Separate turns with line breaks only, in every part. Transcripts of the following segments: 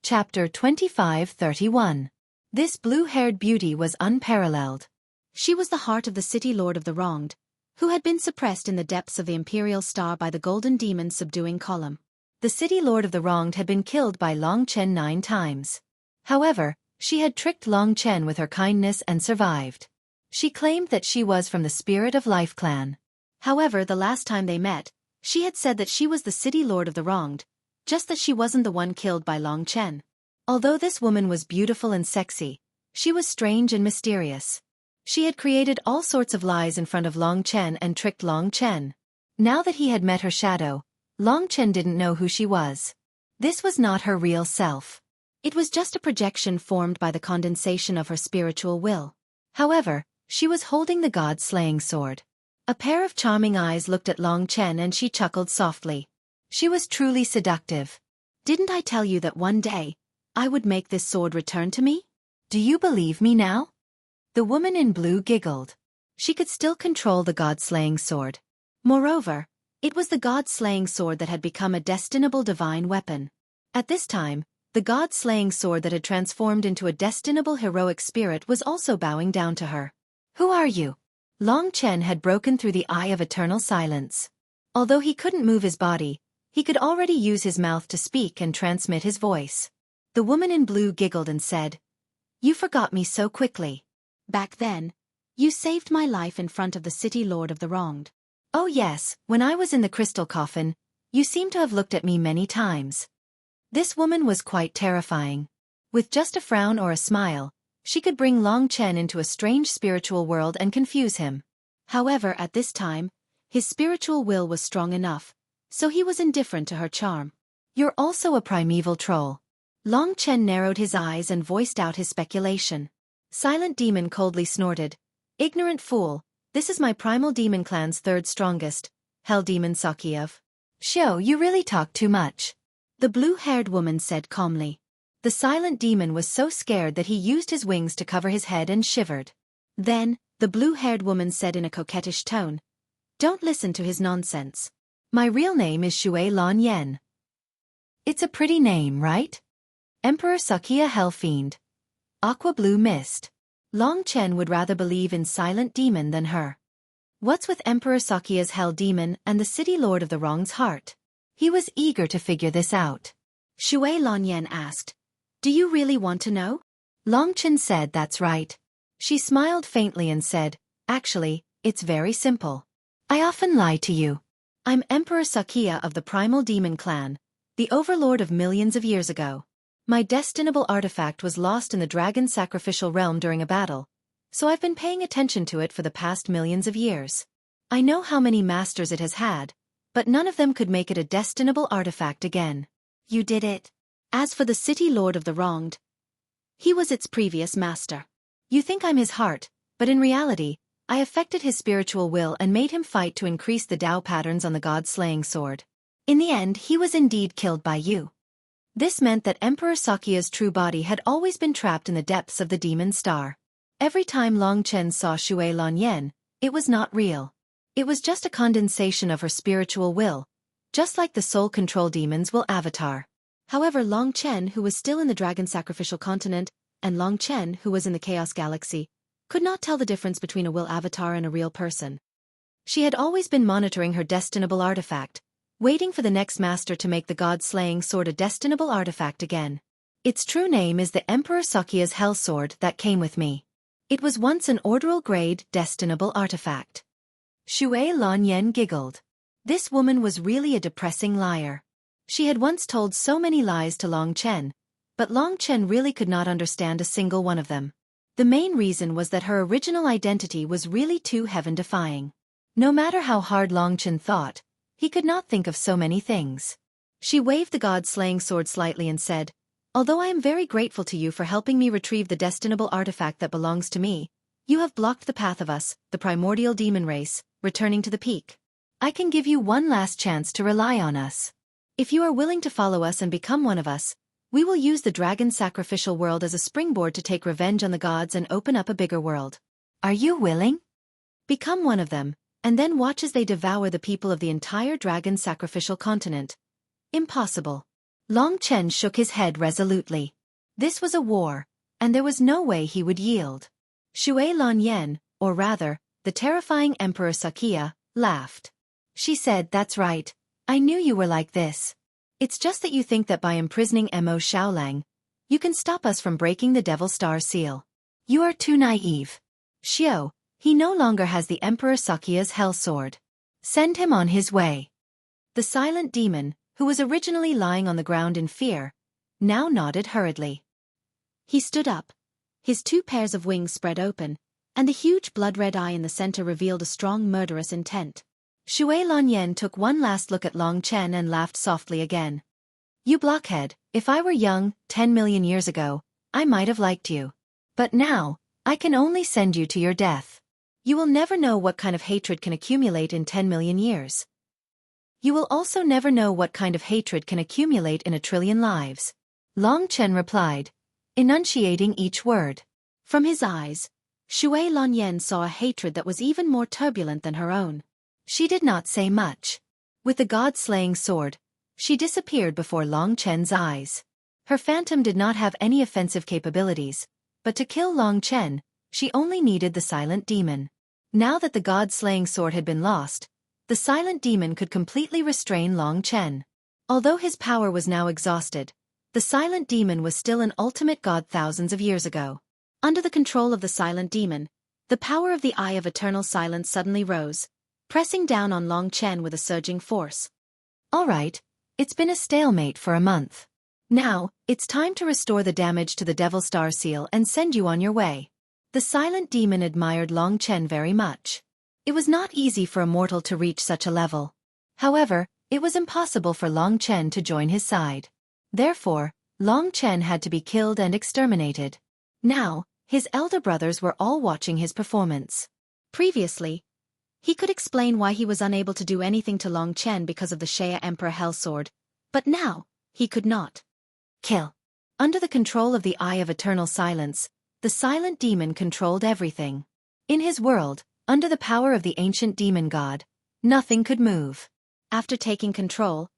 Chapter 25-31. This blue-haired beauty was unparalleled. She was the heart of the city lord of the wronged, who had been suppressed in the depths of the imperial star by the golden demon subduing column. The city lord of the wronged had been killed by Long Chen 9 times. However, she had tricked Long Chen with her kindness and survived. She claimed that she was from the Spirit of Life clan. However, the last time they met, she had said that she was the city lord of the wronged, just that she wasn't the one killed by Long Chen. Although this woman was beautiful and sexy, she was strange and mysterious. She had created all sorts of lies in front of Long Chen and tricked Long Chen. Now that he had met her shadow, Long Chen didn't know who she was. This was not her real self. It was just a projection formed by the condensation of her spiritual will. However, she was holding the god-slaying sword. A pair of charming eyes looked at Long Chen and she chuckled softly. She was truly seductive. Didn't I tell you that one day, I would make this sword return to me? Do you believe me now? The woman in blue giggled. She could still control the god-slaying sword. Moreover, it was the god-slaying sword that had become a destinable divine weapon. At this time, the god-slaying sword that had transformed into a destinable heroic spirit was also bowing down to her. Who are you? Long Chen had broken through the eye of eternal silence. Although he couldn't move his body, he could already use his mouth to speak and transmit his voice. The woman in blue giggled and said, "You forgot me so quickly. Back then, you saved my life in front of the city lord of the wronged. Oh yes, when I was in the crystal coffin, you seem to have looked at me many times." This woman was quite terrifying. With just a frown or a smile, she could bring Long Chen into a strange spiritual world and confuse him. However, at this time, his spiritual will was strong enough, so he was indifferent to her charm. "You're also a primeval troll." Long Chen narrowed his eyes and voiced out his speculation. Silent Demon coldly snorted, "Ignorant fool, this is my primal demon clan's third strongest, Hell Demon Xueqi of. Show, you really talk too much." The blue-haired woman said calmly. The silent demon was so scared that he used his wings to cover his head and shivered. Then, the blue-haired woman said in a coquettish tone, "Don't listen to his nonsense. My real name is Xueqi. It's a pretty name, right? Emperor Xueqi, a hell fiend. Aqua blue mist." Long Chen would rather believe in silent demon than her. What's with Emperor Xueqi's hell demon and the city lord of the wrong's heart? He was eager to figure this out. Xueqi asked, "Do you really want to know?" Long Chen said, "That's right." She smiled faintly and said, "Actually, it's very simple. I often lie to you. I'm Emperor Xueqi of the Primal Demon Clan, the overlord of millions of years ago. My destinable artifact was lost in the dragon sacrificial realm during a battle, so I've been paying attention to it for the past millions of years. I know how many masters it has had, but none of them could make it a destinable artifact again. You did it. As for the city lord of the wronged, he was its previous master. You think I'm his heart, but in reality, I affected his spiritual will and made him fight to increase the Tao patterns on the god-slaying sword. In the end, he was indeed killed by you." This meant that Emperor Xueqi's true body had always been trapped in the depths of the demon star. Every time Long Chen saw Xueqi, it was not real. It was just a condensation of her spiritual will, just like the soul control demons will avatar. However, Long Chen, who was still in the dragon sacrificial continent, and Long Chen, who was in the Chaos Galaxy, could not tell the difference between a will avatar and a real person. She had always been monitoring her destinable artifact, waiting for the next master to make the god-slaying sword a destinable artifact again. Its true name is the Emperor Xueqi's Hell Sword that came with me. It was once an orderal-grade, destinable artifact. Xueqi giggled. This woman was really a depressing liar. She had once told so many lies to Long Chen, but Long Chen really could not understand a single one of them. The main reason was that her original identity was really too heaven-defying. No matter how hard Long Chen thought, he could not think of so many things. She waved the god-slaying sword slightly and said, "Although I am very grateful to you for helping me retrieve the destinable artifact that belongs to me, you have blocked the path of us, the primordial demon race, returning to the peak. I can give you one last chance to rely on us. If you are willing to follow us and become one of us, we will use the dragon sacrificial world as a springboard to take revenge on the gods and open up a bigger world. Are you willing? Become one of them, and then watch as they devour the people of the entire dragon sacrificial continent." Impossible. Long Chen shook his head resolutely. This was a war, and there was no way he would yield. Xue Lanyan, or rather, the terrifying Emperor Xueqi, laughed. She said, "That's right. I knew you were like this. It's just that you think that by imprisoning Mo Xiaolang, you can stop us from breaking the Devil Star seal. You are too naive. Xiao, he no longer has the Emperor Xueqi's hell sword. Send him on his way." The silent demon, who was originally lying on the ground in fear, now nodded hurriedly. He stood up. His 2 pairs of wings spread open, and the huge blood-red eye in the center revealed a strong murderous intent. Xue Lanyan took one last look at Long Chen and laughed softly again. "You blockhead, if I were young, 10 million years ago, I might have liked you. But now, I can only send you to your death. You will never know what kind of hatred can accumulate in 10 million years. You will also never know what kind of hatred can accumulate in 1,000,000,000,000 lives." Long Chen replied, enunciating each word. From his eyes, Xue Lanyan saw a hatred that was even more turbulent than her own. She did not say much. With the god-slaying sword, she disappeared before Long Chen's eyes. Her phantom did not have any offensive capabilities, but to kill Long Chen, she only needed the silent demon. Now that the god-slaying sword had been lost, the silent demon could completely restrain Long Chen. Although his power was now exhausted, the silent demon was still an ultimate god thousands of years ago. Under the control of the silent demon, the power of the Eye of Eternal Silence suddenly rose, pressing down on Long Chen with a surging force. "All right, it's been a stalemate for a month. Now, it's time to restore the damage to the Devil Star Seal and send you on your way." The silent demon admired Long Chen very much. It was not easy for a mortal to reach such a level. However, it was impossible for Long Chen to join his side. Therefore, Long Chen had to be killed and exterminated. Now, his elder brothers were all watching his performance. Previously, he could explain why he was unable to do anything to Long Chen because of the Xia Emperor Hellsword, but now, he could not. Kill. Under the control of the Eye of Eternal Silence, the silent demon controlled everything. In his world, under the power of the ancient demon god, nothing could move. After taking control,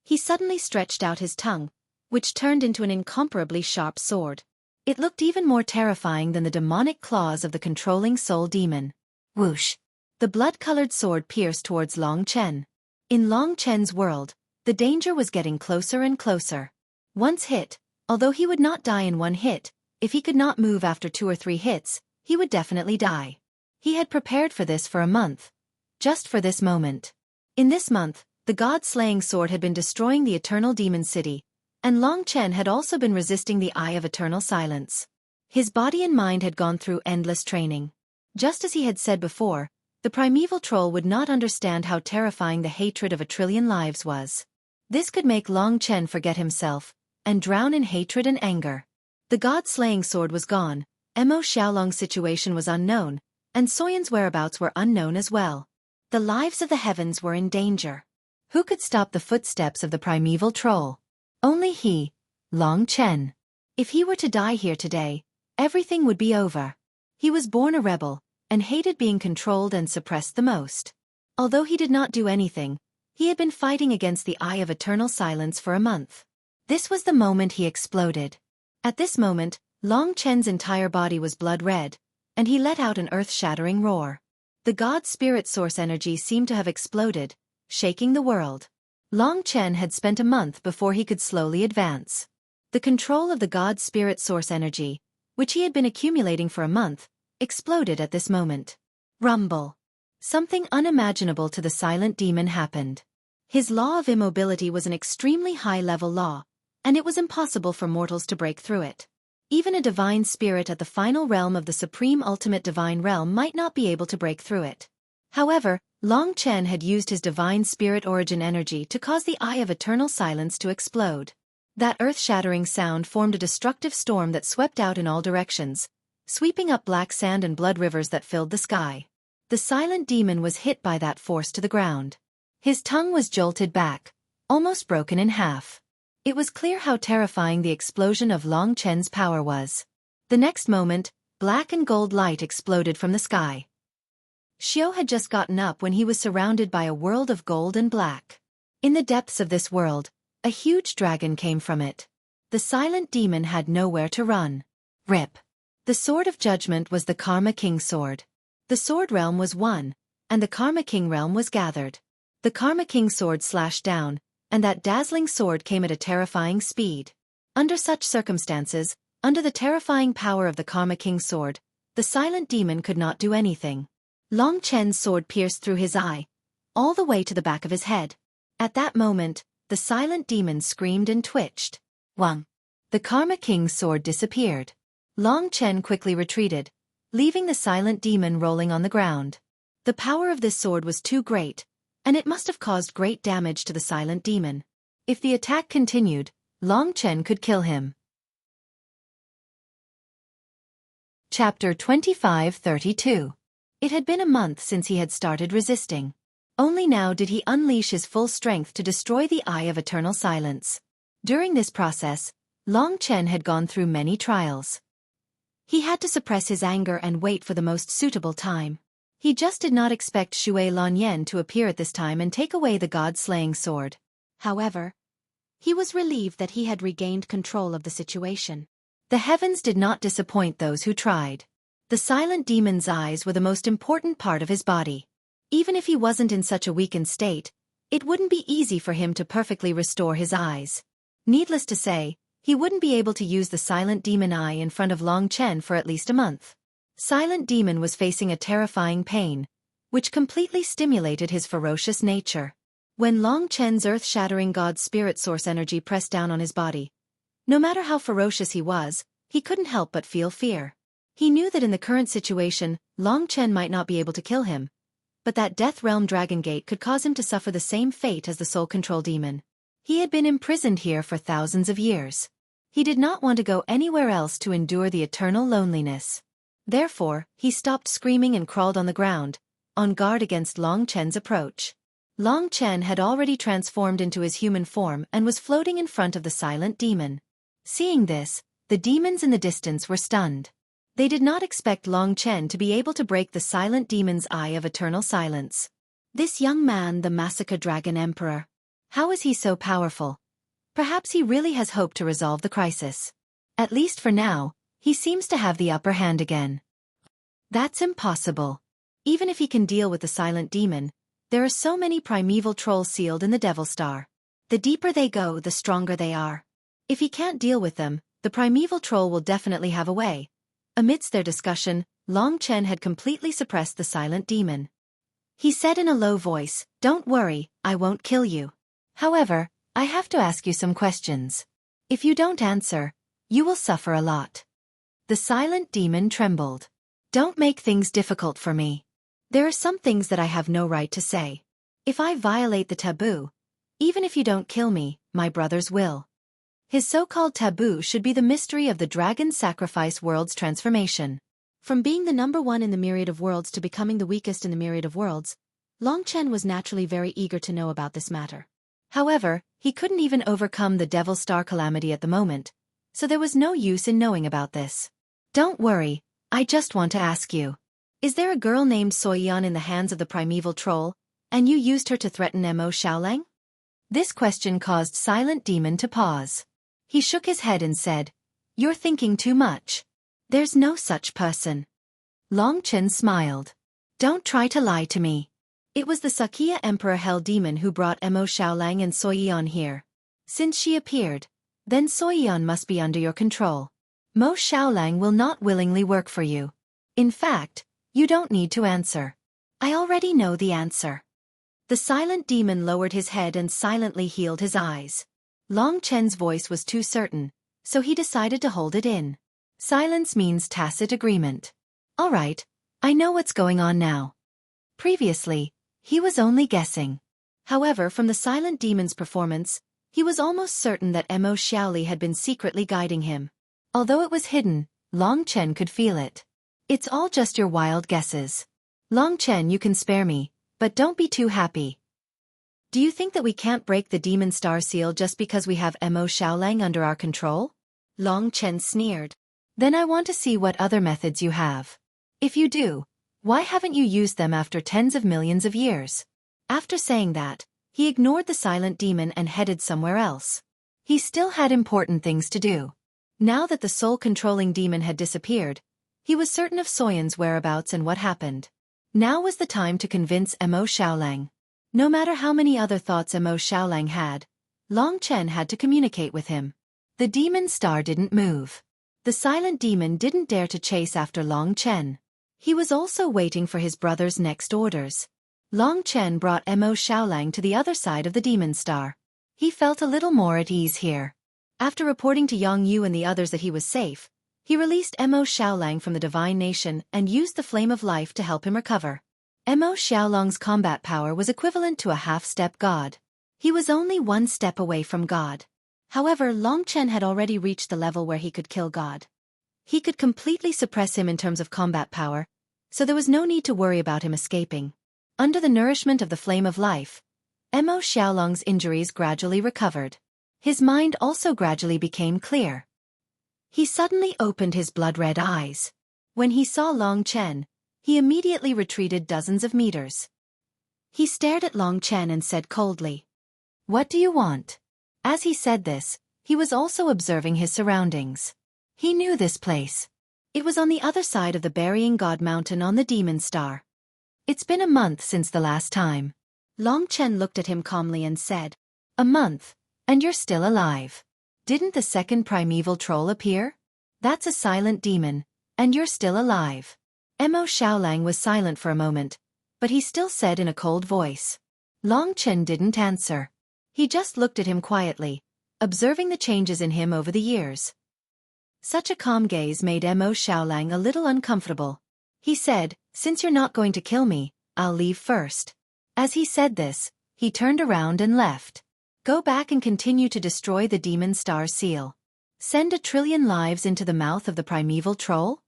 he suddenly stretched out his tongue, which turned into an incomparably sharp sword. It looked even more terrifying than the demonic claws of the controlling soul demon. Whoosh! The blood-colored sword pierced towards Long Chen. In Long Chen's world, the danger was getting closer and closer. Once hit, although he would not die in one hit, if he could not move after 2 or 3 hits, he would definitely die. He had prepared for this for a month. Just for this moment. In this month, the god-slaying sword had been destroying the Eternal Demon City, and Long Chen had also been resisting the Eye of Eternal Silence. His body and mind had gone through endless training. Just as he had said before, the primeval troll would not understand how terrifying the hatred of 1,000,000,000,000 lives was. This could make Long Chen forget himself, and drown in hatred and anger. The god-slaying sword was gone, Mo Xiaolong's situation was unknown, and Soyan's whereabouts were unknown as well. The lives of the heavens were in danger. Who could stop the footsteps of the primeval troll? Only he, Long Chen. If he were to die here today, everything would be over. He was born a rebel, and hated being controlled and suppressed the most. Although he did not do anything, he had been fighting against the Eye of Eternal Silence for a month. This was the moment he exploded. At this moment, Long Chen's entire body was blood red, and he let out an earth-shattering roar. The god spirit source energy seemed to have exploded, shaking the world. Long Chen had spent a month before he could slowly advance. The control of the god spirit source energy, which he had been accumulating for a month, exploded at this moment. Rumble. Something unimaginable to the silent demon happened. His law of immobility was an extremely high-level law, and it was impossible for mortals to break through it. Even a divine spirit at the final realm of the supreme ultimate divine realm might not be able to break through it. However, Long Chen had used his divine spirit origin energy to cause the Eye of Eternal Silence to explode. That earth-shattering sound formed a destructive storm that swept out in all directions, sweeping up black sand and blood rivers that filled the sky. The silent demon was hit by that force to the ground. His tongue was jolted back, almost broken in half. It was clear how terrifying the explosion of Long Chen's power was. The next moment, black and gold light exploded from the sky. Xiao had just gotten up when he was surrounded by a world of gold and black. In the depths of this world, A huge dragon came from it. The silent demon had nowhere to run. Rip. The Sword of Judgment was the Karma King sword. The Sword Realm was won, and the Karma King realm was gathered. The Karma King sword slashed down, and that dazzling sword came at a terrifying speed. Under such circumstances, under the terrifying power of the Karma King sword, the silent demon could not do anything. Long Chen's sword pierced through his eye, all the way to the back of his head. At that moment, the silent demon screamed and twitched. Wang! The Karma King's sword disappeared. Long Chen quickly retreated, leaving the silent demon rolling on the ground. The power of this sword was too great, and it must have caused great damage to the silent demon. If the attack continued, Long Chen could kill him. Chapter 25-32. It had been a month since he had started resisting. Only now did he unleash his full strength to destroy the Eye of Eternal Silence. During this process, Long Chen had gone through many trials. He had to suppress his anger and wait for the most suitable time. He just did not expect Xue Lanyan to appear at this time and take away the god-slaying sword. However, he was relieved that he had regained control of the situation. The heavens did not disappoint those who tried. The silent demon's eyes were the most important part of his body. Even if he wasn't in such a weakened state, it wouldn't be easy for him to perfectly restore his eyes. Needless to say, he wouldn't be able to use the silent demon eye in front of Long Chen for at least a month. Silent Demon was facing a terrifying pain, which completely stimulated his ferocious nature. When Long Chen's earth-shattering god spirit source energy pressed down on his body, no matter how ferocious he couldn't help but feel fear. He knew that in the current situation, Long Chen might not be able to kill him, but that Death Realm Dragon Gate could cause him to suffer the same fate as the Soul Control Demon. He had been imprisoned here for thousands of years. He did not want to go anywhere else to endure the eternal loneliness. Therefore, he stopped screaming and crawled on the ground, on guard against Long Chen's approach. Long Chen had already transformed into his human form and was floating in front of the silent demon. Seeing this, the demons in the distance were stunned. They did not expect Long Chen to be able to break the silent demon's Eye of Eternal Silence. This young man, the Massacre Dragon Emperor. How is he so powerful? Perhaps he really has hope to resolve the crisis. At least for now, he seems to have the upper hand again. That's impossible. Even if he can deal with the silent demon, there are so many primeval trolls sealed in the Devil Star. The deeper they go, the stronger they are. If he can't deal with them, the primeval troll will definitely have a way. Amidst their discussion, Long Chen had completely suppressed the silent demon. He said in a low voice, "Don't worry, I won't kill you. However, I have to ask you some questions. If you don't answer, you will suffer a lot." The silent demon trembled. "Don't make things difficult for me. There are some things that I have no right to say. If I violate the taboo, even if you don't kill me, my brothers will." His so-called taboo should be the mystery of the dragon sacrifice world's transformation. From being the number one in the myriad of worlds to becoming the weakest in the myriad of worlds, Long Chen was naturally very eager to know about this matter. However, he couldn't even overcome the Devil Star calamity at the moment, so there was no use in knowing about this. "Don't worry, I just want to ask you. Is there a girl named Soyan in the hands of the primeval troll, and you used her to threaten Mo Xiaolang?" This question caused Silent Demon to pause. He shook his head and said, "You're thinking too much. There's no such person." Long Chen smiled. "Don't try to lie to me. It was the Xueqi Emperor Hell Demon who brought Mo Xiaolang and Soyan here. Since she appeared, then Soyan must be under your control. Mo Xiaolang will not willingly work for you. In fact, you don't need to answer. I already know the answer." The silent demon lowered his head and silently healed his eyes. Long Chen's voice was too certain, so he decided to hold it in. Silence means tacit agreement. "All right, I know what's going on now." Previously, he was only guessing. However, from the silent demon's performance, he was almost certain that Mo Xiaoli had been secretly guiding him. Although it was hidden, Long Chen could feel it. "It's all just your wild guesses. Long Chen, you can spare me, but don't be too happy. Do you think that we can't break the Demon Star Seal just because we have Mo Xiaolang under our control?" Long Chen sneered. "Then I want to see what other methods you have. If you do, why haven't you used them after tens of millions of years?" After saying that, He ignored the silent demon and headed somewhere else. He still had important things to do. Now that the soul-controlling demon had disappeared, he was certain of Soyan's whereabouts and what happened. Now was the time to convince Mo Xiaolang. No matter how many other thoughts Mo Xiaolang had, Long Chen had to communicate with him. The demon star didn't move. The silent demon didn't dare to chase after Long Chen. He was also waiting for his brother's next orders. Long Chen brought Mo Xiaolang to the other side of the demon star. He felt a little more at ease here. After reporting to Yang Yu and the others that he was safe, he released Mo Xiaolang from the Divine Nation and used the Flame of Life to help him recover. Mo Xiaolang's combat power was equivalent to a half-step god. He was only one step away from God. However, Long Chen had already reached the level where he could kill God. He could completely suppress him in terms of combat power, so there was no need to worry about him escaping. Under the nourishment of the Flame of Life, Mo Xiaolang's injuries gradually recovered. His mind also gradually became clear. He suddenly opened his blood-red eyes. When he saw Long Chen, he immediately retreated dozens of meters. He stared at Long Chen and said coldly, "What do you want?" As he said this, he was also observing his surroundings. He knew this place. It was on the other side of the Burying God Mountain on the Demon Star. It's been a month since the last time. Long Chen looked at him calmly and said, "A month, and you're still alive. Didn't the second primeval troll appear? That's a silent demon, and you're still alive." Mo Xiaolang was silent for a moment, but he still said in a cold voice. Long Chen didn't answer. He just looked at him quietly, observing the changes in him over the years. Such a calm gaze made Mo Xiaolang a little uncomfortable. He said, "Since you're not going to kill me, I'll leave first." As he said this, he turned around and left. "Go back and continue to destroy the Demon Star seal. Send 1,000,000,000,000 lives into the mouth of the primeval troll?"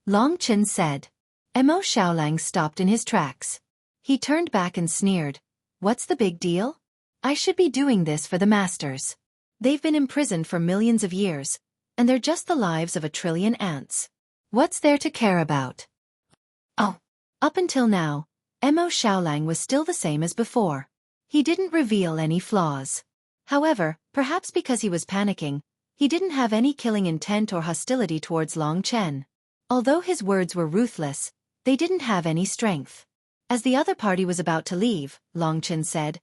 Long Chen said. Mo Xiaolang stopped in his tracks. He turned back and sneered, "What's the big deal? I should be doing this for the masters. They've been imprisoned for millions of years, and they're just the lives of 1,000,000,000,000 ants. What's there to care about?" Oh. Up until now, Mo Xiaolang was still the same as before. He didn't reveal any flaws. However, perhaps because he was panicking, he didn't have any killing intent or hostility towards Long Chen. Although his words were ruthless, they didn't have any strength. As the other party was about to leave, Long Chen said,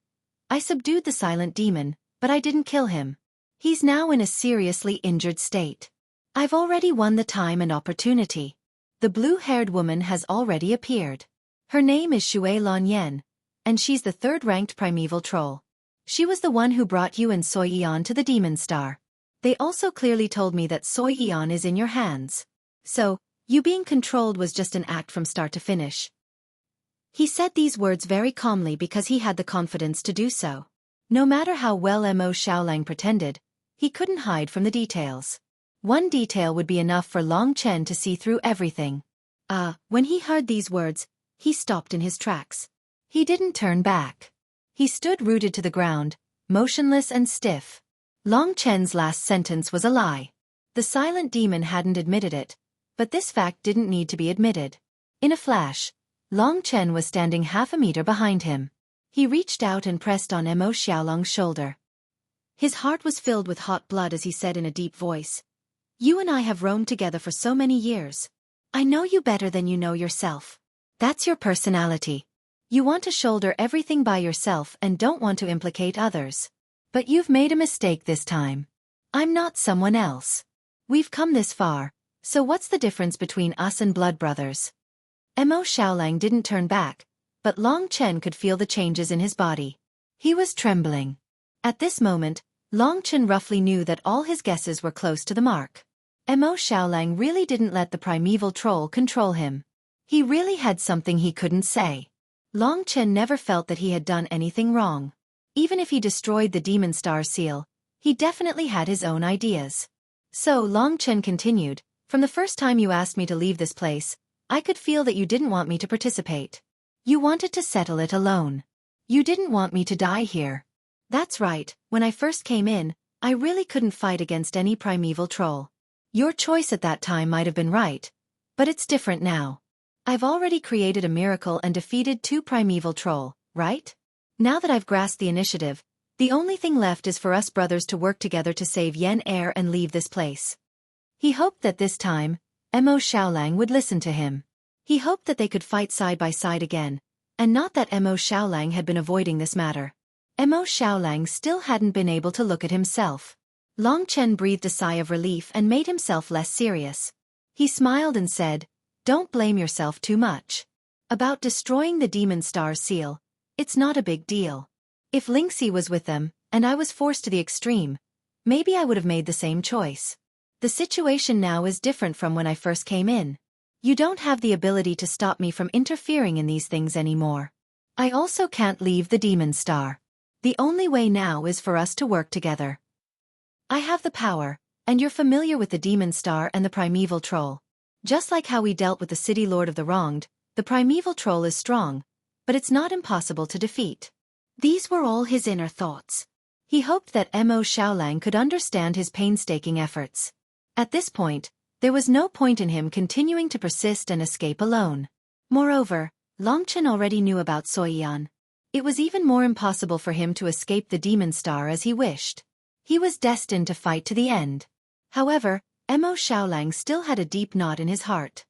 "I subdued the silent demon, but I didn't kill him. He's now in a seriously injured state. I've already won the time and opportunity. The blue-haired woman has already appeared. Her name is Xue Lanyan, and she's the third-ranked primeval troll. She was the one who brought you and Xueqi to the Demon Star. They also clearly told me that Xueqi is in your hands. So, you being controlled was just an act from start to finish." He said these words very calmly because he had the confidence to do so. No matter how well Mo Xiaolang pretended, he couldn't hide from the details. One detail would be enough for Long Chen to see through everything. When he heard these words, he stopped in his tracks. He didn't turn back. He stood rooted to the ground, motionless and stiff. Long Chen's last sentence was a lie. The silent demon hadn't admitted it, but this fact didn't need to be admitted. In a flash, Long Chen was standing half a meter behind him. He reached out and pressed on Mo Xiaolang's shoulder. His heart was filled with hot blood as he said in a deep voice, "You and I have roamed together for so many years. I know you better than you know yourself. That's your personality. You want to shoulder everything by yourself and don't want to implicate others. But you've made a mistake this time. I'm not someone else. We've come this far, so what's the difference between us and blood brothers?" Mo Xiaolang didn't turn back, but Long Chen could feel the changes in his body. He was trembling. At this moment, Long Chen roughly knew that all his guesses were close to the mark. Mo Xiaolang really didn't let the primeval troll control him. He really had something he couldn't say. Long Chen never felt that he had done anything wrong. Even if he destroyed the Demon Star seal, he definitely had his own ideas. So Long Chen continued, "From the first time you asked me to leave this place, I could feel that you didn't want me to participate. You wanted to settle it alone. You didn't want me to die here. That's right, when I first came in, I really couldn't fight against any primeval troll. Your choice at that time might have been right, but it's different now. I've already created a miracle and defeated 2 primeval troll, right? Now that I've grasped the initiative, the only thing left is for us brothers to work together to save Yen Er and leave this place. He hoped that this time, Mo Xiaolang would listen to him. He hoped that they could fight side by side again, and not that Mo Xiaolang had been avoiding this matter. Mo Xiaolang still hadn't been able to look at himself. Long Chen breathed a sigh of relief and made himself less serious. He smiled and said, "Don't blame yourself too much. About destroying the Demon Star seal, it's not a big deal. If Lingxi was with them, and I was forced to the extreme, maybe I would have made the same choice. The situation now is different from when I first came in. You don't have the ability to stop me from interfering in these things anymore. I also can't leave the Demon Star. The only way now is for us to work together. I have the power, and you're familiar with the Demon Star and the Primeval Troll. Just like how we dealt with the City Lord of the Wronged, the Primeval Troll is strong, but it's not impossible to defeat." These were all his inner thoughts. He hoped that Mo Xiaolang could understand his painstaking efforts. At this point, there was no point in him continuing to persist and escape alone. Moreover, Long Chen already knew about Xueqi. It was even more impossible for him to escape the Demon Star as he wished. He was destined to fight to the end. However, Mo Xiaolang still had a deep knot in his heart.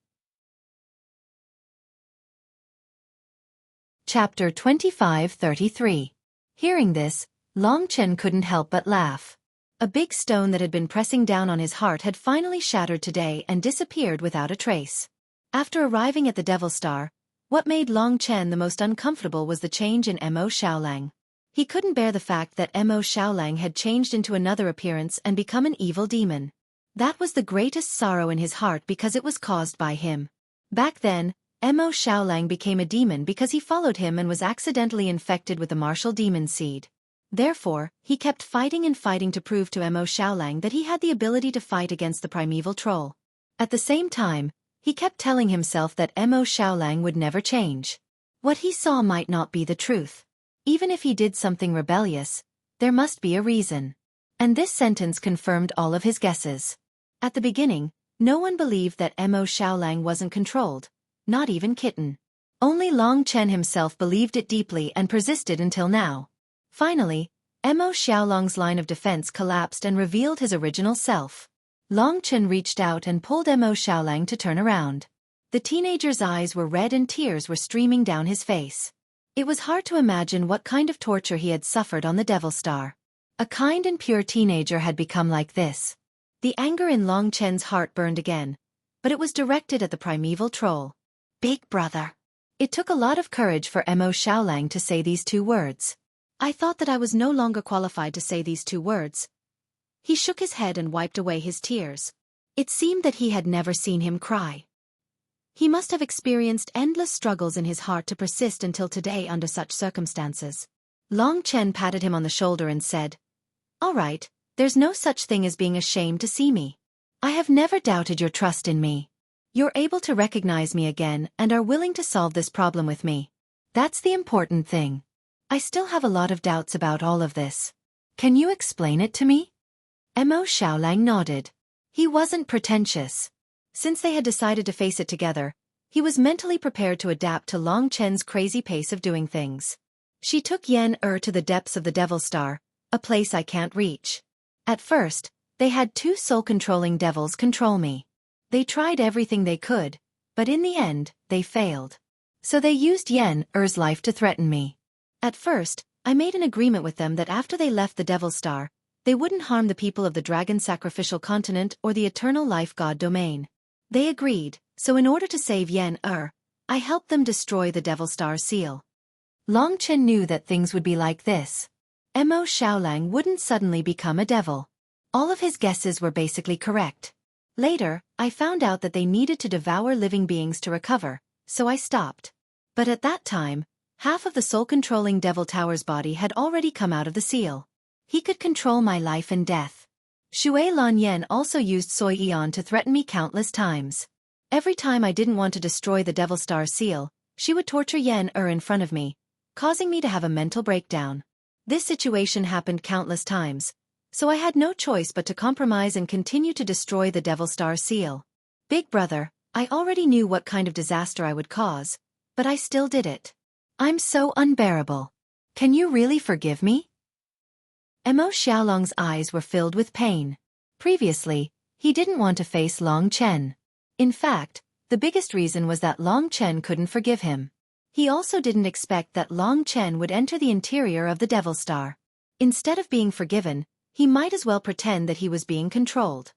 Chapter 25-33. Hearing this, Long Chen couldn't help but laugh. A big stone that had been pressing down on his heart had finally shattered today and disappeared without a trace. After arriving at the Devil Star, what made Long Chen the most uncomfortable was the change in Mo Xiaolang. He couldn't bear the fact that Mo Xiaolang had changed into another appearance and become an evil demon. That was the greatest sorrow in his heart because it was caused by him. Back then, Mo Xiaolang became a demon because he followed him and was accidentally infected with the martial demon seed. Therefore, he kept fighting and fighting to prove to Mo Xiaolang that he had the ability to fight against the primeval troll. At the same time, he kept telling himself that Mo Xiaolang would never change. What he saw might not be the truth. Even if he did something rebellious, there must be a reason. And this sentence confirmed all of his guesses. At the beginning, no one believed that Mo Xiaolang wasn't controlled, not even Kitten. Only Long Chen himself believed it deeply and persisted until now. Finally, Mo Xiaolang's line of defense collapsed and revealed his original self. Long Chen reached out and pulled Mo Xiaolang to turn around. The teenager's eyes were red and tears were streaming down his face. It was hard to imagine what kind of torture he had suffered on the Devil Star. A kind and pure teenager had become like this. The anger in Long Chen's heart burned again, but it was directed at the primeval troll. "Big brother." It took a lot of courage for Mo Xiaolang to say these two words. "I thought that I was no longer qualified to say these two words." He shook his head and wiped away his tears. It seemed that he had never seen him cry. He must have experienced endless struggles in his heart to persist until today under such circumstances. Long Chen patted him on the shoulder and said, "All right, there's no such thing as being ashamed to see me. I have never doubted your trust in me. You're able to recognize me again and are willing to solve this problem with me. That's the important thing. I still have a lot of doubts about all of this. Can you explain it to me?" Mo Xiaolang nodded. He wasn't pretentious. Since they had decided to face it together, he was mentally prepared to adapt to Long Chen's crazy pace of doing things. "She took Yen Er to the depths of the Devil Star, a place I can't reach. At first, they had two soul-controlling devils control me. They tried everything they could, but in the end, they failed. So they used Yen Er's life to threaten me. At first, I made an agreement with them that after they left the Devil Star, they wouldn't harm the people of the Dragon Sacrificial Continent or the Eternal Life God domain. They agreed, so in order to save Yen Er, I helped them destroy the Devil Star seal." Long Chen knew that things would be like this. Mo Xiaolang wouldn't suddenly become a devil. All of his guesses were basically correct. Later, I found out that they needed to devour living beings to recover, so I stopped. But at that time, half of the soul-controlling Devil Tower's body had already come out of the seal. He could control my life and death. Xue Lan Yen also used Xueqi to threaten me countless times. Every time I didn't want to destroy the Devil Star seal, she would torture Yen Er in front of me, causing me to have a mental breakdown. This situation happened countless times, so I had no choice but to compromise and continue to destroy the Devil Star seal. "Big brother, I already knew what kind of disaster I would cause, but I still did it. I'm so unbearable. Can you really forgive me? Mo Xiaolong's eyes were filled with pain. Previously, he didn't want to face Long Chen. In fact, the biggest reason was that Long Chen couldn't forgive him. He also didn't expect that Long Chen would enter the interior of the Devil Star. Instead of being forgiven, he might as well pretend that he was being controlled.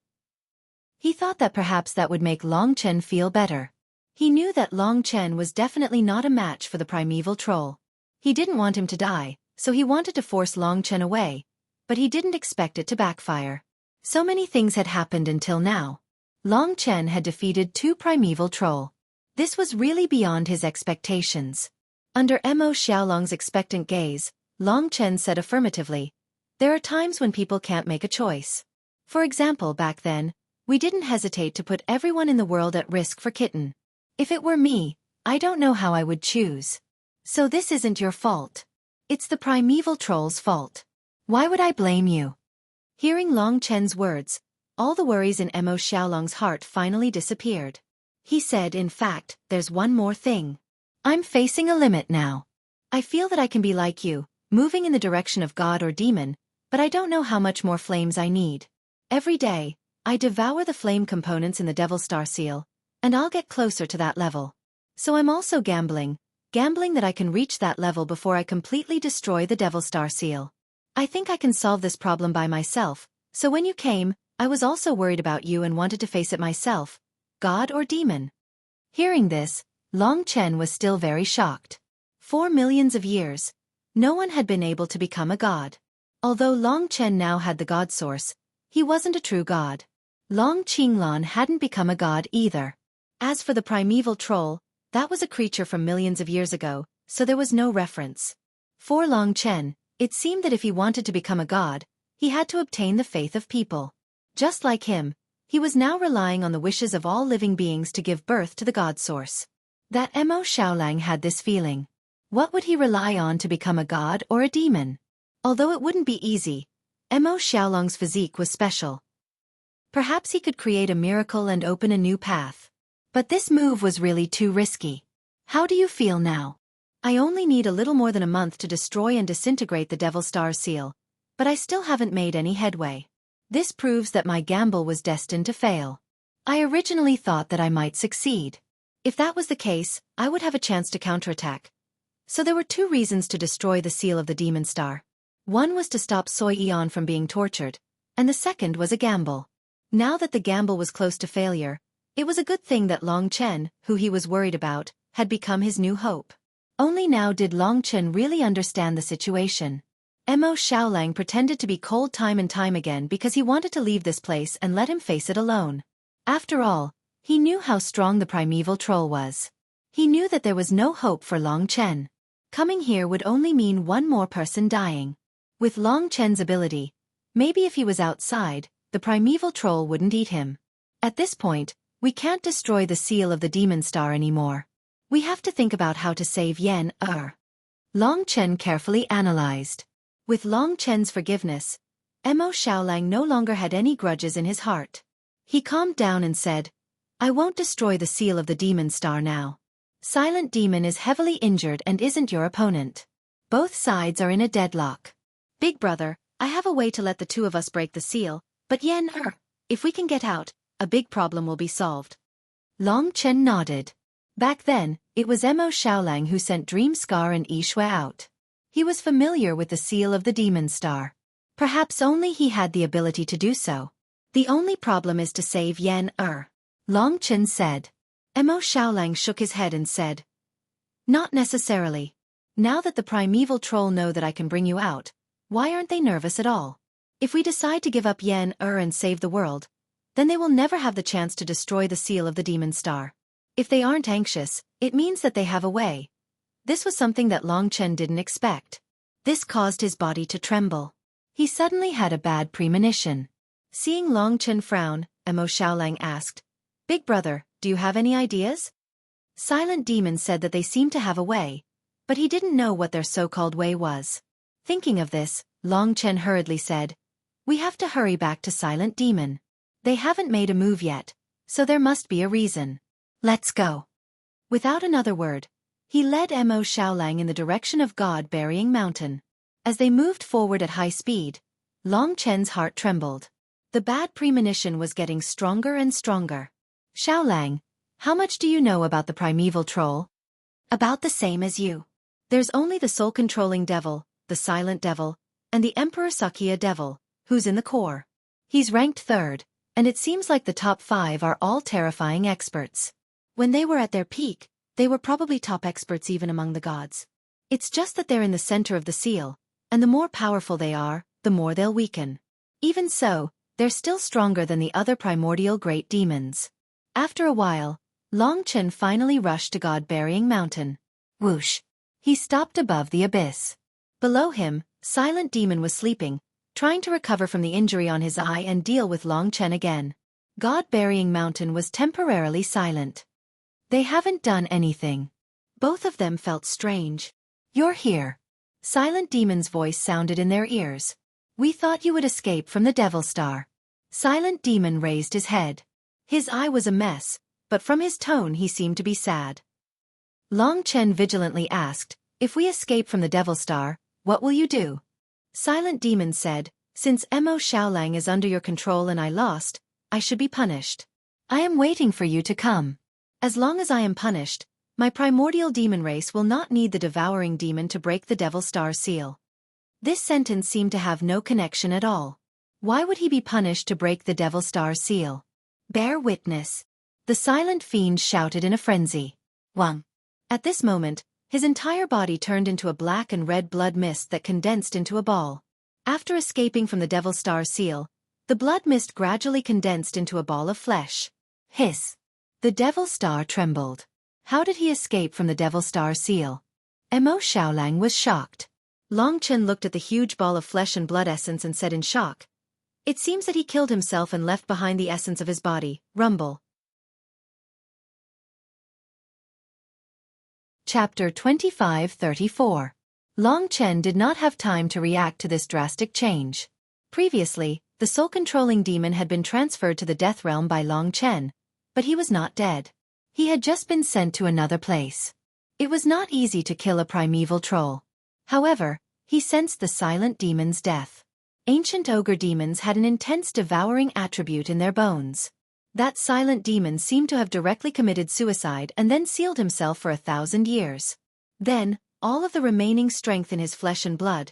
He thought that perhaps that would make Long Chen feel better. He knew that Long Chen was definitely not a match for the primeval troll. He didn't want him to die, so he wanted to force Long Chen away, but he didn't expect it to backfire. So many things had happened until now. Long Chen had defeated 2 primeval troll. This was really beyond his expectations. Under Mo Xiaolong's expectant gaze, Long Chen said affirmatively, "There are times when people can't make a choice. For example, back then, we didn't hesitate to put everyone in the world at risk for Kitten. If it were me, I don't know how I would choose. So this isn't your fault. It's the primeval troll's fault. Why would I blame you?" Hearing Long Chen's words, all the worries in Mo Xiaolong's heart finally disappeared. He said, "In fact, there's one more thing. I'm facing a limit now. I feel that I can be like you, moving in the direction of God or demon, but I don't know how much more flames I need. Every day, I devour the flame components in the Devil Star Seal, and I'll get closer to that level. So I'm also gambling that I can reach that level before I completely destroy the Devil Star Seal. I think I can solve this problem by myself, so when you came, I was also worried about you and wanted to face it myself, God or demon." Hearing this, Long Chen was still very shocked. For millions of years, no one had been able to become a god. Although Long Chen now had the god source, he wasn't a true god. Long Qinglan hadn't become a god either. As for the primeval troll, that was a creature from millions of years ago, so there was no reference. For Long Chen, it seemed that if he wanted to become a god, he had to obtain the faith of people. Just like him, he was now relying on the wishes of all living beings to give birth to the god source. That Mo Xiaolong had this feeling. What would he rely on to become a god or a demon? Although it wouldn't be easy, Mo Xiaolong's physique was special. Perhaps he could create a miracle and open a new path. But this move was really too risky. How do you feel now? I only need a little more than a month to destroy and disintegrate the Devil Star Seal, but I still haven't made any headway. This proves that my gamble was destined to fail. I originally thought that I might succeed. If that was the case, I would have a chance to counterattack. So there were 2 reasons to destroy the seal of the Demon Star. One was to stop Xueqi from being tortured, and the second was a gamble. Now that the gamble was close to failure, it was a good thing that Long Chen, who he was worried about, had become his new hope. Only now did Long Chen really understand the situation. Mo Xiaolong pretended to be cold time and time again because he wanted to leave this place and let him face it alone. After all, he knew how strong the primeval troll was. He knew that there was no hope for Long Chen. Coming here would only mean one more person dying. With Long Chen's ability, maybe if he was outside, the primeval troll wouldn't eat him. At this point, we can't destroy the seal of the Demon Star anymore. We have to think about how to save Yen. Long Chen carefully analyzed. With Long Chen's forgiveness, Mo Xiaolong no longer had any grudges in his heart. He calmed down and said, "I won't destroy the seal of the Demon Star now. Silent Demon is heavily injured and isn't your opponent. Both sides are in a deadlock. Big brother, I have a way to let the 2 of us break the seal, but Yen, if we can get out, a big problem will be solved." Long Chen nodded. Back then, it was Mo Xiaolong who sent Dream Scar and Xueqi out. He was familiar with the seal of the Demon Star. Perhaps only he had the ability to do so. The only problem is to save Yen. Long Chen said. Mo Xiaolong shook his head and said, "Not necessarily. Now that the primeval troll know that I can bring you out, why aren't they nervous at all? If we decide to give up Yen and save the world, then they will never have the chance to destroy the seal of the Demon Star. If they aren't anxious, it means that they have a way." This was something that Long Chen didn't expect. This caused his body to tremble. He suddenly had a bad premonition. Seeing Long Chen frown, Mo Xiaolong asked, "Big brother, do you have any ideas?" Silent Demon said that they seemed to have a way, but he didn't know what their so-called way was. Thinking of this, Long Chen hurriedly said, "We have to hurry back to Silent Demon. They haven't made a move yet, so there must be a reason. Let's go." Without another word, He led Mo Xiaolang in the direction of God-burying mountain. As they moved forward at high speed, Long Chen's heart trembled. The bad premonition was getting stronger and stronger. Xiaolang, how much do you know about the primeval troll? About the same as you. There's only the soul-controlling devil, the silent devil, and the Emperor Xueqi devil, who's in the core. He's ranked third, and it seems like the top 5 are all terrifying experts. When they were at their peak, they were probably top experts even among the gods. It's just that they're in the center of the seal, and the more powerful they are, the more they'll weaken. Even so, they're still stronger than the other primordial great demons. After a while, Long Chen finally rushed to God-burying mountain. Whoosh! He stopped above the abyss. Below him, Silent Demon was sleeping, trying to recover from the injury on his eye and deal with Long Chen again. God-burying mountain was temporarily silent. They haven't done anything. Both of them felt strange. You're here. Silent Demon's voice sounded in their ears. We thought you would escape from the Devil Star. Silent Demon raised his head. His eye was a mess, but from his tone he seemed to be sad. Long Chen vigilantly asked, if we escape from the Devil Star, what will you do? Silent Demon said, since Mo Xiaolang is under your control and I lost, I should be punished. I am waiting for you to come. As long as I am punished, my primordial demon race will not need the devouring demon to break the Devil Star seal. This sentence seemed to have no connection at all. Why would he be punished to break the Devil Star seal? Bear witness. The silent fiend shouted in a frenzy. Wang. At this moment, his entire body turned into a black and red blood mist that condensed into a ball. After escaping from the Devil Star seal, the blood mist gradually condensed into a ball of flesh. Hiss. The Devil Star trembled. How did he escape from the Devil Star seal? Mo Xiaolang was shocked. Long Chen looked at the huge ball of flesh and blood essence and said in shock. It seems that he killed himself and left behind the essence of his body. Rumble. Chapter 25-34. Long Chen did not have time to react to this drastic change. Previously, the soul-controlling demon had been transferred to the death realm by Long Chen, but he was not dead. He had just been sent to another place. It was not easy to kill a primeval troll. However, he sensed the silent demon's death. Ancient ogre demons had an intense devouring attribute in their bones. That silent demon seemed to have directly committed suicide and then sealed himself for 1,000 years. Then, all of the remaining strength in his flesh and blood,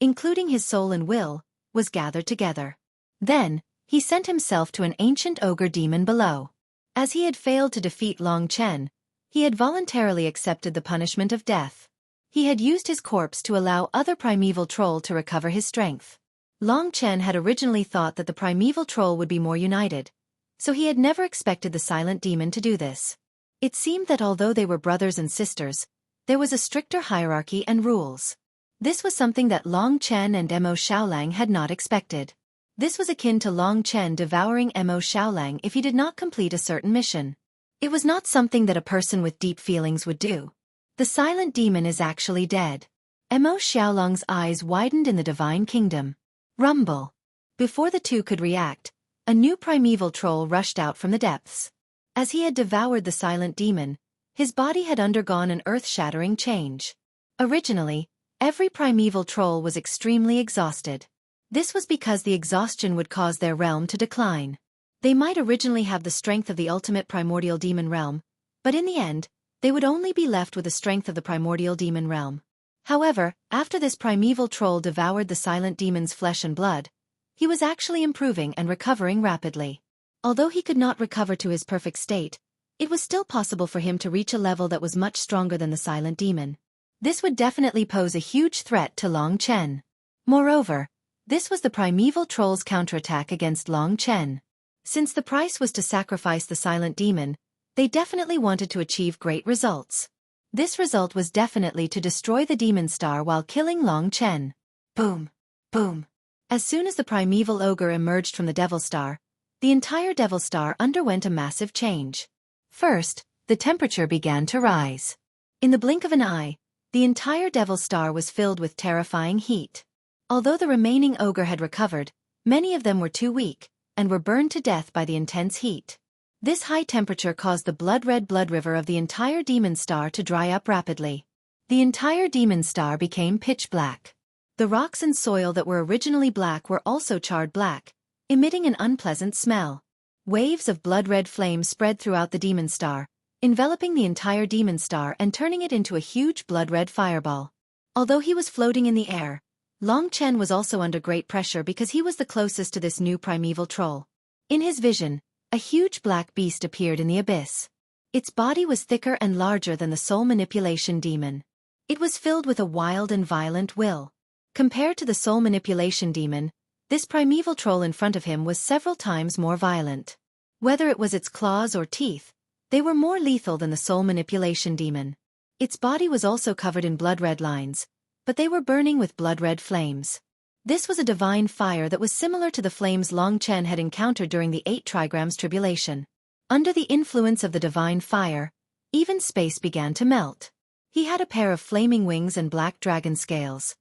including his soul and will, was gathered together. Then, he sent himself to an ancient ogre demon below. As he had failed to defeat Long Chen, he had voluntarily accepted the punishment of death. He had used his corpse to allow other primeval troll to recover his strength. Long Chen had originally thought that the primeval troll would be more united, so he had never expected the silent demon to do this. It seemed that although they were brothers and sisters, there was a stricter hierarchy and rules. This was something that Long Chen and Mo Xiaolang had not expected. This was akin to Long Chen devouring Mo Xiaolang if he did not complete a certain mission. It was not something that a person with deep feelings would do. The silent demon is actually dead. Mo Xiaolang's eyes widened in the divine kingdom. Rumble. Before the two could react, a new primeval troll rushed out from the depths. As he had devoured the silent demon, his body had undergone an earth-shattering change. Originally, every primeval troll was extremely exhausted. This was because the exhaustion would cause their realm to decline. They might originally have the strength of the ultimate primordial demon realm, but in the end, they would only be left with the strength of the primordial demon realm. However, after this primeval troll devoured the silent demon's flesh and blood, he was actually improving and recovering rapidly. Although he could not recover to his perfect state, it was still possible for him to reach a level that was much stronger than the silent demon. This would definitely pose a huge threat to Long Chen. Moreover, this was the primeval troll's counterattack against Long Chen. Since the price was to sacrifice the silent demon, they definitely wanted to achieve great results. This result was definitely to destroy the demon star while killing Long Chen. Boom! Boom! As soon as the primeval ogre emerged from the Devil Star, the entire Devil Star underwent a massive change. First, the temperature began to rise. In the blink of an eye, the entire Devil Star was filled with terrifying heat. Although the remaining ogre had recovered, many of them were too weak, and were burned to death by the intense heat. This high temperature caused the blood-red blood river of the entire demon star to dry up rapidly. The entire demon star became pitch black. The rocks and soil that were originally black were also charred black, emitting an unpleasant smell. Waves of blood-red flame spread throughout the demon star, enveloping the entire demon star and turning it into a huge blood-red fireball. Although he was floating in the air, Long Chen was also under great pressure because he was the closest to this new primeval troll. In his vision, a huge black beast appeared in the abyss. Its body was thicker and larger than the soul manipulation demon. It was filled with a wild and violent will. Compared to the soul manipulation demon, this primeval troll in front of him was several times more violent. Whether it was its claws or teeth, they were more lethal than the soul manipulation demon. Its body was also covered in blood-red lines, but they were burning with blood-red flames. This was a divine fire that was similar to the flames Long Chen had encountered during the 8 trigrams tribulation. Under the influence of the divine fire, even space began to melt. He had a pair of flaming wings and black dragon scales.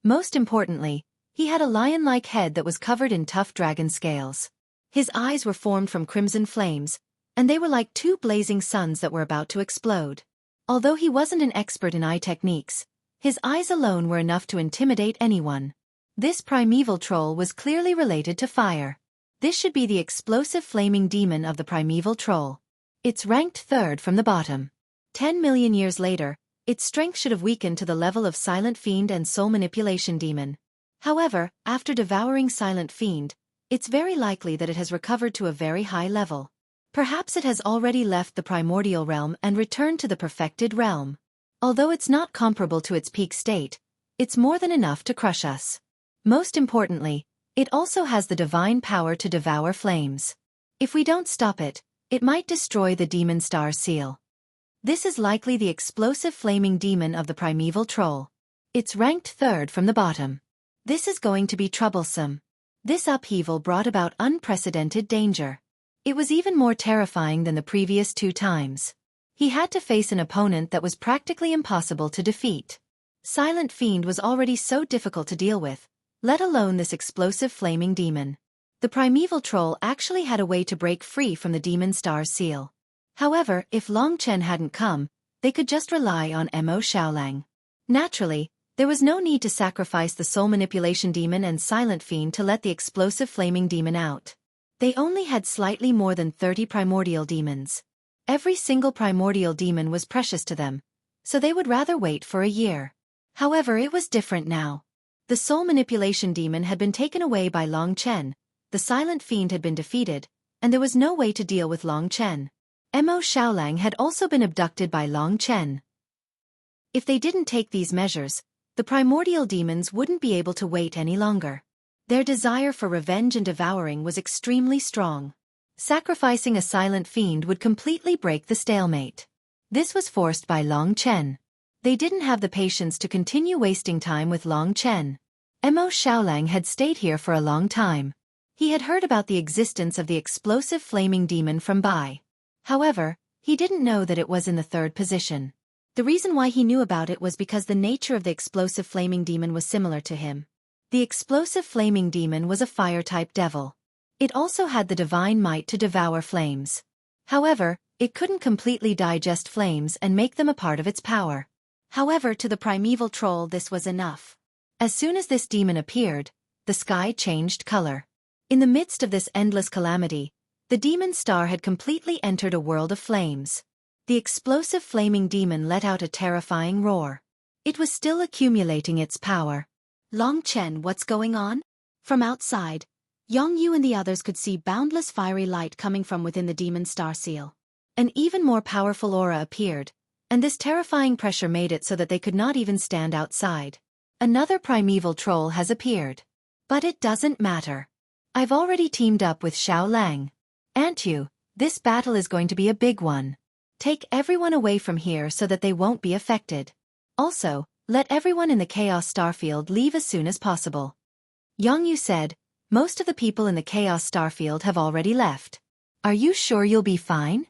Most importantly, he had a lion-like head that was covered in tough dragon scales. His eyes were formed from crimson flames, and they were like 2 blazing suns that were about to explode. Although he wasn't an expert in eye techniques, his eyes alone were enough to intimidate anyone. This primeval troll was clearly related to fire. This should be the explosive flaming demon of the primeval troll. It's ranked 3rd from the bottom. 10 million years later, its strength should have weakened to the level of Silent Fiend and Soul Manipulation Demon. However, after devouring Silent Fiend, it's very likely that it has recovered to a very high level. Perhaps it has already left the primordial realm and returned to the perfected realm. Although it's not comparable to its peak state, it's more than enough to crush us. Most importantly, it also has the divine power to devour flames. If we don't stop it, it might destroy the demon star seal. This is likely the explosive flaming demon of the primeval troll. It's ranked 3rd from the bottom. This is going to be troublesome. This upheaval brought about unprecedented danger. It was even more terrifying than the previous 2 times. He had to face an opponent that was practically impossible to defeat. Silent Fiend was already so difficult to deal with, let alone this explosive flaming demon. The primeval troll actually had a way to break free from the demon star seal. However, if Long Chen hadn't come, they could just rely on Mo Xiaolang. Naturally, there was no need to sacrifice the soul manipulation demon and Silent Fiend to let the explosive flaming demon out. They only had slightly more than 30 primordial demons. Every single primordial demon was precious to them, so they would rather wait for a year. However, it was different now. The soul manipulation demon had been taken away by Long Chen, the Silent Fiend had been defeated, and there was no way to deal with Long Chen. Mo Xiaolang had also been abducted by Long Chen. If they didn't take these measures, the primordial demons wouldn't be able to wait any longer. Their desire for revenge and devouring was extremely strong. Sacrificing a Silent Fiend would completely break the stalemate. This was forced by Long Chen. They didn't have the patience to continue wasting time with Long Chen. Mo Xiaolang had stayed here for a long time. He had heard about the existence of the explosive flaming demon from Bai. However, he didn't know that it was in the 3rd position. The reason why he knew about it was because the nature of the explosive flaming demon was similar to him. The explosive flaming demon was a fire-type devil. It also had the divine might to devour flames. However, it couldn't completely digest flames and make them a part of its power. However, to the primeval troll this was enough. As soon as this demon appeared, the sky changed color. In the midst of this endless calamity, the demon star had completely entered a world of flames. The explosive flaming demon let out a terrifying roar. It was still accumulating its power. Long Chen, what's going on? From outside, Yang Yu and the others could see boundless fiery light coming from within the demon star seal. An even more powerful aura appeared, and this terrifying pressure made it so that they could not even stand outside. Another primeval troll has appeared. But it doesn't matter. I've already teamed up with Xiao Lang. Aunt Yu, this battle is going to be a big one. Take everyone away from here so that they won't be affected. Also, let everyone in the Chaos Starfield leave as soon as possible. Yang Yu said, most of the people in the Chaos Starfield have already left. Are you sure you'll be fine?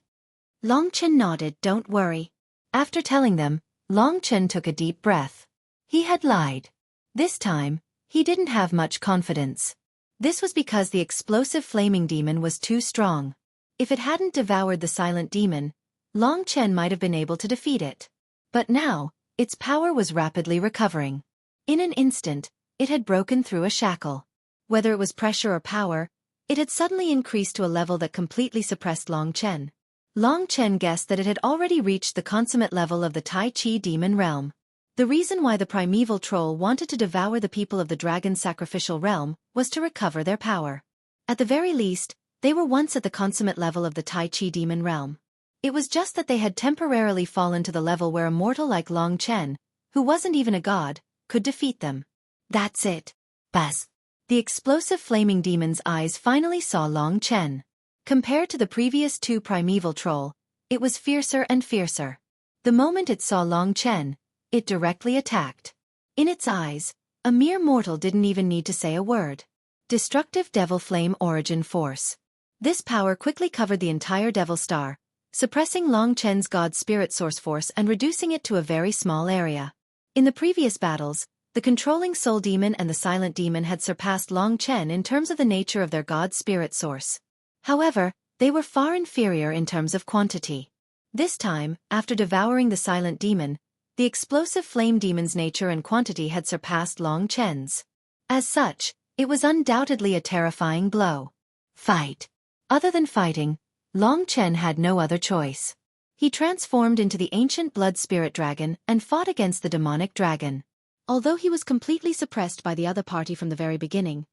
Long Chen nodded, don't worry. After telling them, Long Chen took a deep breath. He had lied. This time, he didn't have much confidence. This was because the explosive flaming demon was too strong. If it hadn't devoured the silent demon, Long Chen might have been able to defeat it. But now, its power was rapidly recovering. In an instant, it had broken through a shackle. Whether it was pressure or power, it had suddenly increased to a level that completely suppressed Long Chen. Long Chen guessed that it had already reached the consummate level of the Tai Chi demon realm. The reason why the primeval troll wanted to devour the people of the dragon's sacrificial realm was to recover their power. At the very least, they were once at the consummate level of the Tai Chi demon realm. It was just that they had temporarily fallen to the level where a mortal like Long Chen, who wasn't even a god, could defeat them. That's it. Buzz. The explosive flaming demon's eyes finally saw Long Chen. Compared to the previous two primeval troll, it was fiercer and fiercer. The moment it saw Long Chen, it directly attacked. In its eyes, a mere mortal didn't even need to say a word. Destructive Devil Flame Origin Force. This power quickly covered the entire Devil Star, suppressing Long Chen's God Spirit Source Force and reducing it to a very small area. In the previous battles, the controlling Soul Demon and the Silent Demon had surpassed Long Chen in terms of the nature of their God Spirit Source. However, they were far inferior in terms of quantity. This time, after devouring the Silent Demon, the explosive Flame Demon's nature and quantity had surpassed Long Chen's. As such, it was undoubtedly a terrifying blow. Fight. Other than fighting, Long Chen had no other choice. He transformed into the ancient blood spirit dragon and fought against the demonic dragon. Although he was completely suppressed by the other party from the very beginning,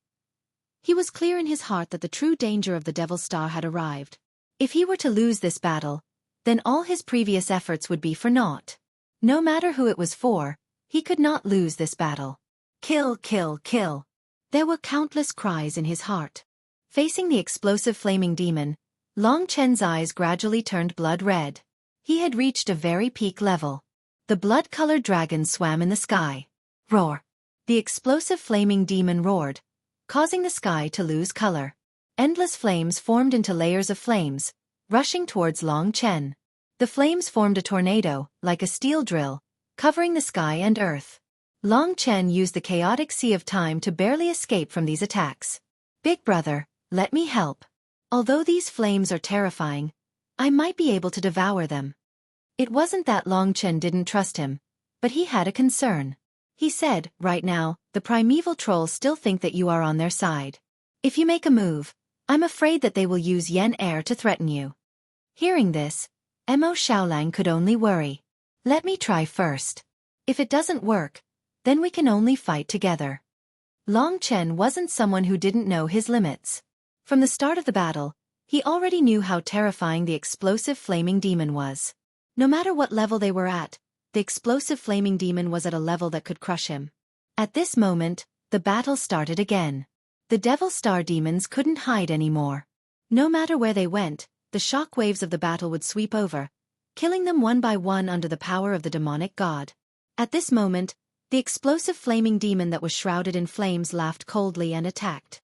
he was clear in his heart that the true danger of the Devil Star had arrived. If he were to lose this battle, then all his previous efforts would be for naught. No matter who it was for, he could not lose this battle. Kill, kill, kill. There were countless cries in his heart. Facing the explosive flaming demon, Long Chen's eyes gradually turned blood red. He had reached a very peak level. The blood-colored dragon swam in the sky. Roar! The explosive flaming demon roared, causing the sky to lose color. Endless flames formed into layers of flames, rushing towards Long Chen. The flames formed a tornado, like a steel drill, covering the sky and earth. Long Chen used the chaotic sea of time to barely escape from these attacks. Big brother, let me help. Although these flames are terrifying, I might be able to devour them. It wasn't that Long Chen didn't trust him, but he had a concern. He said, right now, the primeval trolls still think that you are on their side. If you make a move, I'm afraid that they will use Yen Air to threaten you. Hearing this, Mo Xiaolang could only worry. Let me try first. If it doesn't work, then we can only fight together. Long Chen wasn't someone who didn't know his limits. From the start of the battle, he already knew how terrifying the explosive flaming demon was. No matter what level they were at, the explosive flaming demon was at a level that could crush him. At this moment, the battle started again. The Devil Star demons couldn't hide anymore. No matter where they went, the shock waves of the battle would sweep over, killing them one by one under the power of the demonic god. At this moment, the explosive flaming demon that was shrouded in flames laughed coldly and attacked.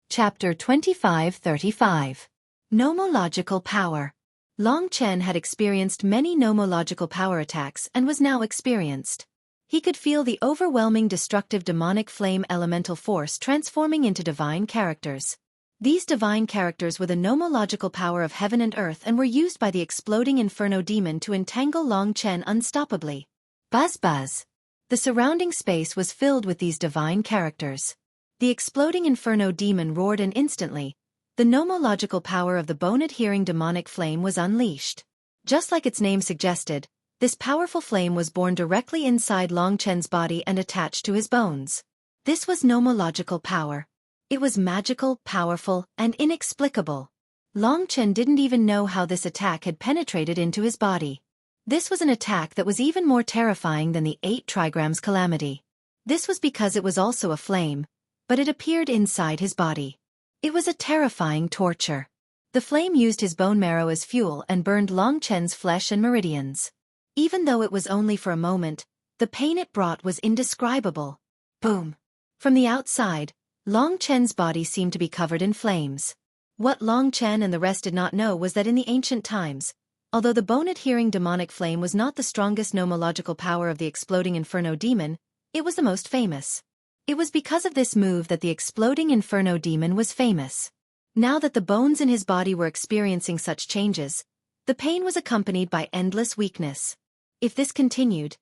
Chapter 25-35. Nomological Power. Long Chen had experienced many nomological power attacks and was now experienced. He could feel the overwhelming destructive demonic flame elemental force transforming into divine characters. These divine characters were the nomological power of heaven and earth and were used by the exploding inferno demon to entangle Long Chen unstoppably. Buzz buzz. The surrounding space was filled with these divine characters. The exploding inferno demon roared and instantly, the nomological power of the bone-adhering demonic flame was unleashed. Just like its name suggested, this powerful flame was born directly inside Long Chen's body and attached to his bones. This was nomological power. It was magical, powerful, and inexplicable. Long Chen didn't even know how this attack had penetrated into his body. This was an attack that was even more terrifying than the 8 trigrams calamity. This was because it was also a flame, but it appeared inside his body. It was a terrifying torture. The flame used his bone marrow as fuel and burned Long Chen's flesh and meridians. Even though it was only for a moment, the pain it brought was indescribable. Boom! From the outside, Long Chen's body seemed to be covered in flames. What Long Chen and the rest did not know was that in the ancient times, although the bone-adhering demonic flame was not the strongest nomological power of the exploding inferno demon, it was the most famous. It was because of this move that the exploding inferno demon was famous. Now that the bones in his body were experiencing such changes, the pain was accompanied by endless weakness. If this continued,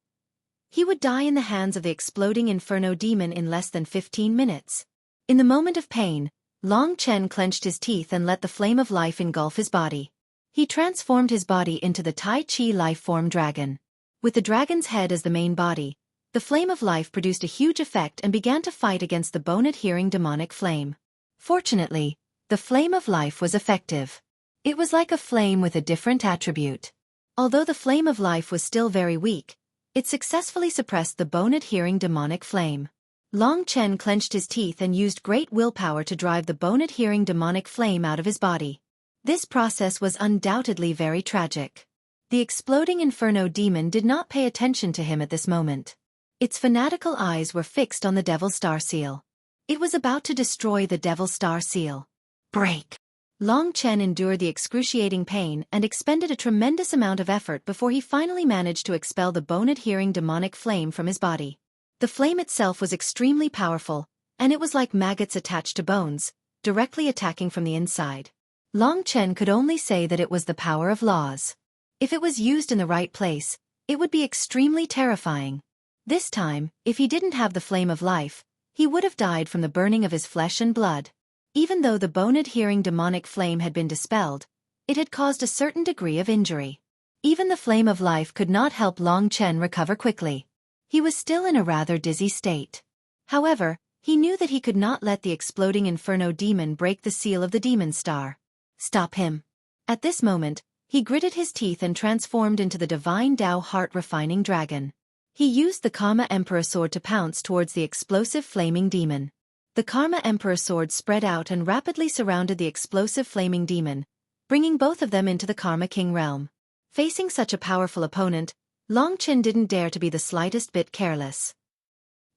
he would die in the hands of the exploding inferno demon in less than 15 minutes. In the moment of pain, Long Chen clenched his teeth and let the flame of life engulf his body. He transformed his body into the Tai Chi life-form dragon. With the dragon's head as the main body, the flame of life produced a huge effect and began to fight against the bone-adhering demonic flame. Fortunately, the flame of life was effective. It was like a flame with a different attribute. Although the flame of life was still very weak, it successfully suppressed the bone-adhering demonic flame. Long Chen clenched his teeth and used great willpower to drive the bone-adhering demonic flame out of his body. This process was undoubtedly very tragic. The exploding inferno demon did not pay attention to him at this moment. Its fanatical eyes were fixed on the Devil Star Seal. It was about to destroy the Devil Star Seal. Break! Long Chen endured the excruciating pain and expended a tremendous amount of effort before he finally managed to expel the bone-adhering demonic flame from his body. The flame itself was extremely powerful, and it was like maggots attached to bones, directly attacking from the inside. Long Chen could only say that it was the power of laws. If it was used in the right place, it would be extremely terrifying. This time, if he didn't have the flame of life, he would have died from the burning of his flesh and blood. Even though the bone-adhering demonic flame had been dispelled, it had caused a certain degree of injury. Even the flame of life could not help Long Chen recover quickly. He was still in a rather dizzy state. However, he knew that he could not let the exploding inferno demon break the seal of the demon star. Stop him. At this moment, he gritted his teeth and transformed into the divine Tao heart-refining dragon. He used the Karma Emperor sword to pounce towards the explosive flaming demon. The Karma Emperor sword spread out and rapidly surrounded the explosive flaming demon, bringing both of them into the Karma King realm. Facing such a powerful opponent, Long Chen didn't dare to be the slightest bit careless.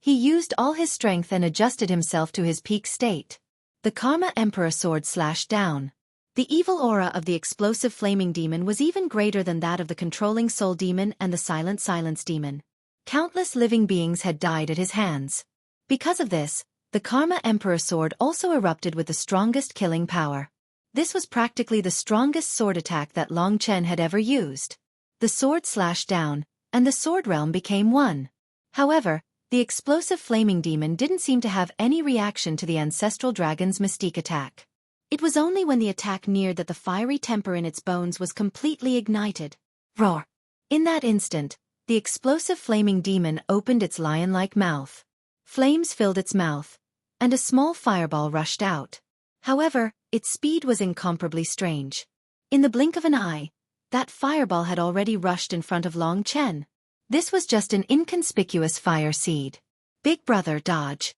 He used all his strength and adjusted himself to his peak state. The Karma Emperor sword slashed down. The evil aura of the explosive flaming demon was even greater than that of the controlling soul demon and the silent silence demon. Countless living beings had died at his hands. Because of this, the Karma Emperor sword also erupted with the strongest killing power. This was practically the strongest sword attack that Long Chen had ever used. The sword slashed down, and the sword realm became one. However, the explosive flaming demon didn't seem to have any reaction to the ancestral dragon's mystique attack. It was only when the attack neared that the fiery temper in its bones was completely ignited. Roar! In that instant, the explosive flaming demon opened its lion-like mouth. Flames filled its mouth, and a small fireball rushed out. However, its speed was incomparably strange. In the blink of an eye, that fireball had already rushed in front of Long Chen. This was just an inconspicuous fire seed. Big brother, dodge.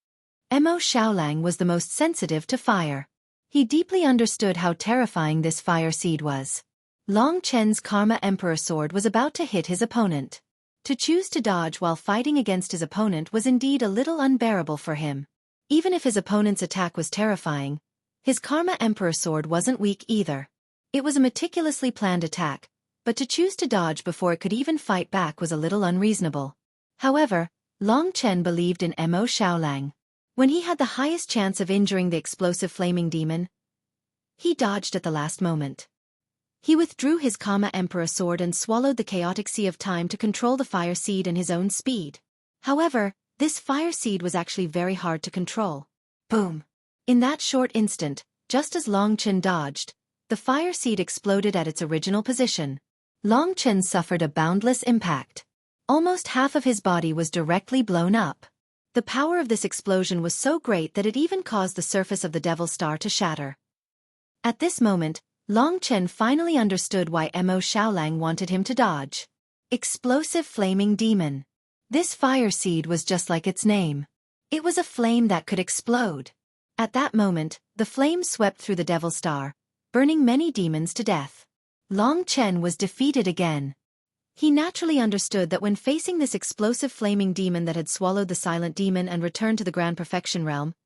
Mo Xiaolang was the most sensitive to fire. He deeply understood how terrifying this fire seed was. Long Chen's Karma Emperor sword was about to hit his opponent. To choose to dodge while fighting against his opponent was indeed a little unbearable for him. Even if his opponent's attack was terrifying, his Karma Emperor sword wasn't weak either. It was a meticulously planned attack, but to choose to dodge before it could even fight back was a little unreasonable. However, Long Chen believed in Mo Xiaolang. When he had the highest chance of injuring the explosive flaming demon, he dodged at the last moment. He withdrew his Karma Emperor sword and swallowed the chaotic sea of time to control the fire seed in his own speed. However, this fire seed was actually very hard to control. Boom! In that short instant, just as Long Chen dodged, the fire seed exploded at its original position. Long Chen suffered a boundless impact. Almost half of his body was directly blown up. The power of this explosion was so great that it even caused the surface of the Devil Star to shatter. At this moment, Long Chen finally understood why Mo Xiaolang wanted him to dodge. Explosive flaming demon. This fire seed was just like its name. It was a flame that could explode. At that moment, the flame swept through the Devil Star, burning many demons to death. Long Chen was defeated again. He naturally understood that when facing this explosive flaming demon that had swallowed the silent demon and returned to the Grand Perfection realm,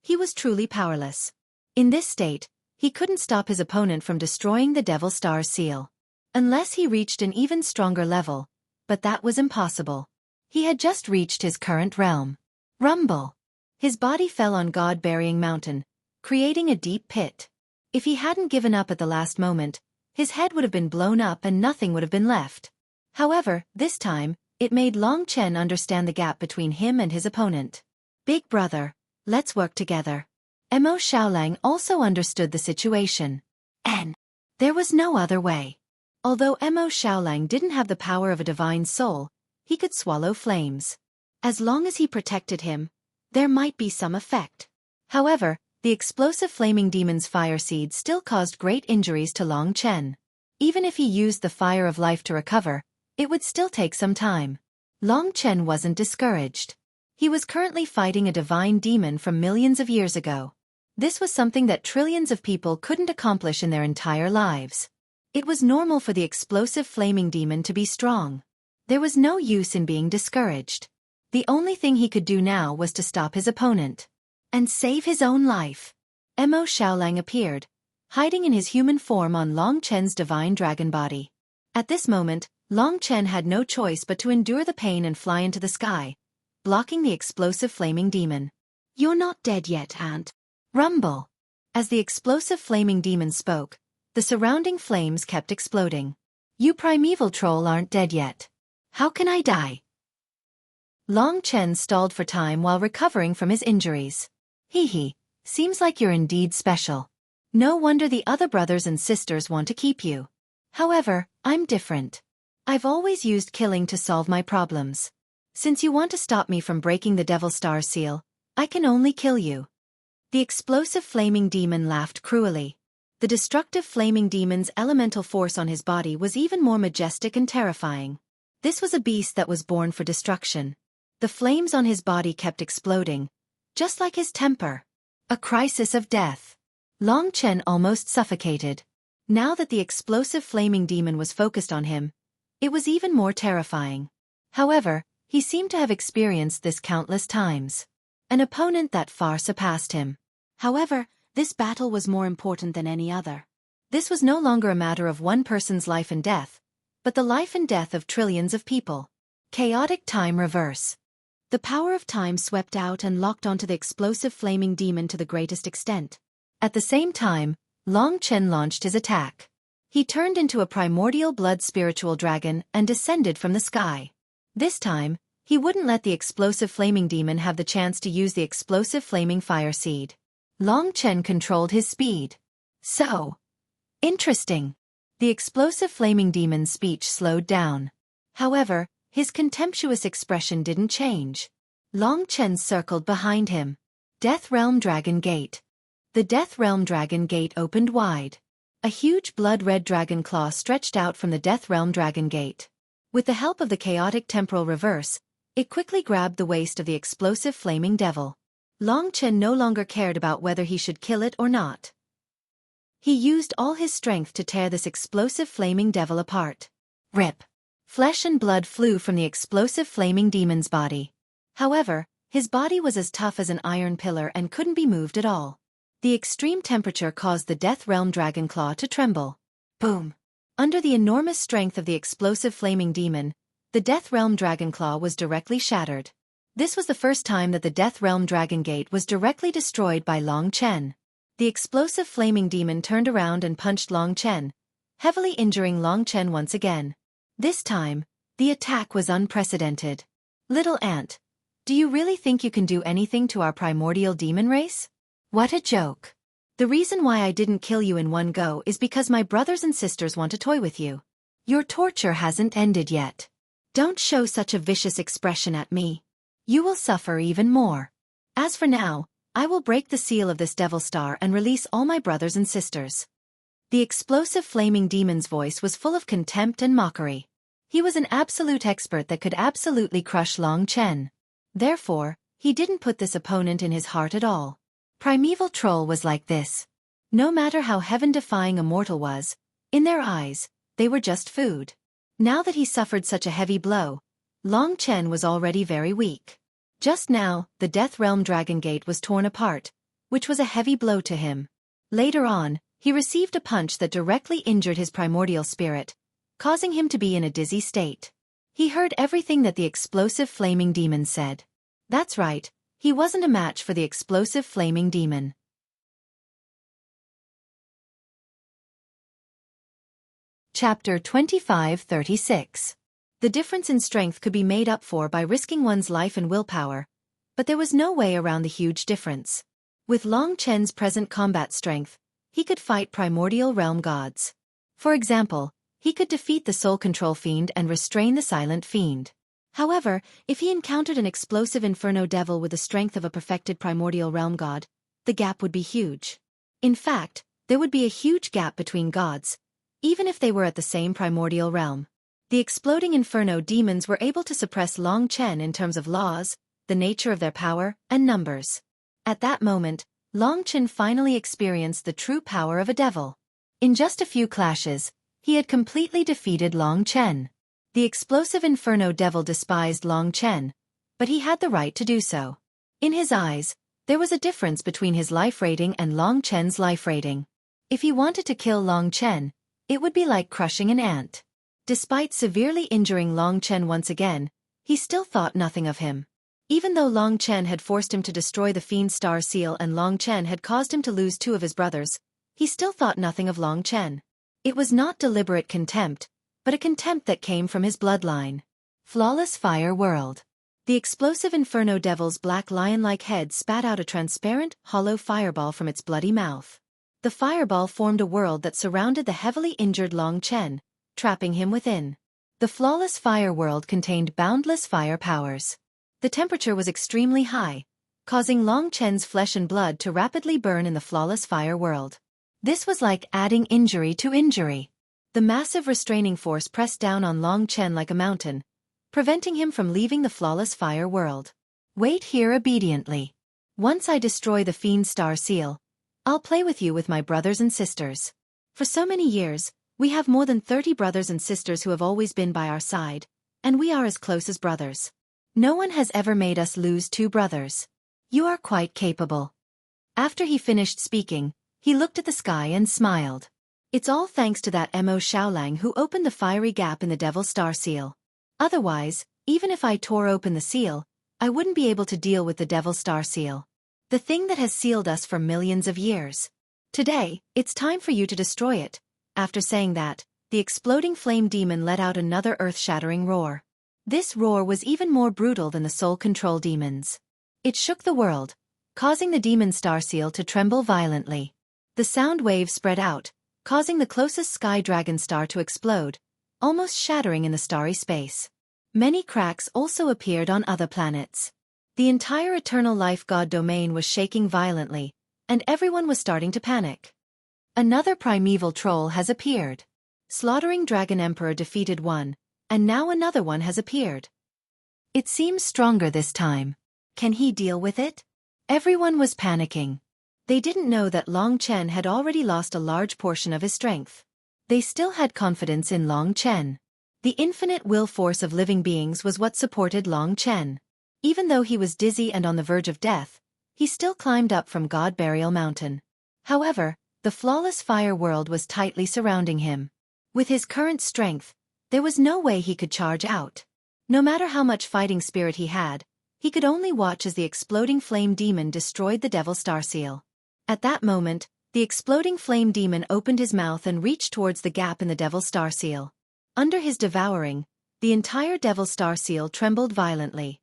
he was truly powerless. In this state, he couldn't stop his opponent from destroying the Devil Star's seal. Unless he reached an even stronger level, but that was impossible. He had just reached his current realm. Rumble! His body fell on God-burying mountain, creating a deep pit. If he hadn't given up at the last moment, his head would have been blown up and nothing would have been left. However, this time, it made Long Chen understand the gap between him and his opponent. Big brother, let's work together. Mo Xiaolang also understood the situation. There was no other way. Although Mo Xiaolang didn't have the power of a divine soul, he could swallow flames. As long as he protected him, there might be some effect. However, the explosive flaming demon's fire seed still caused great injuries to Long Chen. Even if he used the fire of life to recover, it would still take some time. Long Chen wasn't discouraged. He was currently fighting a divine demon from millions of years ago. This was something that trillions of people couldn't accomplish in their entire lives. It was normal for the explosive flaming demon to be strong. There was no use in being discouraged. The only thing he could do now was to stop his opponent and save his own life. Mo Xiaolang appeared, hiding in his human form on Long Chen's divine dragon body. At this moment, Long Chen had no choice but to endure the pain and fly into the sky, blocking the explosive flaming demon. "You're not dead yet, Aunt." Rumble. As the explosive flaming demon spoke, the surrounding flames kept exploding. "You primeval troll aren't dead yet. How can I die?" Long Chen stalled for time while recovering from his injuries. "Hee, seems like you're indeed special. No wonder the other brothers and sisters want to keep you. However, I'm different. I've always used killing to solve my problems. Since you want to stop me from breaking the Devil Star seal, I can only kill you." The explosive flaming demon laughed cruelly. The destructive flaming demon's elemental force on his body was even more majestic and terrifying. This was a beast that was born for destruction. The flames on his body kept exploding, just like his temper. A crisis of death. Long Chen almost suffocated. Now that the explosive flaming demon was focused on him, it was even more terrifying. However, he seemed to have experienced this countless times. An opponent that far surpassed him. However, this battle was more important than any other. This was no longer a matter of one person's life and death, but the life and death of trillions of people. Chaotic time reverse. The power of time swept out and locked onto the explosive flaming demon to the greatest extent. At the same time, Long Chen launched his attack. He turned into a primordial blood spiritual dragon and descended from the sky. This time, he wouldn't let the explosive flaming demon have the chance to use the explosive flaming fire seed. Long Chen controlled his speed. "So interesting." The explosive flaming demon's speech slowed down. However, his contemptuous expression didn't change. Long Chen circled behind him. Death Realm Dragon Gate. The Death Realm Dragon Gate opened wide. A huge blood-red dragon claw stretched out from the Death Realm Dragon Gate. With the help of the chaotic temporal reverse, it quickly grabbed the waist of the explosive flaming devil. Long Chen no longer cared about whether he should kill it or not. He used all his strength to tear this explosive flaming devil apart. Rip! Flesh and blood flew from the explosive flaming demon's body. However, his body was as tough as an iron pillar and couldn't be moved at all. The extreme temperature caused the Death Realm Dragon Claw to tremble. Boom! Under the enormous strength of the explosive flaming demon, the Death Realm Dragon Claw was directly shattered. This was the first time that the Death Realm Dragon Gate was directly destroyed by Long Chen. The explosive flaming demon turned around and punched Long Chen, heavily injuring Long Chen once again. This time, the attack was unprecedented. "Little ant, do you really think you can do anything to our primordial demon race? What a joke. The reason why I didn't kill you in one go is because my brothers and sisters want to toy with you. Your torture hasn't ended yet. Don't show such a vicious expression at me. You will suffer even more. As for now, I will break the seal of this Devil Star and release all my brothers and sisters." The explosive flaming demon's voice was full of contempt and mockery. He was an absolute expert that could absolutely crush Long Chen. Therefore, he didn't put this opponent in his heart at all. Primeval Troll was like this. No matter how heaven-defying a mortal was, in their eyes, they were just food. Now that he suffered such a heavy blow, Long Chen was already very weak. Just now, the Death Realm Dragon Gate was torn apart, which was a heavy blow to him. Later on, he received a punch that directly injured his primordial spirit, causing him to be in a dizzy state. He heard everything that the explosive flaming demon said. That's right, He wasn't a match for the explosive flaming demon. Chapter 25-36. The difference in strength could be made up for by risking one's life and willpower, but there was no way around the huge difference. With Long Chen's present combat strength, he could fight primordial realm gods. For example, he could defeat the Soul Control Fiend and restrain the Silent Fiend. However, if he encountered an explosive Inferno Devil with the strength of a perfected primordial realm god, the gap would be huge. In fact, there would be a huge gap between gods, even if they were at the same primordial realm. The exploding Inferno demons were able to suppress Long Chen in terms of laws, the nature of their power, and numbers. At that moment, Long Chen finally experienced the true power of a devil. In just a few clashes, he had completely defeated Long Chen. The explosive Inferno Devil despised Long Chen, but he had the right to do so. In his eyes, there was a difference between his life rating and Long Chen's life rating. If he wanted to kill Long Chen, it would be like crushing an ant. Despite severely injuring Long Chen once again, he still thought nothing of him. Even though Long Chen had forced him to destroy the Fiend Star Seal and Long Chen had caused him to lose 2 of his brothers, he still thought nothing of Long Chen. It was not deliberate contempt, but a contempt that came from his bloodline. Flawless Fire World. The explosive Inferno Devil's black lion-like head spat out a transparent, hollow fireball from its bloody mouth. The fireball formed a world that surrounded the heavily injured Long Chen, trapping him within. The Flawless Fire World contained boundless fire powers. The temperature was extremely high, causing Long Chen's flesh and blood to rapidly burn in the Flawless Fire World. This was like adding injury to injury. The massive restraining force pressed down on Long Chen like a mountain, preventing him from leaving the Flawless Fire World. Wait here obediently. Once I destroy the Fiend Star Seal, I'll play with you with my brothers and sisters. For so many years, we have more than 30 brothers and sisters who have always been by our side, and we are as close as brothers. No one has ever made us lose 2 brothers. You are quite capable. After he finished speaking, he looked at the sky and smiled. It's all thanks to that Mo Xiaolang who opened the fiery gap in the Devil Star Seal. Otherwise, even if I tore open the seal, I wouldn't be able to deal with the Devil Star Seal. The thing that has sealed us for millions of years. Today, it's time for you to destroy it. After saying that, the exploding flame demon let out another earth-shattering roar. This roar was even more brutal than the Soul Control demons. It shook the world, causing the Demon Star Seal to tremble violently. The sound wave spread out, causing the closest sky dragon star to explode, almost shattering in the starry space. Many cracks also appeared on other planets. The entire Eternal Life God domain was shaking violently, and everyone was starting to panic. Another primeval troll has appeared. Slaughtering Dragon Emperor defeated one, and now another one has appeared. It seems stronger this time. Can he deal with it? Everyone was panicking. They didn't know that Long Chen had already lost a large portion of his strength. They still had confidence in Long Chen. The infinite will force of living beings was what supported Long Chen. Even though he was dizzy and on the verge of death, he still climbed up from God Burial Mountain. However, the Flawless Fire World was tightly surrounding him. With his current strength, there was no way he could charge out. No matter how much fighting spirit he had, he could only watch as the exploding flame demon destroyed the Devil Star Seal. At that moment, the exploding flame demon opened his mouth and reached towards the gap in the Devil Star Seal. Under his devouring, the entire Devil Star Seal trembled violently.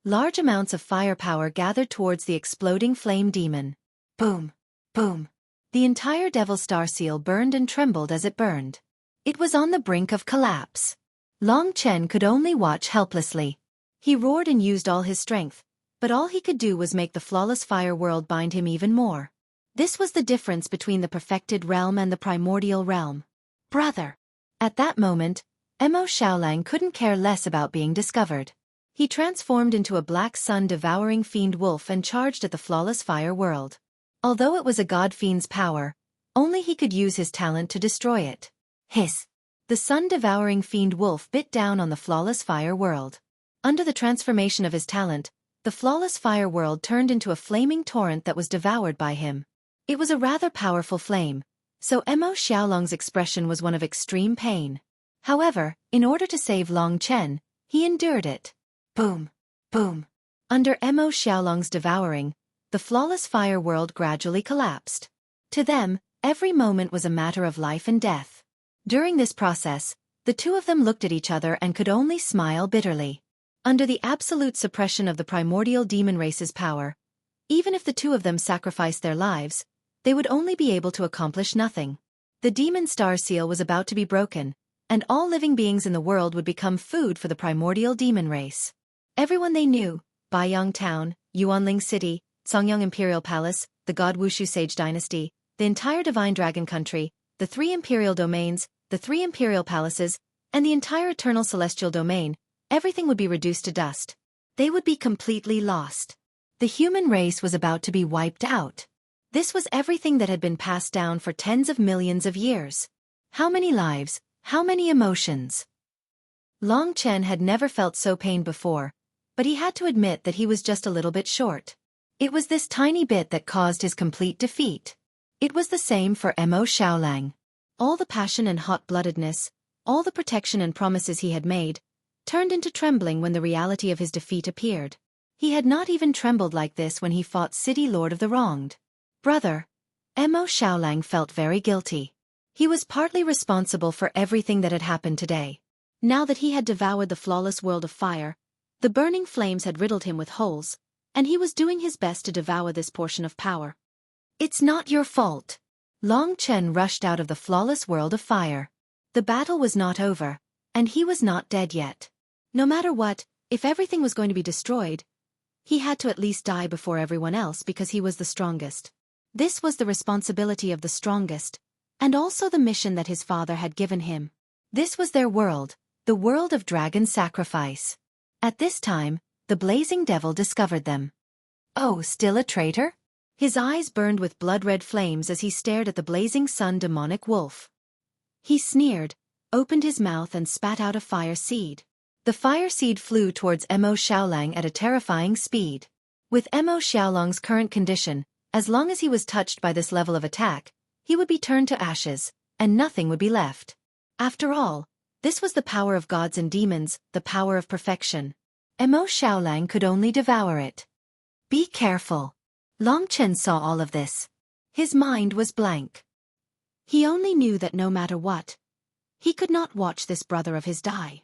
Large amounts of firepower gathered towards the exploding flame demon. Boom! Boom! The entire Devil Star Seal burned and trembled as it burned. It was on the brink of collapse. Long Chen could only watch helplessly. He roared and used all his strength, but all he could do was make the Flawless Fire World bind him even more. This was the difference between the perfected realm and the primordial realm. Brother! At that moment, Mo Xiaolang couldn't care less about being discovered. He transformed into a black sun-devouring fiend wolf and charged at the Flawless Fire World. Although it was a god fiend's power, only he could use his talent to destroy it. Hiss! The sun-devouring fiend wolf bit down on the Flawless Fire World. Under the transformation of his talent, the Flawless Fire World turned into a flaming torrent that was devoured by him. It was a rather powerful flame, so Mo Xiaolang's expression was one of extreme pain. However, in order to save Long Chen, he endured it. Boom! Boom! Under Mo Xiaolong's devouring, the flawless fire world gradually collapsed. To them, every moment was a matter of life and death. During this process, the two of them looked at each other and could only smile bitterly. Under the absolute suppression of the primordial demon race's power, even if the two of them sacrificed their lives, they would only be able to accomplish nothing. The demon star seal was about to be broken, and all living beings in the world would become food for the primordial demon race. Everyone they knew, Baiyang Town, Yuanling City, Songyang Imperial Palace, the God Wushu Sage Dynasty, the entire Divine Dragon Country, the 3 Imperial Domains, the 3 Imperial Palaces, and the entire Eternal Celestial Domain, everything would be reduced to dust. They would be completely lost. The human race was about to be wiped out. This was everything that had been passed down for tens of millions of years. How many lives, how many emotions? Long Chen had never felt so pained before, but he had to admit that he was just a little bit short. It was this tiny bit that caused his complete defeat. It was the same for Mo Xiaolang. All the passion and hot-bloodedness, all the protection and promises he had made, turned into trembling when the reality of his defeat appeared. He had not even trembled like this when he fought City Lord of the Wronged. Brother, Mo Xiaolang felt very guilty. He was partly responsible for everything that had happened today. Now that he had devoured the flawless world of fire, the burning flames had riddled him with holes, and he was doing his best to devour this portion of power. It's not your fault. Long Chen rushed out of the flawless world of fire. The battle was not over, and he was not dead yet. No matter what, if everything was going to be destroyed, he had to at least die before everyone else because he was the strongest. This was the responsibility of the strongest, and also the mission that his father had given him. This was their world, the world of dragon sacrifice. At this time, the blazing devil discovered them. Oh, still a traitor? His eyes burned with blood-red flames as he stared at the blazing sun demonic wolf. He sneered, opened his mouth and spat out a fire seed. The fire seed flew towards Mo Xiaolang at a terrifying speed. With Mo Xiaolang's current condition, as long as he was touched by this level of attack, he would be turned to ashes, and nothing would be left. After all, this was the power of gods and demons, the power of perfection. Mo Xiaolang could only devour it. Be careful. Long Chen saw all of this. His mind was blank. He only knew that no matter what, he could not watch this brother of his die.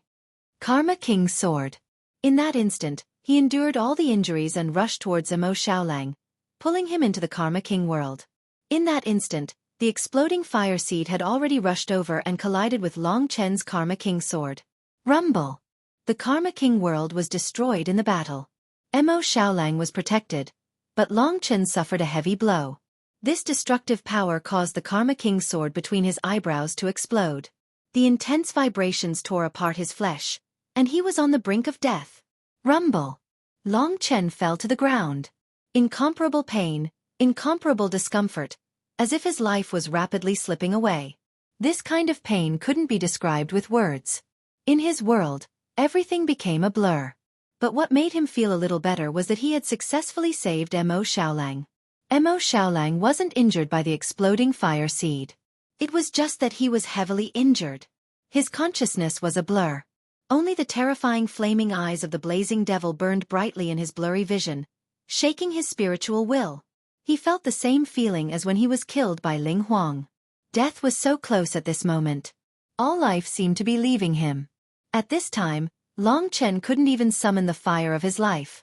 Karma King's sword. In that instant, he endured all the injuries and rushed towards Mo Xiaolang, pulling him into the Karma King world. In that instant, the exploding fire seed had already rushed over and collided with Long Chen's Karma King sword. Rumble! The Karma King world was destroyed in the battle. Mo Xiaolang was protected, but Long Chen suffered a heavy blow. This destructive power caused the Karma King sword between his eyebrows to explode. The intense vibrations tore apart his flesh, and he was on the brink of death. Rumble! Long Chen fell to the ground. Incomparable pain, incomparable discomfort, as if his life was rapidly slipping away. This kind of pain couldn't be described with words. In his world, everything became a blur. But what made him feel a little better was that he had successfully saved Mo Xiaolang. Mo Xiaolang wasn't injured by the exploding fire seed. It was just that he was heavily injured. His consciousness was a blur. Only the terrifying flaming eyes of the blazing devil burned brightly in his blurry vision, shaking his spiritual will. He felt the same feeling as when he was killed by Ling Huang. Death was so close at this moment. All life seemed to be leaving him. At this time, Long Chen couldn't even summon the fire of his life.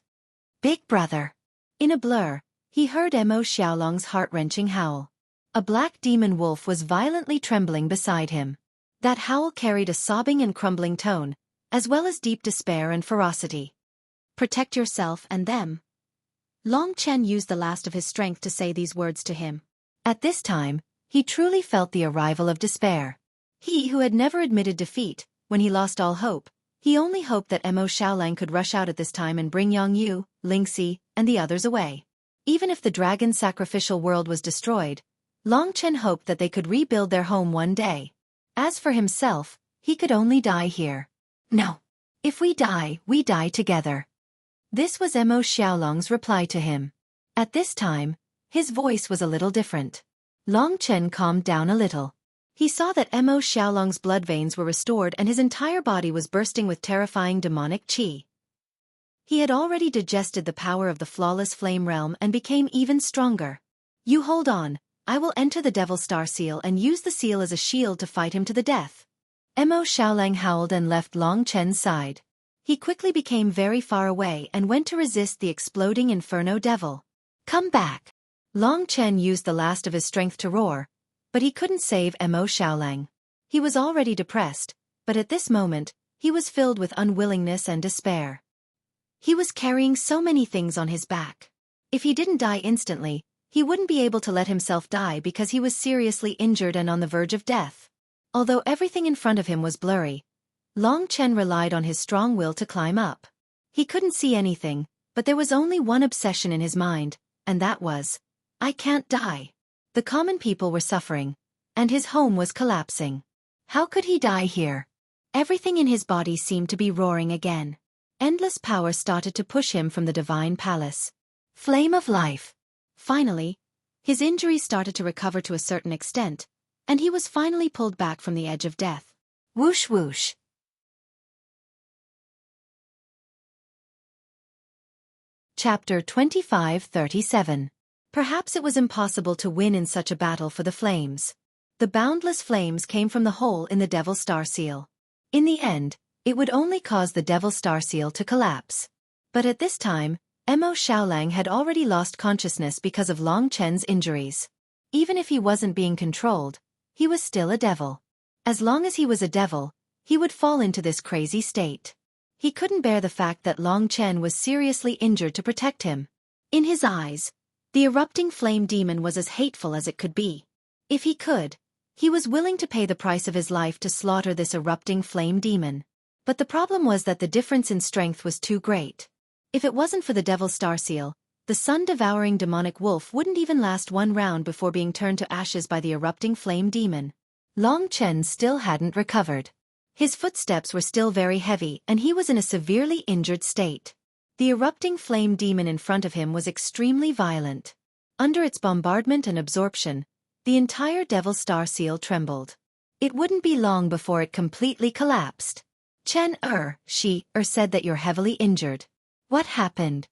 Big brother. In a blur, he heard Mo Xiaolong's heart-wrenching howl. A black demon wolf was violently trembling beside him. That howl carried a sobbing and crumbling tone, as well as deep despair and ferocity. Protect yourself and them. Long Chen used the last of his strength to say these words to him. At this time, he truly felt the arrival of despair. He who had never admitted defeat, when he lost all hope, he only hoped that Mo Xiaolang could rush out at this time and bring Yang Yu, Ling Si, and the others away. Even if the dragon sacrificial world was destroyed, Long Chen hoped that they could rebuild their home one day. As for himself, he could only die here. No. If we die together. This was Mo Xiaolong's reply to him. At this time, his voice was a little different. Long Chen calmed down a little. He saw that Mo Xiaolong's blood veins were restored and his entire body was bursting with terrifying demonic qi. He had already digested the power of the flawless flame realm and became even stronger. You hold on, I will enter the Devil Star Seal and use the seal as a shield to fight him to the death. Mo Xiaolang howled and left Long Chen's side. He quickly became very far away and went to resist the exploding Inferno Devil. Come back! Long Chen used the last of his strength to roar, but he couldn't save Mo Xiaolang. He was already depressed, but at this moment, he was filled with unwillingness and despair. He was carrying so many things on his back. If he didn't die instantly, he wouldn't be able to let himself die because he was seriously injured and on the verge of death. Although everything in front of him was blurry, Long Chen relied on his strong will to climb up. He couldn't see anything, but there was only one obsession in his mind, and that was, I can't die. The common people were suffering, and his home was collapsing. How could he die here? Everything in his body seemed to be roaring again. Endless power started to push him from the divine palace. Flame of life. Finally, his injuries started to recover to a certain extent, and he was finally pulled back from the edge of death. Whoosh whoosh. Chapter 25:37. Perhaps it was impossible to win in such a battle for the flames. The boundless flames came from the hole in the Devil Star Seal. In the end, it would only cause the Devil Star Seal to collapse. But at this time, Mo Xiaolang had already lost consciousness because of Long Chen's injuries. Even if he wasn't being controlled, he was still a devil. As long as he was a devil, he would fall into this crazy state. He couldn't bear the fact that Long Chen was seriously injured to protect him. In his eyes, the erupting flame demon was as hateful as it could be. If he could, he was willing to pay the price of his life to slaughter this erupting flame demon. But the problem was that the difference in strength was too great. If it wasn't for the Devil Star Seal, the sun-devouring demonic wolf wouldn't even last one round before being turned to ashes by the erupting flame demon. Long Chen still hadn't recovered. His footsteps were still very heavy and he was in a severely injured state. The erupting flame demon in front of him was extremely violent. Under its bombardment and absorption, the entire Devil Star Seal trembled. It wouldn't be long before it completely collapsed. Chen Shi said that you're heavily injured. What happened?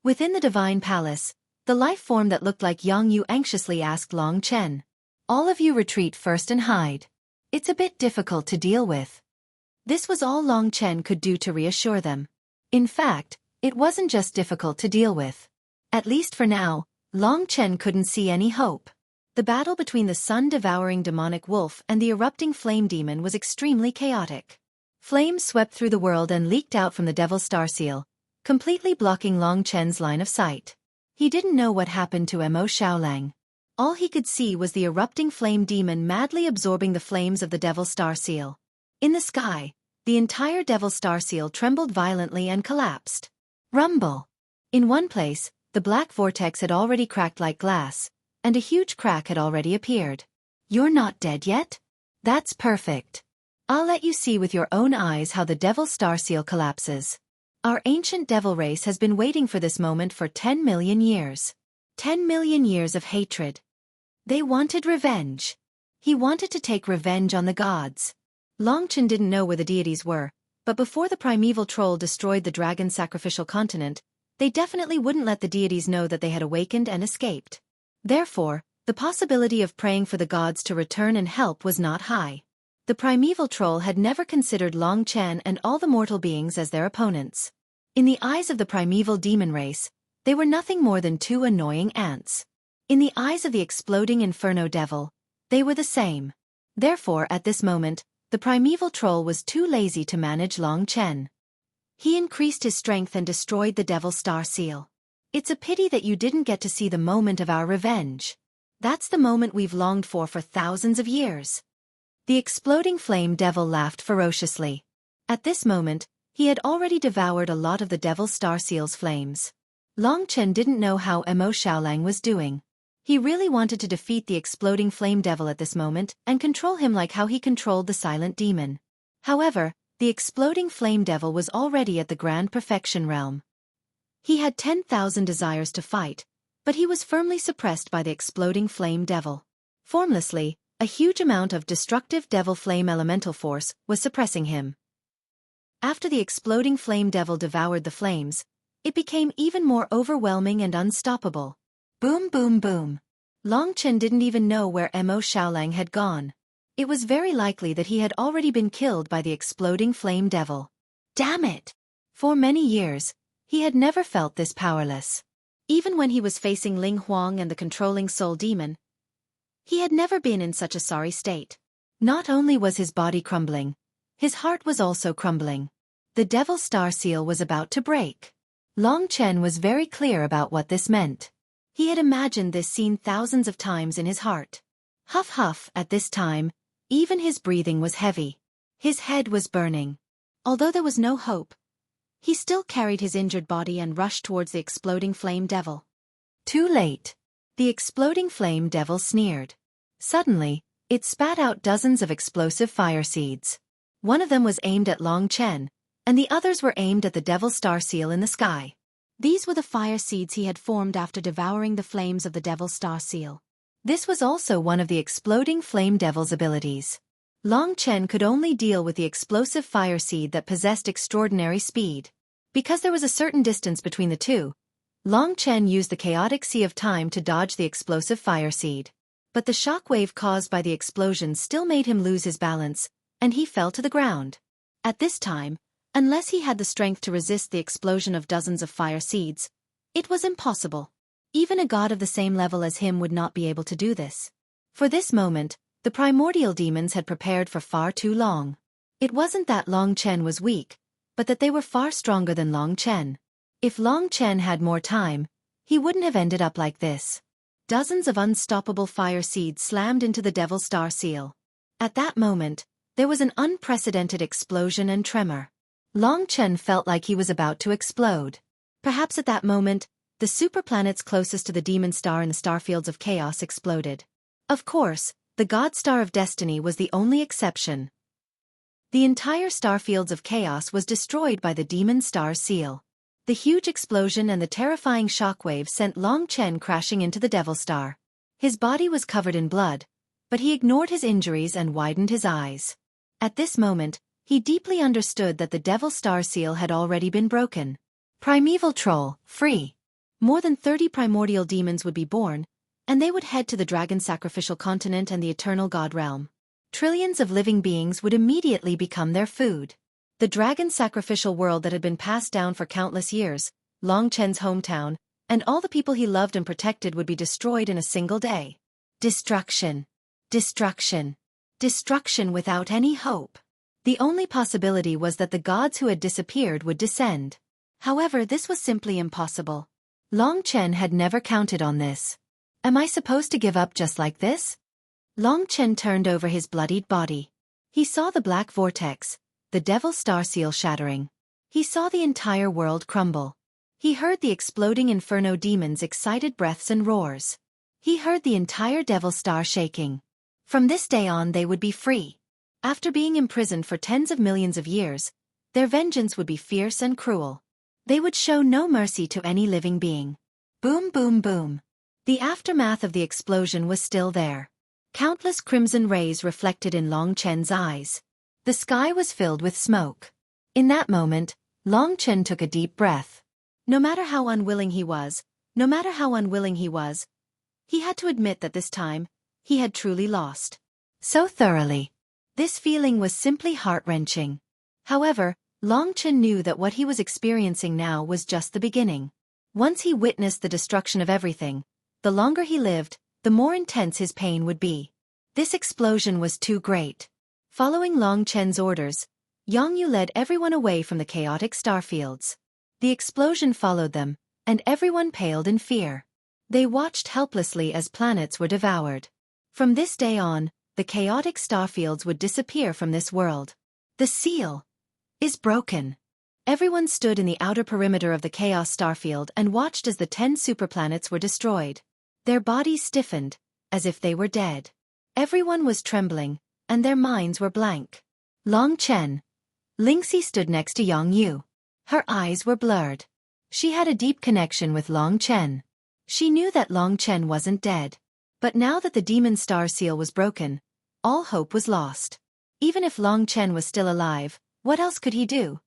Within the divine palace, the life form that looked like Yang Yu anxiously asked Long Chen. All of you retreat first and hide. It's a bit difficult to deal with. This was all Long Chen could do to reassure them. In fact, it wasn't just difficult to deal with. At least for now, Long Chen couldn't see any hope. The battle between the sun-devouring demonic wolf and the erupting flame demon was extremely chaotic. Flames swept through the world and leaked out from the Devil Star Seal, completely blocking Long Chen's line of sight. He didn't know what happened to Mo Xiaolang. All he could see was the erupting flame demon madly absorbing the flames of the Devil Star Seal. In the sky, the entire Devil Star Seal trembled violently and collapsed. Rumble! In one place, the black vortex had already cracked like glass, and a huge crack had already appeared. You're not dead yet? That's perfect. I'll let you see with your own eyes how the Devil Star Seal collapses. Our ancient devil race has been waiting for this moment for 10 million years. 10 million years of hatred. They wanted revenge. He wanted to take revenge on the gods. Long Chen didn't know where the deities were, but before the primeval troll destroyed the dragon sacrificial continent, they definitely wouldn't let the deities know that they had awakened and escaped. Therefore, the possibility of praying for the gods to return and help was not high. The primeval troll had never considered Long Chen and all the mortal beings as their opponents. In the eyes of the primeval demon race, they were nothing more than two annoying ants. In the eyes of the exploding inferno devil, they were the same. Therefore, at this moment, the primeval troll was too lazy to manage Long Chen. He increased his strength and destroyed the Devil Star Seal. It's a pity that you didn't get to see the moment of our revenge. That's the moment we've longed for thousands of years. The exploding flame devil laughed ferociously. At this moment, he had already devoured a lot of the Devil Star Seal's flames. Long Chen didn't know how Mo Xiaolang was doing. He really wanted to defeat the exploding flame devil at this moment and control him like how he controlled the silent demon. However, the exploding flame devil was already at the grand perfection realm. He had 10,000 desires to fight, but he was firmly suppressed by the exploding flame devil. Formlessly, a huge amount of destructive devil flame elemental force was suppressing him. After the exploding flame devil devoured the flames, it became even more overwhelming and unstoppable. Boom boom boom. Long Chen didn't even know where Mo Xiaolang had gone. It was very likely that he had already been killed by the exploding flame devil. Damn it! For many years, he had never felt this powerless. Even when he was facing Ling Huang and the controlling soul demon, he had never been in such a sorry state. Not only was his body crumbling, his heart was also crumbling. The Devil Star Seal was about to break. Long Chen was very clear about what this meant. He had imagined this scene thousands of times in his heart. Huff huff, at this time, even his breathing was heavy. His head was burning. Although there was no hope, he still carried his injured body and rushed towards the exploding flame devil. Too late. The exploding flame devil sneered. Suddenly, it spat out dozens of explosive fire seeds. One of them was aimed at Long Chen, and the others were aimed at the Devil Star Seal in the sky. These were the fire seeds he had formed after devouring the flames of the Devil Star Seal. This was also one of the exploding flame devil's abilities. Long Chen could only deal with the explosive fire seed that possessed extraordinary speed. Because there was a certain distance between the two, Long Chen used the chaotic sea of time to dodge the explosive fire seed. But the shock wave caused by the explosion still made him lose his balance, and he fell to the ground. At this time, unless he had the strength to resist the explosion of dozens of fire seeds, it was impossible. Even a god of the same level as him would not be able to do this. For this moment, the primordial demons had prepared for far too long. It wasn't that Long Chen was weak, but that they were far stronger than Long Chen. If Long Chen had more time, he wouldn't have ended up like this. Dozens of unstoppable fire seeds slammed into the Devil Star Seal. At that moment, there was an unprecedented explosion and tremor. Long Chen felt like he was about to explode. Perhaps at that moment, the superplanets closest to the demon star in the starfields of chaos exploded. Of course, the God Star of Destiny was the only exception. The entire starfields of chaos was destroyed by the demon star seal. The huge explosion and the terrifying shockwave sent Long Chen crashing into the Devil Star. His body was covered in blood, but he ignored his injuries and widened his eyes. At this moment, he deeply understood that the Devil Star Seal had already been broken. Primeval Troll, free. More than 30 primordial demons would be born, and they would head to the Dragon Sacrificial Continent and the Eternal God Realm. Trillions of living beings would immediately become their food. The Dragon Sacrificial world that had been passed down for countless years, Long Chen's hometown, and all the people he loved and protected would be destroyed in a single day. Destruction. Destruction. Destruction without any hope. The only possibility was that the gods who had disappeared would descend. However, this was simply impossible. Long Chen had never counted on this. Am I supposed to give up just like this? Long Chen turned over his bloodied body. He saw the black vortex, the Devil Star Seal shattering. He saw the entire world crumble. He heard the exploding inferno demons' excited breaths and roars. He heard the entire Devil Star shaking. From this day on they would be free. After being imprisoned for tens of millions of years, their vengeance would be fierce and cruel. They would show no mercy to any living being. Boom boom boom. The aftermath of the explosion was still there. Countless crimson rays reflected in Long Chen's eyes. The sky was filled with smoke. In that moment, Long Chen took a deep breath. No matter how unwilling he was, he had to admit that this time, he had truly lost. So thoroughly. This feeling was simply heart-wrenching. However, Long Chen knew that what he was experiencing now was just the beginning. Once he witnessed the destruction of everything, the longer he lived, the more intense his pain would be. This explosion was too great. Following Long Chen's orders, Yang Yu led everyone away from the chaotic starfields. The explosion followed them, and everyone paled in fear. They watched helplessly as planets were devoured. From this day on, the chaotic starfields would disappear from this world. The seal is broken. Everyone stood in the outer perimeter of the chaos starfield and watched as the 10 superplanets were destroyed. Their bodies stiffened, as if they were dead. Everyone was trembling, and their minds were blank. Long Chen. Lingxi stood next to Yang Yu. Her eyes were blurred. She had a deep connection with Long Chen. She knew that Long Chen wasn't dead. But now that the demon star seal was broken, all hope was lost. Even if Long Chen was still alive, what else could he do?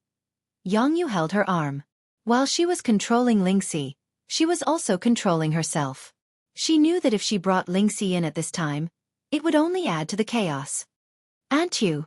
Yang Yu held her arm. While she was controlling Lingxi, she was also controlling herself. She knew that if she brought Lingxi in at this time, it would only add to the chaos. "Aunt Yu."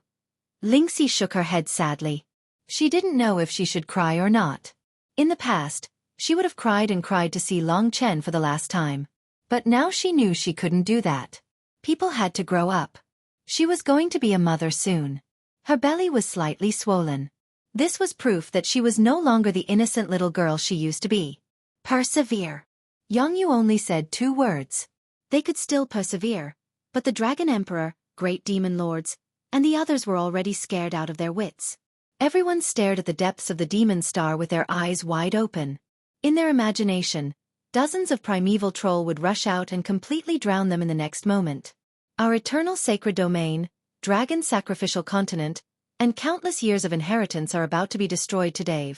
Lingxi shook her head sadly. She didn't know if she should cry or not. In the past, she would have cried and cried to see Long Chen for the last time. But now she knew she couldn't do that. People had to grow up. She was going to be a mother soon. Her belly was slightly swollen. This was proof that she was no longer the innocent little girl she used to be. Persevere. Yang Yu only said 2 words. They could still persevere, but the Dragon Emperor, Great Demon Lords, and the others were already scared out of their wits. Everyone stared at the depths of the demon star with their eyes wide open. In their imagination, dozens of primeval troll would rush out and completely drown them in the next moment. Our eternal sacred domain, Dragon Sacrificial Continent, and countless years of inheritance are about to be destroyed today.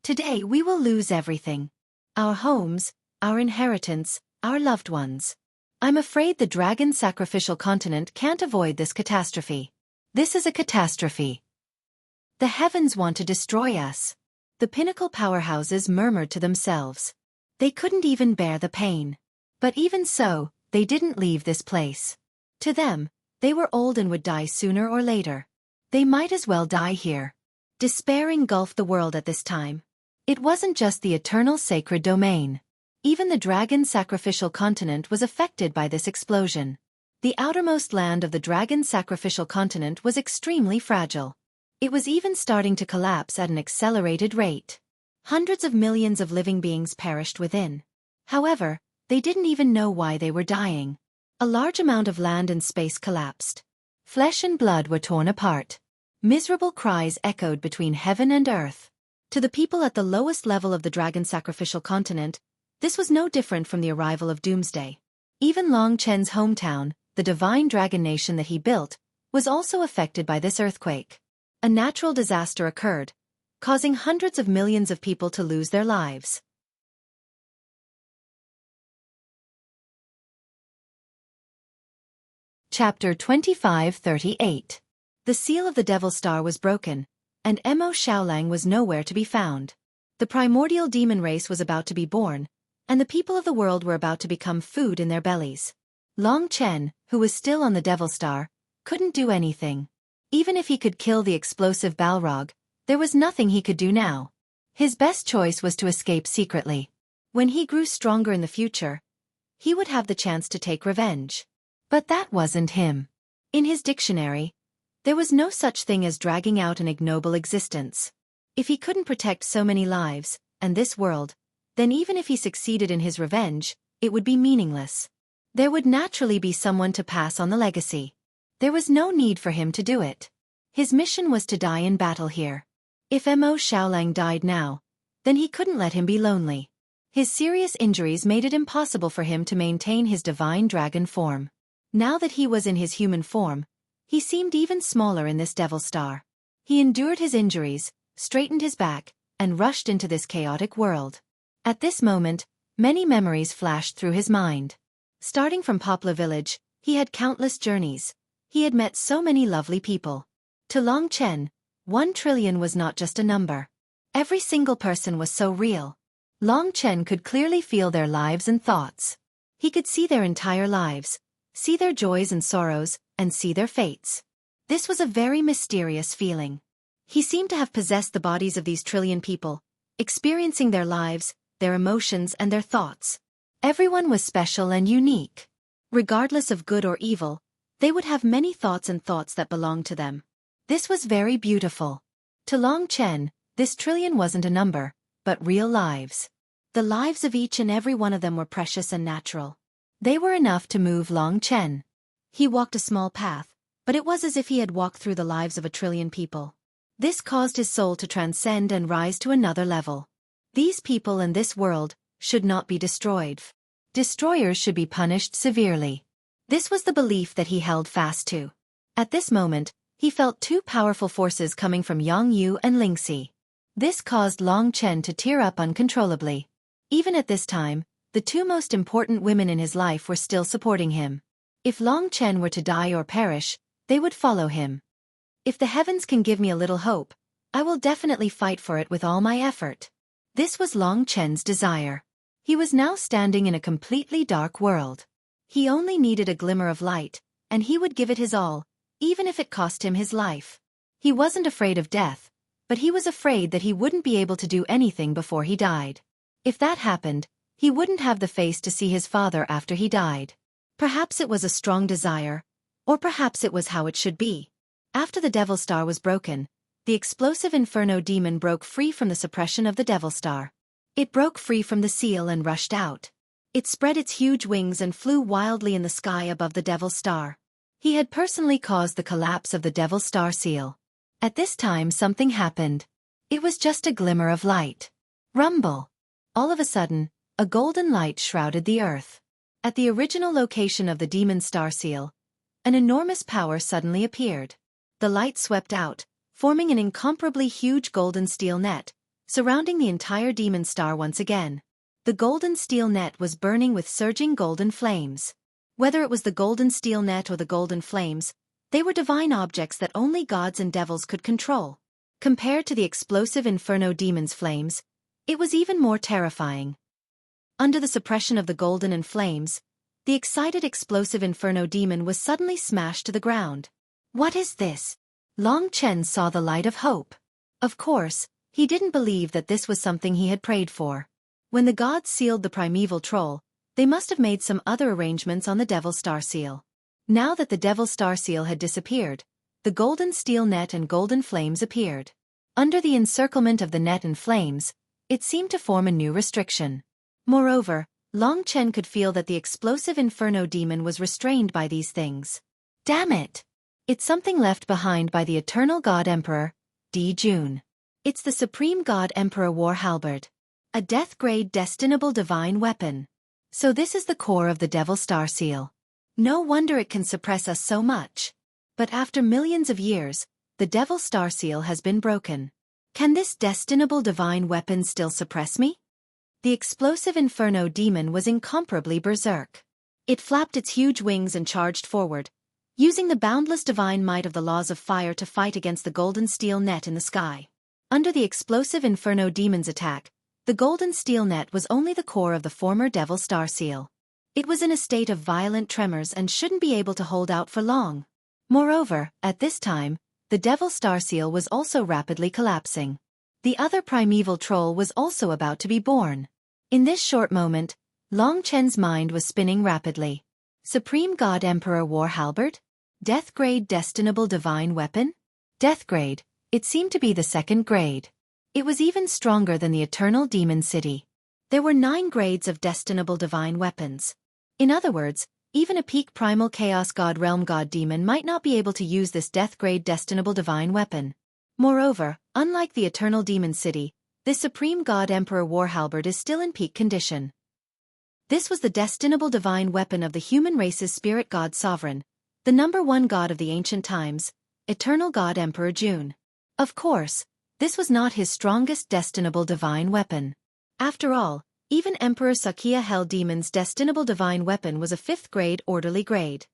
Today we will lose everything. Our homes, our inheritance, our loved ones. I'm afraid the Dragon Sacrificial Continent can't avoid this catastrophe. This is a catastrophe. The heavens want to destroy us. The pinnacle powerhouses murmured to themselves. They couldn't even bear the pain. But even so, they didn't leave this place. To them, they were old and would die sooner or later. They might as well die here. Despair engulfed the world at this time. It wasn't just the eternal sacred domain. Even the Dragon Sacrificial Continent was affected by this explosion. The outermost land of the Dragon Sacrificial Continent was extremely fragile. It was even starting to collapse at an accelerated rate. Hundreds of millions of living beings perished within. However, they didn't even know why they were dying. A large amount of land and space collapsed. Flesh and blood were torn apart. Miserable cries echoed between heaven and earth. To the people at the lowest level of the Dragon Sacrificial Continent, this was no different from the arrival of Doomsday. Even Long Chen's hometown, the divine dragon nation that he built, was also affected by this earthquake. A natural disaster occurred, causing hundreds of millions of people to lose their lives. Chapter 2538. The seal of the Devil Star was broken, and Mo Xiaolang was nowhere to be found. The primordial demon race was about to be born, and the people of the world were about to become food in their bellies. Long Chen, who was still on the Devil Star, couldn't do anything. Even if he could kill the explosive Balrog, there was nothing he could do now. His best choice was to escape secretly. When he grew stronger in the future, he would have the chance to take revenge. But that wasn't him. In his dictionary, there was no such thing as dragging out an ignoble existence. If he couldn't protect so many lives, and this world, then even if he succeeded in his revenge, it would be meaningless. There would naturally be someone to pass on the legacy. There was no need for him to do it. His mission was to die in battle here. If Mo Xiaolang died now, then he couldn't let him be lonely. His serious injuries made it impossible for him to maintain his divine dragon form. Now that he was in his human form, he seemed even smaller in this Devil Star. He endured his injuries, straightened his back, and rushed into this chaotic world. At this moment, many memories flashed through his mind. Starting from Poplar Village, he had countless journeys. He had met so many lovely people. To Long Chen, 1 trillion was not just a number. Every single person was so real. Long Chen could clearly feel their lives and thoughts. He could see their entire lives, see their joys and sorrows, and see their fates. This was a very mysterious feeling. He seemed to have possessed the bodies of these trillion people, experiencing their lives, their emotions and their thoughts. Everyone was special and unique. Regardless of good or evil, they would have many thoughts and thoughts that belonged to them. This was very beautiful. To Long Chen, this trillion wasn't a number, but real lives. The lives of each and every one of them were precious and natural. They were enough to move Long Chen. He walked a small path, but it was as if he had walked through the lives of a trillion people. This caused his soul to transcend and rise to another level. These people and this world should not be destroyed. Destroyers should be punished severely. This was the belief that he held fast to. At this moment, he felt 2 powerful forces coming from Yang Yu and Lingxi. This caused Long Chen to tear up uncontrollably. Even at this time, the 2 most important women in his life were still supporting him. If Long Chen were to die or perish, they would follow him. If the heavens can give me a little hope, I will definitely fight for it with all my effort. This was Long Chen's desire. He was now standing in a completely dark world. He only needed a glimmer of light, and he would give it his all, even if it cost him his life. He wasn't afraid of death, but he was afraid that he wouldn't be able to do anything before he died. If that happened, he wouldn't have the face to see his father after he died. Perhaps it was a strong desire, or perhaps it was how it should be. After the Devil Star was broken, the explosive Inferno demon broke free from the suppression of the Devil Star. It broke free from the seal and rushed out. It spread its huge wings and flew wildly in the sky above the Devil Star. He had personally caused the collapse of the Devil Star seal. At this time something happened. It was just a glimmer of light. Rumble! All of a sudden, a golden light shrouded the earth. At the original location of the Demon Star seal, an enormous power suddenly appeared. The light swept out, forming an incomparably huge golden steel net, surrounding the entire Demon Star once again. The golden steel net was burning with surging golden flames. Whether it was the golden steel net or the golden flames, they were divine objects that only gods and devils could control. Compared to the explosive Inferno demon's flames, it was even more terrifying. Under the suppression of the golden and flames, the excited explosive Inferno demon was suddenly smashed to the ground. What is this? Long Chen saw the light of hope. Of course, he didn't believe that this was something he had prayed for. When the gods sealed the primeval troll, they must have made some other arrangements on the Devil Star seal. Now that the Devil Star seal had disappeared, the golden steel net and golden flames appeared. Under the encirclement of the net and flames, it seemed to form a new restriction. Moreover, Long Chen could feel that the explosive Inferno demon was restrained by these things. Damn it! It's something left behind by the Eternal God Emperor, D. Jun. It's the Supreme God Emperor War Halberd. A death-grade destinable divine weapon. So this is the core of the Devil Star seal. No wonder it can suppress us so much. But after millions of years, the Devil Star seal has been broken. Can this destinable divine weapon still suppress me? The explosive Inferno demon was incomparably berserk. It flapped its huge wings and charged forward, using the boundless divine might of the laws of fire to fight against the golden steel net in the sky. Under the explosive Inferno demon's attack, the golden steel net was only the core of the former Devil Star seal. It was in a state of violent tremors and shouldn't be able to hold out for long. Moreover, at this time, the Devil Star seal was also rapidly collapsing. The other primeval troll was also about to be born. In this short moment, Long Chen's mind was spinning rapidly. Supreme God Emperor War Halberd? Death grade destinable divine weapon? Death grade, it seemed to be the second grade. It was even stronger than the Eternal Demon City. There were 9 grades of destinable divine weapons. In other words, even a peak primal chaos god realm god demon might not be able to use this death grade destinable divine weapon. Moreover, unlike the Eternal Demon City, this Supreme God Emperor War Halberd is still in peak condition. This was the destinable divine weapon of the human race's spirit god sovereign, the #1 god of the ancient times, Eternal God Emperor Jun. Of course, this was not his strongest destinable divine weapon. After all, even Emperor Xueqi Hell Demon's destinable divine weapon was a 5th grade orderly grade.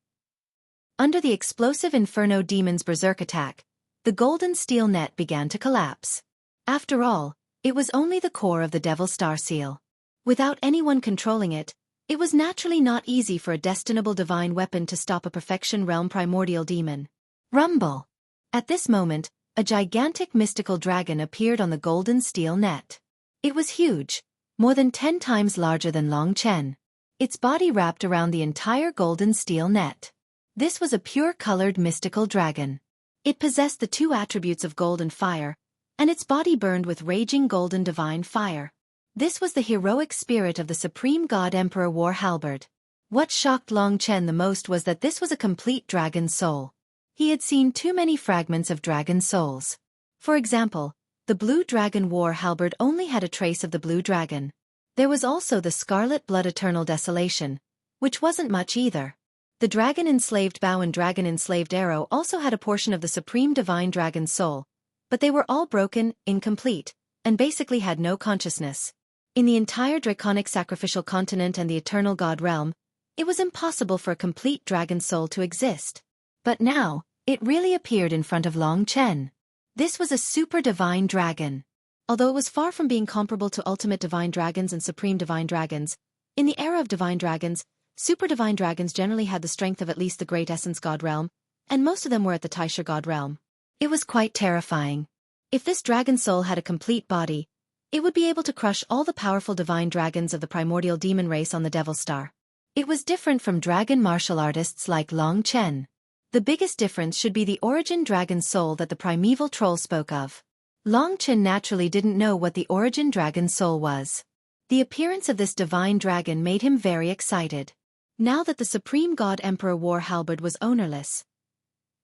Under the explosive Inferno demon's berserk attack, the golden steel net began to collapse. After all, it was only the core of the Devil Star seal. Without anyone controlling it, it was naturally not easy for a destinable divine weapon to stop a perfection realm primordial demon. Rumble! At this moment, a gigantic mystical dragon appeared on the golden steel net. It was huge, more than 10 times larger than Long Chen. Its body wrapped around the entire golden steel net. This was a pure-colored mystical dragon. It possessed the 2 attributes of gold and fire, and its body burned with raging golden divine fire. This was the heroic spirit of the Supreme God Emperor War Halberd. What shocked Long Chen the most was that this was a complete dragon soul. He had seen too many fragments of dragon souls. For example, the Blue Dragon War Halberd only had a trace of the Blue Dragon. There was also the Scarlet Blood Eternal Desolation, which wasn't much either. The Dragon-enslaved Bow and Dragon-enslaved Arrow also had a portion of the Supreme Divine Dragon Soul, but they were all broken, incomplete, and basically had no consciousness. In the entire Draconic Sacrificial Continent and the Eternal God Realm, it was impossible for a complete dragon soul to exist. But now, it really appeared in front of Long Chen. This was a super divine dragon. Although it was far from being comparable to ultimate divine dragons and supreme divine dragons, in the era of divine dragons, super divine dragons generally had the strength of at least the great essence god realm, and most of them were at the Taisha god realm. It was quite terrifying. If this dragon soul had a complete body, it would be able to crush all the powerful divine dragons of the primordial demon race on the Devil Star. It was different from dragon martial artists like Long Chen. The biggest difference should be the origin dragon soul that the primeval troll spoke of. Long Chen naturally didn't know what the origin dragon soul was. The appearance of this divine dragon made him very excited. Now that the supreme god Emperor War Halberd was ownerless,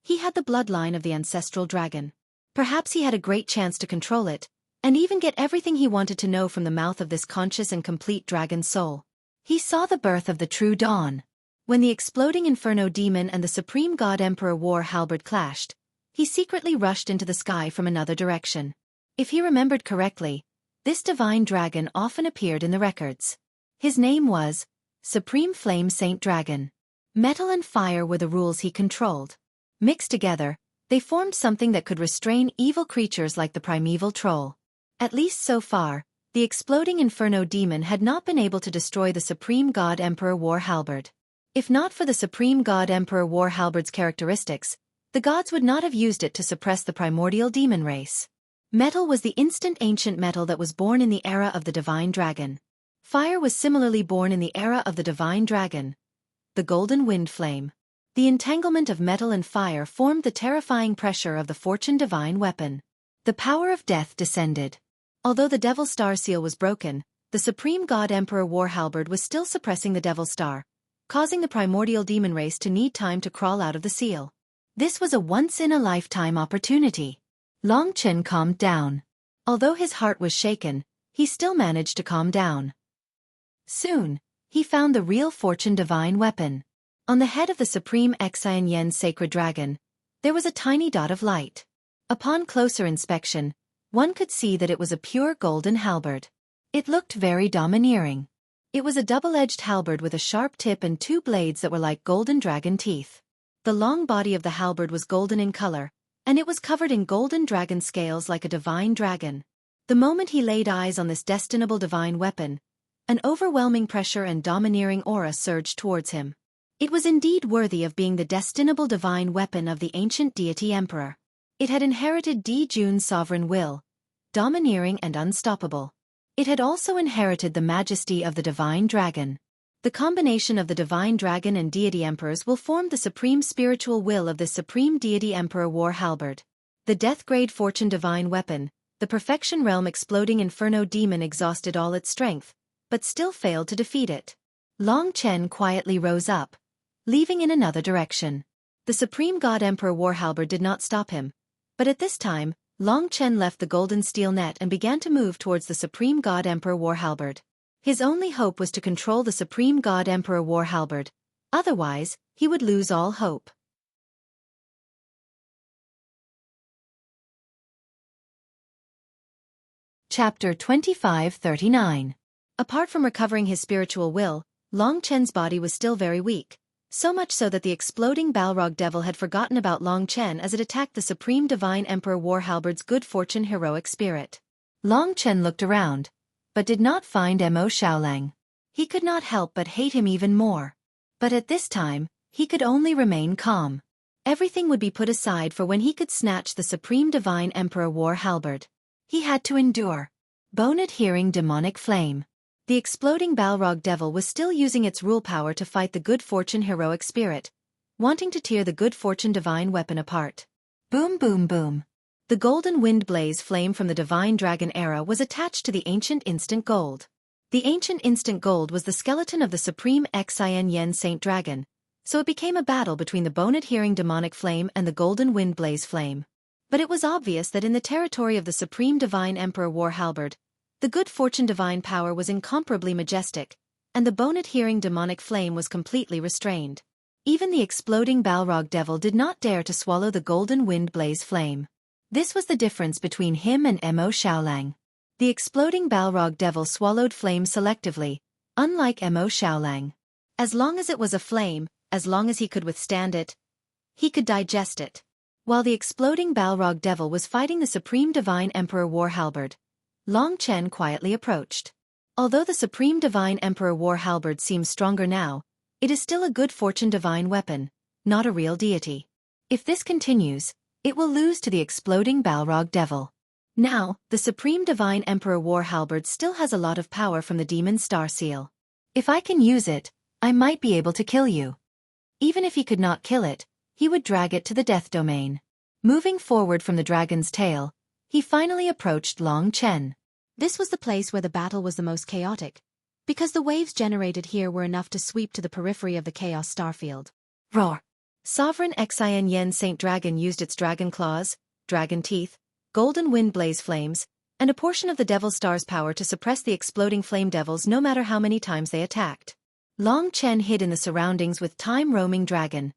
he had the bloodline of the ancestral dragon. Perhaps he had a great chance to control it, and even get everything he wanted to know from the mouth of this conscious and complete dragon soul. He saw the birth of the true dawn. When the exploding inferno demon and the supreme god Emperor War Halberd clashed, he secretly rushed into the sky from another direction. If he remembered correctly, this divine dragon often appeared in the records. His name was Supreme Flame Saint Dragon. Metal and fire were the rules he controlled. Mixed together, they formed something that could restrain evil creatures like the primeval troll. At least so far, the exploding inferno demon had not been able to destroy the supreme god Emperor War Halberd. If not for the supreme god Emperor War Halberd's characteristics, the gods would not have used it to suppress the primordial demon race. Metal was the instant ancient metal that was born in the era of the divine dragon. Fire was similarly born in the era of the divine dragon, the golden wind flame. The entanglement of metal and fire formed the terrifying pressure of the fortune divine weapon. The power of death descended. Although the Devil Star seal was broken, the supreme god Emperor War Halberd was still suppressing the Devil Star, causing the primordial demon race to need time to crawl out of the seal. This was a once-in-a-lifetime opportunity. Long Chen calmed down. Although his heart was shaken, he still managed to calm down. Soon, he found the real fortune divine weapon. On the head of the supreme Xian Yen sacred dragon, there was a tiny dot of light. Upon closer inspection, one could see that it was a pure golden halberd. It looked very domineering. It was a double-edged halberd with a sharp tip and two blades that were like golden dragon teeth. The long body of the halberd was golden in color, and it was covered in golden dragon scales like a divine dragon. The moment he laid eyes on this destinable divine weapon, an overwhelming pressure and domineering aura surged towards him. It was indeed worthy of being the destinable divine weapon of the ancient deity emperor. It had inherited Di Jun's sovereign will, domineering and unstoppable. It had also inherited the majesty of the divine dragon. The combination of the divine dragon and deity emperors will form the supreme spiritual will of the supreme deity Emperor War Halberd. The death-grade fortune divine weapon, the perfection realm exploding inferno demon exhausted all its strength, but still failed to defeat it. Long Chen quietly rose up, leaving in another direction. The supreme god Emperor War Halberd did not stop him, but at this time, Long Chen left the golden steel net and began to move towards the supreme god Emperor War Halberd. His only hope was to control the supreme god Emperor War Halberd, otherwise, he would lose all hope. Chapter 2539. Apart from recovering his spiritual will, Long Chen's body was still very weak, so much so that the exploding Balrog devil had forgotten about Long Chen as it attacked the supreme divine Emperor War Halberd's good fortune heroic spirit. Long Chen looked around, but did not find Mo Xiaolang. He could not help but hate him even more. But at this time, he could only remain calm. Everything would be put aside for when he could snatch the supreme divine Emperor War Halberd. He had to endure. Bone-adhering demonic flame. The exploding Balrog devil was still using its rule power to fight the good fortune heroic spirit, wanting to tear the good fortune divine weapon apart. Boom boom boom. The golden wind blaze flame from the divine dragon era was attached to the ancient instant gold. The ancient instant gold was the skeleton of the supreme Xian Yen saint dragon, so it became a battle between the bone-adhering demonic flame and the golden wind blaze flame. But it was obvious that in the territory of the supreme divine Emperor War Halberd, the good fortune divine power was incomparably majestic, and the bone-adhering demonic flame was completely restrained. Even the exploding Balrog devil did not dare to swallow the golden wind blaze flame. This was the difference between him and Mo Xiaolang. The exploding Balrog devil swallowed flame selectively, unlike Mo Xiaolang. As long as it was a flame, as long as he could withstand it, he could digest it. While the exploding Balrog devil was fighting the Supreme Divine Emperor War Halberd, Long Chen quietly approached. Although the Supreme Divine Emperor War Halberd seems stronger now, it is still a good fortune divine weapon, not a real deity. If this continues, it will lose to the exploding Balrog devil. Now, the Supreme Divine Emperor War Halberd still has a lot of power from the Demon Star Seal. If I can use it, I might be able to kill you. Even if he could not kill it, he would drag it to the death domain. Moving forward from the dragon's tail, he finally approached Long Chen. This was the place where the battle was the most chaotic, because the waves generated here were enough to sweep to the periphery of the Chaos Starfield. Roar! Sovereign Xin Yen Saint Dragon used its dragon claws, dragon teeth, golden wind blaze flames, and a portion of the Devil Star's power to suppress the exploding flame devils no matter how many times they attacked. Long Chen hid in the surroundings with time-roaming dragon,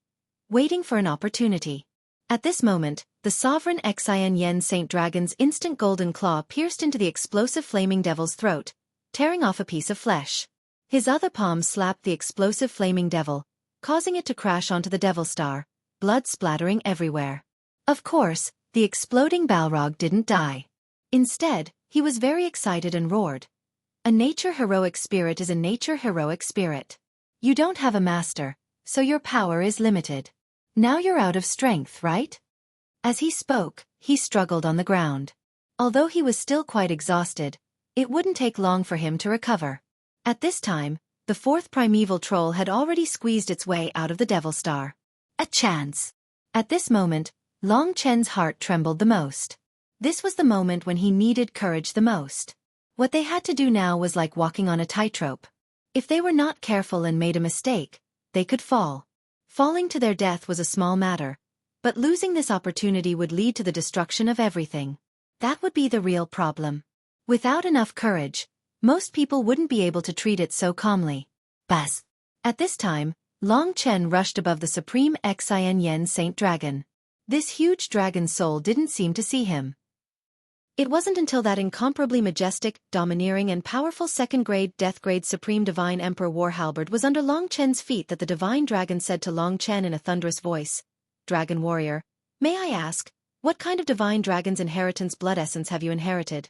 waiting for an opportunity. At this moment, the sovereign Xin Yen Saint Dragon's instant golden claw pierced into the explosive flaming devil's throat, tearing off a piece of flesh. His other palm slapped the explosive flaming devil, causing it to crash onto the Devil Star, blood splattering everywhere. Of course, the exploding Balrog didn't die. Instead, he was very excited and roared. A nature heroic spirit is a nature heroic spirit. You don't have a master, so your power is limited. Now you're out of strength, right? As he spoke, he struggled on the ground. Although he was still quite exhausted, it wouldn't take long for him to recover. At this time, the fourth primeval troll had already squeezed its way out of the Devil Star. A chance! At this moment, Long Chen's heart trembled the most. This was the moment when he needed courage the most. What they had to do now was like walking on a tightrope. If they were not careful and made a mistake, they could fall. Falling to their death was a small matter, but losing this opportunity would lead to the destruction of everything. That would be the real problem. Without enough courage, most people wouldn't be able to treat it so calmly. Buzz! At this time, Long Chen rushed above the Supreme Xin Yen Saint Dragon. This huge dragon's soul didn't seem to see him. It wasn't until that incomparably majestic, domineering and powerful second-grade, death-grade Supreme Divine Emperor War Halberd was under Long Chen's feet that the Divine Dragon said to Long Chen in a thunderous voice, "Dragon Warrior, may I ask, what kind of Divine Dragon's inheritance blood essence have you inherited?"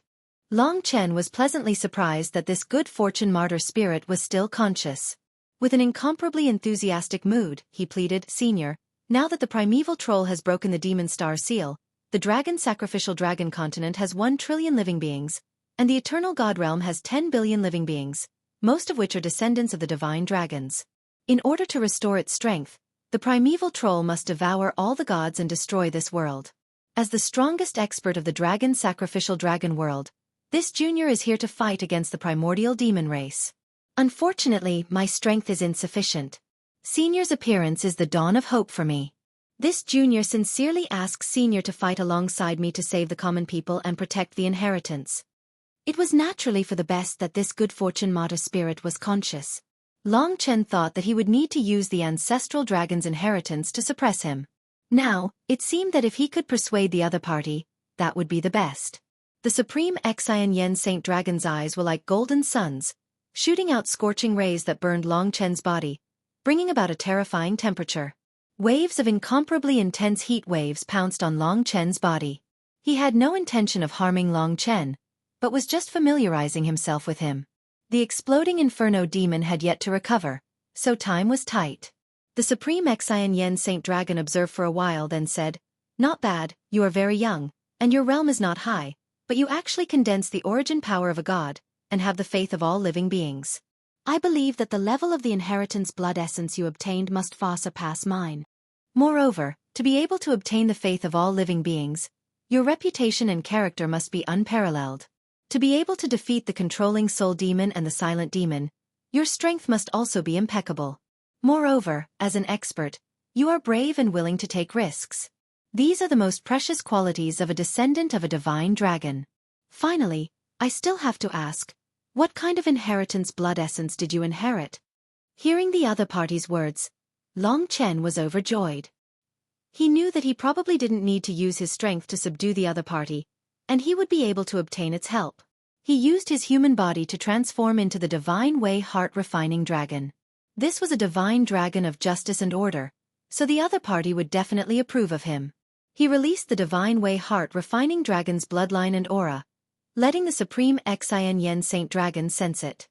Long Chen was pleasantly surprised that this good fortune martyr spirit was still conscious. With an incomparably enthusiastic mood, he pleaded, "Senior, now that the primeval troll has broken the Demon Star Seal, the dragon sacrificial dragon continent has 1 trillion living beings, and the eternal god realm has 10 billion living beings, most of which are descendants of the divine dragons. In order to restore its strength, the primeval troll must devour all the gods and destroy this world. As the strongest expert of the dragon sacrificial dragon world, this junior is here to fight against the primordial demon race. Unfortunately, my strength is insufficient. Senior's appearance is the dawn of hope for me. This junior sincerely asks Senior to fight alongside me to save the common people and protect the inheritance." It was naturally for the best that this good fortune martyr spirit was conscious. Long Chen thought that he would need to use the ancestral dragon's inheritance to suppress him. Now, it seemed that if he could persuade the other party, that would be the best. The Supreme Xin Yen Saint Dragon's eyes were like golden suns, shooting out scorching rays that burned Long Chen's body, bringing about a terrifying temperature. Waves of incomparably intense heat waves pounced on Long Chen's body. He had no intention of harming Long Chen, but was just familiarizing himself with him. The exploding inferno demon had yet to recover, so time was tight. The Supreme Xin Yen Saint Dragon observed for a while, then said, "Not bad, you are very young, and your realm is not high, but you actually condense the origin power of a god, and have the faith of all living beings. I believe that the level of the inheritance blood essence you obtained must far surpass mine. Moreover, to be able to obtain the faith of all living beings, your reputation and character must be unparalleled. To be able to defeat the controlling soul demon and the silent demon, your strength must also be impeccable. Moreover, as an expert, you are brave and willing to take risks. These are the most precious qualities of a descendant of a divine dragon. Finally, I still have to ask, what kind of inheritance blood essence did you inherit?" Hearing the other party's words, Long Chen was overjoyed. He knew that he probably didn't need to use his strength to subdue the other party, and he would be able to obtain its help. He used his human body to transform into the divine way heart-refining dragon. This was a divine dragon of justice and order, so the other party would definitely approve of him. He released the Divine Way Heart refining dragon's bloodline and aura, letting the Supreme Xin Yen Saint Dragon sense it.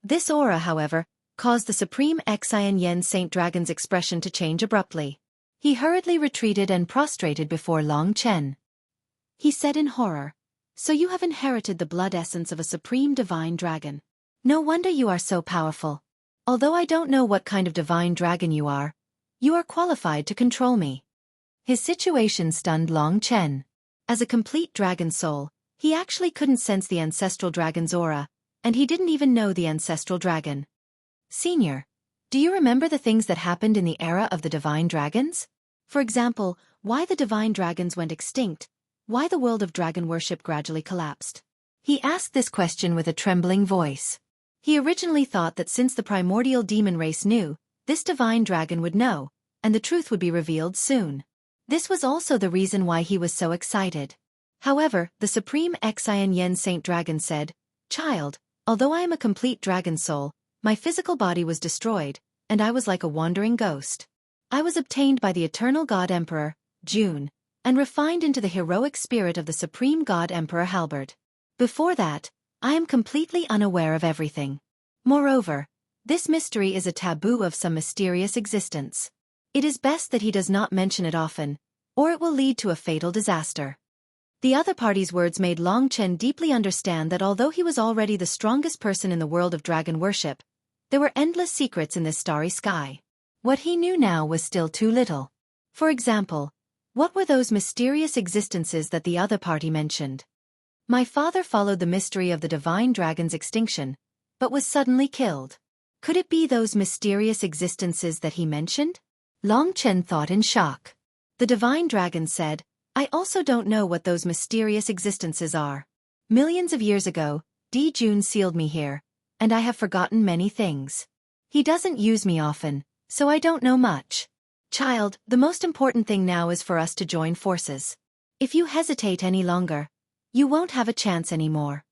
This aura, however, caused the Supreme Xin Yen Saint Dragon's expression to change abruptly. He hurriedly retreated and prostrated before Long Chen. He said in horror, "So you have inherited the blood essence of a supreme divine dragon. No wonder you are so powerful. Although I don't know what kind of divine dragon you are qualified to control me." His situation stunned Long Chen. As a complete dragon soul, he actually couldn't sense the ancestral dragon's aura, and he didn't even know the ancestral dragon. "Senior, do you remember the things that happened in the era of the divine dragons? For example, why the divine dragons went extinct, why the world of dragon worship gradually collapsed?" He asked this question with a trembling voice. He originally thought that since the primordial demon race knew, this divine dragon would know, and the truth would be revealed soon. This was also the reason why he was so excited. However, the Supreme Xin Yen Saint Dragon said, "Child, although I am a complete dragon soul, my physical body was destroyed, and I was like a wandering ghost. I was obtained by the eternal God Emperor, June, and refined into the heroic spirit of the Supreme God Emperor Halberd. Before that, I am completely unaware of everything. Moreover, this mystery is a taboo of some mysterious existence. It is best that he does not mention it often, or it will lead to a fatal disaster." The other party's words made Long Chen deeply understand that although he was already the strongest person in the world of dragon worship, there were endless secrets in this starry sky. What he knew now was still too little. For example, what were those mysterious existences that the other party mentioned? "My father followed the mystery of the divine dragon's extinction, but was suddenly killed." Could it be those mysterious existences that he mentioned? Long Chen thought in shock. The divine dragon said, "I also don't know what those mysterious existences are. Millions of years ago, Di Jun sealed me here, and I have forgotten many things. He doesn't use me often, so I don't know much. Child, the most important thing now is for us to join forces. If you hesitate any longer, you won't have a chance anymore."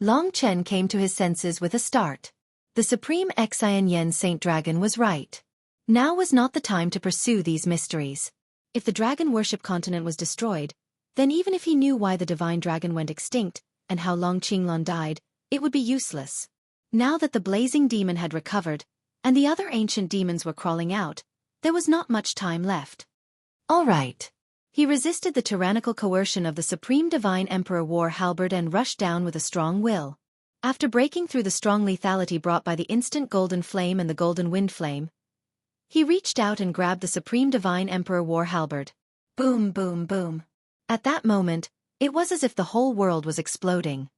Long Chen came to his senses with a start. The Supreme Xin Yen Saint Dragon was right. Now was not the time to pursue these mysteries. If the dragon worship continent was destroyed, then even if he knew why the divine dragon went extinct and how Long Qinglan died, it would be useless. Now that the blazing demon had recovered, and the other ancient demons were crawling out, there was not much time left. All right. He resisted the tyrannical coercion of the Supreme Divine Emperor War Halberd and rushed down with a strong will. After breaking through the strong lethality brought by the instant golden flame and the golden wind flame, he reached out and grabbed the Supreme Divine Emperor War Halberd. Boom, boom, boom. At that moment, it was as if the whole world was exploding.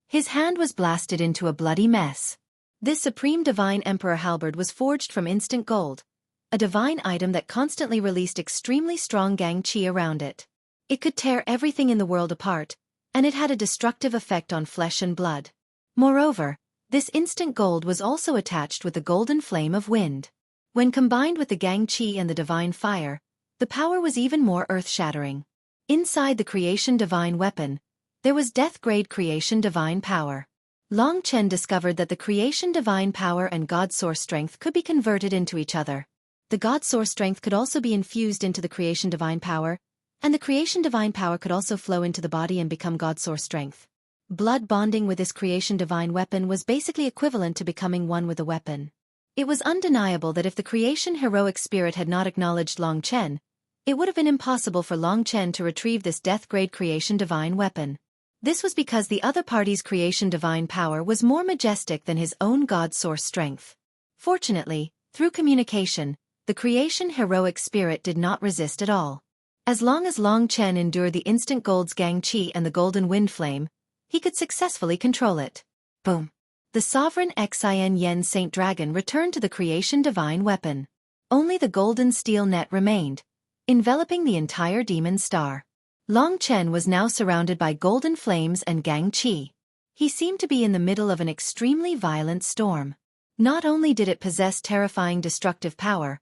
His hand was blasted into a bloody mess. This Supreme Divine Emperor Halberd was forged from instant gold, a divine item that constantly released extremely strong gang chi around it. It could tear everything in the world apart, and it had a destructive effect on flesh and blood. Moreover, this instant gold was also attached with the golden flame of wind. When combined with the gang chi and the divine fire, the power was even more earth-shattering. Inside the creation divine weapon, there was death-grade creation divine power. Long Chen discovered that the creation divine power and God source strength could be converted into each other. The God source strength could also be infused into the creation divine power, and the creation divine power could also flow into the body and become God source strength. Blood bonding with this creation divine weapon was basically equivalent to becoming one with the weapon. It was undeniable that if the creation heroic spirit had not acknowledged Long Chen, it would have been impossible for Long Chen to retrieve this death-grade creation divine weapon. This was because the other party's creation divine power was more majestic than his own God source strength. Fortunately, through communication, the creation heroic spirit did not resist at all. As long as Long Chen endured the instant gold's gang chi and the golden wind flame, he could successfully control it. Boom. The sovereign Xin Yen Saint Dragon returned to the creation divine weapon. Only the golden steel net remained, enveloping the entire demon star. Long Chen was now surrounded by golden flames and gang chi. He seemed to be in the middle of an extremely violent storm. Not only did it possess terrifying destructive power,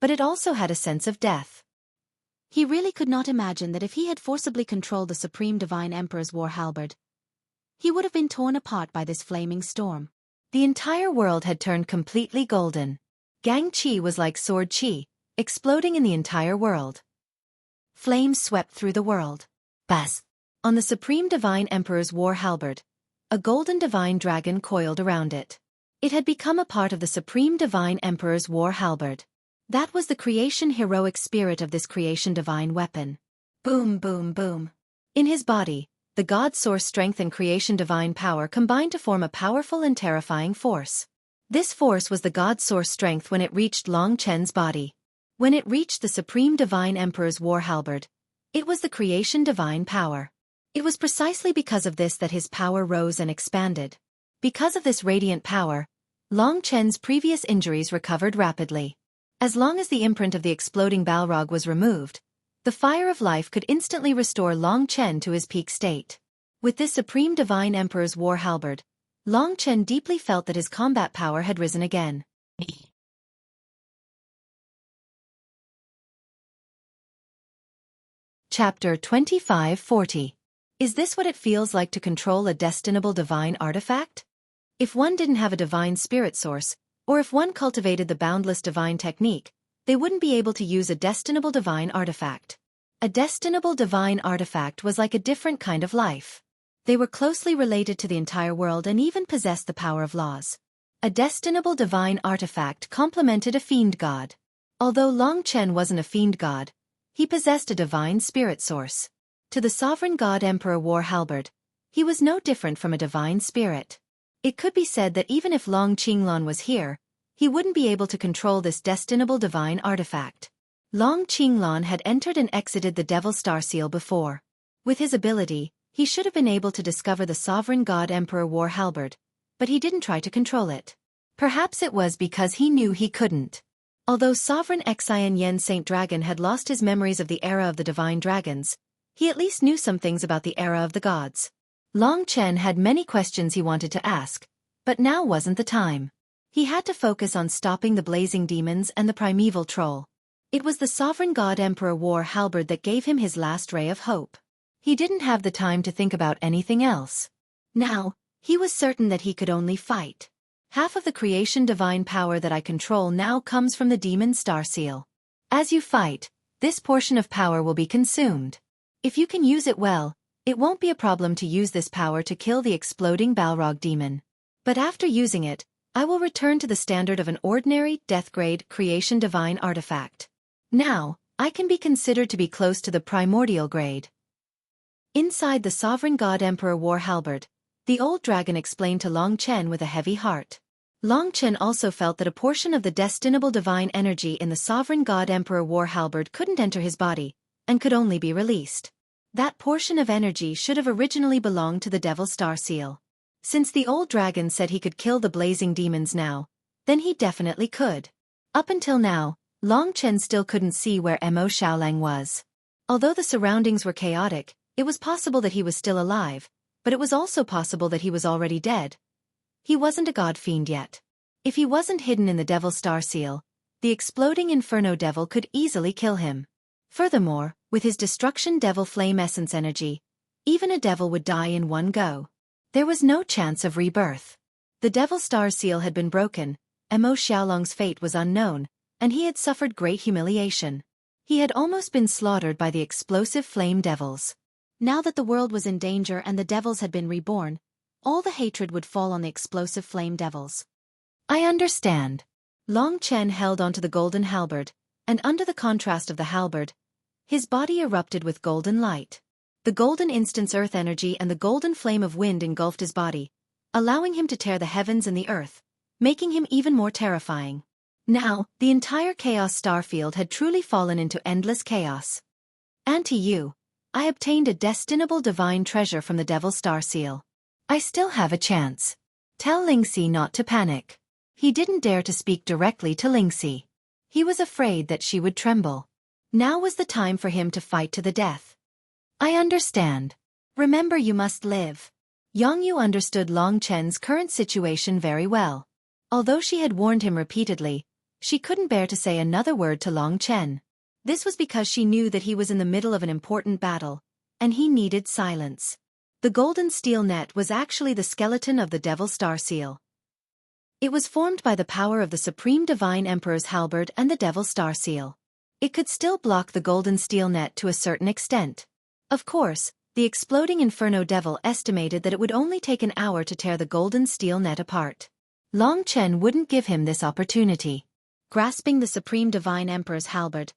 but it also had a sense of death. He really could not imagine that if he had forcibly controlled the Supreme Divine Emperor's war halberd, he would have been torn apart by this flaming storm. The entire world had turned completely golden. Gang chi was like sword chi, exploding in the entire world. Flames swept through the world. Buzz! On the Supreme Divine Emperor's war halberd, a golden divine dragon coiled around it. It had become a part of the Supreme Divine Emperor's war halberd. That was the creation heroic spirit of this creation divine weapon. Boom, boom, boom. In his body, the god source strength and creation divine power combined to form a powerful and terrifying force. This force was the god source strength when it reached Long Chen's body. When it reached the Supreme Divine Emperor's war halberd, it was the creation divine power. It was precisely because of this that his power rose and expanded. Because of this radiant power, Long Chen's previous injuries recovered rapidly. As long as the imprint of the exploding Balrog was removed, the fire of life could instantly restore Long Chen to his peak state. With this Supreme Divine Emperor's war halberd, Long Chen deeply felt that his combat power had risen again. Chapter 2540. Is this what it feels like to control a destinable divine artifact? If one didn't have a divine spirit source, or if one cultivated the boundless divine technique, they wouldn't be able to use a destinable divine artifact. A destinable divine artifact was like a different kind of life. They were closely related to the entire world and even possessed the power of laws. A destinable divine artifact complemented a fiend god. Although Long Chen wasn't a fiend god, he possessed a divine spirit source. To the sovereign god Emperor War Halberd, he was no different from a divine spirit. It could be said that even if Long Qinglan was here, he wouldn't be able to control this destinable divine artifact. Long Qinglan had entered and exited the Devil Star Seal before. With his ability, he should have been able to discover the sovereign god Emperor War Halberd, but he didn't try to control it. Perhaps it was because he knew he couldn't. Although Sovereign Xian Yen Saint Dragon had lost his memories of the era of the divine dragons, he at least knew some things about the era of the gods. Long Chen had many questions he wanted to ask, but now wasn't the time. He had to focus on stopping the blazing demons and the primeval troll. It was the sovereign god Emperor War Halberd that gave him his last ray of hope. He didn't have the time to think about anything else. Now, he was certain that he could only fight. Half of the creation divine power that I control now comes from the demon star seal. As you fight, this portion of power will be consumed. If you can use it well, it won't be a problem to use this power to kill the exploding Balrog demon. But after using it, I will return to the standard of an ordinary, death-grade, creation divine artifact. Now, I can be considered to be close to the primordial grade. Inside the sovereign god Emperor War Halberd, the old dragon explained to Long Chen with a heavy heart. Long Chen also felt that a portion of the destinable divine energy in the sovereign god Emperor War Halberd couldn't enter his body, and could only be released. That portion of energy should have originally belonged to the Devil Star Seal. Since the old dragon said he could kill the blazing demons now, then he definitely could. Up until now, Long Chen still couldn't see where Mo Xiaolang was. Although the surroundings were chaotic, it was possible that he was still alive, but it was also possible that he was already dead. He wasn't a god fiend yet. If he wasn't hidden in the Devil Star Seal, the exploding Inferno Devil could easily kill him. Furthermore, with his destruction devil flame essence energy, even a devil would die in one go. There was no chance of rebirth. The Devil Star Seal had been broken, Mo Xiaolong's fate was unknown, and he had suffered great humiliation. He had almost been slaughtered by the explosive flame devils. Now that the world was in danger and the devils had been reborn, all the hatred would fall on the explosive flame devils. I understand. Long Chen held onto the golden halberd, and under the contrast of the halberd, his body erupted with golden light. The golden instance earth energy and the golden flame of wind engulfed his body, allowing him to tear the heavens and the earth, making him even more terrifying. Now, the entire chaos star field had truly fallen into endless chaos. Auntie Yu, I obtained a destinable divine treasure from the Devil Star Seal. I still have a chance. Tell Lingxi not to panic. He didn't dare to speak directly to Lingxi. He was afraid that she would tremble. Now was the time for him to fight to the death. I understand. Remember, you must live. Yang Yu understood Long Chen's current situation very well. Although she had warned him repeatedly, she couldn't bear to say another word to Long Chen. This was because she knew that he was in the middle of an important battle, and he needed silence. The golden steel net was actually the skeleton of the Devil Star Seal. It was formed by the power of the Supreme Divine Emperor's halberd and the Devil Star Seal. it could still block the golden steel net to a certain extent. Of course, the exploding Inferno Devil estimated that it would only take an hour to tear the golden steel net apart. Long Chen wouldn't give him this opportunity. Grasping the Supreme Divine Emperor's halberd,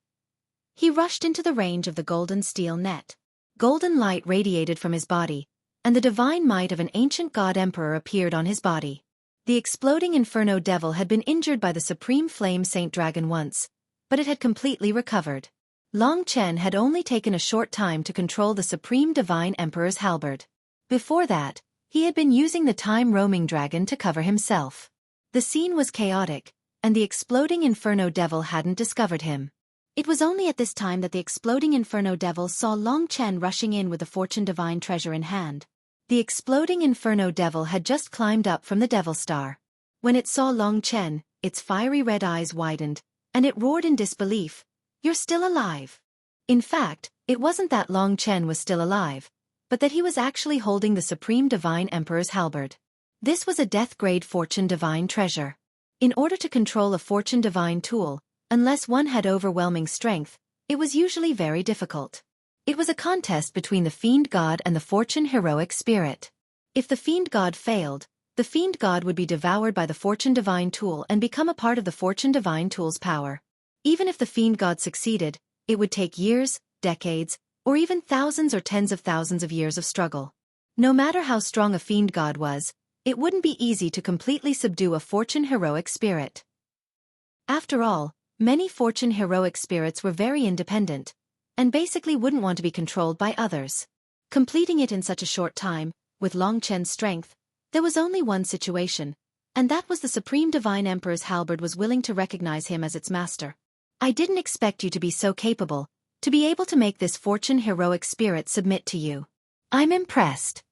he rushed into the range of the golden steel net. Golden light radiated from his body, and the divine might of an ancient god emperor appeared on his body. The exploding Inferno Devil had been injured by the Supreme Flame Saint Dragon once, but it had completely recovered. Long Chen had only taken a short time to control the Supreme Divine Emperor's halberd. Before that, he had been using the time-roaming dragon to cover himself. The scene was chaotic, and the exploding Inferno Devil hadn't discovered him. It was only at this time that the exploding Inferno Devil saw Long Chen rushing in with the Fortune Divine treasure in hand. The exploding Inferno Devil had just climbed up from the Devil Star. When it saw Long Chen, its fiery red eyes widened, and it roared in disbelief, "You're still alive!" In fact, it wasn't that Long Chen was still alive, but that he was actually holding the Supreme Divine Emperor's halberd. This was a death-grade Fortune Divine treasure. In order to control a Fortune Divine tool, unless one had overwhelming strength, it was usually very difficult. It was a contest between the Fiend God and the Fortune Heroic Spirit. If the Fiend God failed, the Fiend God would be devoured by the Fortune Divine tool and become a part of the Fortune Divine tool's power. Even if the Fiend God succeeded, it would take years, decades, or even thousands or tens of thousands of years of struggle. No matter how strong a Fiend God was, it wouldn't be easy to completely subdue a Fortune Heroic Spirit. After all, many Fortune Heroic Spirits were very independent, and basically wouldn't want to be controlled by others. Completing it in such a short time, with Long Chen's strength, there was only one situation, and that was the Supreme Divine Emperor's halberd was willing to recognize him as its master. "I didn't expect you to be so capable, to be able to make this Fortune Heroic Spirit submit to you. I'm impressed."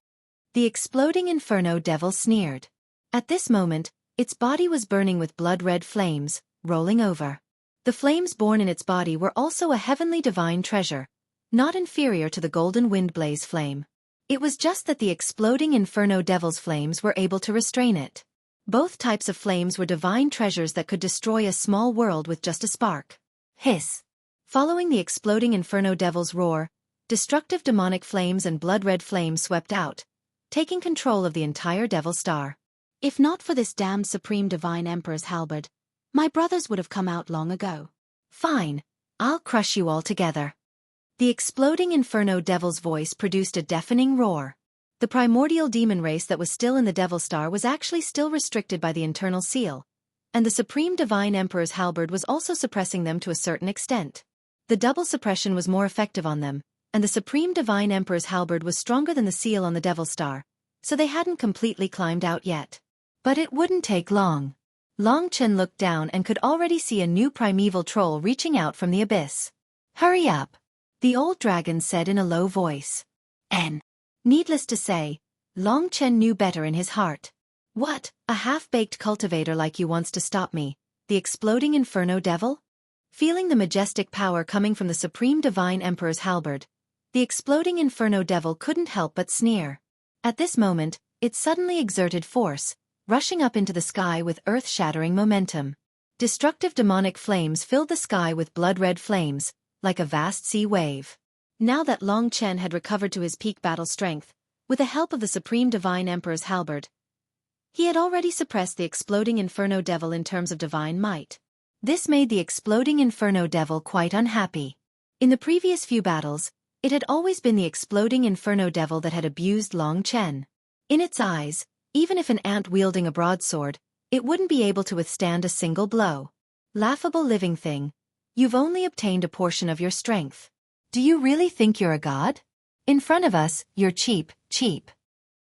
The exploding Inferno Devil sneered. At this moment, its body was burning with blood-red flames, rolling over. The flames born in its body were also a heavenly divine treasure, not inferior to the golden wind blaze flame. It was just that the exploding Inferno Devil's flames were able to restrain it. Both types of flames were divine treasures that could destroy a small world with just a spark. Hiss! Following the exploding Inferno Devil's roar, destructive demonic flames and blood-red flames swept out, taking control of the entire Devil Star. "If not for this damned Supreme Divine Emperor's halberd, my brothers would have come out long ago. Fine, I'll crush you all together." The exploding Inferno Devil's voice produced a deafening roar. The primordial demon race that was still in the Devil Star was actually still restricted by the internal seal, and the Supreme Divine Emperor's halberd was also suppressing them to a certain extent. The double suppression was more effective on them, and the Supreme Divine Emperor's halberd was stronger than the seal on the Devil Star, so they hadn't completely climbed out yet. But it wouldn't take long. Long Chen looked down and could already see a new primeval troll reaching out from the abyss. "Hurry up," the old dragon said in a low voice. Needless to say, Long Chen knew better in his heart. "What, a half-baked cultivator like you wants to stop me, the exploding Inferno Devil?" Feeling the majestic power coming from the Supreme Divine Emperor's halberd, the exploding Inferno Devil couldn't help but sneer. At this moment, it suddenly exerted force, rushing up into the sky with earth-shattering momentum. Destructive demonic flames filled the sky with blood-red flames, like a vast sea wave. Now that Long Chen had recovered to his peak battle strength, with the help of the Supreme Divine Emperor's halberd, he had already suppressed the exploding Inferno Devil in terms of divine might. This made the exploding Inferno Devil quite unhappy. In the previous few battles, it had always been the exploding Inferno Devil that had abused Long Chen. In its eyes, even if an ant wielding a broadsword, it wouldn't be able to withstand a single blow. "Laughable living thing, you've only obtained a portion of your strength. Do you really think you're a god? In front of us, you're cheap, cheap."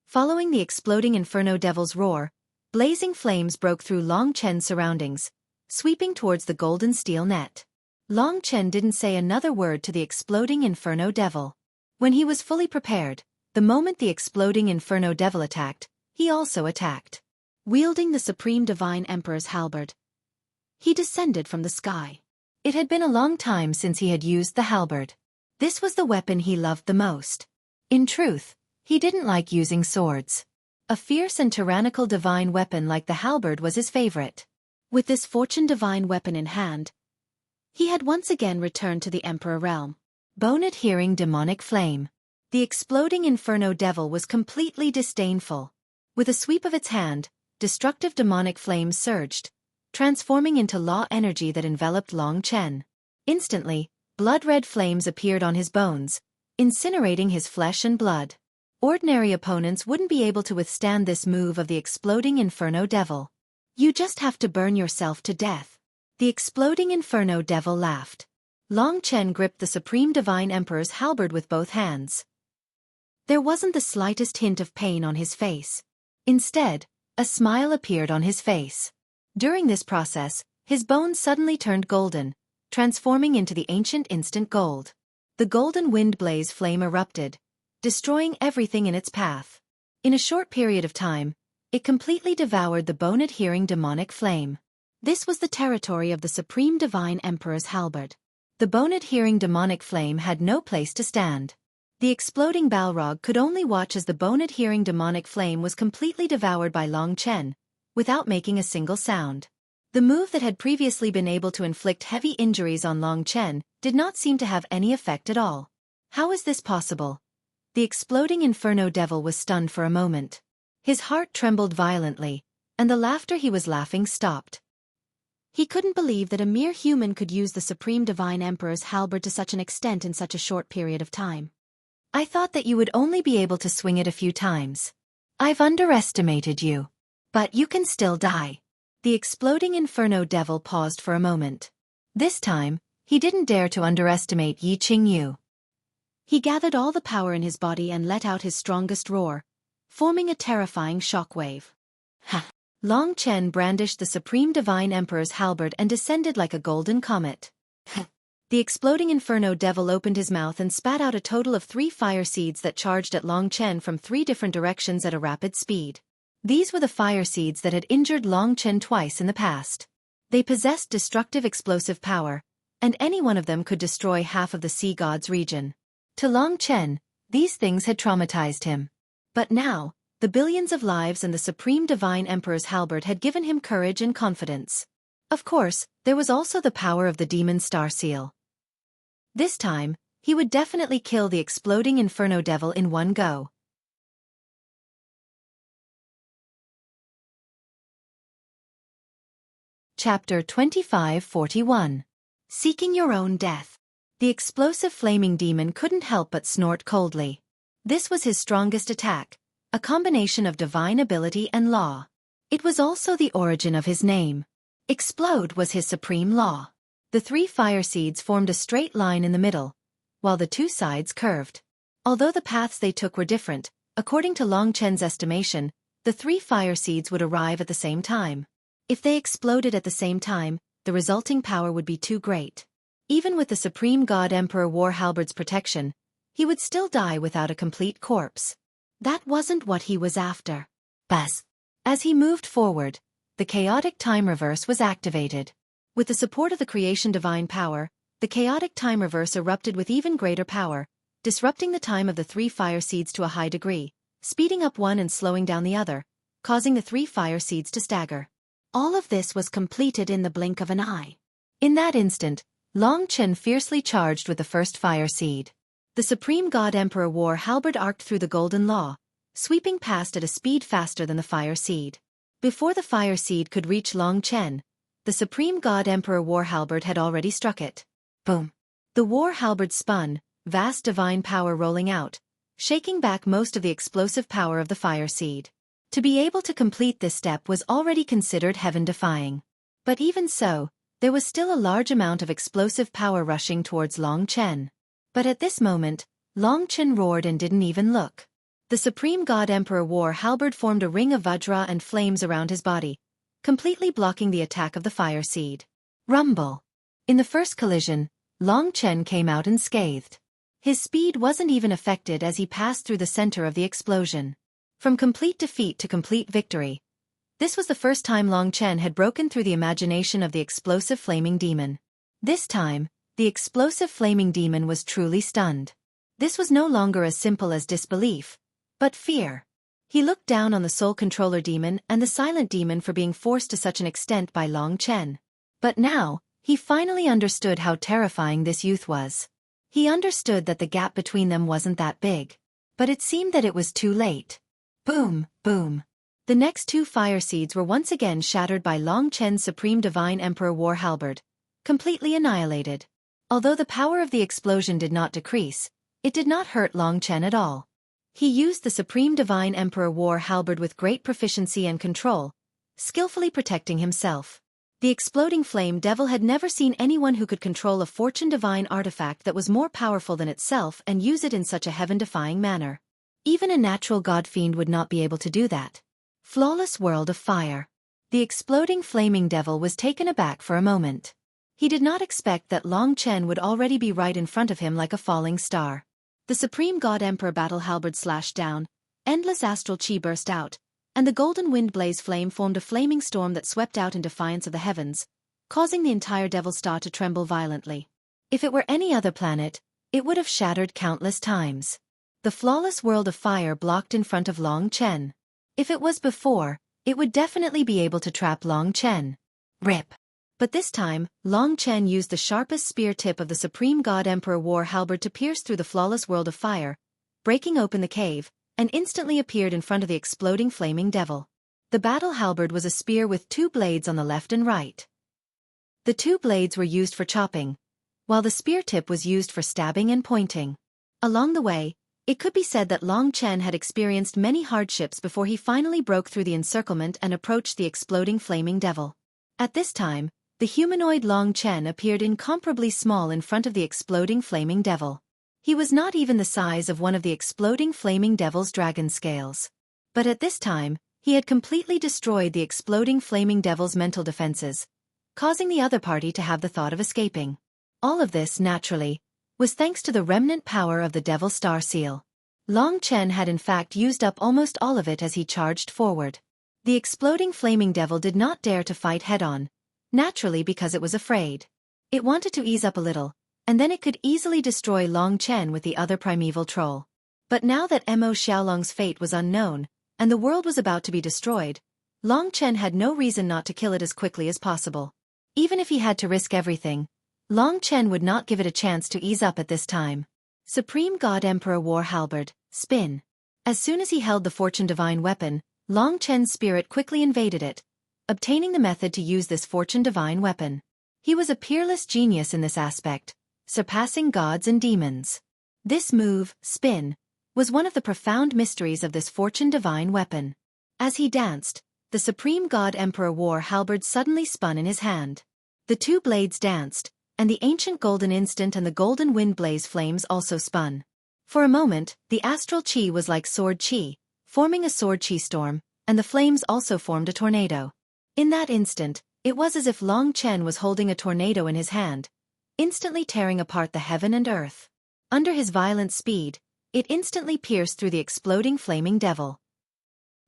Following the exploding Inferno Devil's roar, blazing flames broke through Long Chen's surroundings, sweeping towards the golden steel net. Long Chen didn't say another word to the exploding Inferno Devil. When he was fully prepared, the moment the exploding Inferno Devil attacked, he also attacked. Wielding the Supreme Divine Emperor's halberd, he descended from the sky. It had been a long time since he had used the halberd. This was the weapon he loved the most. In truth, he didn't like using swords. A fierce and tyrannical divine weapon like the halberd was his favorite. With this Fortune Divine weapon in hand, He had once again returned to the Emperor realm. Bone-adhering demonic flame. The exploding inferno devil was completely disdainful. With a sweep of its hand, destructive demonic flames surged, transforming into law energy that enveloped Long Chen. Instantly, blood-red flames appeared on his bones, incinerating his flesh and blood. Ordinary opponents wouldn't be able to withstand this move of the exploding inferno devil. You just have to burn yourself to death. The exploding inferno devil laughed. Long Chen gripped the Supreme Divine Emperor's halberd with both hands. There wasn't the slightest hint of pain on his face. Instead, a smile appeared on his face. During this process, his bones suddenly turned golden, transforming into the ancient instant gold. The golden wind blaze flame erupted, destroying everything in its path. In a short period of time, it completely devoured the bone-adhering demonic flame. This was the territory of the Supreme Divine Emperor's halberd. The bone-adhering demonic flame had no place to stand. The exploding Balrog could only watch as the bone-adhering demonic flame was completely devoured by Long Chen, without making a single sound. The move that had previously been able to inflict heavy injuries on Long Chen did not seem to have any effect at all. How is this possible? The exploding inferno devil was stunned for a moment. His heart trembled violently, and the laughter he was laughing stopped. He couldn't believe that a mere human could use the Supreme Divine Emperor's halberd to such an extent in such a short period of time. I thought that you would only be able to swing it a few times. I've underestimated you. But you can still die. The exploding inferno devil paused for a moment. This time, he didn't dare to underestimate Yi Qingyu. He gathered all the power in his body and let out his strongest roar, forming a terrifying shockwave. Ha! Long Chen brandished the Supreme Divine Emperor's halberd and descended like a golden comet. The exploding inferno devil opened his mouth and spat out a total of 3 fire seeds that charged at Long Chen from 3 different directions at a rapid speed. These were the fire seeds that had injured Long Chen twice in the past. They possessed destructive explosive power, and any one of them could destroy half of the Sea God's region. To Long Chen, these things had traumatized him. But now, the billions of lives and the Supreme Divine Emperor's halberd had given him courage and confidence. Of course, there was also the power of the Demon Star Seal. This time, he would definitely kill the exploding inferno devil in one go. Chapter 2541. Seeking Your Own Death. The explosive flaming demon couldn't help but snort coldly. This was his strongest attack, a combination of divine ability and law. It was also the origin of his name. Explode was his supreme law. The 3 fire seeds formed a straight line in the middle, while the 2 sides curved. Although the paths they took were different, according to Long Chen's estimation, the 3 fire seeds would arrive at the same time. If they exploded at the same time, the resulting power would be too great. Even with the Supreme God Emperor War Halberd's protection, he would still die without a complete corpse. That wasn't what he was after. Buzz! As he moved forward, the chaotic time reverse was activated. With the support of the creation divine power, the chaotic time reverse erupted with even greater power, disrupting the time of the 3 fire seeds to a high degree, speeding up one and slowing down the other, causing the 3 fire seeds to stagger. All of this was completed in the blink of an eye. In that instant, Long Chen fiercely charged with the first fire seed. The Supreme God Emperor War Halberd arced through the Golden Law, sweeping past at a speed faster than the fire seed. Before the fire seed could reach Long Chen, the Supreme God Emperor War Halberd had already struck it. Boom! The War Halberd spun, vast divine power rolling out, shaking back most of the explosive power of the fire seed. To be able to complete this step was already considered heaven-defying. But even so, there was still a large amount of explosive power rushing towards Long Chen. But at this moment, Long Chen roared and didn't even look. The Supreme God Emperor War Halberd formed a ring of Vajra and flames around his body, completely blocking the attack of the fire seed. Rumble! In the first collision, Long Chen came out unscathed. His speed wasn't even affected as he passed through the center of the explosion. From complete defeat to complete victory. This was the first time Long Chen had broken through the imagination of the explosive flaming demon. This time, the explosive flaming demon was truly stunned. This was no longer as simple as disbelief, but fear. He looked down on the soul controller demon and the silent demon for being forced to such an extent by Long Chen. But now, He finally understood how terrifying this youth was. He understood that the gap between them wasn't that big. But it seemed that it was too late. Boom, boom. The next two fire seeds were once again shattered by Long Chen's Supreme Divine Emperor War Halberd, completely annihilated. Although the power of the explosion did not decrease, it did not hurt Long Chen at all. He used the Supreme Divine Emperor War Halberd with great proficiency and control, skillfully protecting himself. The exploding flame devil had never seen anyone who could control a fortune divine artifact that was more powerful than itself and use it in such a heaven-defying manner. Even a natural god fiend would not be able to do that. Flawless world of fire. The exploding flaming devil was taken aback for a moment. He did not expect that Long Chen would already be right in front of him like a falling star. The Supreme God Emperor Battle Halberd slashed down, endless astral chi burst out, and the golden wind blaze flame formed a flaming storm that swept out in defiance of the heavens, causing the entire Devil Star to tremble violently. If it were any other planet, it would have shattered countless times. The flawless world of fire blocked in front of Long Chen. If it was before, it would definitely be able to trap Long Chen. Rip. But this time, Long Chen used the sharpest spear tip of the Supreme God Emperor War Halberd to pierce through the flawless world of fire, breaking open the cave, and instantly appeared in front of the exploding flaming devil. The battle halberd was a spear with two blades on the left and right. The two blades were used for chopping, while the spear tip was used for stabbing and pointing. Along the way, it could be said that Long Chen had experienced many hardships before he finally broke through the encirclement and approached the exploding flaming devil. At this time, the humanoid Long Chen appeared incomparably small in front of the exploding flaming devil. He was not even the size of one of the exploding flaming devil's dragon scales. But at this time, he had completely destroyed the exploding flaming devil's mental defenses, causing the other party to have the thought of escaping. All of this, naturally, was thanks to the remnant power of the Devil Star Seal. Long Chen had in fact used up almost all of it as he charged forward. The exploding flaming devil did not dare to fight head-on, naturally because it was afraid. It wanted to ease up a little, and then it could easily destroy Long Chen with the other primeval troll. But now that Mo Xiaolong's fate was unknown, and the world was about to be destroyed, Long Chen had no reason not to kill it as quickly as possible. Even if he had to risk everything, Long Chen would not give it a chance to ease up at this time. Supreme God Emperor War Halberd, spin. As soon as he held the Fortune Divine weapon, Long Chen's spirit quickly invaded it, obtaining the method to use this Fortune Divine weapon. He was a peerless genius in this aspect, surpassing gods and demons. This move, spin, was one of the profound mysteries of this Fortune Divine weapon. As he danced, the Supreme God Emperor War Halberd suddenly spun in his hand. The two blades danced, and the ancient golden instant and the golden wind blaze flames also spun. For a moment, the astral chi was like sword chi, forming a sword chi storm, and the flames also formed a tornado. In that instant, it was as if Long Chen was holding a tornado in his hand, instantly tearing apart the heaven and earth. Under his violent speed, it instantly pierced through the exploding flaming devil.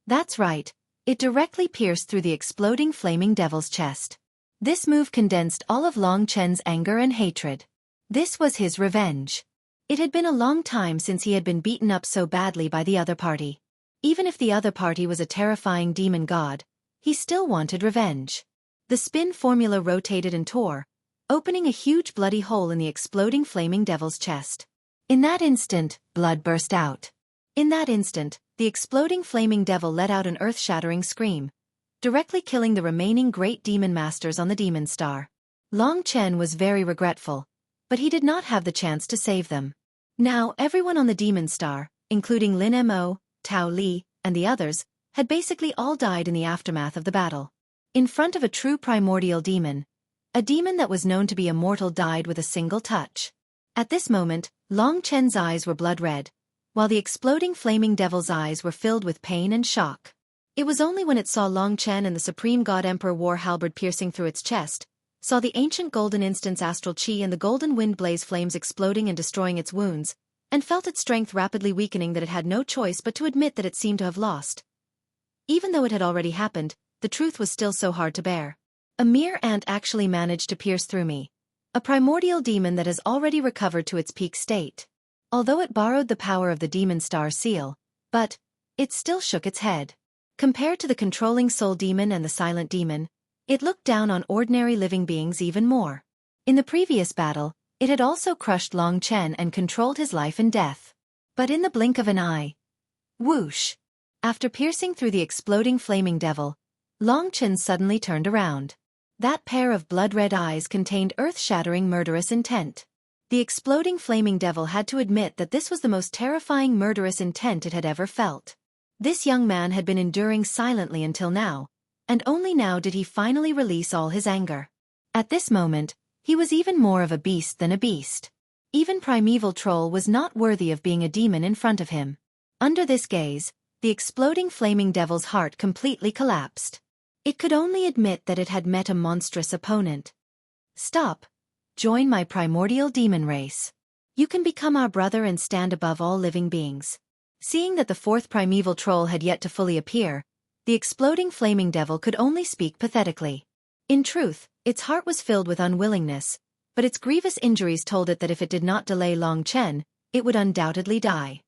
That's right, it directly pierced through the exploding flaming devil's chest. This move condensed all of Long Chen's anger and hatred. This was his revenge. It had been a long time since he had been beaten up so badly by the other party. Even if the other party was a terrifying demon god, he still wanted revenge. The spin formula rotated and tore, opening a huge bloody hole in the exploding flaming devil's chest. In that instant, blood burst out. In that instant, the exploding flaming devil let out an earth-shattering scream, directly killing the remaining great demon masters on the demon star. Long Chen was very regretful, but he did not have the chance to save them. Now everyone on the demon star, including Lin Mo, Tao Li, and the others, had basically all died in the aftermath of the battle. In front of a true primordial demon, a demon that was known to be immortal died with a single touch. At this moment, Long Chen's eyes were blood red, while the exploding flaming devil's eyes were filled with pain and shock. It was only when it saw Long Chen and the Supreme God Emperor War Halberd piercing through its chest, saw the ancient golden instance astral chi and the golden wind blaze flames exploding and destroying its wounds, and felt its strength rapidly weakening that it had no choice but to admit that it seemed to have lost. Even though it had already happened, the truth was still so hard to bear. A mere ant actually managed to pierce through me. A primordial demon that has already recovered to its peak state. Although it borrowed the power of the demon star seal, but it still shook its head. Compared to the controlling soul demon and the silent demon, it looked down on ordinary living beings even more. In the previous battle, it had also crushed Long Chen and controlled his life and death. But in the blink of an eye, whoosh! After piercing through the exploding flaming devil, Long Chen suddenly turned around. That pair of blood-red eyes contained earth-shattering murderous intent. The exploding flaming devil had to admit that this was the most terrifying murderous intent it had ever felt. This young man had been enduring silently until now, and only now did he finally release all his anger. At this moment, he was even more of a beast than a beast. Even Primeval Troll was not worthy of being a demon in front of him. Under this gaze, the exploding flaming devil's heart completely collapsed. It could only admit that it had met a monstrous opponent. Stop. Join my primordial demon race. You can become our brother and stand above all living beings. Seeing that the fourth primeval troll had yet to fully appear, the exploding flaming devil could only speak pathetically. In truth, its heart was filled with unwillingness, but its grievous injuries told it that if it did not delay Long Chen, it would undoubtedly die.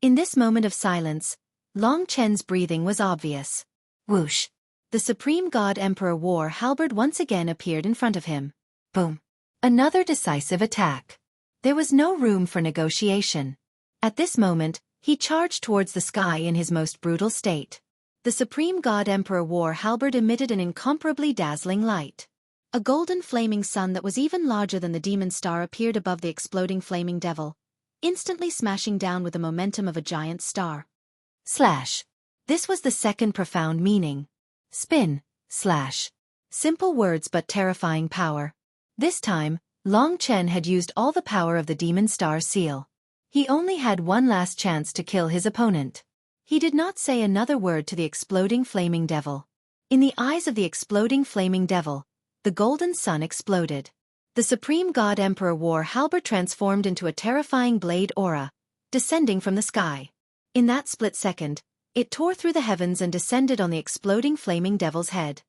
In this moment of silence, Long Chen's breathing was obvious. Whoosh! The Supreme God Emperor War Halberd once again appeared in front of him. Boom! Another decisive attack. There was no room for negotiation. At this moment, he charged towards the sky in his most brutal state. The Supreme God Emperor War Halberd emitted an incomparably dazzling light. A golden flaming sun that was even larger than the demon star appeared above the exploding flaming devil, instantly smashing down with the momentum of a giant star. Slash. This was the second profound meaning. Spin, slash. Simple words but terrifying power. This time, Long Chen had used all the power of the demon star seal. He only had one last chance to kill his opponent. He did not say another word to the exploding flaming devil. In the eyes of the exploding flaming devil, the golden sun exploded. The Supreme God Emperor War Halberd transformed into a terrifying blade aura, descending from the sky. In that split second, it tore through the heavens and descended on the exploding flaming devil's head.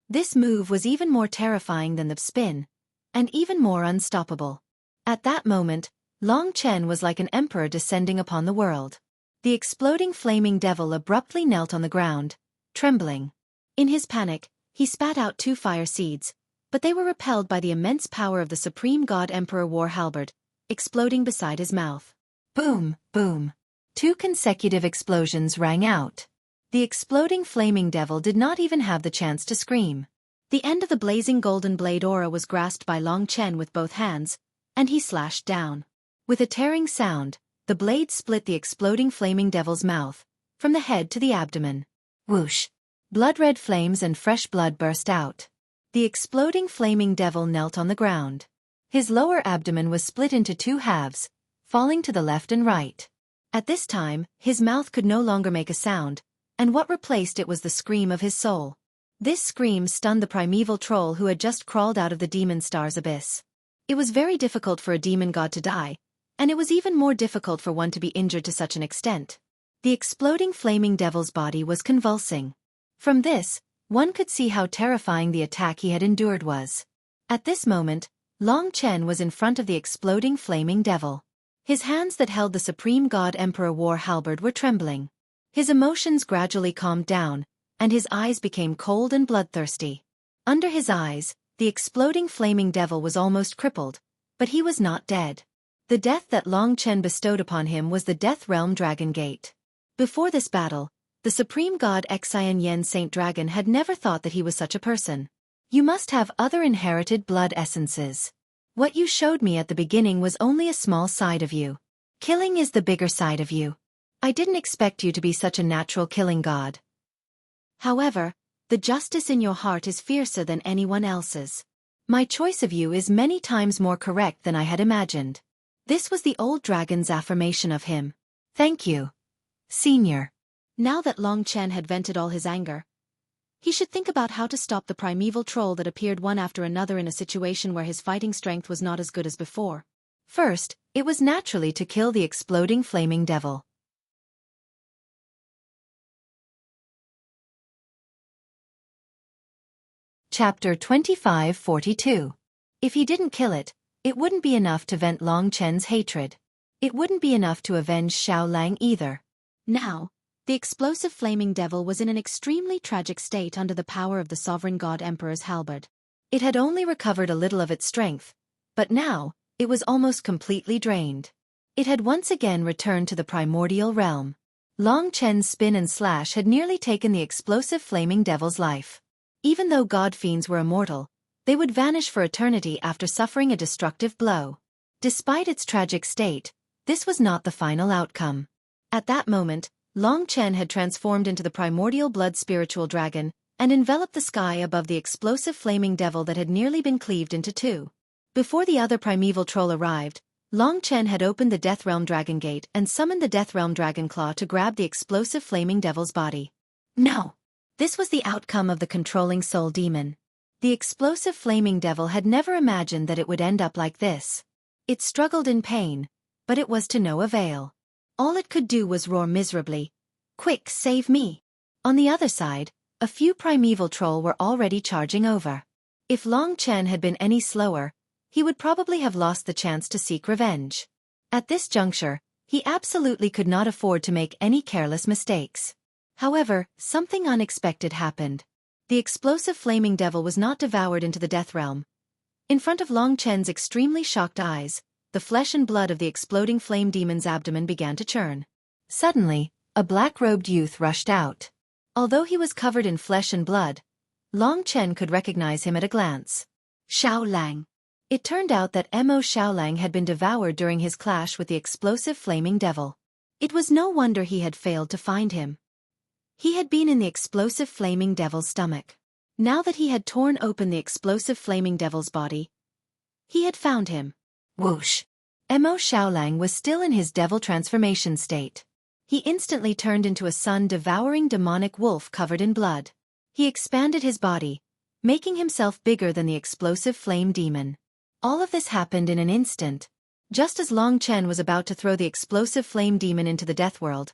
This move was even more terrifying than the spin, and even more unstoppable. At that moment, Long Chen was like an emperor descending upon the world. The exploding flaming devil abruptly knelt on the ground, trembling. In his panic, he spat out 2 fire seeds, but they were repelled by the immense power of the Supreme God Emperor War Halberd, exploding beside his mouth. Boom, boom. 2 consecutive explosions rang out. The exploding flaming devil did not even have the chance to scream. The end of the blazing golden blade aura was grasped by Long Chen with both hands, and he slashed down. With a tearing sound, the blade split the exploding flaming devil's mouth, from the head to the abdomen. Whoosh! Blood-red flames and fresh blood burst out. The exploding flaming devil knelt on the ground. His lower abdomen was split into 2 halves, falling to the left and right. At this time, his mouth could no longer make a sound, and what replaced it was the scream of his soul. This scream stunned the primeval troll who had just crawled out of the demon star's abyss. It was very difficult for a demon god to die, and it was even more difficult for one to be injured to such an extent. The exploding flaming devil's body was convulsing. From this, one could see how terrifying the attack he had endured was. At this moment, Long Chen was in front of the exploding flaming devil. His hands that held the Supreme God Emperor War Halberd were trembling. His emotions gradually calmed down, and his eyes became cold and bloodthirsty. Under his eyes, the exploding flaming devil was almost crippled, but he was not dead. The death that Long Chen bestowed upon him was the Death Realm Dragon Gate. Before this battle, the Supreme God Xian Yen Saint Dragon had never thought that he was such a person. You must have other inherited blood essences. What you showed me at the beginning was only a small side of you. Killing is the bigger side of you. I didn't expect you to be such a natural killing god. However, the justice in your heart is fiercer than anyone else's. My choice of you is many times more correct than I had imagined. This was the old dragon's affirmation of him. Thank you, Senior. Now that Long Chen had vented all his anger, he should think about how to stop the primeval troll that appeared one after another in a situation where his fighting strength was not as good as before. First, it was naturally to kill the exploding flaming devil. Chapter 2542. If he didn't kill it, it wouldn't be enough to vent Long Chen's hatred. It wouldn't be enough to avenge Xiao Lang either. Now, the explosive flaming devil was in an extremely tragic state under the power of the sovereign god emperor's halberd. It had only recovered a little of its strength, but now, it was almost completely drained. It had once again returned to the primordial realm. Long Chen's spin and slash had nearly taken the explosive flaming devil's life. Even though god fiends were immortal, they would vanish for eternity after suffering a destructive blow. Despite its tragic state, this was not the final outcome. At that moment, Long Chen had transformed into the primordial blood spiritual dragon, and enveloped the sky above the explosive flaming devil that had nearly been cleaved into two. Before the other primeval troll arrived, Long Chen had opened the Deathrealm Dragon Gate and summoned the Deathrealm Dragon Claw to grab the explosive flaming devil's body. No! This was the outcome of the controlling soul demon. The explosive flaming devil had never imagined that it would end up like this. It struggled in pain, but it was to no avail. All it could do was roar miserably, "Quick, save me!" On the other side, a few primeval troll were already charging over. If Long Chen had been any slower, he would probably have lost the chance to seek revenge. At this juncture, he absolutely could not afford to make any careless mistakes. However, something unexpected happened. The explosive flaming devil was not devoured into the death realm. In front of Long Chen's extremely shocked eyes, the flesh and blood of the exploding flame demon's abdomen began to churn. Suddenly, a black-robed youth rushed out. Although he was covered in flesh and blood, Long Chen could recognize him at a glance. Xiao Lang. It turned out that Mo Xiaolang had been devoured during his clash with the explosive flaming devil. It was no wonder he had failed to find him. He had been in the explosive flaming devil's stomach. Now that he had torn open the explosive flaming devil's body, he had found him. Whoosh! Mo Xiaolang was still in his devil transformation state. He instantly turned into a sun-devouring demonic wolf covered in blood. He expanded his body, making himself bigger than the explosive flame demon. All of this happened in an instant. Just as Long Chen was about to throw the explosive flame demon into the death world,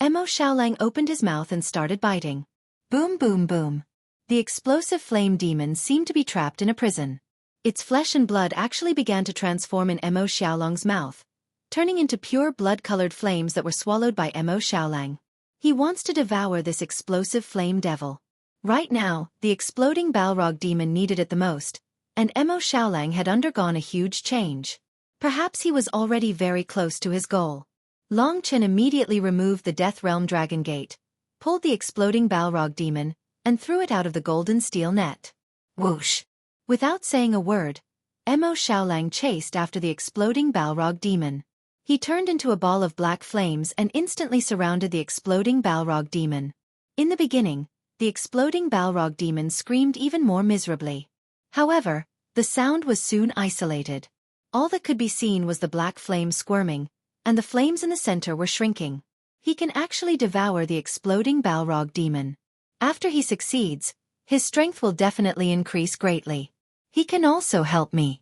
Mo Xiaolang opened his mouth and started biting. Boom boom boom. The explosive flame demon seemed to be trapped in a prison. Its flesh and blood actually began to transform in Mo Xiaolang's mouth, turning into pure blood-colored flames that were swallowed by Mo Xiaolang. He wants to devour this explosive flame devil. Right now, the exploding Balrog demon needed it the most, and Mo Xiaolang had undergone a huge change. Perhaps he was already very close to his goal. Long Chen immediately removed the Death Realm Dragon Gate, pulled the exploding Balrog demon, and threw it out of the golden steel net. Whoosh! Without saying a word, Mo Xiaolang chased after the exploding Balrog demon. He turned into a ball of black flames and instantly surrounded the exploding Balrog demon. In the beginning, the exploding Balrog demon screamed even more miserably. However, the sound was soon isolated. All that could be seen was the black flames squirming, and the flames in the center were shrinking. He can actually devour the exploding Balrog demon. After he succeeds, his strength will definitely increase greatly. He can also help me.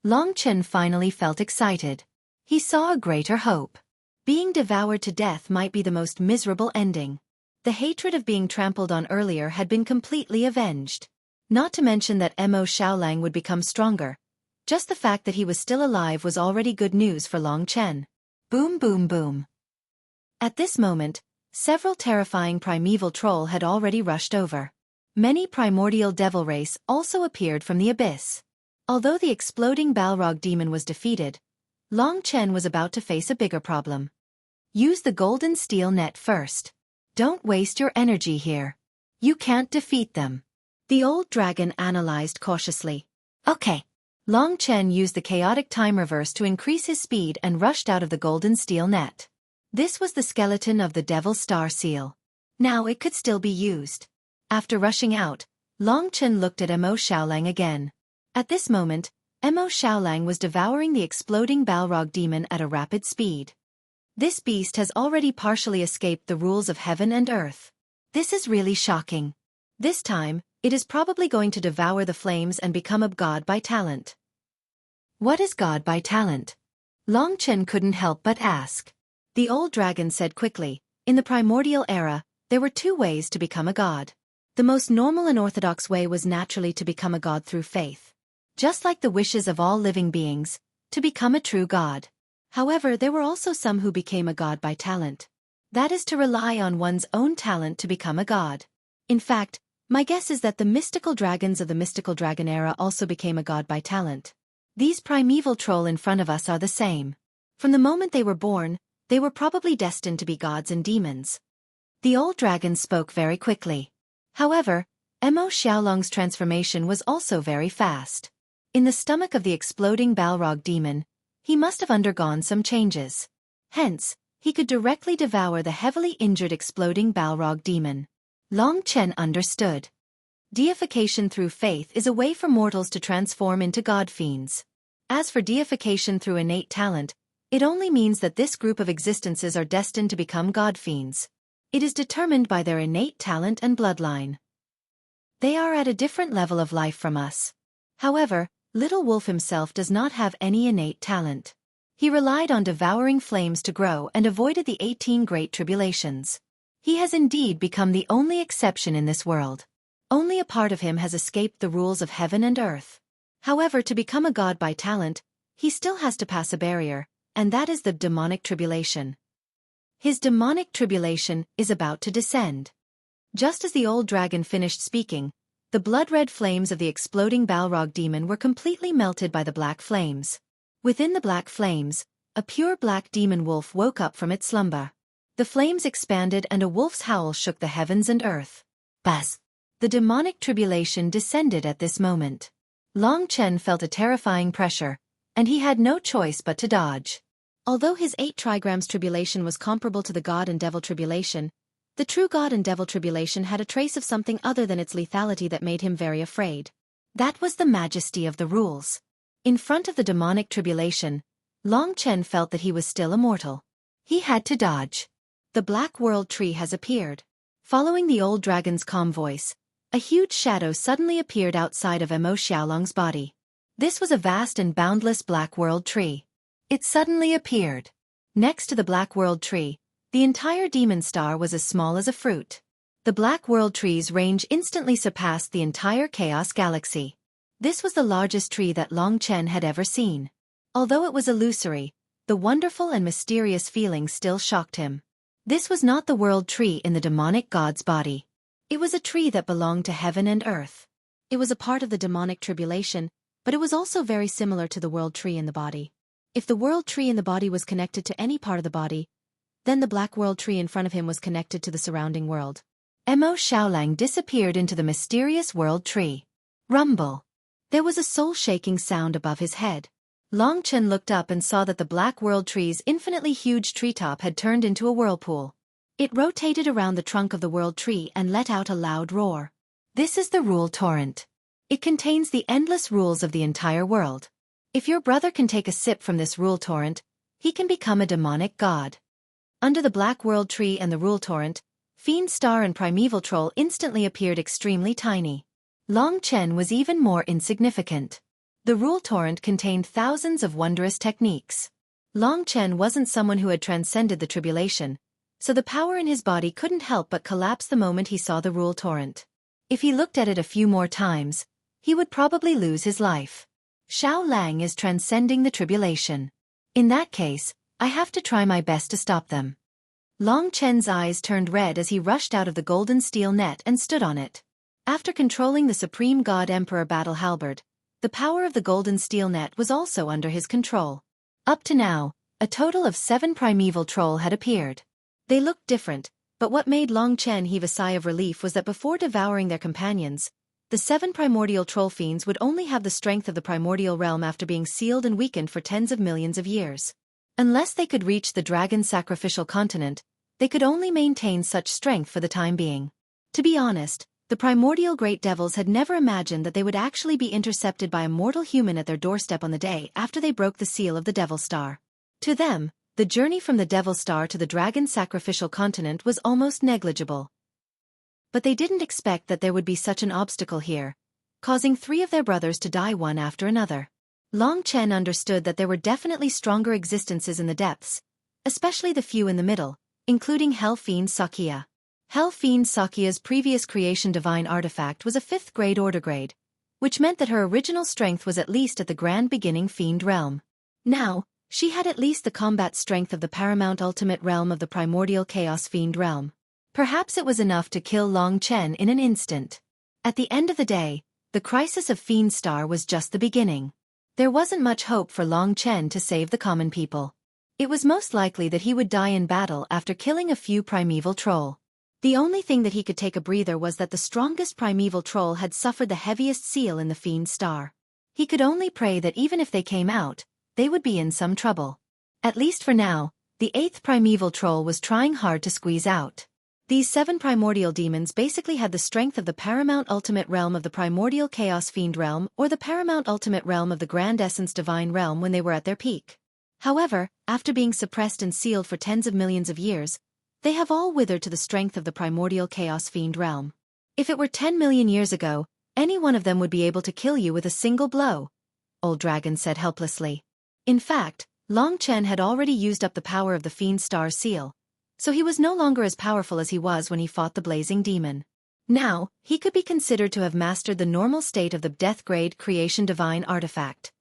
Long Chen finally felt excited. He saw a greater hope. Being devoured to death might be the most miserable ending. The hatred of being trampled on earlier had been completely avenged. Not to mention that Mo Xiaolang would become stronger. Just the fact that he was still alive was already good news for Long Chen. Boom boom boom. At this moment, several terrifying primeval troll had already rushed over. Many primordial devil race also appeared from the abyss. Although the exploding Balrog demon was defeated, Long Chen was about to face a bigger problem. Use the golden steel net first. Don't waste your energy here. You can't defeat them. The old dragon analyzed cautiously. Okay. Long Chen used the chaotic time reverse to increase his speed and rushed out of the golden steel net. This was the skeleton of the Devil Star Seal. Now it could still be used. After rushing out, Long Chen looked at Mo Xiaolang again. At this moment, Mo Xiaolang was devouring the exploding Balrog demon at a rapid speed. This beast has already partially escaped the rules of heaven and earth. This is really shocking. This time, it is probably going to devour the flames and become a god by talent. What is god by talent? Long Chen couldn't help but ask. The old dragon said quickly, in the primordial era, there were two ways to become a god. The most normal and orthodox way was naturally to become a god through faith. Just like the wishes of all living beings, to become a true god. However, there were also some who became a god by talent. That is to rely on one's own talent to become a god. In fact, My guess is that the mystical dragons of the mystical dragon era also became a god by talent. These primeval troll in front of us are the same. From the moment they were born, they were probably destined to be gods and demons. The old dragon spoke very quickly. However, Mo Xiaolong's transformation was also very fast. In the stomach of the exploding Balrog demon, he must have undergone some changes. Hence, he could directly devour the heavily injured exploding Balrog demon. Long Chen understood. Deification through faith is a way for mortals to transform into god fiends. As for deification through innate talent, it only means that this group of existences are destined to become god fiends. It is determined by their innate talent and bloodline. They are at a different level of life from us. However, Little Wolf himself does not have any innate talent. He relied on devouring flames to grow and avoided the 18 Great Tribulations. He has indeed become the only exception in this world. Only a part of him has escaped the rules of heaven and earth. However, to become a god by talent, he still has to pass a barrier, and that is the demonic tribulation. His demonic tribulation is about to descend. Just as the old dragon finished speaking, the blood-red flames of the exploding Balrog demon were completely melted by the black flames. Within the black flames, a pure black demon wolf woke up from its slumber. The flames expanded and a wolf's howl shook the heavens and earth. Buzz! The demonic tribulation descended at this moment. Long Chen felt a terrifying pressure, and he had no choice but to dodge. Although his 8 trigrams tribulation was comparable to the God and Devil tribulation, the true God and Devil tribulation had a trace of something other than its lethality that made him very afraid. That was the majesty of the rules. In front of the demonic tribulation, Long Chen felt that he was still immortal. He had to dodge. The Black World Tree has appeared. Following the old dragon's calm voice, a huge shadow suddenly appeared outside of Mo Xiaolong's body. This was a vast and boundless Black World Tree. It suddenly appeared. Next to the Black World Tree, the entire demon star was as small as a fruit. The Black World Tree's range instantly surpassed the entire Chaos Galaxy. This was the largest tree that Long Chen had ever seen. Although it was illusory, the wonderful and mysterious feeling still shocked him. This was not the world tree in the demonic god's body. It was a tree that belonged to heaven and earth. It was a part of the demonic tribulation, but it was also very similar to the world tree in the body. If the world tree in the body was connected to any part of the body, then the black world tree in front of him was connected to the surrounding world. Mo Xiaolang disappeared into the mysterious world tree. Rumble. There was a soul-shaking sound above his head. Long Chen looked up and saw that the Black World Tree's infinitely huge treetop had turned into a whirlpool. It rotated around the trunk of the World Tree and let out a loud roar. This is the Rule Torrent. It contains the endless rules of the entire world. If your brother can take a sip from this Rule Torrent, he can become a demonic god. Under the Black World Tree and the Rule Torrent, Fiend Star and Primeval Troll instantly appeared extremely tiny. Long Chen was even more insignificant. The Rule Torrent contained thousands of wondrous techniques. Long Chen wasn't someone who had transcended the tribulation, so the power in his body couldn't help but collapse the moment he saw the Rule Torrent. If he looked at it a few more times, he would probably lose his life. Xiao Lang is transcending the tribulation. In that case, I have to try my best to stop them. Long Chen's eyes turned red as he rushed out of the golden steel net and stood on it. After controlling the Supreme God Emperor Battle Halberd, the power of the golden steel net was also under his control. Up to now, a total of 7 primeval troll had appeared. They looked different, but what made Long Chen heave a sigh of relief was that before devouring their companions, the 7 primordial troll fiends would only have the strength of the primordial realm after being sealed and weakened for tens of millions of years. Unless they could reach the dragon sacrificial continent, they could only maintain such strength for the time being. To be honest, the primordial great devils had never imagined that they would actually be intercepted by a mortal human at their doorstep on the day after they broke the seal of the Devil Star. To them, the journey from the Devil Star to the dragon sacrificial continent was almost negligible. But they didn't expect that there would be such an obstacle here, causing 3 of their brothers to die one after another. Long Chen understood that there were definitely stronger existences in the depths, especially the few in the middle, including Hell Fiend Sakia. Hell Fiend Sakia's previous creation divine artifact was a 5th grade order grade, which meant that her original strength was at least at the grand beginning fiend realm. Now, she had at least the combat strength of the paramount ultimate realm of the primordial chaos fiend realm. Perhaps it was enough to kill Long Chen in an instant. At the end of the day, the crisis of Fiend Star was just the beginning. There wasn't much hope for Long Chen to save the common people. It was most likely that he would die in battle after killing a few primeval troll. The only thing that he could take a breather was that the strongest primeval troll had suffered the heaviest seal in the Fiend Star. He could only pray that even if they came out, they would be in some trouble. At least for now, the 8th primeval troll was trying hard to squeeze out. These 7 primordial demons basically had the strength of the paramount ultimate realm of the primordial chaos fiend realm or the paramount ultimate realm of the grand essence divine realm when they were at their peak. However, after being suppressed and sealed for tens of millions of years, they have all withered to the strength of the primordial chaos fiend realm. If it were 10 million years ago, any one of them would be able to kill you with a single blow, Old Dragon said helplessly. In fact, Long Chen had already used up the power of the Fiend Star seal, so he was no longer as powerful as he was when he fought the blazing demon. Now, he could be considered to have mastered the normal state of the death-grade creation divine artifact.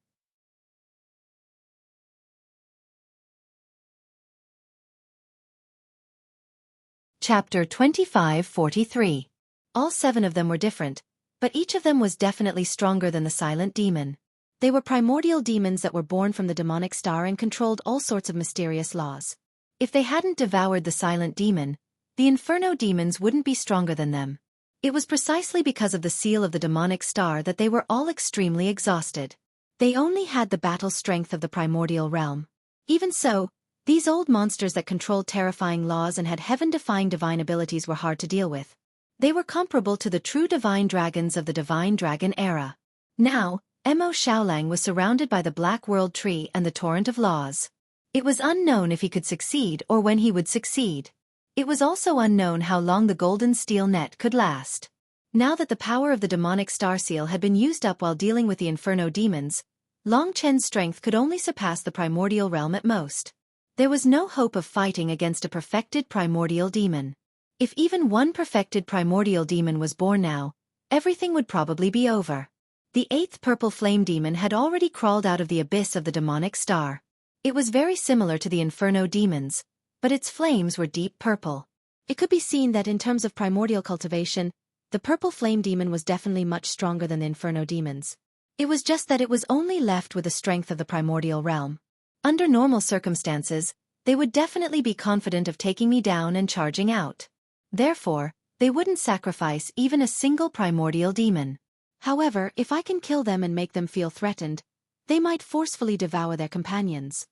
Chapter 2543. All 7 of them were different, but each of them was definitely stronger than the silent demon. They were primordial demons that were born from the demonic star and controlled all sorts of mysterious laws. If they hadn't devoured the silent demon, the inferno demons wouldn't be stronger than them. It was precisely because of the seal of the demonic star that they were all extremely exhausted. They only had the battle strength of the primordial realm. Even so, these old monsters that controlled terrifying laws and had heaven-defying divine abilities were hard to deal with. They were comparable to the true divine dragons of the divine dragon era. Now, Mo Xiaolang was surrounded by the Black World Tree and the torrent of laws. It was unknown if he could succeed or when he would succeed. It was also unknown how long the golden steel net could last. Now that the power of the demonic star seal had been used up while dealing with the inferno demons, Long Chen's strength could only surpass the primordial realm at most. There was no hope of fighting against a perfected primordial demon. If even one perfected primordial demon was born now, everything would probably be over. The 8th purple flame demon had already crawled out of the abyss of the demonic star. It was very similar to the inferno demons, but its flames were deep purple. It could be seen that in terms of primordial cultivation, the purple flame demon was definitely much stronger than the inferno demons. It was just that it was only left with the strength of the primordial realm. Under normal circumstances, they would definitely be confident of taking me down and charging out. Therefore, they wouldn't sacrifice even a single primordial demon. However, if I can kill them and make them feel threatened, they might forcefully devour their companions.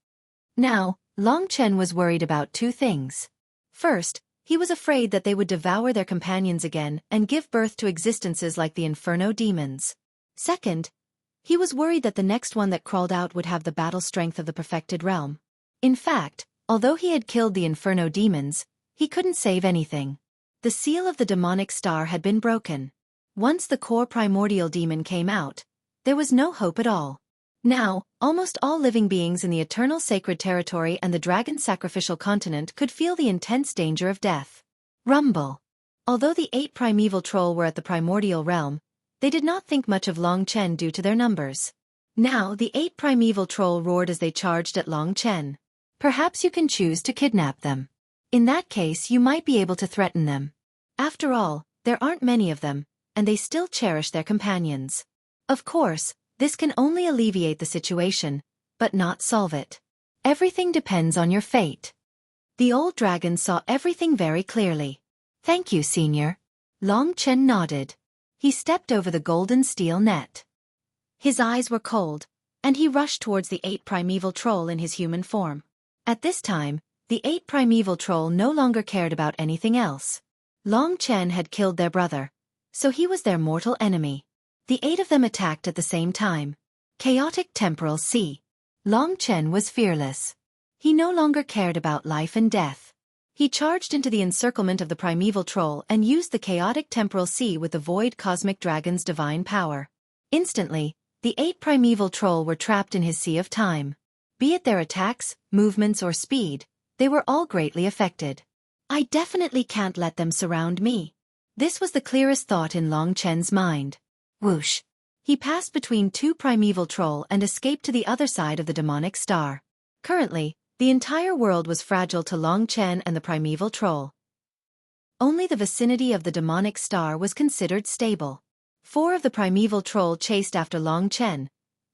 Now, Long Chen was worried about 2 things. First, he was afraid that they would devour their companions again and give birth to existences like the inferno demons. Second, he was worried that the next one that crawled out would have the battle strength of the perfected realm. In fact, although he had killed the inferno demons, he couldn't save anything. The seal of the demonic star had been broken. Once the core primordial demon came out, there was no hope at all. Now, almost all living beings in the eternal sacred territory and the dragon sacrificial continent could feel the intense danger of death. Rumble. Although the 8 primeval troll were at the primordial realm, they did not think much of Long Chen due to their numbers. Now the 8 primeval troll roared as they charged at Long Chen. Perhaps you can choose to kidnap them. In that case you might be able to threaten them. After all, there aren't many of them, and they still cherish their companions. Of course, this can only alleviate the situation, but not solve it. Everything depends on your fate. The old dragon saw everything very clearly. Thank you, Senior. Long Chen nodded. He stepped over the golden steel net. His eyes were cold, and he rushed towards the 8 primeval troll in his human form. At this time, the 8 primeval troll no longer cared about anything else. Long Chen had killed their brother, so he was their mortal enemy. The 8 of them attacked at the same time. Chaotic Temporal Sea. Long Chen was fearless. He no longer cared about life and death. He charged into the encirclement of the primeval troll and used the chaotic temporal sea with the void cosmic dragon's divine power. Instantly, the 8 primeval troll were trapped in his sea of time. Be it their attacks, movements or speed, they were all greatly affected. I definitely can't let them surround me. This was the clearest thought in Long Chen's mind. Whoosh! He passed between 2 primeval troll and escaped to the other side of the demonic star. Currently, the entire world was fragile to Long Chen and the primeval troll. Only the vicinity of the demonic star was considered stable. 4 of the primeval troll chased after Long Chen,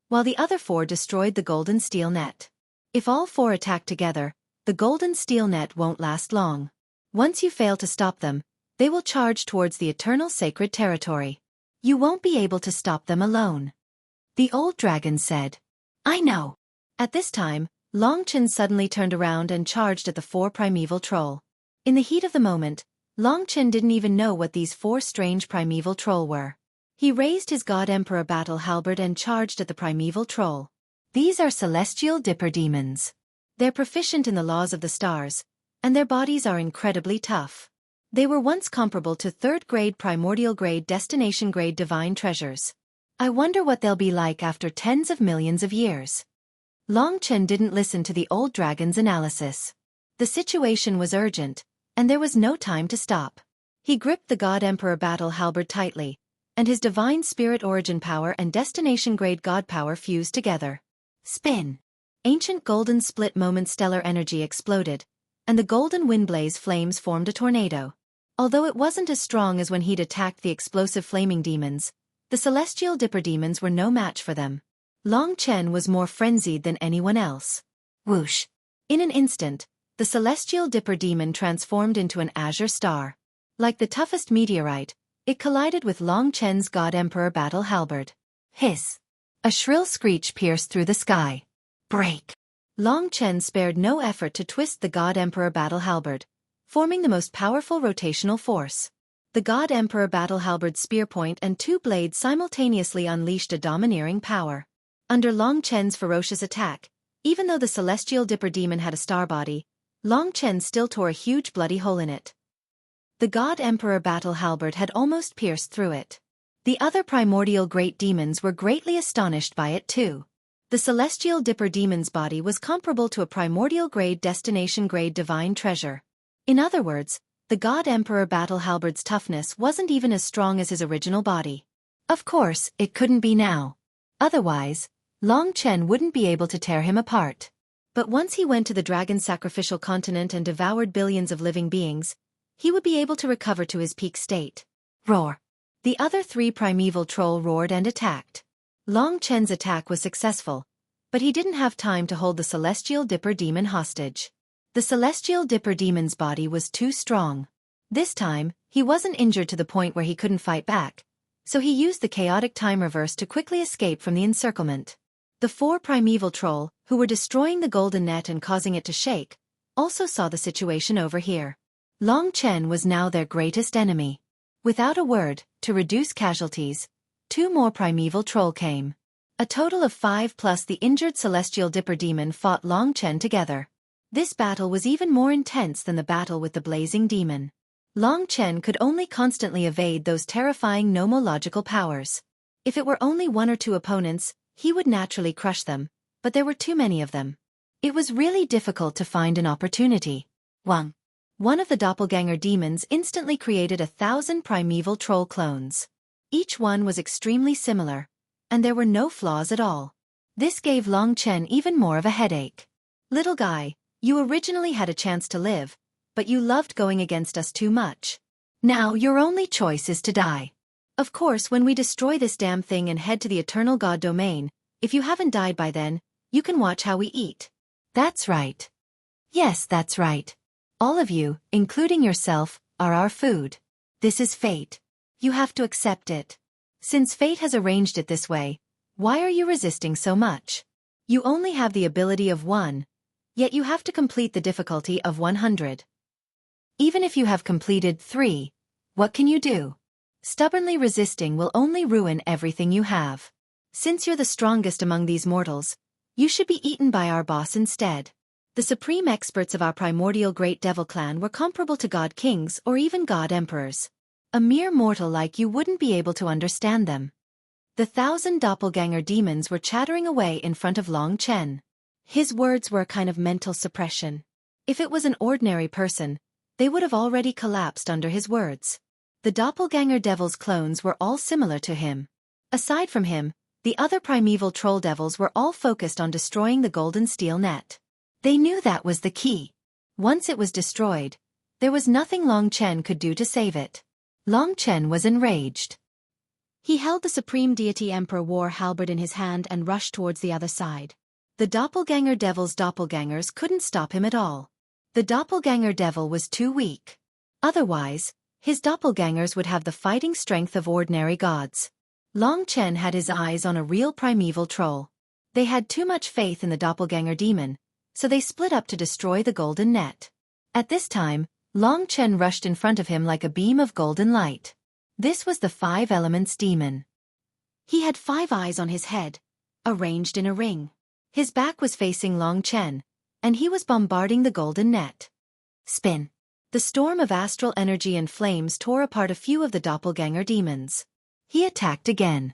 while the other 4 destroyed the golden steel net. If all 4 attack together, the golden steel net won't last long. Once you fail to stop them, they will charge towards the eternal sacred territory. You won't be able to stop them alone. The old dragon said. I know. At this time, Long Chen suddenly turned around and charged at the 4 primeval troll. In the heat of the moment, Long Chen didn't even know what these 4 strange primeval troll were. He raised his God Emperor battle halberd and charged at the primeval troll. These are celestial dipper demons. They're proficient in the laws of the stars, and their bodies are incredibly tough. They were once comparable to 3rd grade primordial grade destination grade divine treasures. I wonder what they'll be like after tens of millions of years. Long Chen didn't listen to the old dragon's analysis. The situation was urgent, and there was no time to stop. He gripped the God Emperor battle halberd tightly, and his divine spirit origin power and destination grade god power fused together. Spin! Ancient golden split moment stellar energy exploded, and the golden windblaze flames formed a tornado. Although it wasn't as strong as when he'd attacked the explosive flaming demons, the celestial dipper demons were no match for them. Long Chen was more frenzied than anyone else. Whoosh! In an instant, the celestial dipper demon transformed into an azure star. Like the toughest meteorite, it collided with Long Chen's God Emperor battle halberd. Hiss! A shrill screech pierced through the sky. Break! Long Chen spared no effort to twist the God Emperor battle halberd, forming the most powerful rotational force. The God Emperor battle halberd's spear point and 2 blades simultaneously unleashed a domineering power. Under Long Chen's ferocious attack, even though the celestial dipper demon had a star body, Long Chen still tore a huge bloody hole in it. The God Emperor battle halberd had almost pierced through it. The other primordial great demons were greatly astonished by it too. The celestial dipper demon's body was comparable to a primordial grade destination grade divine treasure. In other words, the God Emperor battle halberd's toughness wasn't even as strong as his original body. Of course, it couldn't be now. Otherwise, Long Chen wouldn't be able to tear him apart. But once he went to the dragon's sacrificial continent and devoured billions of living beings, he would be able to recover to his peak state. Roar! The other 3 primeval troll roared and attacked. Long Chen's attack was successful, but he didn't have time to hold the celestial dipper demon hostage. The celestial dipper demon's body was too strong. This time, he wasn't injured to the point where he couldn't fight back, so he used the chaotic time reverse to quickly escape from the encirclement. The 4 primeval troll, who were destroying the golden net and causing it to shake, also saw the situation over here. Long Chen was now their greatest enemy. Without a word, to reduce casualties, 2 more primeval troll came. A total of 5 plus the injured celestial dipper demon fought Long Chen together. This battle was even more intense than the battle with the blazing demon. Long Chen could only constantly evade those terrifying nomological powers. If it were only 1 or 2 opponents, he would naturally crush them, but there were too many of them. It was really difficult to find an opportunity. One of the doppelganger demons instantly created 1,000 primeval troll clones. Each one was extremely similar, and there were no flaws at all. This gave Long Chen even more of a headache. Little guy, you originally had a chance to live, but you loved going against us too much. Now your only choice is to die. Of course, when we destroy this damn thing and head to the eternal god domain, if you haven't died by then, you can watch how we eat. That's right. Yes, that's right. All of you, including yourself, are our food. This is fate. You have to accept it. Since fate has arranged it this way, why are you resisting so much? You only have the ability of 1, yet you have to complete the difficulty of 100. Even if you have completed 3, what can you do? Stubbornly resisting will only ruin everything you have. Since you're the strongest among these mortals, you should be eaten by our boss instead. The supreme experts of our primordial great devil clan were comparable to god kings or even god emperors. A mere mortal like you wouldn't be able to understand them. The 1,000 doppelganger demons were chattering away in front of Long Chen. His words were a kind of mental suppression. If it was an ordinary person, they would have already collapsed under his words. The doppelganger devil's clones were all similar to him. Aside from him, the other primeval troll devils were all focused on destroying the golden steel net. They knew that was the key. Once it was destroyed, there was nothing Long Chen could do to save it. Long Chen was enraged. He held the Supreme Deity Emperor War halberd in his hand and rushed towards the other side. The doppelganger devil's doppelgangers couldn't stop him at all. The doppelganger devil was too weak. Otherwise, his doppelgangers would have the fighting strength of ordinary gods. Long Chen had his eyes on a real primeval troll. They had too much faith in the doppelganger demon, so they split up to destroy the golden net. At this time, Long Chen rushed in front of him like a beam of golden light. This was the Five Elements demon. He had 5 eyes on his head, arranged in a ring. His back was facing Long Chen, and he was bombarding the golden net. Spin. The storm of astral energy and flames tore apart a few of the doppelganger demons. He attacked again.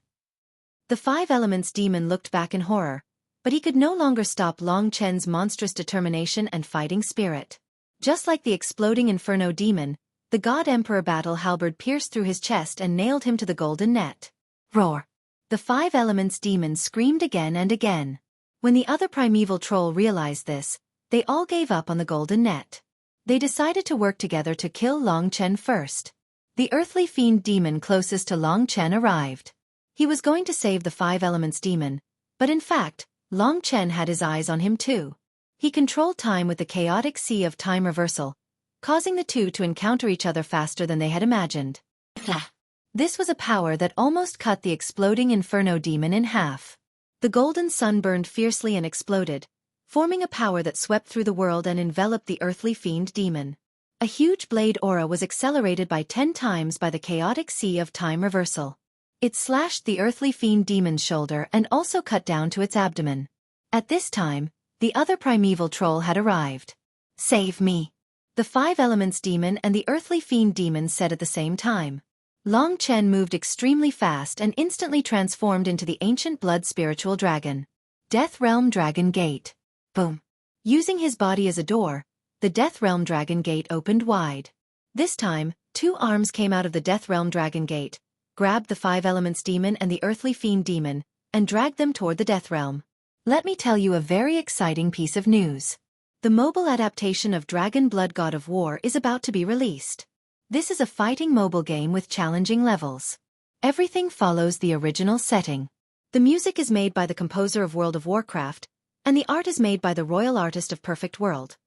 The Five Elements demon looked back in horror, but he could no longer stop Long Chen's monstrous determination and fighting spirit. Just like the exploding Inferno demon, the God Emperor battle halberd pierced through his chest and nailed him to the golden net. Roar! The Five Elements demon screamed again and again. When the other primeval troll realized this, they all gave up on the golden net. They decided to work together to kill Long Chen first. The earthly fiend demon closest to Long Chen arrived. He was going to save the Five Elements demon, but in fact, Long Chen had his eyes on him too. He controlled time with the chaotic sea of time reversal, causing the two to encounter each other faster than they had imagined. This was a power that almost cut the exploding Inferno demon in half. The golden sun burned fiercely and exploded, forming a power that swept through the world and enveloped the earthly fiend demon. A huge blade aura was accelerated by 10 times by the chaotic sea of time reversal. It slashed the earthly fiend demon's shoulder and also cut down to its abdomen. At this time, the other primeval troll had arrived. Save me! The Five Elements demon and the earthly fiend demon said at the same time. Long Chen moved extremely fast and instantly transformed into the ancient blood spiritual dragon. Death Realm Dragon Gate. Boom! Using his body as a door, the Death Realm Dragon Gate opened wide. This time, 2 arms came out of the Death Realm Dragon Gate, grabbed the Five Elements demon and the earthly fiend demon, and dragged them toward the Death Realm. Let me tell you a very exciting piece of news. The mobile adaptation of Dragon Blood God of War is about to be released. This is a fighting mobile game with challenging levels. Everything follows the original setting. The music is made by the composer of World of Warcraft, and the art is made by the royal artist of Perfect World.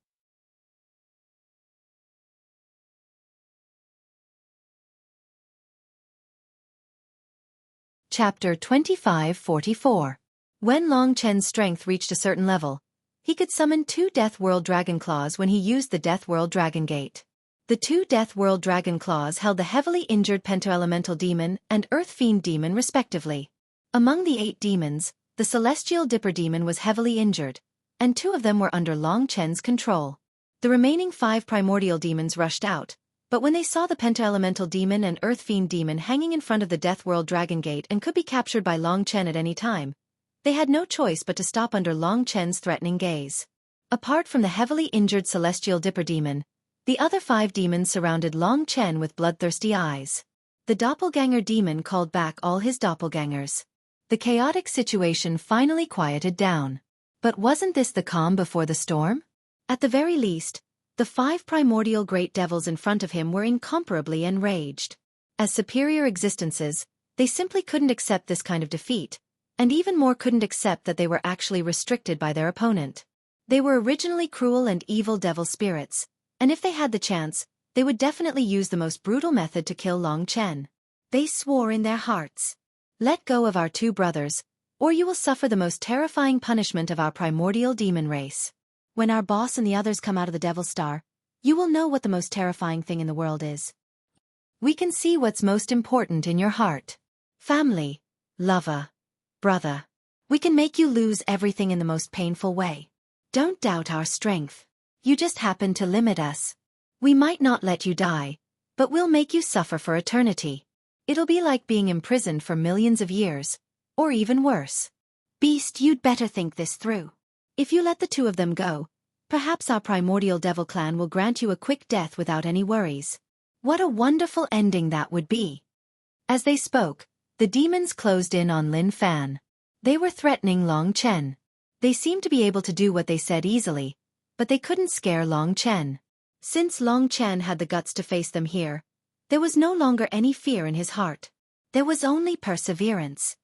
Chapter 2544. When Long Chen's strength reached a certain level, he could summon 2 Death World Dragon Claws when he used the Death World Dragon Gate. The 2 Death World Dragon Claws held the heavily injured Pentaelemental Demon and Earth Fiend Demon respectively. Among the 8 demons, the Celestial Dipper Demon was heavily injured, and 2 of them were under Long Chen's control. The remaining 5 Primordial Demons rushed out, but when they saw the Pentaelemental Demon and Earth Fiend Demon hanging in front of the Death World Dragon Gate and could be captured by Long Chen at any time, they had no choice but to stop under Long Chen's threatening gaze. Apart from the heavily injured Celestial Dipper Demon, the other 5 demons surrounded Long Chen with bloodthirsty eyes. The Doppelganger Demon called back all his doppelgangers. The chaotic situation finally quieted down. But wasn't this the calm before the storm? At the very least, the 5 primordial great devils in front of him were incomparably enraged. As superior existences, they simply couldn't accept this kind of defeat, and even more couldn't accept that they were actually restricted by their opponent. They were originally cruel and evil devil spirits, and if they had the chance, they would definitely use the most brutal method to kill Long Chen. They swore in their hearts, "Let go of our 2 brothers, or you will suffer the most terrifying punishment of our primordial demon race. When our boss and the others come out of the Devil Star, you will know what the most terrifying thing in the world is. We can see what's most important in your heart. Family, lover, brother. We can make you lose everything in the most painful way. Don't doubt our strength. You just happen to limit us. We might not let you die, but we'll make you suffer for eternity. It'll be like being imprisoned for millions of years, or even worse. Beast, you'd better think this through. If you let the 2 of them go, perhaps our primordial devil clan will grant you a quick death without any worries. What a wonderful ending that would be." As they spoke, the demons closed in on Lin Fan. They were threatening Long Chen. They seemed to be able to do what they said easily, but they couldn't scare Long Chen. Since Long Chen had the guts to face them here, there was no longer any fear in his heart. There was only perseverance.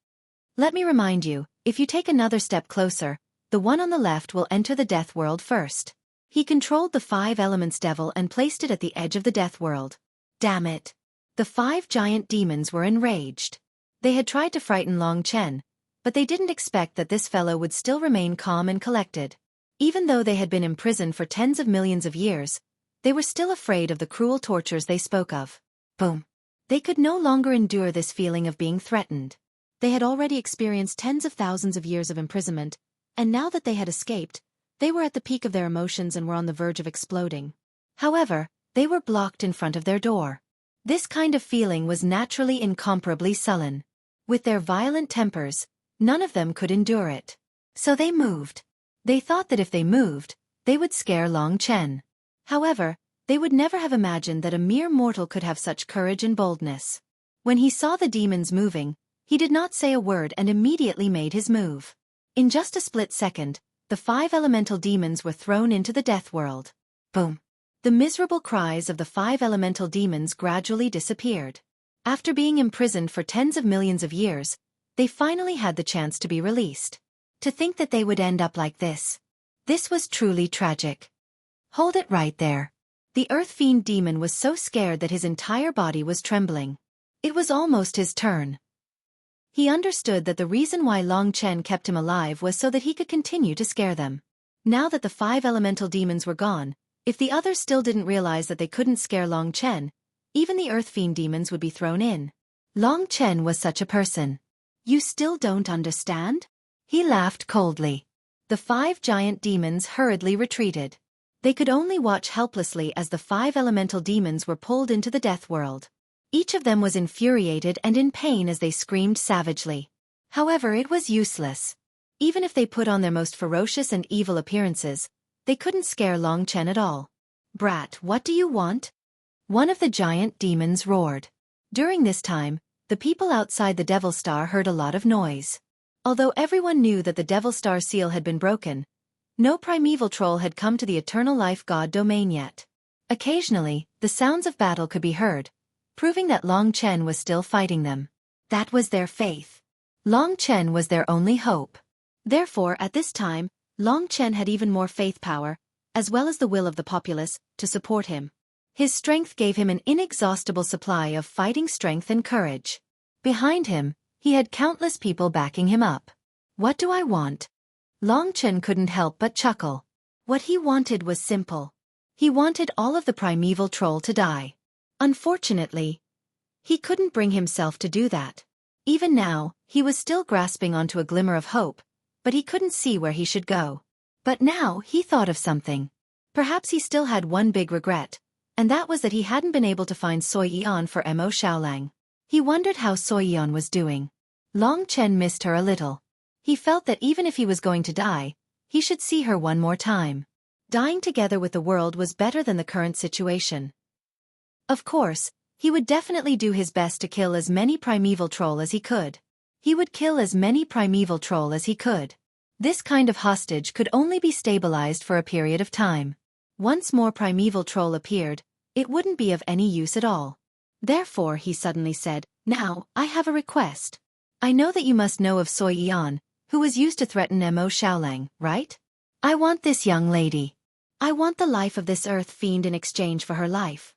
Let me remind you, if you take another step closer, the one on the left will enter the death world first. He controlled the 5 elements devil and placed it at the edge of the death world. Damn it. The 5 giant demons were enraged. They had tried to frighten Long Chen, but they didn't expect that this fellow would still remain calm and collected. Even though they had been imprisoned for tens of millions of years, they were still afraid of the cruel tortures they spoke of. Boom. They could no longer endure this feeling of being threatened. They had already experienced tens of thousands of years of imprisonment, and now that they had escaped, they were at the peak of their emotions and were on the verge of exploding. However, they were blocked in front of their door. This kind of feeling was naturally incomparably sullen. With their violent tempers, none of them could endure it. So they moved. They thought that if they moved, they would scare Long Chen. However, they would never have imagined that a mere mortal could have such courage and boldness. When he saw the demons moving, he did not say a word and immediately made his move. In just a split second, the 5 elemental demons were thrown into the death world. Boom. The miserable cries of the 5 elemental demons gradually disappeared. After being imprisoned for tens of millions of years, they finally had the chance to be released. To think that they would end up like this. This was truly tragic. Hold it right there. The Earth Fiend demon was so scared that his entire body was trembling. It was almost his turn. He understood that the reason why Long Chen kept him alive was so that he could continue to scare them. Now that the 5 elemental demons were gone, if the others still didn't realize that they couldn't scare Long Chen, even the Earth Fiend demons would be thrown in. Long Chen was such a person. You still don't understand? He laughed coldly. The 5 giant demons hurriedly retreated. They could only watch helplessly as the 5 elemental demons were pulled into the death world. Each of them was infuriated and in pain as they screamed savagely. However, it was useless. Even if they put on their most ferocious and evil appearances, they couldn't scare Long Chen at all. Brat, what do you want? One of the giant demons roared. During this time, the people outside the Devil Star heard a lot of noise. Although everyone knew that the Devil Star seal had been broken, no primeval troll had come to the Eternal Life God domain yet. Occasionally, the sounds of battle could be heard, proving that Long Chen was still fighting them. That was their faith. Long Chen was their only hope. Therefore, at this time, Long Chen had even more faith power, as well as the will of the populace, to support him. His strength gave him an inexhaustible supply of fighting strength and courage. Behind him, he had countless people backing him up. What do I want? Long Chen couldn't help but chuckle. What he wanted was simple. He wanted all of the primeval troll to die. Unfortunately, he couldn't bring himself to do that. Even now, he was still grasping onto a glimmer of hope, but he couldn't see where he should go. But now he thought of something. Perhaps he still had one big regret, and that was that he hadn't been able to find Xueqi for Mo Xiaolang. He wondered how Xueqi was doing. Long Chen missed her a little. He felt that even if he was going to die, he should see her one more time. Dying together with the world was better than the current situation. Of course, he would definitely do his best to kill as many primeval troll as he could. He would kill as many primeval troll as he could. This kind of hostage could only be stabilized for a period of time. Once more primeval troll appeared, it wouldn't be of any use at all. Therefore, he suddenly said, "Now, I have a request. I know that you must know of Xueqi, who was used to threaten Mo Xiaolang, right? I want this young lady. I want the life of this earth fiend in exchange for her life."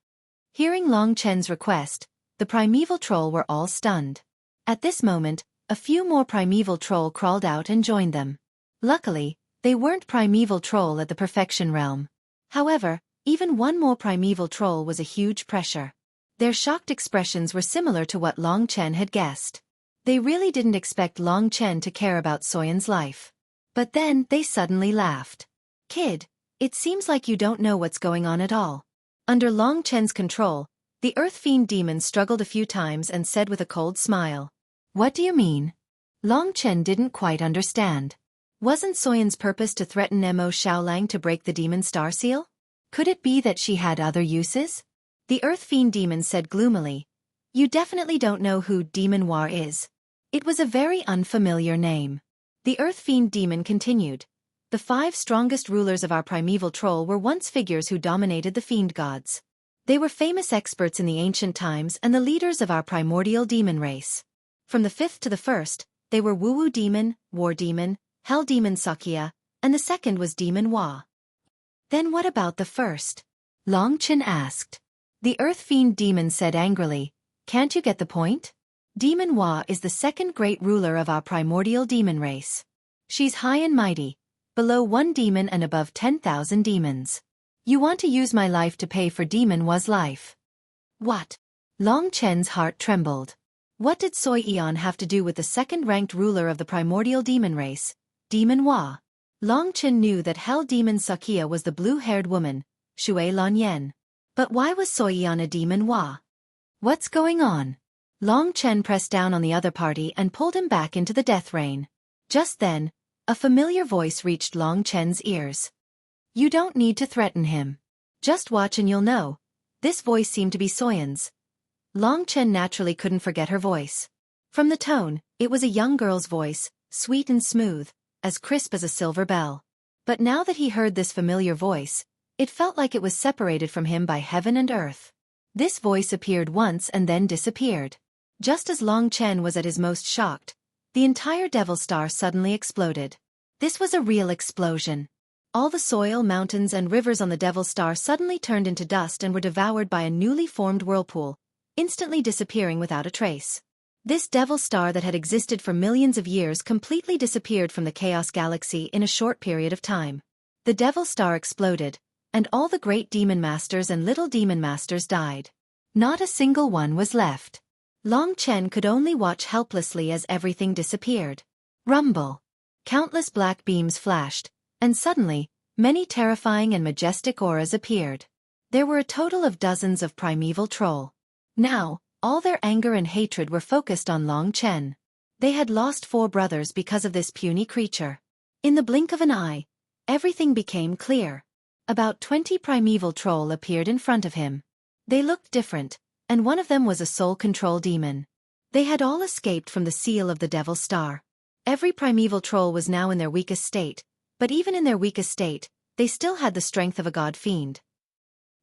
Hearing Long Chen's request, the primeval troll were all stunned. At this moment, a few more primeval troll crawled out and joined them. Luckily, they weren't primeval troll at the perfection realm. However, even one more primeval troll was a huge pressure. Their shocked expressions were similar to what Long Chen had guessed. They really didn't expect Long Chen to care about Soyan's life. But then they suddenly laughed. "Kid, it seems like you don't know what's going on at all." Under Long Chen's control, the Earth Fiend demon struggled a few times and said with a cold smile, "What do you mean?" Long Chen didn't quite understand. Wasn't Soyan's purpose to threaten Mo Xiaolang to break the demon star seal? Could it be that she had other uses? The Earth Fiend demon said gloomily, "You definitely don't know who Demon War is." It was a very unfamiliar name. The Earth Fiend demon continued, "The 5 strongest rulers of our primeval troll were once figures who dominated the fiend gods. They were famous experts in the ancient times and the leaders of our primordial demon race. From the fifth to the first, they were Wu demon, war demon, hell demon Xueqi, and the second was demon Hua. Then what about the first? Long Chen asked. The earth fiend demon said angrily, "Can't you get the point? Demon Hua is the second great ruler of our primordial demon race. She's high and mighty, below 1 demon and above 10,000 demons. You want to use my life to pay for demon Hua's life." What? Long Chen's heart trembled. What did Xueqi have to do with the second-ranked ruler of the primordial demon race, demon Hua? Long Chen knew that hell demon Xueqi was the blue-haired woman, Xueqi. But why was Xueqi a demon Hua? What's going on? Long Chen pressed down on the other party and pulled him back into the death rain. Just then, a familiar voice reached Long Chen's ears. "You don't need to threaten him. Just watch and you'll know." This voice seemed to be Soyan's. Long Chen naturally couldn't forget her voice. From the tone, it was a young girl's voice, sweet and smooth, as crisp as a silver bell. But now that he heard this familiar voice, it felt like it was separated from him by heaven and earth. This voice appeared once and then disappeared. Just as Long Chen was at his most shocked, the entire Devil Star suddenly exploded. This was a real explosion. All the soil, mountains and rivers on the Devil Star suddenly turned into dust and were devoured by a newly formed whirlpool, instantly disappearing without a trace. This Devil Star that had existed for millions of years completely disappeared from the Chaos Galaxy in a short period of time. The Devil Star exploded, and all the great demon masters and little demon masters died. Not a single one was left. Long Chen could only watch helplessly as everything disappeared. Rumble. Countless black beams flashed, and suddenly, many terrifying and majestic auras appeared. There were a total of dozens of primeval troll. Now, all their anger and hatred were focused on Long Chen. They had lost 4 brothers because of this puny creature. In the blink of an eye, everything became clear. About 20 primeval troll appeared in front of him. They looked different, and one of them was a soul control demon. They had all escaped from the seal of the Devil Star. Every primeval troll was now in their weakest state, but even in their weakest state, they still had the strength of a god fiend.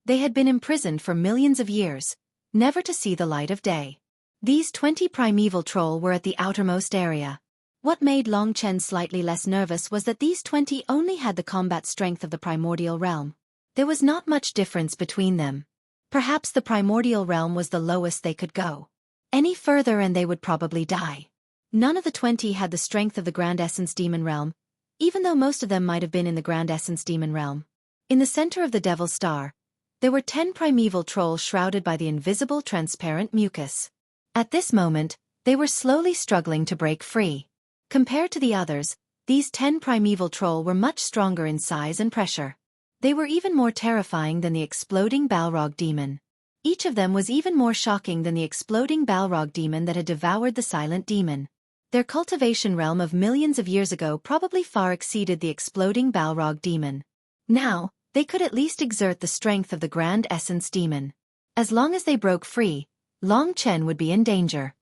They had been imprisoned for millions of years, never to see the light of day. These 20 primeval troll were at the outermost area. What made Long Chen slightly less nervous was that these 20 only had the combat strength of the primordial realm. There was not much difference between them. Perhaps the primordial realm was the lowest they could go. Any further and they would probably die. None of the 20 had the strength of the Grand Essence Demon Realm, even though most of them might have been in the Grand Essence Demon Realm. In the center of the Devil Star, there were 10 primeval trolls shrouded by the invisible transparent mucus. At this moment, they were slowly struggling to break free. Compared to the others, these 10 primeval troll were much stronger in size and pressure. They were even more terrifying than the exploding Balrog demon. Each of them was even more shocking than the exploding Balrog demon that had devoured the silent demon. Their cultivation realm of millions of years ago probably far exceeded the exploding Balrog demon. Now, they could at least exert the strength of the Grand Essence demon. As long as they broke free, Long Chen would be in danger.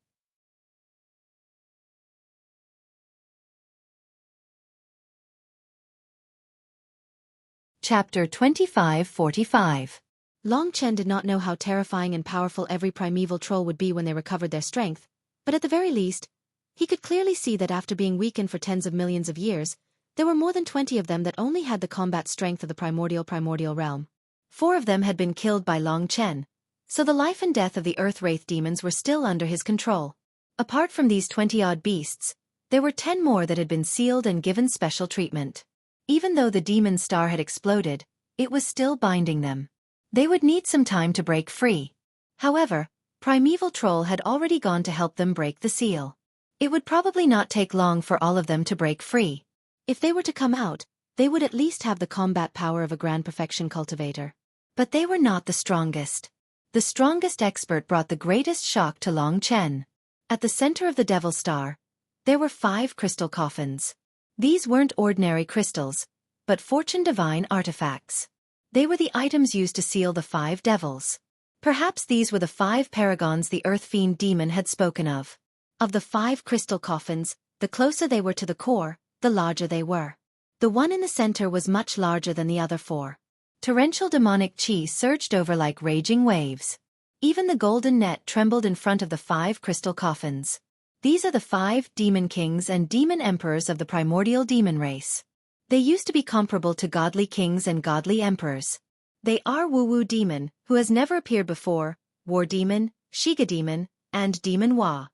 Chapter 2545. Long Chen did not know how terrifying and powerful every primeval troll would be when they recovered their strength, but at the very least, he could clearly see that after being weakened for tens of millions of years, there were more than 20 of them that only had the combat strength of the primordial realm. 4 of them had been killed by Long Chen, so the life and death of the Earth-Wraith demons were still under his control. Apart from these 20-odd beasts, there were 10 more that had been sealed and given special treatment. Even though the demon star had exploded, it was still binding them. They would need some time to break free. However, Primeval Troll had already gone to help them break the seal. It would probably not take long for all of them to break free. If they were to come out, they would at least have the combat power of a Grand Perfection Cultivator. But they were not the strongest. The strongest expert brought the greatest shock to Long Chen. At the center of the Devil Star, there were 5 crystal coffins. These weren't ordinary crystals, but fortune divine artifacts. They were the items used to seal the 5 devils. Perhaps these were the 5 paragons the Earth Fiend demon had spoken of. Of the 5 crystal coffins, the closer they were to the core, the larger they were. The one in the center was much larger than the other 4. Torrential demonic chi surged over like raging waves. Even the golden net trembled in front of the 5 crystal coffins. These are the 5 demon kings and demon emperors of the primordial demon race. They used to be comparable to godly kings and godly emperors. They are Wu demon, who has never appeared before, War demon, Shiga demon, and Demon Wa.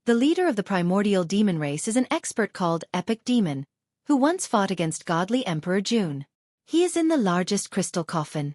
The leader of the primordial demon race is an expert called Epic Demon, who once fought against godly Emperor June. He is in the largest crystal coffin.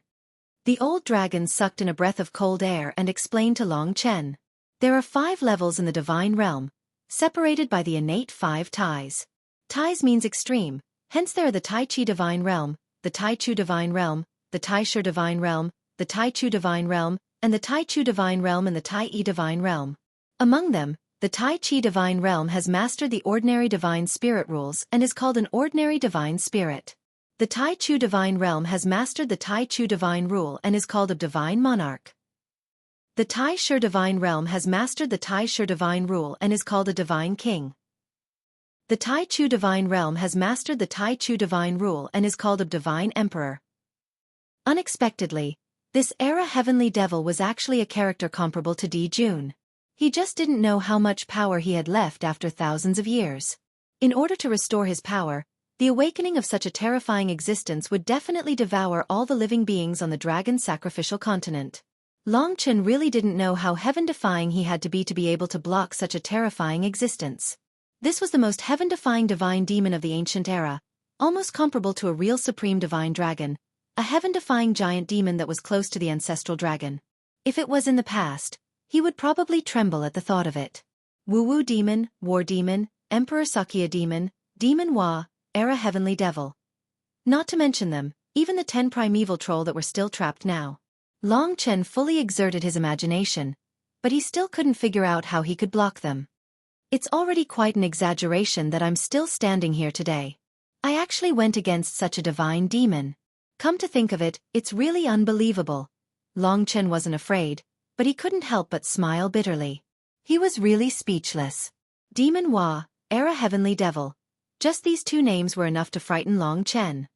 The old dragon sucked in a breath of cold air and explained to Long Chen. There are 5 levels in the divine realm, separated by the innate 5 ties. Ties means extreme, hence there are the Tai Chi divine realm, the Tai Chu divine realm, the Tai Shi divine realm, the Tai Chu divine realm, and the Tai Chu divine realm and the Tai Yi divine realm. Among them, the Tai Chi divine realm has mastered the ordinary divine spirit rules and is called an ordinary divine spirit. The Tai Chu divine realm has mastered the Tai Chu divine rule and is called a divine monarch. The Tai Shi divine realm has mastered the Tai Shi divine rule and is called a divine king. The Tai Chu divine realm has mastered the Tai Chu divine rule and is called a divine emperor. Unexpectedly, this era heavenly devil was actually a character comparable to Di Jun. He just didn't know how much power he had left after thousands of years. In order to restore his power, the awakening of such a terrifying existence would definitely devour all the living beings on the dragon sacrificial continent. Long Chen really didn't know how heaven-defying he had to be able to block such a terrifying existence. This was the most heaven-defying divine demon of the ancient era, almost comparable to a real supreme divine dragon, a heaven-defying giant demon that was close to the ancestral dragon. If it was in the past, he would probably tremble at the thought of it. Wu demon, War demon, Emperor Xueqi demon, Demon Wa, era heavenly devil. Not to mention them, even the 10 primeval troll that were still trapped now. Long Chen fully exerted his imagination, but he still couldn't figure out how he could block them. It's already quite an exaggeration that I'm still standing here today. I actually went against such a divine demon. Come to think of it, it's really unbelievable. Long Chen wasn't afraid, but he couldn't help but smile bitterly. He was really speechless. Demon Wa, era heavenly devil. Just these 2 names were enough to frighten Long Chen.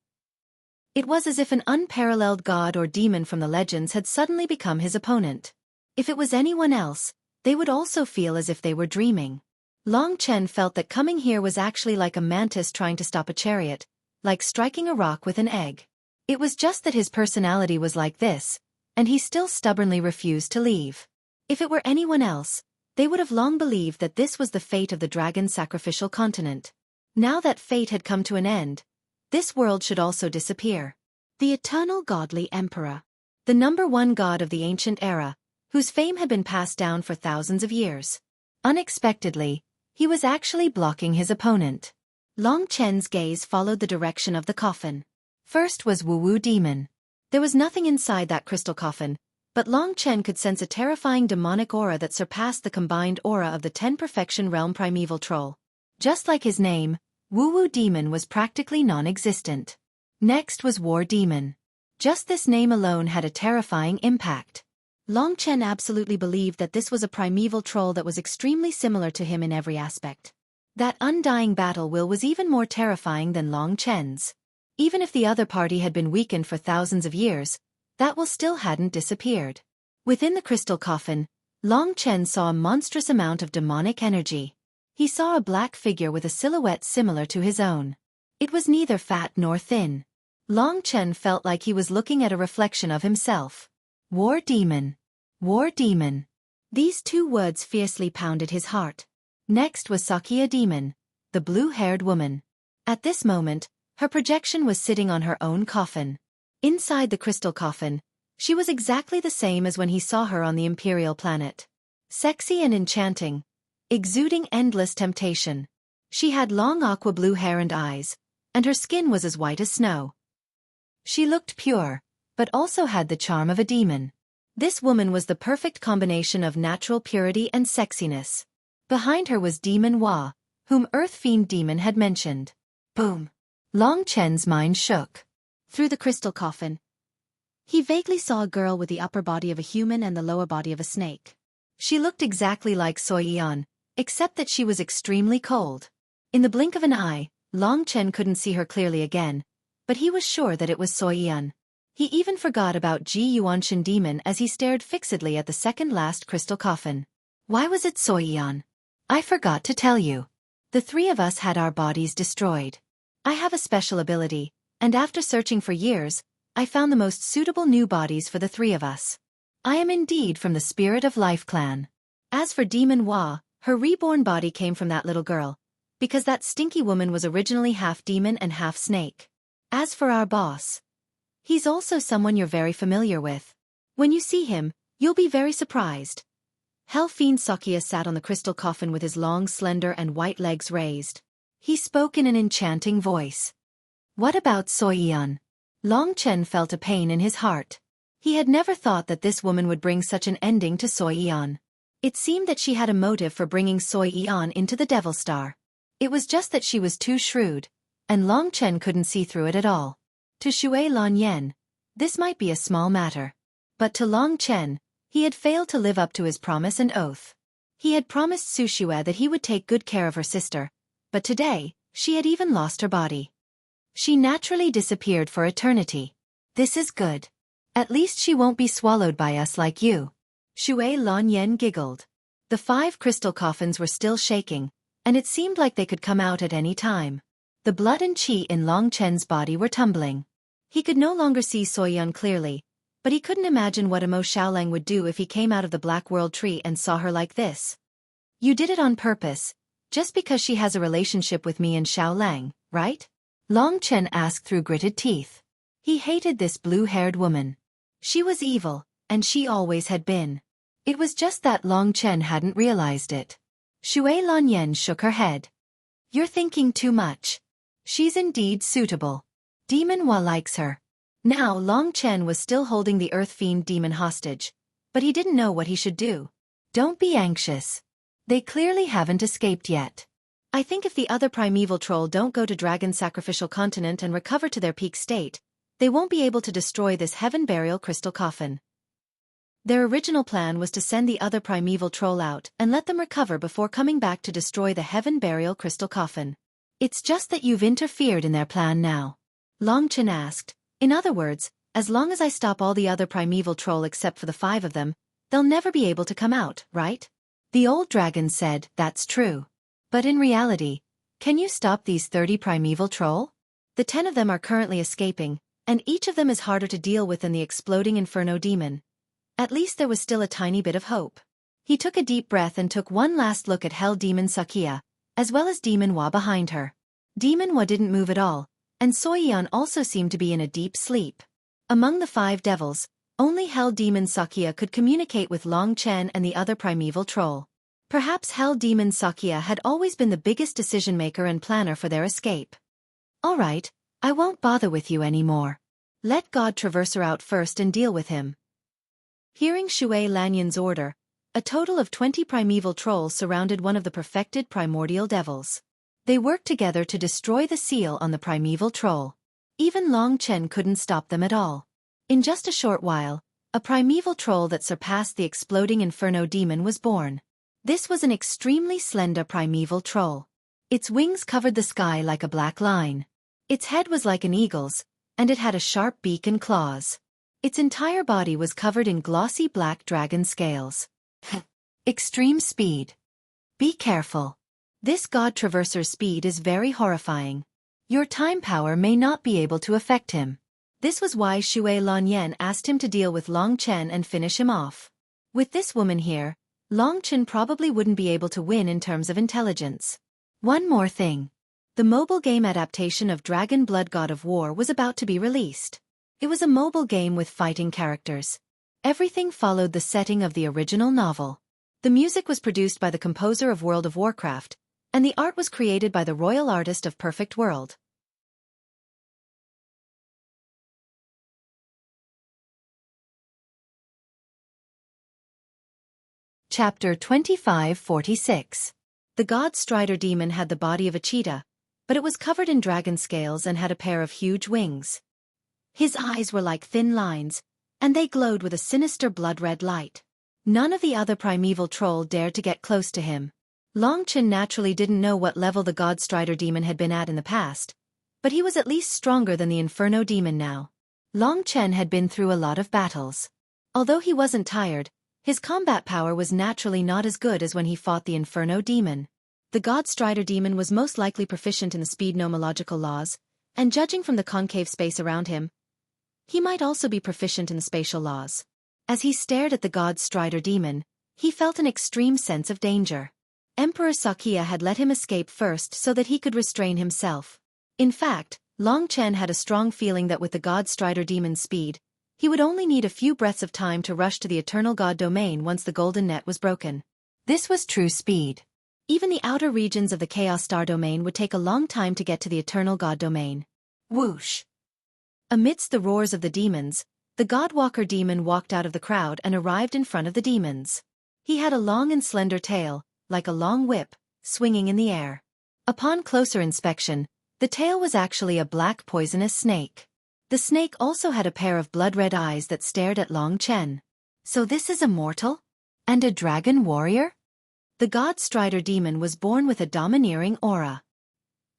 It was as if an unparalleled god or demon from the legends had suddenly become his opponent. If it was anyone else, they would also feel as if they were dreaming. Long Chen felt that coming here was actually like a mantis trying to stop a chariot, like striking a rock with an egg. It was just that his personality was like this, and he still stubbornly refused to leave. If it were anyone else, they would have long believed that this was the fate of the dragon sacrificial continent. Now that fate had come to an end, this world should also disappear. The eternal godly emperor. The #1 god of the ancient era, whose fame had been passed down for thousands of years. Unexpectedly, he was actually blocking his opponent. Long Chen's gaze followed the direction of the coffin. First was Wu demon. There was nothing inside that crystal coffin, but Long Chen could sense a terrifying demonic aura that surpassed the combined aura of the 10 perfection realm primeval troll. Just like his name, Wu demon was practically non-existent. Next was War demon. Just this name alone had a terrifying impact. Long Chen absolutely believed that this was a primeval troll that was extremely similar to him in every aspect. That undying battle will was even more terrifying than Long Chen's. Even if the other party had been weakened for thousands of years, that will still hadn't disappeared. Within the crystal coffin, Long Chen saw a monstrous amount of demonic energy. He saw a black figure with a silhouette similar to his own. It was neither fat nor thin. Long Chen felt like he was looking at a reflection of himself. War demon. War demon. These 2 words fiercely pounded his heart. Next was Xueqi demon, the blue-haired woman. At this moment, her projection was sitting on her own coffin. Inside the crystal coffin, she was exactly the same as when he saw her on the imperial planet. Sexy and enchanting, exuding endless temptation. She had long aqua blue hair and eyes, and her skin was as white as snow. She looked pure, but also had the charm of a demon. This woman was the perfect combination of natural purity and sexiness. Behind her was Demon Wa, whom Earth Fiend Demon had mentioned. Boom! Long Chen's mind shook. Through the crystal coffin, he vaguely saw a girl with the upper body of a human and the lower body of a snake. She looked exactly like Xueqi, except that she was extremely cold. In the blink of an eye, Long Chen couldn't see her clearly again, but he was sure that it was Xueqi. He even forgot about Ji Yuanshan demon as he stared fixedly at the second-last crystal coffin. Why was it Xueqi? I forgot to tell you. The three of us had our bodies destroyed. I have a special ability, and after searching for years, I found the most suitable new bodies for the three of us. I am indeed from the Spirit of Life clan. As for Demon Hua, her reborn body came from that little girl, because that stinky woman was originally half demon and half snake. As for our boss, he's also someone you're very familiar with. When you see him, you'll be very surprised. Hell Fiend Sakia sat on the crystal coffin with his long, slender and white legs raised. He spoke in an enchanting voice. What about Xueqi? Long Chen felt a pain in his heart. He had never thought that this woman would bring such an ending to Xueqi. It seemed that she had a motive for bringing Xueqi into the Devil Star. It was just that she was too shrewd, and Long Chen couldn't see through it at all. To Shui Lan Yen, this might be a small matter. But to Long Chen, he had failed to live up to his promise and oath. He had promised Su Xue that he would take good care of her sister, but today, she had even lost her body. She naturally disappeared for eternity. This is good. At least she won't be swallowed by us like you. Shui Lan Yen giggled. The 5 crystal coffins were still shaking, and it seemed like they could come out at any time. The blood and qi in Long Chen's body were tumbling. He could no longer see Xueqi clearly, but he couldn't imagine what Amo Xiaolang would do if he came out of the Black World Tree and saw her like this. You did it on purpose, just because she has a relationship with me and Xiaolang, right? Long Chen asked through gritted teeth. He hated this blue-haired woman. She was evil, and she always had been. It was just that Long Chen hadn't realized it. Shui Lan Yen shook her head. You're thinking too much. She's indeed suitable. Demon Hua likes her. Now Long Chen was still holding the Earth Fiend demon hostage, but he didn't know what he should do. Don't be anxious. They clearly haven't escaped yet. I think if the other primeval troll don't go to Dragon Sacrificial Continent and recover to their peak state, they won't be able to destroy this Heaven Burial Crystal Coffin. Their original plan was to send the other primeval troll out and let them recover before coming back to destroy the Heaven Burial Crystal Coffin. It's just that you've interfered in their plan now. Long Chen asked. In other words, as long as I stop all the other primeval troll except for the 5 of them, they'll never be able to come out, right? The old dragon said, that's true. But in reality, can you stop these 30 primeval troll? The 10 of them are currently escaping, and each of them is harder to deal with than the exploding Inferno demon. At least there was still a tiny bit of hope. He took a deep breath and took one last look at Hell Demon Sakia, as well as Demon Hua behind her. Demon Hua didn't move at all, and Xueqi also seemed to be in a deep sleep. Among the 5 devils, only Hell Demon Sakia could communicate with Long Chen and the other primeval troll. Perhaps Hell Demon Sakia had always been the biggest decision-maker and planner for their escape. All right, I won't bother with you anymore. Let God Traverser out first and deal with him. Hearing Shui Lanyan's order, a total of 20 primeval trolls surrounded one of the perfected primordial devils. They worked together to destroy the seal on the primeval troll. Even Long Chen couldn't stop them at all. In just a short while, a primeval troll that surpassed the exploding Inferno demon was born. This was an extremely slender primeval troll. Its wings covered the sky like a black line. Its head was like an eagle's, and it had a sharp beak and claws. Its entire body was covered in glossy black dragon scales. Extreme speed. Be careful. This God Traverser's speed is very horrifying. Your time power may not be able to affect him. This was why Shui Lan Yen asked him to deal with Long Chen and finish him off. With this woman here, Long Chen probably wouldn't be able to win in terms of intelligence. One more thing. The mobile game adaptation of Dragon Blood God of War was about to be released. It was a mobile game with fighting characters. Everything followed the setting of the original novel. The music was produced by the composer of World of Warcraft, and the art was created by the royal artist of Perfect World. Chapter 2546. The God Strider demon had the body of a cheetah, but it was covered in dragon scales and had a pair of huge wings. His eyes were like thin lines, and they glowed with a sinister blood-red light. None of the other primeval troll dared to get close to him. Long Chen naturally didn't know what level the God Strider demon had been at in the past, but he was at least stronger than the Inferno demon now. Long Chen had been through a lot of battles. Although he wasn't tired, his combat power was naturally not as good as when he fought the Inferno Demon. The God Strider Demon was most likely proficient in the speed nomological laws, and judging from the concave space around him, he might also be proficient in the spatial laws. As he stared at the God Strider Demon, he felt an extreme sense of danger. Emperor Xueqi had let him escape first so that he could restrain himself. In fact, Long Chen had a strong feeling that with the God Strider Demon's speed, he would only need a few breaths of time to rush to the Eternal God Domain once the golden net was broken. This was true speed. Even the outer regions of the Chaos Star Domain would take a long time to get to the Eternal God Domain. Whoosh! Amidst the roars of the demons, the Godwalker demon walked out of the crowd and arrived in front of the demons. He had a long and slender tail, like a long whip, swinging in the air. Upon closer inspection, the tail was actually a black poisonous snake. The snake also had a pair of blood-red eyes that stared at Long Chen. So this is a mortal? And a dragon warrior? The God Strider Demon was born with a domineering aura.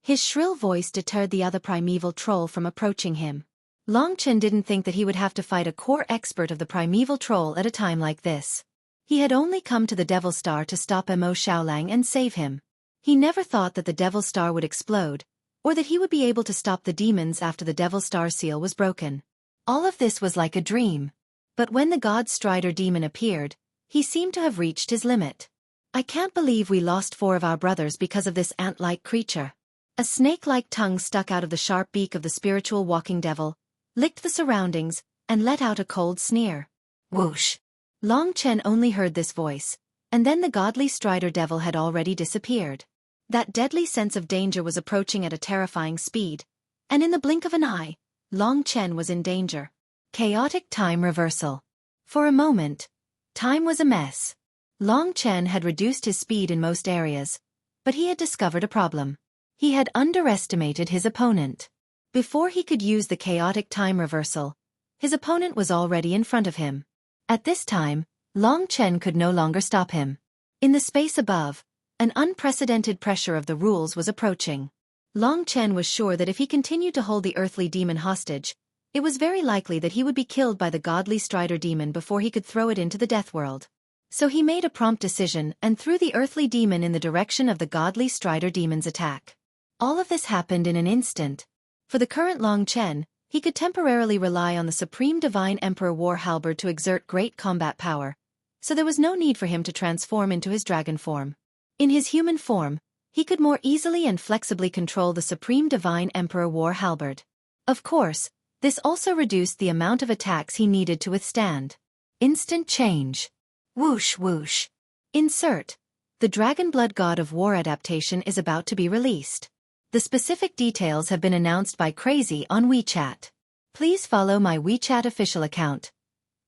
His shrill voice deterred the other primeval troll from approaching him. Long Chen didn't think that he would have to fight a core expert of the primeval troll at a time like this. He had only come to the Devil Star to stop Mo Xiaolang and save him. He never thought that the Devil Star would explode, or that he would be able to stop the demons after the Devil Star seal was broken. All of this was like a dream. But when the God Strider Demon appeared, he seemed to have reached his limit. I can't believe we lost 4 of our brothers because of this ant-like creature. A snake-like tongue stuck out of the sharp beak of the spiritual walking devil, licked the surroundings, and let out a cold sneer. Whoosh! Long Chen only heard this voice, and then the godly Strider Devil had already disappeared. That deadly sense of danger was approaching at a terrifying speed, and in the blink of an eye, Long Chen was in danger. Chaotic time reversal. For a moment, time was a mess. Long Chen had reduced his speed in most areas, but he had discovered a problem. He had underestimated his opponent. Before he could use the chaotic time reversal, his opponent was already in front of him. At this time, Long Chen could no longer stop him. In the space above, an unprecedented pressure of the rules was approaching. Long Chen was sure that if he continued to hold the earthly demon hostage, it was very likely that he would be killed by the godly Strider Demon before he could throw it into the death world. So he made a prompt decision and threw the earthly demon in the direction of the godly Strider Demon's attack. All of this happened in an instant. For the current Long Chen, he could temporarily rely on the Supreme Divine Emperor War Halberd to exert great combat power, so there was no need for him to transform into his dragon form. In his human form, he could more easily and flexibly control the Supreme Divine Emperor War Halberd. Of course, this also reduced the amount of attacks he needed to withstand. Instant change. Whoosh whoosh. Insert. The Dragon Blood God of War adaptation is about to be released. The specific details have been announced by Crazy on WeChat. Please follow my WeChat official account.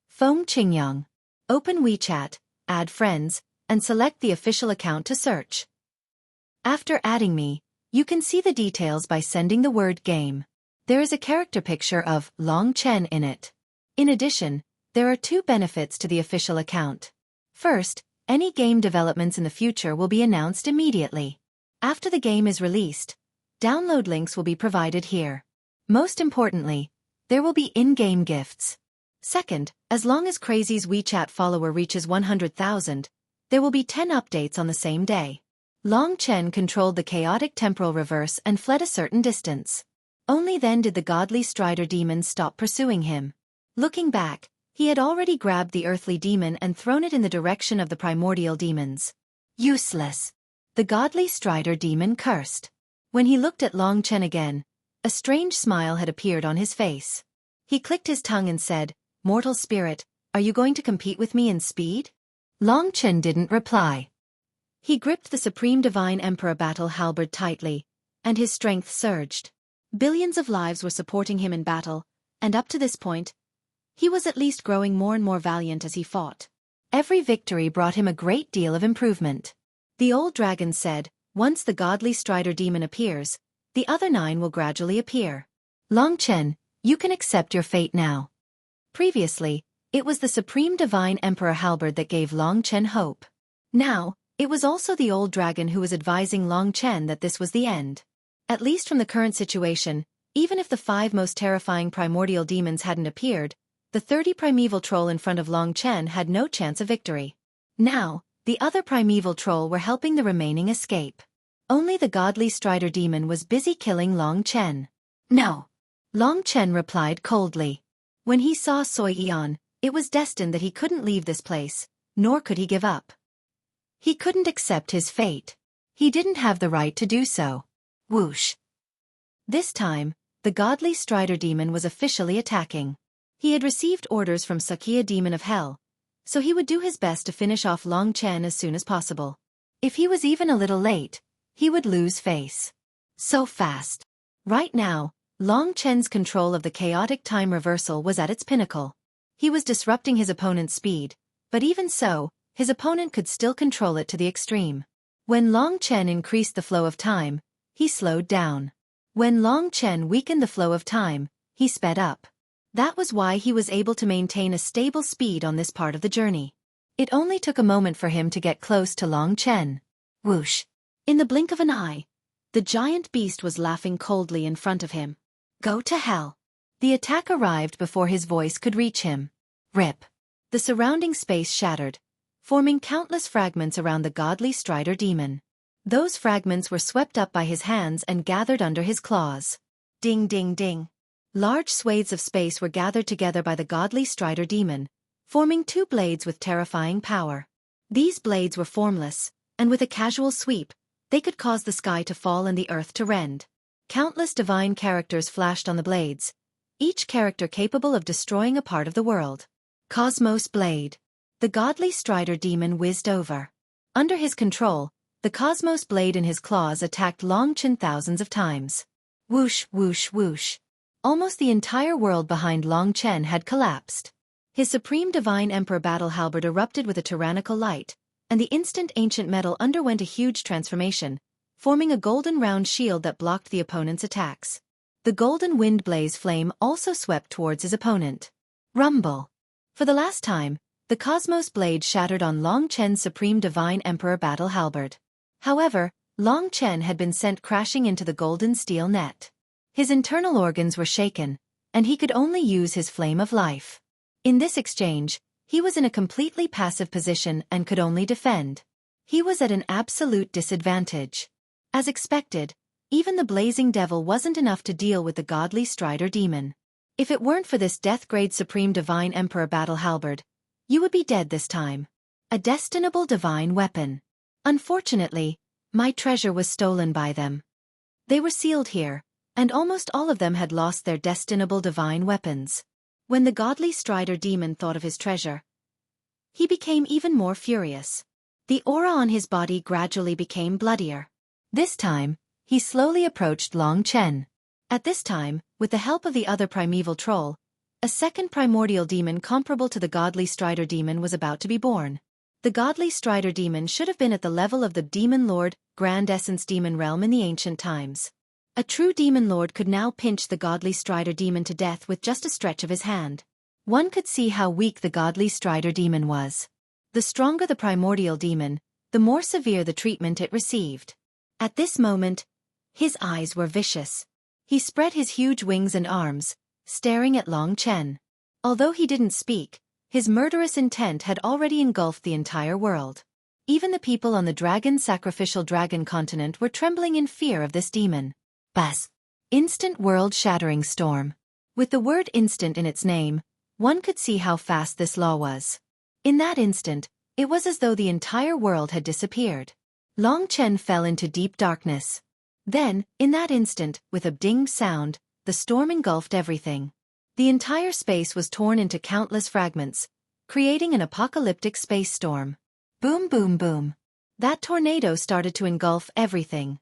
Feng Qingyang. Open WeChat, add friends, and select the official account to search. After adding me, you can see the details by sending the word game. There is a character picture of Long Chen in it. In addition, there are 2 benefits to the official account. First, any game developments in the future will be announced immediately. After the game is released, download links will be provided here. Most importantly, there will be in-game gifts. Second, as long as Crazy's WeChat follower reaches 100,000, there will be 10 updates on the same day. Long Chen controlled the chaotic temporal reverse and fled a certain distance. Only then did the godly Strider Demon stop pursuing him. Looking back, he had already grabbed the earthly demon and thrown it in the direction of the primordial demons. Useless. The godly Strider Demon cursed. When he looked at Long Chen again, a strange smile had appeared on his face. He clicked his tongue and said, "Mortal spirit, are you going to compete with me in speed?" Long Chen didn't reply. He gripped the Supreme Divine Emperor Battle Halberd tightly, and his strength surged. Billions of lives were supporting him in battle, and up to this point, he was at least growing more and more valiant as he fought. Every victory brought him a great deal of improvement. The old dragon said, "Once the godly Strider Demon appears, the other 9 will gradually appear. Long Chen, you can accept your fate now." Previously, it was the Supreme Divine Emperor Halberd that gave Long Chen hope. Now, it was also the old dragon who was advising Long Chen that this was the end. At least from the current situation, Even if the 5 most terrifying primordial demons hadn't appeared, the 30 primeval troll in front of Long Chen had no chance of victory. Now, the other primeval troll were helping the remaining escape. Only the godly Strider demon was busy killing Long Chen. No. Long Chen replied coldly. When he saw Xueqi, it was destined that he couldn't leave this place, nor could he give up. He couldn't accept his fate. He didn't have the right to do so. Whoosh. This time, the godly Strider demon was officially attacking. He had received orders from Xueqi, demon of hell, so he would do his best to finish off Long Chen as soon as possible. If he was even a little late, he would lose face. So fast. Right now, Long Chen's control of the chaotic time reversal was at its pinnacle. He was disrupting his opponent's speed, but even so, his opponent could still control it to the extreme. When Long Chen increased the flow of time, he slowed down. When Long Chen weakened the flow of time, he sped up. That was why he was able to maintain a stable speed on this part of the journey. It only took a moment for him to get close to Long Chen. Whoosh! In the blink of an eye, the giant beast was laughing coldly in front of him. Go to hell! The attack arrived before his voice could reach him. Rip! The surrounding space shattered, forming countless fragments around the godly Strider demon. Those fragments were swept up by his hands and gathered under his claws. Ding ding ding. Large swathes of space were gathered together by the godly Strider demon, forming 2 blades with terrifying power. These blades were formless, and with a casual sweep, they could cause the sky to fall and the earth to rend. Countless divine characters flashed on the blades, each character capable of destroying a part of the world. Cosmos Blade. The godly Strider demon whizzed over. Under his control, the Cosmos Blade in his claws attacked Long Chen thousands of times. Whoosh, whoosh, whoosh. Almost the entire world behind Long Chen had collapsed. His supreme divine emperor battle halberd erupted with a tyrannical light, and the instant ancient metal underwent a huge transformation, forming a golden round shield that blocked the opponent's attacks. The golden wind blaze flame also swept towards his opponent. Rumble. For the last time, the Cosmos Blade shattered on Long Chen's supreme divine emperor battle halberd. However, Long Chen had been sent crashing into the golden steel net. His internal organs were shaken, and he could only use his flame of life. In this exchange, he was in a completely passive position and could only defend. He was at an absolute disadvantage. As expected, even the blazing devil wasn't enough to deal with the godly Strider demon. If it weren't for this death-grade supreme divine emperor battle halberd, you would be dead this time. A destinable divine weapon. Unfortunately, my treasure was stolen by them. They were sealed here, and almost all of them had lost their destinable divine weapons. When the godly Strider demon thought of his treasure, he became even more furious. The aura on his body gradually became bloodier. This time, he slowly approached Long Chen. At this time, with the help of the other primeval troll, a second primordial demon comparable to the godly Strider demon was about to be born. The godly Strider demon should have been at the level of the Demon Lord, Grand Essence Demon Realm in the ancient times. A true Demon Lord could now pinch the godly Strider demon to death with just a stretch of his hand. One could see how weak the godly Strider demon was. The stronger the primordial demon, the more severe the treatment it received. At this moment, his eyes were vicious. He spread his huge wings and arms, staring at Long Chen. Although he didn't speak, his murderous intent had already engulfed the entire world. Even the people on the sacrificial dragon continent were trembling in fear of this demon. Buzz. Instant world-shattering storm. With the word instant in its name, one could see how fast this law was. In that instant, it was as though the entire world had disappeared. Long Chen fell into deep darkness. Then, in that instant, with a ding sound, the storm engulfed everything. The entire space was torn into countless fragments, creating an apocalyptic space storm. Boom boom boom. That tornado started to engulf everything.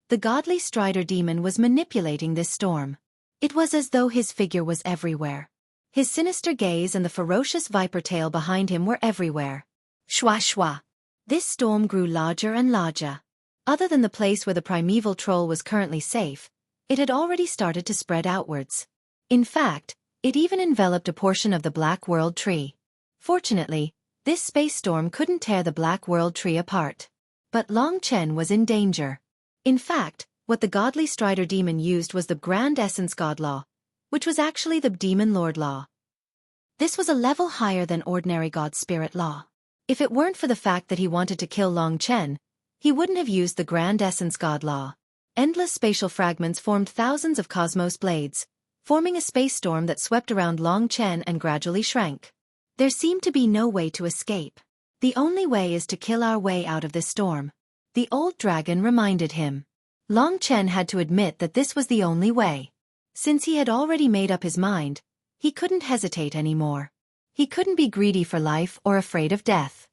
The godly Strider demon was manipulating this storm. It was as though his figure was everywhere. His sinister gaze and the ferocious viper tail behind him were everywhere. Shwa shwa. This storm grew larger and larger. Other than the place where the primeval troll was currently safe, it had already started to spread outwards. In fact, it even enveloped a portion of the Black World Tree. Fortunately, this space storm couldn't tear the Black World Tree apart. But Long Chen was in danger. In fact, What the godly Strider demon used was the Grand Essence God Law, which was actually the Demon Lord Law. This was a level higher than ordinary God Spirit Law. If it weren't for the fact that he wanted to kill Long Chen, he wouldn't have used the Grand Essence God Law. Endless spatial fragments formed thousands of cosmos blades, forming a space storm that swept around Long Chen and gradually shrank. There seemed to be no way to escape. The only way is to kill our way out of this storm. The old dragon reminded him. Long Chen had to admit that this was the only way. Since he had already made up his mind, he couldn't hesitate anymore. He couldn't be greedy for life or afraid of death.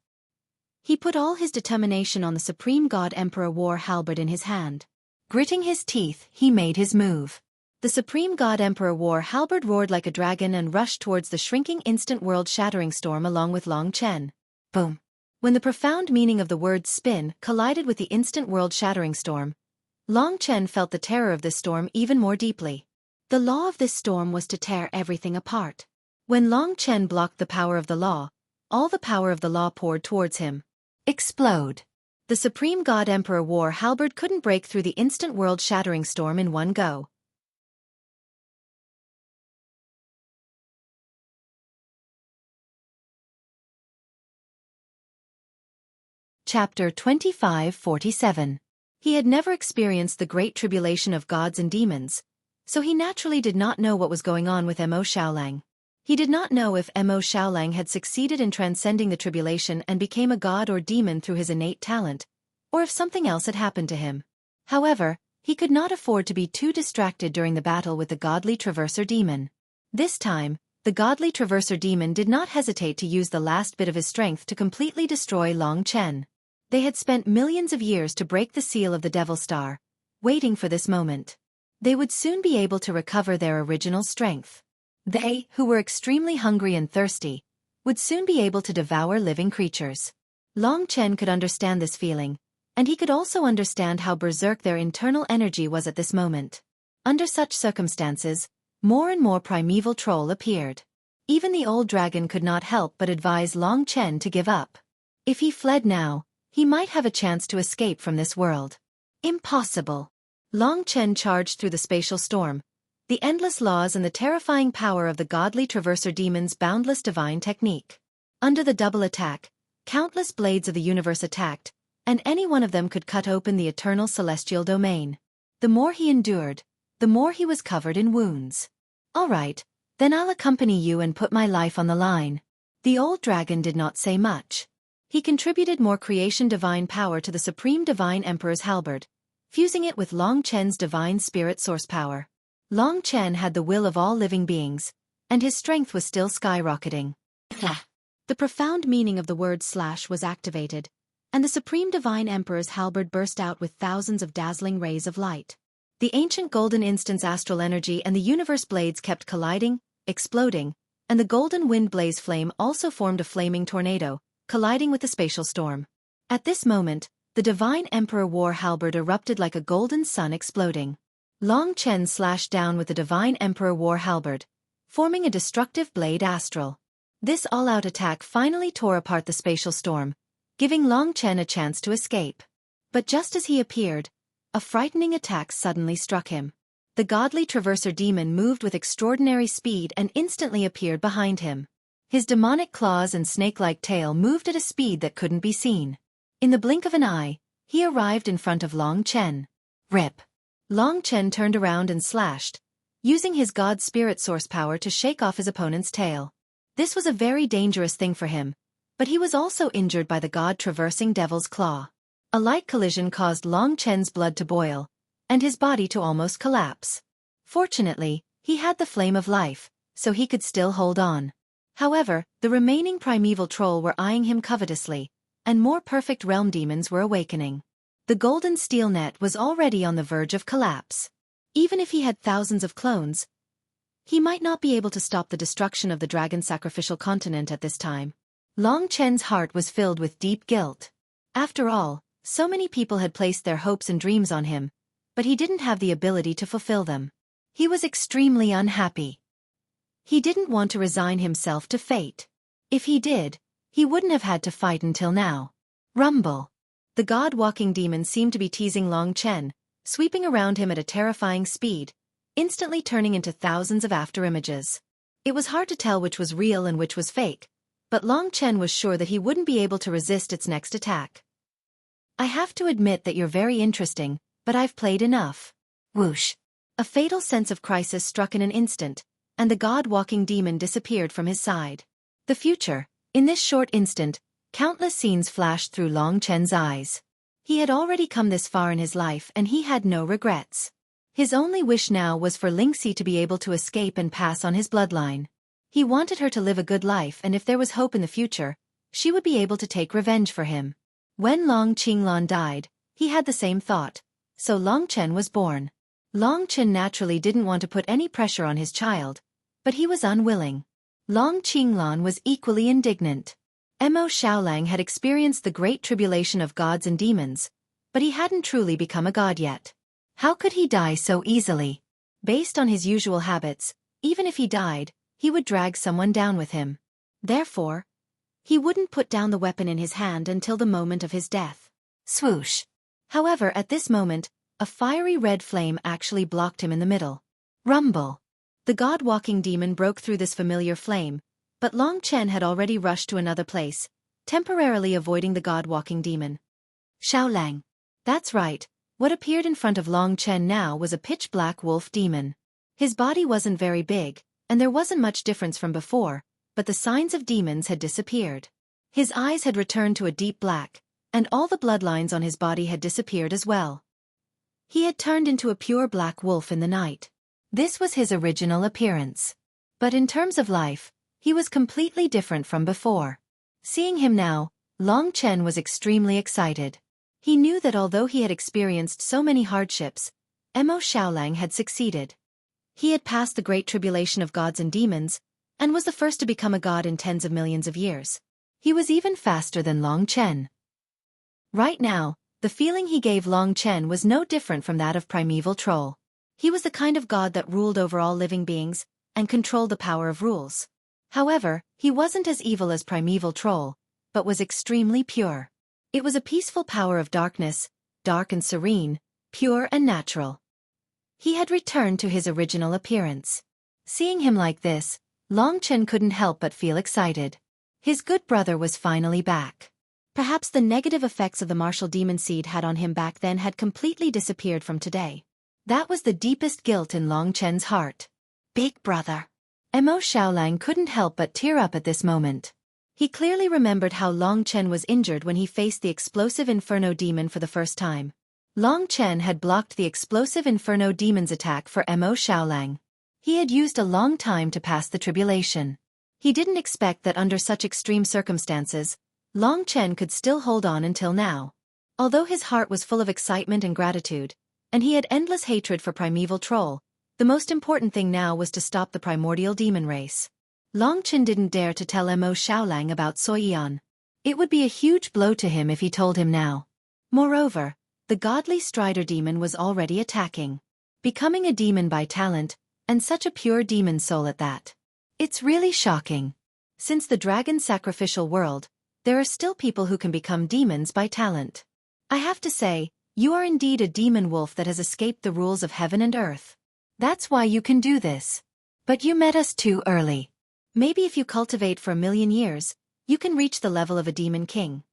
He put all his determination on the Supreme God Emperor War halberd in his hand. Gritting his teeth, he made his move. The Supreme God Emperor War halberd roared like a dragon and rushed towards the shrinking instant world-shattering storm along with Long Chen. Boom! When the profound meaning of the word spin collided with the instant world-shattering storm, Long Chen felt the terror of this storm even more deeply. The law of this storm was to tear everything apart. When Long Chen blocked the power of the law, all the power of the law poured towards him. Explode! The Supreme God Emperor War halberd couldn't break through the instant world-shattering storm in one go. Chapter 25:47. He had never experienced the great tribulation of gods and demons, so he naturally did not know what was going on with Mo Xiaolang. He did not know if Mo Xiaolang had succeeded in transcending the tribulation and became a god or demon through his innate talent, or if something else had happened to him. However, he could not afford to be too distracted during the battle with the godly Traverser demon. This time, the godly Traverser demon did not hesitate to use the last bit of his strength to completely destroy Long Chen. They had spent millions of years to break the seal of the Devil Star, waiting for this moment. They would soon be able to recover their original strength. They, who were extremely hungry and thirsty, would soon be able to devour living creatures. Long Chen could understand this feeling, and he could also understand how berserk their internal energy was at this moment. Under such circumstances, more and more primeval troll appeared. Even the old dragon could not help but advise Long Chen to give up. If he fled now, he might have a chance to escape from this world. Impossible! Long Chen charged through the spatial storm, the endless laws and the terrifying power of the godly Traverser demon's boundless divine technique. Under the double attack, countless blades of the universe attacked, and any one of them could cut open the eternal celestial domain. The more he endured, the more he was covered in wounds. All right, then I'll accompany you and put my life on the line. The old dragon did not say much. He contributed more creation divine power to the Supreme Divine Emperor's halberd, fusing it with Long Chen's divine spirit source power. Long Chen had the will of all living beings, and his strength was still skyrocketing. The profound meaning of the word slash was activated, and the Supreme Divine Emperor's halberd burst out with thousands of dazzling rays of light. The ancient golden instance astral energy and the universe blades kept colliding, exploding, and the golden wind blaze flame also formed a flaming tornado, colliding with the spatial storm. At this moment, the Divine Emperor War halberd erupted like a golden sun exploding. Long Chen slashed down with the Divine Emperor War halberd, forming a destructive blade astral. This all-out attack finally tore apart the spatial storm, giving Long Chen a chance to escape. But just as he appeared, a frightening attack suddenly struck him. The godly Traverser demon moved with extraordinary speed and instantly appeared behind him. His demonic claws and snake-like tail moved at a speed that couldn't be seen. In the blink of an eye, he arrived in front of Long Chen. Rip! Long Chen turned around and slashed, using his god spirit source power to shake off his opponent's tail. This was a very dangerous thing for him, but he was also injured by the god-traversing devil's claw. A light collision caused Long Chen's blood to boil, and his body to almost collapse. Fortunately, he had the flame of life, so he could still hold on. However, the remaining primeval troll were eyeing him covetously, and more perfect realm demons were awakening. The golden steel net was already on the verge of collapse. Even if he had thousands of clones, he might not be able to stop the destruction of the dragon sacrificial continent at this time. Long Chen's heart was filled with deep guilt. After all, so many people had placed their hopes and dreams on him, but he didn't have the ability to fulfill them. He was extremely unhappy. He didn't want to resign himself to fate. If he did, he wouldn't have had to fight until now. Rumble. The god-walking demon seemed to be teasing Long Chen, sweeping around him at a terrifying speed, instantly turning into thousands of afterimages. It was hard to tell which was real and which was fake, but Long Chen was sure that he wouldn't be able to resist its next attack. I have to admit that you're very interesting, but I've played enough. Whoosh! A fatal sense of crisis struck in an instant, and the god-walking demon disappeared from his side. The future. In this short instant, countless scenes flashed through Long Chen's eyes. He had already come this far in his life and he had no regrets. His only wish now was for Lingxi to be able to escape and pass on his bloodline. He wanted her to live a good life, and if there was hope in the future, she would be able to take revenge for him. When Long Qinglan died, he had the same thought, so Long Chen was born. Long Chen naturally didn't want to put any pressure on his child, but he was unwilling. Long Qinglan was equally indignant. Mo Xiaolang had experienced the great tribulation of gods and demons, but he hadn't truly become a god yet. How could he die so easily? Based on his usual habits, even if he died, he would drag someone down with him. Therefore, he wouldn't put down the weapon in his hand until the moment of his death. Swoosh! However, at this moment, a fiery red flame actually blocked him in the middle. Rumble! The god-walking demon broke through this familiar flame, but Long Chen had already rushed to another place, temporarily avoiding the god-walking demon. Xiaolang. That's right, what appeared in front of Long Chen now was a pitch-black wolf demon. His body wasn't very big, and there wasn't much difference from before, but the signs of demons had disappeared. His eyes had returned to a deep black, and all the bloodlines on his body had disappeared as well. He had turned into a pure black wolf in the night. This was his original appearance. But in terms of life, he was completely different from before. Seeing him now, Long Chen was extremely excited. He knew that although he had experienced so many hardships, Mo Xiaolang had succeeded. He had passed the great tribulation of gods and demons, and was the first to become a god in tens of millions of years. He was even faster than Long Chen. Right now, the feeling he gave Long Chen was no different from that of primeval troll. He was the kind of god that ruled over all living beings, and controlled the power of rules. However, he wasn't as evil as primeval troll, but was extremely pure. It was a peaceful power of darkness, dark and serene, pure and natural. He had returned to his original appearance. Seeing him like this, Long Chen couldn't help but feel excited. His good brother was finally back. Perhaps the negative effects of the martial demon seed had on him back then had completely disappeared from today. That was the deepest guilt in Long Chen's heart. Big brother. Mo Xiaolang couldn't help but tear up at this moment. He clearly remembered how Long Chen was injured when he faced the explosive Inferno demon for the first time. Long Chen had blocked the explosive Inferno demon's attack for Mo Xiaolang. He had used a long time to pass the tribulation. He didn't expect that under such extreme circumstances, Long Chen could still hold on until now. Although his heart was full of excitement and gratitude, and he had endless hatred for primeval troll, the most important thing now was to stop the primordial demon race. Long Chen didn't dare to tell Mo Xiaolang about Xueqi. It would be a huge blow to him if he told him now. Moreover, the godly Strider demon was already attacking. Becoming a demon by talent, and such a pure demon soul at that. It's really shocking. Since the dragon's sacrificial world, there are still people who can become demons by talent. I have to say, you are indeed a demon wolf that has escaped the rules of heaven and earth. That's why you can do this. But you met us too early. Maybe if you cultivate for 1,000,000 years, you can reach the level of a demon king.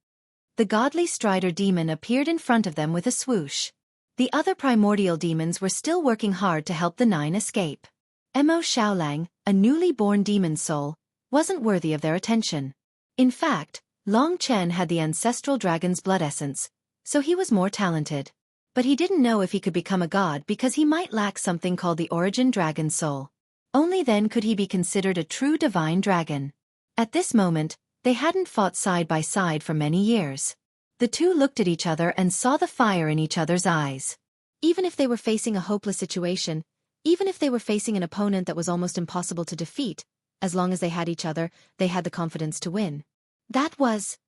The godly Strider demon appeared in front of them with a swoosh. The other primordial demons were still working hard to help the 9 escape. Mo Xiaolang, a newly born demon soul, wasn't worthy of their attention. In fact, Long Chen had the ancestral dragon's blood essence, so he was more talented. But he didn't know if he could become a god because he might lack something called the origin dragon soul. Only then could he be considered a true divine dragon. At this moment, they hadn't fought side by side for many years. The two looked at each other and saw the fire in each other's eyes. Even if they were facing a hopeless situation, even if they were facing an opponent that was almost impossible to defeat, as long as they had each other, they had the confidence to win. That was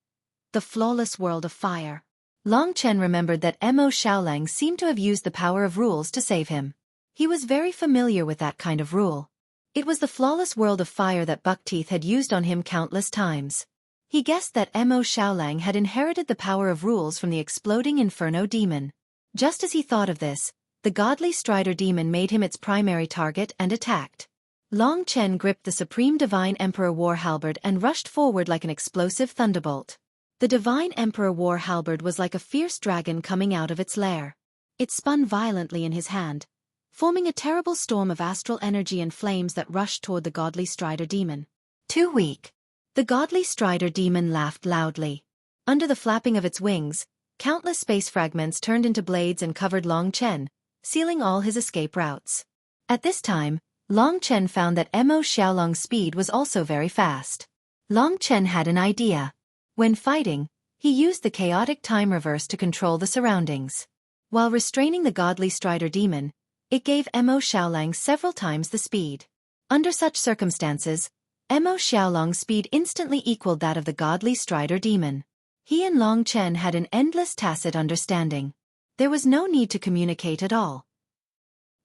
the flawless world of fire. Long Chen remembered that Mo Xiaolang seemed to have used the power of rules to save him. He was very familiar with that kind of rule. It was the flawless world of fire that Buckteeth had used on him countless times. He guessed that Mo Xiaolang had inherited the power of rules from the exploding Inferno demon. Just as he thought of this, the godly Strider demon made him its primary target and attacked. Long Chen gripped the Supreme Divine Emperor War Halberd and rushed forward like an explosive thunderbolt. The Divine Emperor War Halberd was like a fierce dragon coming out of its lair. It spun violently in his hand, forming a terrible storm of astral energy and flames that rushed toward the godly Strider demon. Too weak. The godly Strider demon laughed loudly. Under the flapping of its wings, countless space fragments turned into blades and covered Long Chen, sealing all his escape routes. At this time, Long Chen found that Mo Xiaolong's speed was also very fast. Long Chen had an idea. When fighting, he used the chaotic time reverse to control the surroundings. While restraining the godly Strider demon, it gave Mo Xiaolong several times the speed. Under such circumstances, Mo Xiaolong's speed instantly equaled that of the godly Strider demon. He and Long Chen had an endless tacit understanding. There was no need to communicate at all.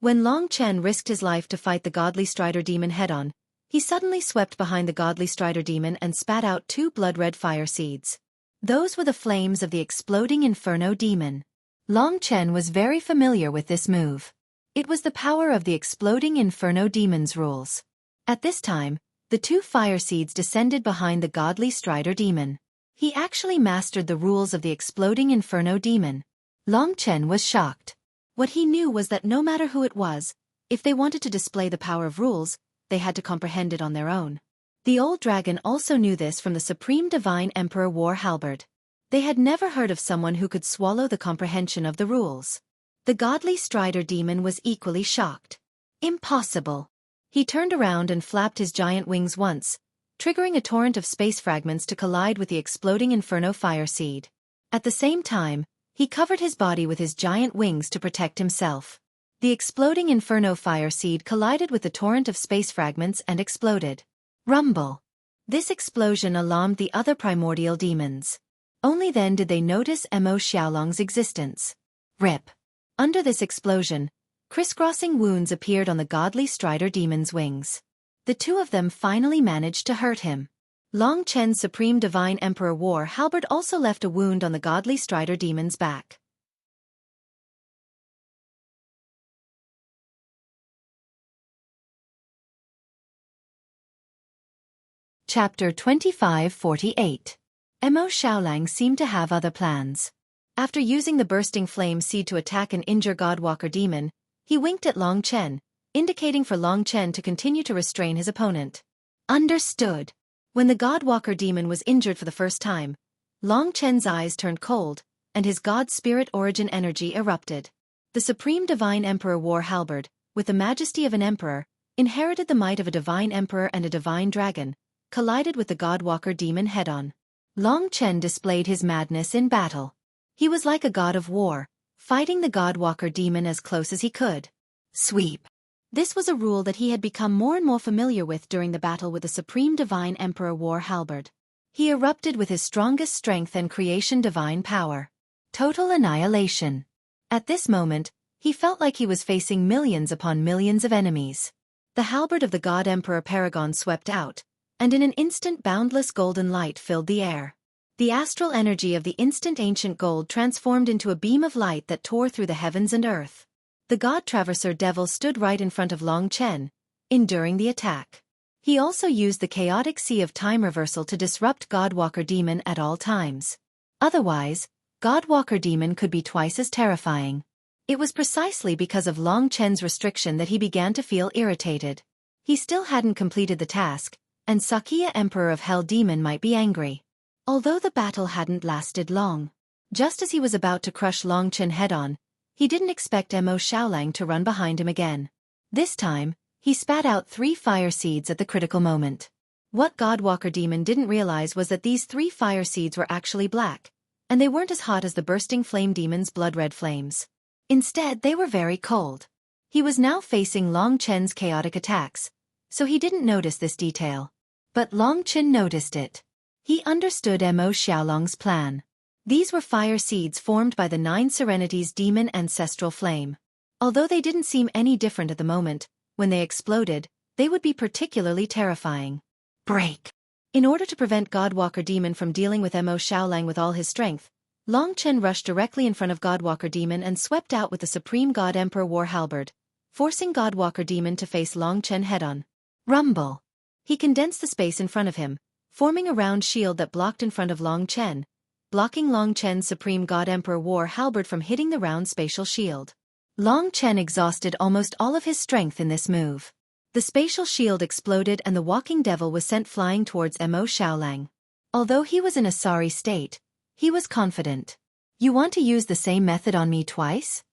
When Long Chen risked his life to fight the godly Strider demon head-on, he suddenly swept behind the godly Strider demon and spat out 2 blood-red fire seeds. Those were the flames of the exploding Inferno demon. Long Chen was very familiar with this move. It was the power of the exploding Inferno demon's rules. At this time, the 2 fire seeds descended behind the godly Strider demon. He actually mastered the rules of the exploding Inferno demon. Long Chen was shocked. What he knew was that no matter who it was, if they wanted to display the power of rules, they had to comprehend it on their own. The old dragon also knew this from the Supreme Divine Emperor War Halberd. They had never heard of someone who could swallow the comprehension of the rules. The godly Strider demon was equally shocked. Impossible. He turned around and flapped his giant wings once, triggering a torrent of space fragments to collide with the exploding Inferno fire seed. At the same time, he covered his body with his giant wings to protect himself. The exploding Inferno fire seed collided with the torrent of space fragments and exploded. Rumble. This explosion alarmed the other primordial demons. Only then did they notice Mo Xiaolong's existence. Rip. Under this explosion, crisscrossing wounds appeared on the godly Strider demon's wings. The 2 of them finally managed to hurt him. Long Chen's Supreme Divine Emperor War Halberd also left a wound on the godly Strider demon's back. Chapter 2548. Mo Xiaolong seemed to have other plans. After using the bursting flame seed to attack and injure Godwalker demon, he winked at Long Chen, indicating for Long Chen to continue to restrain his opponent. Understood. When the Godwalker demon was injured for the first time, Long Chen's eyes turned cold, and his God Spirit origin energy erupted. The Supreme Divine Emperor War Halberd, with the majesty of an emperor, inherited the might of a divine emperor and a divine dragon, collided with the Godwalker demon head-on. Long Chen displayed his madness in battle. He was like a god of war, fighting the Godwalker demon as close as he could. Sweep. This was a rule that he had become more and more familiar with during the battle with the Supreme Divine Emperor War Halberd. He erupted with his strongest strength and creation divine power. Total annihilation. At this moment, he felt like he was facing millions upon millions of enemies. The halberd of the God Emperor Paragon swept out, and in an instant boundless golden light filled the air. The astral energy of the instant ancient gold transformed into a beam of light that tore through the heavens and earth. The God Traverser Devil stood right in front of Long Chen, enduring the attack. He also used the chaotic sea of time reversal to disrupt Godwalker Demon at all times. Otherwise, Godwalker Demon could be twice as terrifying. It was precisely because of Long Chen's restriction that he began to feel irritated. He still hadn't completed the task, and Xueqi, Emperor of Hell Demon, might be angry. Although the battle hadn't lasted long. Just as he was about to crush Long Chen head-on, he didn't expect Mo Xiaolong to run behind him again. This time, he spat out 3 fire seeds at the critical moment. What Godwalker Demon didn't realize was that these 3 fire seeds were actually black, and they weren't as hot as the bursting flame demon's blood-red flames. Instead, they were very cold. He was now facing Long Chen's chaotic attacks, so he didn't notice this detail. But Long Chen noticed it. He understood Mo Xiaolong's plan. These were fire seeds formed by the 9 Serenities demon ancestral flame. Although they didn't seem any different at the moment, when they exploded, they would be particularly terrifying. Break. In order to prevent Godwalker Demon from dealing with Mo Xiaolong with all his strength, Long Chen rushed directly in front of Godwalker Demon and swept out with the Supreme God Emperor War Halberd, forcing Godwalker Demon to face Long Chen head-on. Rumble! He condensed the space in front of him, forming a round shield that blocked in front of Long Chen, blocking Long Chen's Supreme God Emperor War Halberd from hitting the round spatial shield. Long Chen exhausted almost all of his strength in this move. The spatial shield exploded and the Walking Devil was sent flying towards Mo Xiaolang. Although he was in a sorry state, he was confident. You want to use the same method on me twice?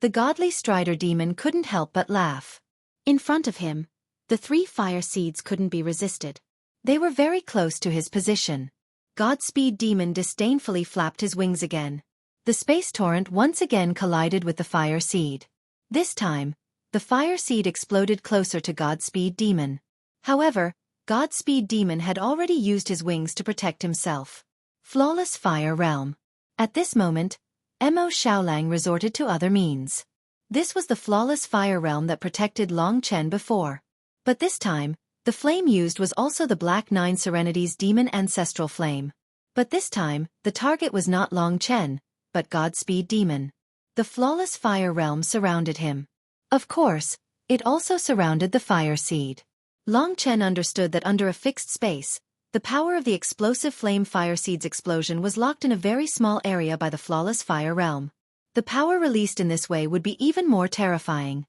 The godly Strider Demon couldn't help but laugh. In front of him, the 3 fire seeds couldn't be resisted. They were very close to his position. Godspeed Demon disdainfully flapped his wings again. The space torrent once again collided with the fire seed. This time, the fire seed exploded closer to Godspeed Demon. However, Godspeed Demon had already used his wings to protect himself. Flawless Fire Realm. At this moment, Mo Xiaolang resorted to other means. This was the Flawless Fire Realm that protected Long Chen before. But this time, the flame used was also the Black 9 Serenity's Demon Ancestral Flame. But this time, the target was not Long Chen, but Godspeed Demon. The Flawless Fire Realm surrounded him. Of course, it also surrounded the Fire Seed. Long Chen understood that under a fixed space, the power of the explosive flame Fire Seed's explosion was locked in a very small area by the Flawless Fire Realm. The power released in this way would be even more terrifying.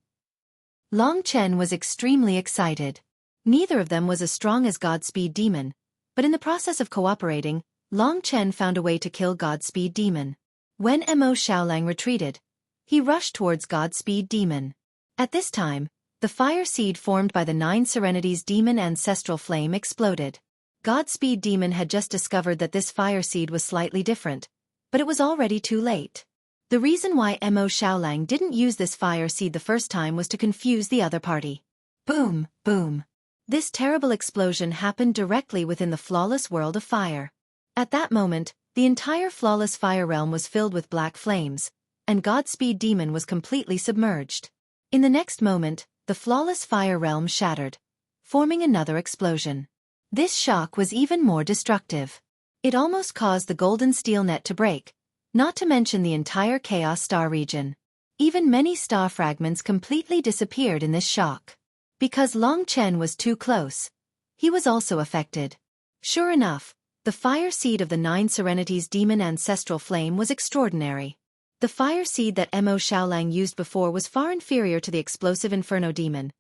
Long Chen was extremely excited. Neither of them was as strong as Godspeed Demon, but in the process of cooperating, Long Chen found a way to kill Godspeed Demon. When Mo Xiaolang retreated, he rushed towards Godspeed Demon. At this time, the fire seed formed by the 9 Serenity's Demon Ancestral Flame exploded. Godspeed Demon had just discovered that this fire seed was slightly different, but it was already too late. The reason why Mo Xiaolang didn't use this fire seed the first time was to confuse the other party. Boom, boom. This terrible explosion happened directly within the flawless world of fire. At that moment, the entire flawless fire realm was filled with black flames, and Godspeed Demon was completely submerged. In the next moment, the flawless fire realm shattered, forming another explosion. This shock was even more destructive. It almost caused the golden steel net to break, not to mention the entire Chaos Star region. Even many star fragments completely disappeared in this shock. Because Long Chen was too close, he was also affected. Sure enough, the fire seed of the 9 Serenity's Demon Ancestral Flame was extraordinary. The fire seed that Mo Xiaolang used before was far inferior to the explosive Inferno Demon,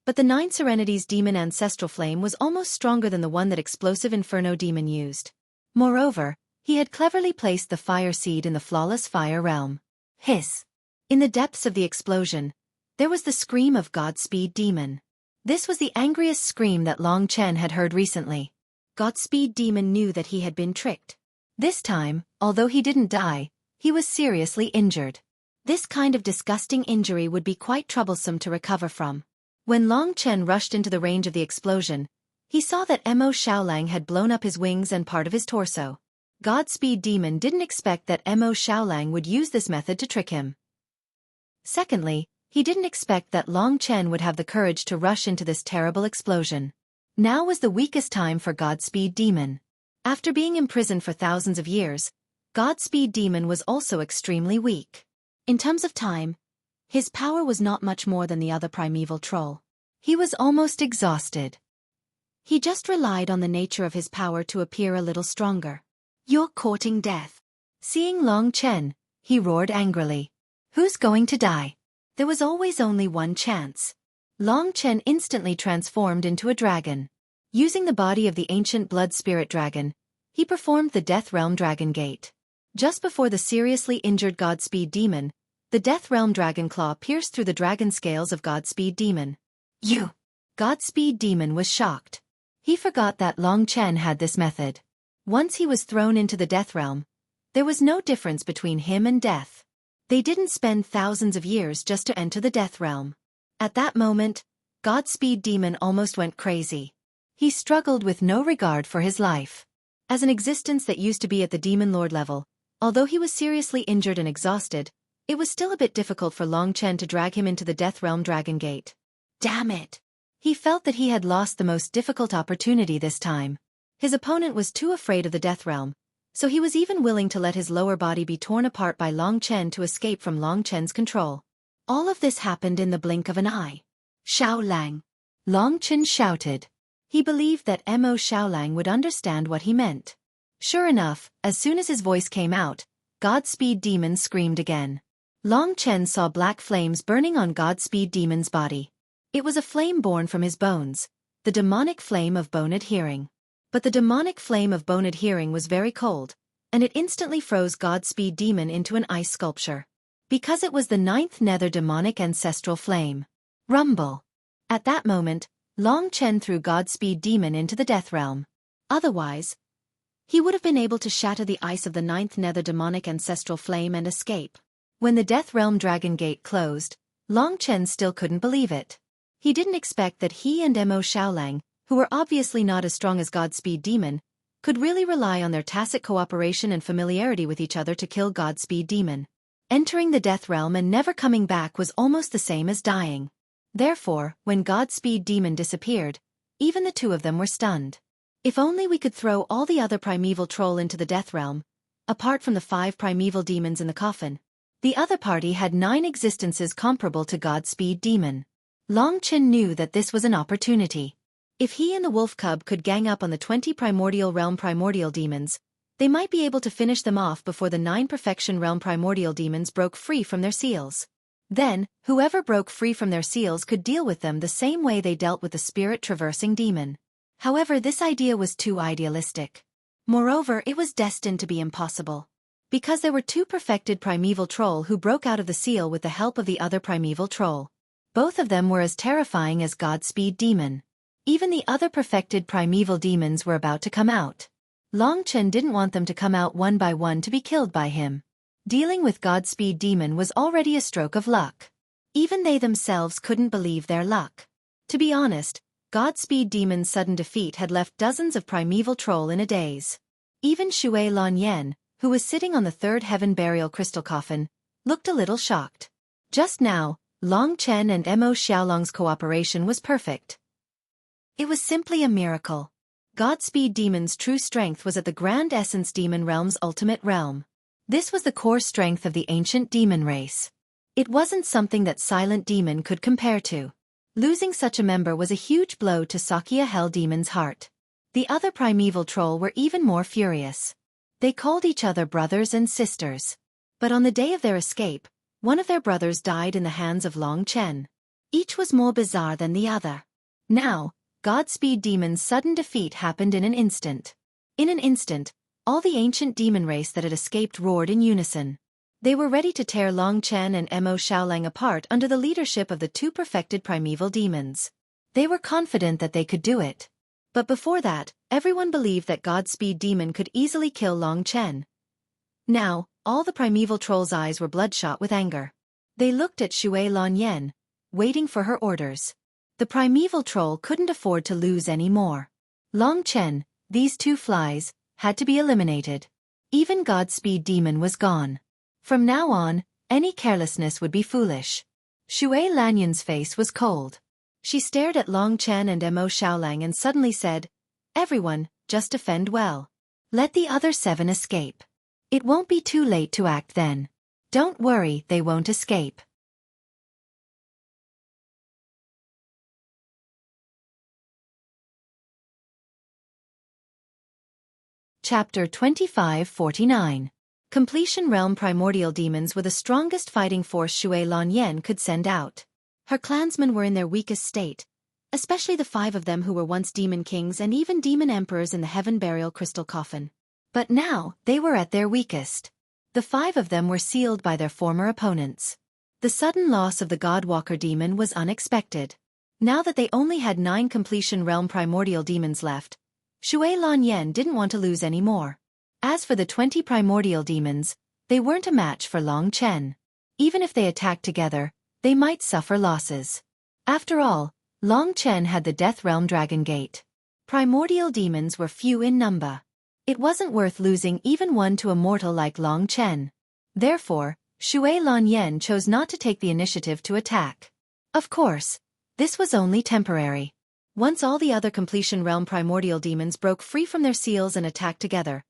but the 9 Serenity's Demon Ancestral Flame was almost stronger than the one that explosive Inferno Demon used. Moreover, he had cleverly placed the fire seed in the flawless fire realm. Hiss! In the depths of the explosion, there was the scream of Godspeed Demon. This was the angriest scream that Long Chen had heard recently. Godspeed Demon knew that he had been tricked. This time, although he didn't die, he was seriously injured. This kind of disgusting injury would be quite troublesome to recover from. When Long Chen rushed into the range of the explosion, he saw that Mo Xiaolang had blown up his wings and part of his torso. Godspeed Demon didn't expect that Mo Xiaolang would use this method to trick him. Secondly, he didn't expect that Long Chen would have the courage to rush into this terrible explosion. Now was the weakest time for Godspeed Demon. After being imprisoned for thousands of years, Godspeed Demon was also extremely weak. In terms of time, his power was not much more than the other primeval troll. He was almost exhausted. He just relied on the nature of his power to appear a little stronger. You're courting death. Seeing Long Chen, he roared angrily. Who's going to die? There was always only one chance. Long Chen instantly transformed into a dragon. Using the body of the ancient blood spirit dragon, he performed the Death Realm Dragon Gate. Just before the seriously injured Godspeed Demon, the Death Realm Dragon Claw pierced through the dragon scales of Godspeed Demon. You! Godspeed Demon was shocked. He forgot that Long Chen had this method. Once he was thrown into the Death Realm, there was no difference between him and death. They didn't spend thousands of years just to enter the Death Realm. At that moment, Godspeed Demon almost went crazy. He struggled with no regard for his life. As an existence that used to be at the Demon Lord level, although he was seriously injured and exhausted, it was still a bit difficult for Long Chen to drag him into the Death Realm Dragon Gate. Damn it! He felt that he had lost the most difficult opportunity this time. His opponent was too afraid of the Death Realm, so he was even willing to let his lower body be torn apart by Long Chen to escape from Long Chen's control. All of this happened in the blink of an eye. Xiaolang! Long Chen shouted. He believed that Mo Xiaolang would understand what he meant. Sure enough, as soon as his voice came out, Godspeed Demon screamed again. Long Chen saw black flames burning on Godspeed Demon's body. It was a flame born from his bones, the demonic flame of bone adhering. But the demonic flame of bone adhering was very cold, and it instantly froze Godspeed Demon into an ice sculpture. Because it was the 9th nether demonic ancestral flame. Rumble! At that moment, Long Chen threw Godspeed Demon into the death realm. Otherwise, he would have been able to shatter the ice of the 9th nether demonic ancestral flame and escape. When the death realm dragon gate closed, Long Chen still couldn't believe it. He didn't expect that he and Mo Xiaolang, who were obviously not as strong as Godspeed Demon, could really rely on their tacit cooperation and familiarity with each other to kill Godspeed Demon. Entering the death realm and never coming back was almost the same as dying. Therefore, when Godspeed Demon disappeared, even the two of them were stunned. If only we could throw all the other primeval troll into the death realm, apart from the 5 primeval demons in the coffin. The other party had 9 existences comparable to Godspeed Demon. Long Chen knew that this was an opportunity. If he and the wolf cub could gang up on the 20 primordial realm primordial demons, they might be able to finish them off before the 9 perfection realm primordial demons broke free from their seals. Then, whoever broke free from their seals could deal with them the same way they dealt with the spirit-traversing demon. However, this idea was too idealistic. Moreover, it was destined to be impossible. Because there were 2 perfected primeval troll who broke out of the seal with the help of the other primeval troll. Both of them were as terrifying as Godspeed Demon. Even the other perfected primeval demons were about to come out. Long Chen didn't want them to come out one by one to be killed by him. Dealing with Godspeed Demon was already a stroke of luck. Even they themselves couldn't believe their luck. To be honest, Godspeed Demon's sudden defeat had left dozens of primeval troll in a daze. Even Xue Lanyan, who was sitting on the 3rd heaven burial crystal coffin, looked a little shocked. Just now, Long Chen and Mo Xiaolang's cooperation was perfect. It was simply a miracle. Godspeed Demon's true strength was at the Grand Essence Demon Realm's ultimate realm. This was the core strength of the ancient demon race. It wasn't something that Silent Demon could compare to. Losing such a member was a huge blow to Xueqi Hell Demon's heart. The other primeval troll were even more furious. They called each other brothers and sisters. But on the day of their escape, one of their brothers died in the hands of Long Chen. Each was more bizarre than the other. Now, Godspeed Demon's sudden defeat happened in an instant. In an instant, all the ancient demon race that had escaped roared in unison. They were ready to tear Long Chen and Mo Xiaolang apart under the leadership of the 2 perfected primeval demons. They were confident that they could do it. But before that, everyone believed that Godspeed Demon could easily kill Long Chen. Now, all the primeval trolls' eyes were bloodshot with anger. They looked at Xue Lanyan, waiting for her orders. The primeval troll couldn't afford to lose any more. Long Chen, these 2 flies, had to be eliminated. Even Godspeed Demon was gone. From now on, any carelessness would be foolish. Xue Lanyan's face was cold. She stared at Long Chen and Mo Xiaolang and suddenly said, "Everyone, just defend well. Let the other 7 escape. It won't be too late to act then. Don't worry, they won't escape." Chapter 2549. Completion Realm Primordial Demons were the strongest fighting force Xue Lanyan could send out. Her clansmen were in their weakest state, especially the 5 of them who were once demon kings and even demon emperors in the heaven burial crystal coffin. But now, they were at their weakest. The 5 of them were sealed by their former opponents. The sudden loss of the Godwalker demon was unexpected. Now that they only had 9 Completion Realm Primordial Demons left, Xue Lanyan didn't want to lose any more. As for the 20 primordial demons, they weren't a match for Long Chen. Even if they attacked together, they might suffer losses. After all, Long Chen had the Death Realm Dragon Gate. Primordial demons were few in number. It wasn't worth losing even one to a mortal like Long Chen. Therefore, Xue Lanyan chose not to take the initiative to attack. Of course, this was only temporary. Once all the other Completion Realm Primordial demons broke free from their seals and attacked together,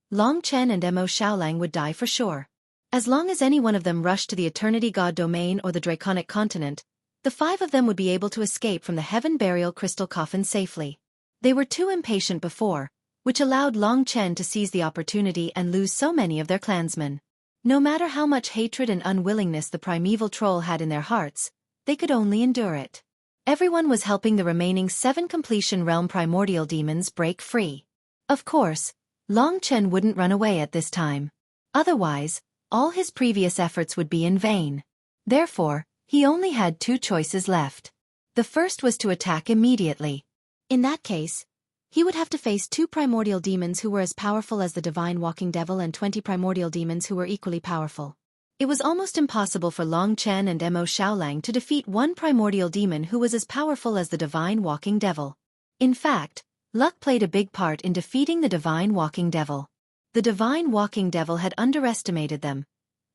Long Chen and Mo Xiaolang would die for sure. As long as any one of them rushed to the Eternity God domain or the Draconic continent, the 5 of them would be able to escape from the Heaven Burial Crystal coffin safely. They were too impatient before, which allowed Long Chen to seize the opportunity and lose so many of their clansmen. No matter how much hatred and unwillingness the primeval troll had in their hearts, they could only endure it. Everyone was helping the remaining 7 completion realm primordial demons break free. Of course, Long Chen wouldn't run away at this time. Otherwise, all his previous efforts would be in vain. Therefore, he only had 2 choices left. The first was to attack immediately. In that case, he would have to face 2 primordial demons who were as powerful as the divine walking devil and 20 primordial demons who were equally powerful. It was almost impossible for Long Chen and Mo Xiaolang to defeat 1 primordial demon who was as powerful as the divine walking devil. In fact, luck played a big part in defeating the divine walking devil. The divine walking devil had underestimated them,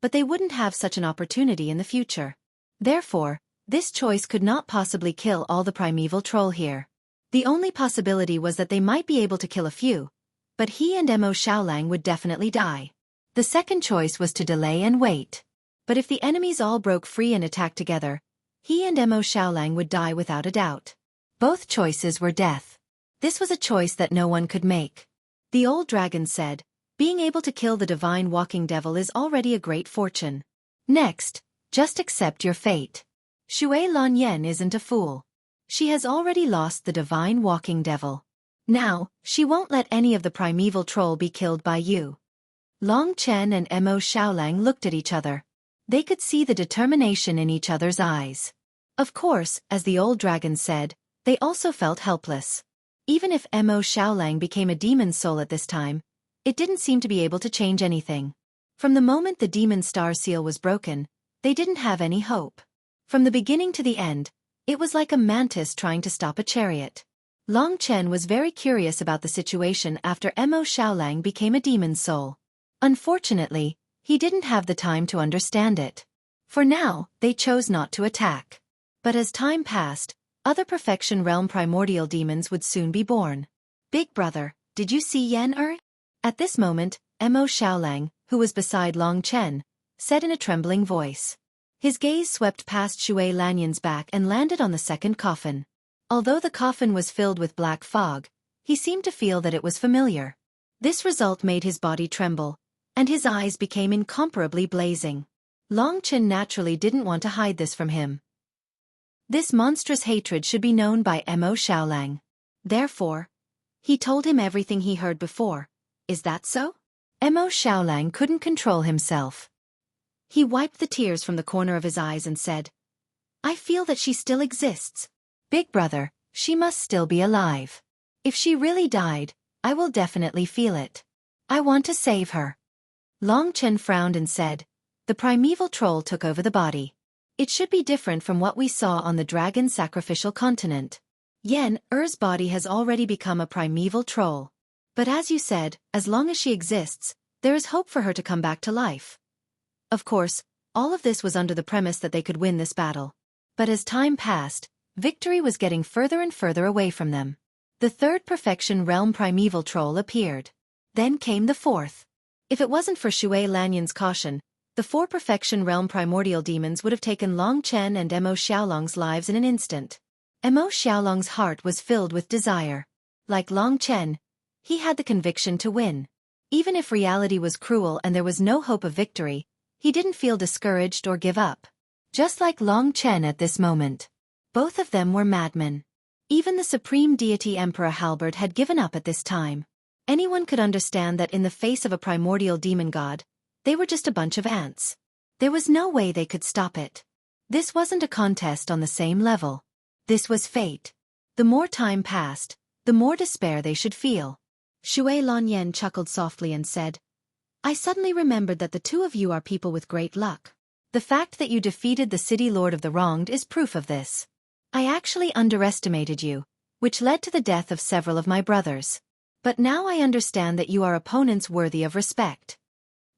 but they wouldn't have such an opportunity in the future. Therefore, this choice could not possibly kill all the primeval troll here. The only possibility was that they might be able to kill a few, but he and Mo Xiaolang would definitely die. The second choice was to delay and wait. But if the enemies all broke free and attacked together, he and Mo Xiaolang would die without a doubt. Both choices were death. This was a choice that no one could make. The old dragon said, "Being able to kill the divine walking devil is already a great fortune. Next, just accept your fate. Xue Lanyan isn't a fool. She has already lost the divine walking devil. Now, she won't let any of the primeval troll be killed by you." Long Chen and Mo Xiaolang looked at each other. They could see the determination in each other's eyes. Of course, as the old dragon said, they also felt helpless. Even if Mo Xiaolang became a demon soul at this time, it didn't seem to be able to change anything. From the moment the demon star seal was broken, they didn't have any hope. From the beginning to the end, it was like a mantis trying to stop a chariot. Long Chen was very curious about the situation after Mo Xiaolang became a demon soul. Unfortunately, he didn't have the time to understand it. For now, they chose not to attack. But as time passed, other Perfection Realm primordial demons would soon be born. "Big brother, did you see Yan Er?" At this moment, Mo Xiaolang, who was beside Long Chen, said in a trembling voice. His gaze swept past Xue Lanyan's back and landed on the second coffin. Although the coffin was filled with black fog, he seemed to feel that it was familiar. This result made his body tremble, and his eyes became incomparably blazing. Long Chen naturally didn't want to hide this from him. This monstrous hatred should be known by Mo Xiaolang. Therefore, he told him everything he heard before. "Is that so?" Mo Xiaolang couldn't control himself. He wiped the tears from the corner of his eyes and said, "I feel that she still exists. Big brother, she must still be alive. If she really died, I will definitely feel it. I want to save her." Long Chen frowned and said, "The primeval troll took over the body. It should be different from what we saw on the dragon sacrificial continent. Yan Er's body has already become a primeval troll. But as you said, as long as she exists, there is hope for her to come back to life." Of course, all of this was under the premise that they could win this battle. But as time passed, victory was getting further and further away from them. The third Perfection Realm primeval troll appeared. Then came the fourth. If it wasn't for Xue Lanyan's caution, the 4 Perfection Realm primordial demons would have taken Long Chen and Mo Xiaolang's lives in an instant. Mo Xiaolang's heart was filled with desire. Like Long Chen, he had the conviction to win. Even if reality was cruel and there was no hope of victory, he didn't feel discouraged or give up. Just like Long Chen at this moment. Both of them were madmen. Even the supreme deity Emperor Halberd had given up at this time. Anyone could understand that in the face of a primordial demon god, they were just a bunch of ants. There was no way they could stop it. This wasn't a contest on the same level. This was fate. The more time passed, the more despair they should feel. Xue Lanyan chuckled softly and said, "I suddenly remembered that the 2 of you are people with great luck. The fact that you defeated the city lord of the wronged is proof of this. I actually underestimated you, which led to the death of several of my brothers. But now I understand that you are opponents worthy of respect."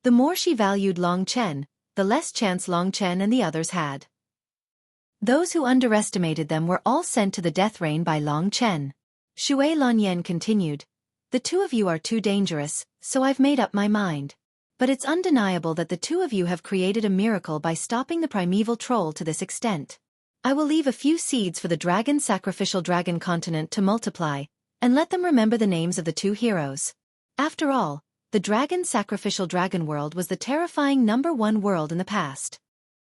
The more she valued Long Chen, the less chance Long Chen and the others had. Those who underestimated them were all sent to the death rain by Long Chen. Xue Lanyan continued, "The 2 of you are too dangerous, so I've made up my mind. But it's undeniable that the two of you have created a miracle by stopping the primeval troll to this extent. I will leave a few seeds for the dragon sacrificial dragon continent to multiply, and let them remember the names of the two heroes. After all, the dragon sacrificial dragon world was the terrifying #1 world in the past.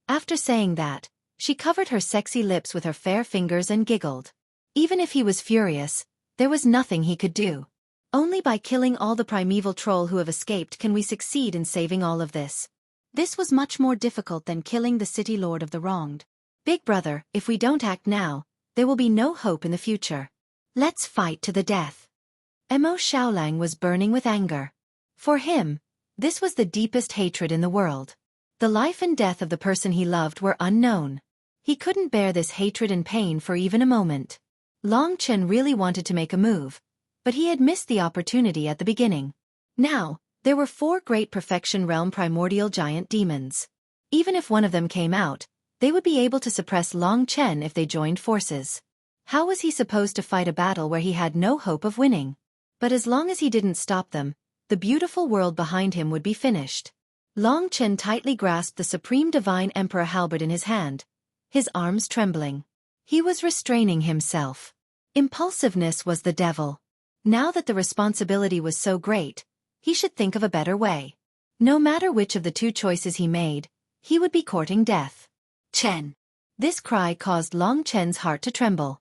After saying that, she covered her sexy lips with her fair fingers and giggled. Even if he was furious, there was nothing he could do. Only by killing all the primeval troll who have escaped can we succeed in saving all of this. This was much more difficult than killing the city lord of the wronged. Big brother, if we don't act now, there will be no hope in the future. Let's fight to the death. Mo Xiaolang was burning with anger. For him, this was the deepest hatred in the world. The life and death of the person he loved were unknown. He couldn't bear this hatred and pain for even a moment. Long Chen really wanted to make a move, but he had missed the opportunity at the beginning. Now, there were 4 great Perfection Realm primordial giant demons. Even if one of them came out, they would be able to suppress Long Chen if they joined forces. How was he supposed to fight a battle where he had no hope of winning? But as long as he didn't stop them, the beautiful world behind him would be finished. Long Chen tightly grasped the Supreme Divine Emperor halberd in his hand, his arms trembling. He was restraining himself. Impulsiveness was the devil. Now that the responsibility was so great, he should think of a better way. No matter which of the 2 choices he made, he would be courting death. Chen! This cry caused Long Chen's heart to tremble.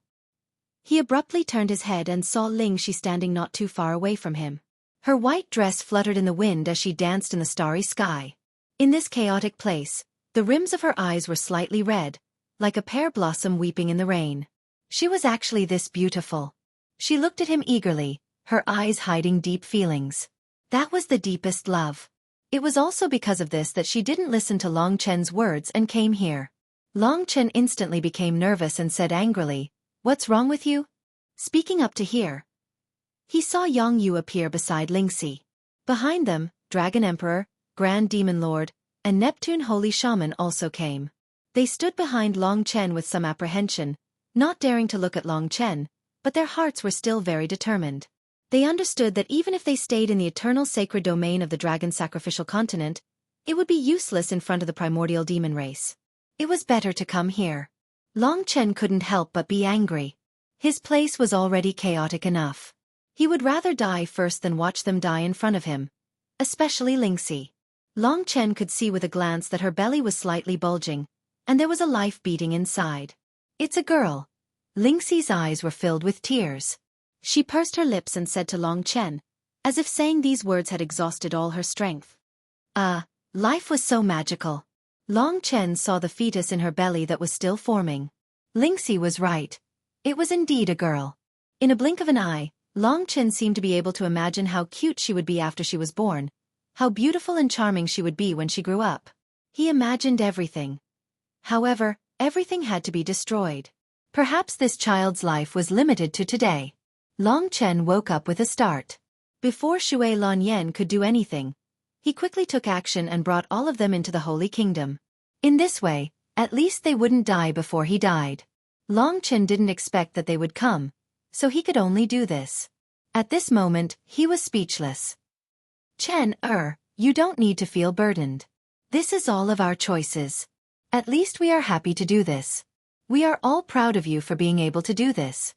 He abruptly turned his head and saw Ling Xi standing not too far away from him. Her white dress fluttered in the wind as she danced in the starry sky. In this chaotic place, the rims of her eyes were slightly red, like a pear blossom weeping in the rain. She was actually this beautiful. She looked at him eagerly, her eyes hiding deep feelings. That was the deepest love. It was also because of this that she didn't listen to Long Chen's words and came here. Long Chen instantly became nervous and said angrily, "What's wrong with you?" Speaking up to hear. He saw Yang Yu appear beside Ling Xi. Behind them, Dragon Emperor, Grand Demon Lord, and Neptune Holy Shaman also came. They stood behind Long Chen with some apprehension, not daring to look at Long Chen, but their hearts were still very determined. They understood that even if they stayed in the eternal sacred domain of the dragon sacrificial continent, it would be useless in front of the primordial demon race. It was better to come here. Long Chen couldn't help but be angry. His place was already chaotic enough. He would rather die first than watch them die in front of him, especially Ling Xi. Long Chen could see with a glance that her belly was slightly bulging, and there was a life beating inside. "It's a girl." Ling Xi's eyes were filled with tears. She pursed her lips and said to Long Chen, as if saying these words had exhausted all her strength. Life was so magical. Long Chen saw the fetus in her belly that was still forming. Ling Xi was right. It was indeed a girl. In a blink of an eye, Long Chen seemed to be able to imagine how cute she would be after she was born, how beautiful and charming she would be when she grew up. He imagined everything. However, everything had to be destroyed. Perhaps this child's life was limited to today. Long Chen woke up with a start. Before Xue Lanyan could do anything, he quickly took action and brought all of them into the Holy Kingdom. In this way, at least they wouldn't die before he died. Long Chen didn't expect that they would come, so he could only do this. At this moment, he was speechless. "Chen, you don't need to feel burdened. This is all of our choices. At least we are happy to do this. We are all proud of you for being able to do this."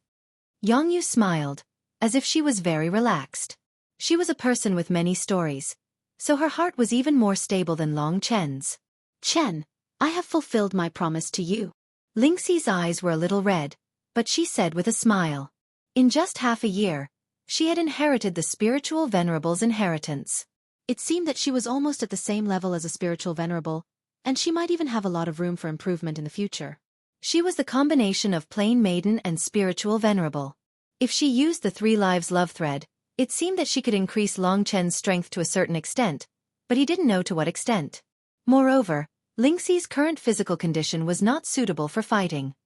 Yang Yu smiled, as if she was very relaxed. She was a person with many stories, so her heart was even more stable than Long Chen's. "Chen, I have fulfilled my promise to you." Ling Xi's eyes were a little red, but she said with a smile. In just half a year, she had inherited the spiritual venerable's inheritance. It seemed that she was almost at the same level as a spiritual venerable, and she might even have a lot of room for improvement in the future. She was the combination of plain maiden and spiritual venerable. If she used the 3 lives love thread, it seemed that she could increase Long Chen's strength to a certain extent, but he didn't know to what extent. Moreover, Ling Xi's current physical condition was not suitable for fighting.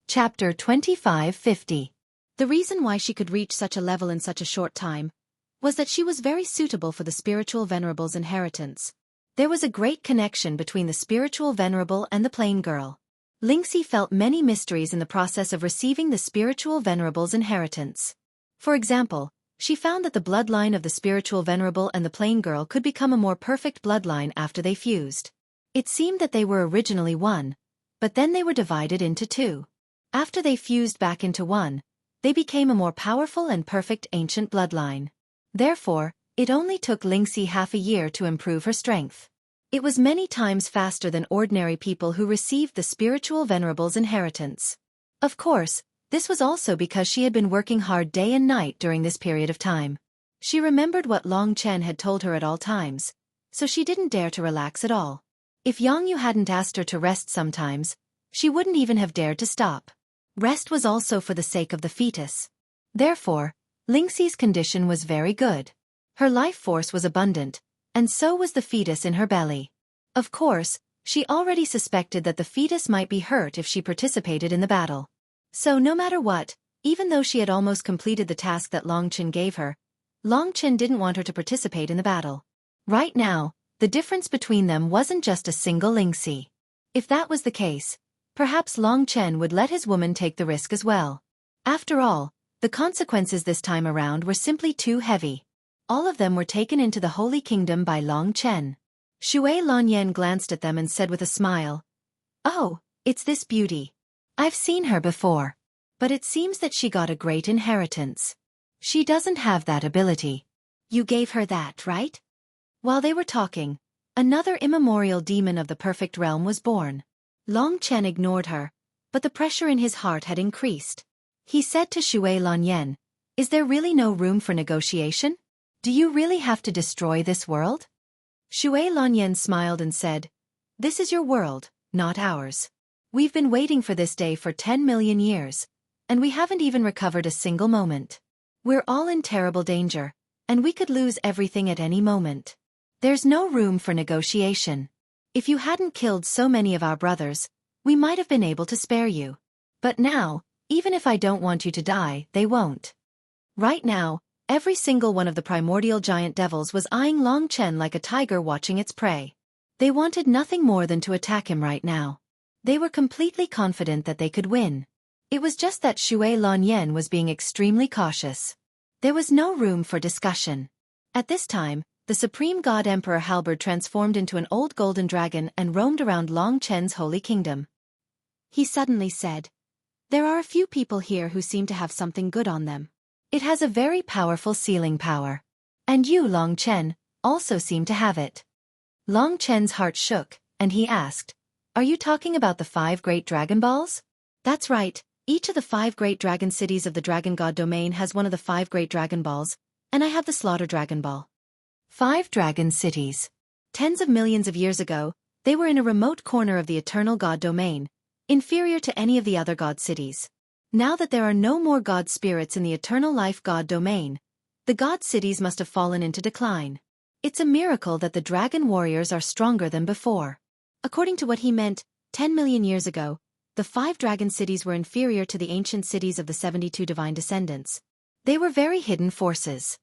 Chapter 2550. The reason why she could reach such a level in such a short time was that she was very suitable for the spiritual venerable's inheritance. There was a great connection between the spiritual venerable and the plain girl. Lingxi felt many mysteries in the process of receiving the spiritual venerable's inheritance. For example, she found that the bloodline of the spiritual venerable and the plain girl could become a more perfect bloodline after they fused. It seemed that they were originally one, but then they were divided into two. After they fused back into one, they became a more powerful and perfect ancient bloodline. Therefore, it only took Lingxi half a year to improve her strength. It was many times faster than ordinary people who received the spiritual venerable's inheritance. Of course, this was also because she had been working hard day and night during this period of time. She remembered what Long Chen had told her at all times, so she didn't dare to relax at all. If Yang Yu hadn't asked her to rest sometimes, she wouldn't even have dared to stop. Rest was also for the sake of the fetus. Therefore, Lingxi's condition was very good. Her life force was abundant, and so was the fetus in her belly. Of course, she already suspected that the fetus might be hurt if she participated in the battle. So no matter what, even though she had almost completed the task that Long Chen gave her, Long Chen didn't want her to participate in the battle. Right now, the difference between them wasn't just a single Lingxi. If that was the case, perhaps Long Chen would let his woman take the risk as well. After all, the consequences this time around were simply too heavy. All of them were taken into the Holy Kingdom by Long Chen. Xue Lanyan glanced at them and said with a smile, "Oh, it's this beauty. I've seen her before. But it seems that she got a great inheritance. She doesn't have that ability." "You gave her that, right?" While they were talking, another immemorial demon of the perfect realm was born. Long Chen ignored her, but the pressure in his heart had increased. He said to Xue Lanyan, "Is there really no room for negotiation? Do you really have to destroy this world?" Xue Lanyan smiled and said, "This is your world, not ours. We've been waiting for this day for 10 million years, and we haven't even recovered a single moment. We're all in terrible danger, and we could lose everything at any moment. There's no room for negotiation. If you hadn't killed so many of our brothers, we might have been able to spare you. But now, even if I don't want you to die, they won't." Right now, every single one of the primordial giant devils was eyeing Long Chen like a tiger watching its prey. They wanted nothing more than to attack him right now. They were completely confident that they could win. It was just that Xue Lanyan was being extremely cautious. There was no room for discussion. At this time, the Supreme God Emperor Halberd transformed into an old golden dragon and roamed around Long Chen's holy kingdom. He suddenly said, "There are a few people here who seem to have something good on them. It has a very powerful sealing power. And you, Long Chen, also seem to have it." Long Chen's heart shook, and he asked, "Are you talking about the 5 great Dragon Balls?" "That's right, each of the 5 great dragon cities of the Dragon God domain has one of the 5 great Dragon Balls, and I have the Slaughter Dragon Ball." 5 dragon cities. Tens of millions of years ago, they were in a remote corner of the Eternal God domain, inferior to any of the other God cities. Now that there are no more God spirits in the Eternal Life God domain, the God cities must have fallen into decline. It's a miracle that the dragon warriors are stronger than before. According to what he meant, 10 million years ago, the 5 dragon cities were inferior to the ancient cities of the 72 divine descendants. They were very hidden forces.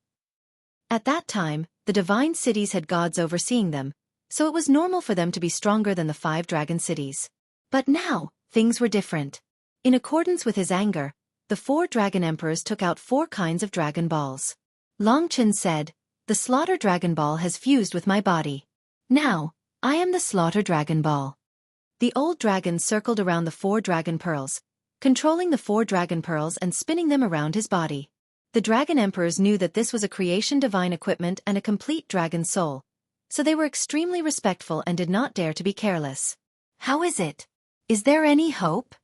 At that time, the divine cities had gods overseeing them, so it was normal for them to be stronger than the 5 dragon cities. But now, things were different. In accordance with his anger, the 4 dragon emperors took out 4 kinds of dragon balls. Long Chen said, "The Slaughter Dragon Ball has fused with my body. Now, I am the Slaughter Dragon Ball." The old dragon circled around the 4 dragon pearls, controlling the 4 dragon pearls and spinning them around his body. The dragon emperors knew that this was a creation divine equipment and a complete dragon soul, so they were extremely respectful and did not dare to be careless. "How is it? Is there any hope?"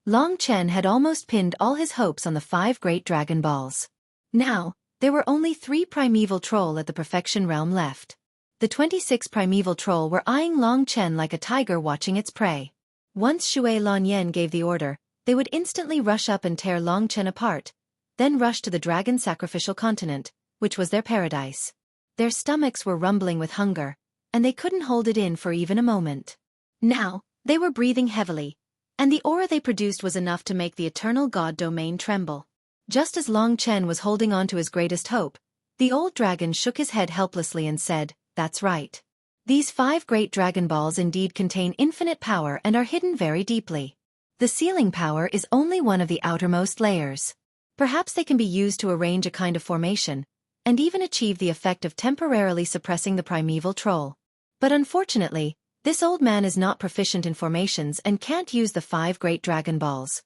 Long Chen had almost pinned all his hopes on the 5 great Dragon Balls. Now, there were only 3 primeval troll at the perfection realm left. The 26 primeval troll were eyeing Long Chen like a tiger watching its prey. Once Xue Lanyan gave the order, they would instantly rush up and tear Long Chen apart, then rush to the dragon sacrificial continent, which was their paradise. Their stomachs were rumbling with hunger, and they couldn't hold it in for even a moment. Now, they were breathing heavily, and the aura they produced was enough to make the Eternal God domain tremble. Just as Long Chen was holding on to his greatest hope, the old dragon shook his head helplessly and said, "That's right. These 5 great Dragon Balls indeed contain infinite power and are hidden very deeply. The sealing power is only one of the outermost layers. Perhaps they can be used to arrange a kind of formation, and even achieve the effect of temporarily suppressing the primeval troll. But unfortunately, this old man is not proficient in formations and can't use the 5 great Dragon Balls.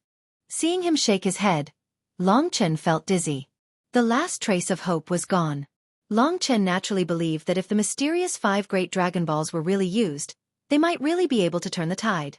Seeing him shake his head, Long Chen felt dizzy. The last trace of hope was gone. Long Chen naturally believed that if the mysterious 5 great Dragon Balls were really used, they might really be able to turn the tide.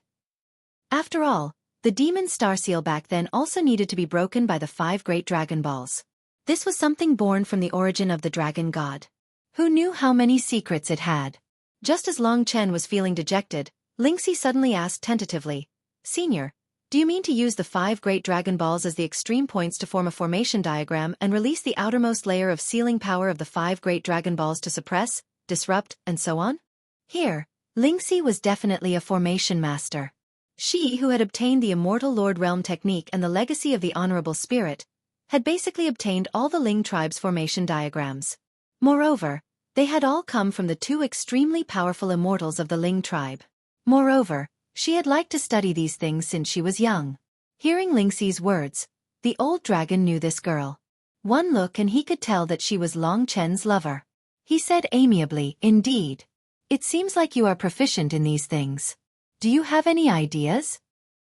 After all, the demon star seal back then also needed to be broken by the 5 great Dragon Balls. This was something born from the origin of the dragon god. Who knew how many secrets it had? Just as Long Chen was feeling dejected, Lingxi suddenly asked tentatively, "Senior, do you mean to use the 5 great Dragon Balls as the extreme points to form a formation diagram and release the outermost layer of sealing power of the 5 great Dragon Balls to suppress, disrupt, and so on?" Here, Lingxi was definitely a formation master. She, who had obtained the Immortal Lord Realm technique and the legacy of the Honorable Spirit, had basically obtained all the Ling tribe's formation diagrams. Moreover, they had all come from the 2 extremely powerful immortals of the Ling tribe. Moreover, she had liked to study these things since she was young. Hearing Lingxi's words, the old dragon knew this girl. One look and he could tell that she was Long Chen's lover. He said amiably, "Indeed. It seems like you are proficient in these things. Do you have any ideas?"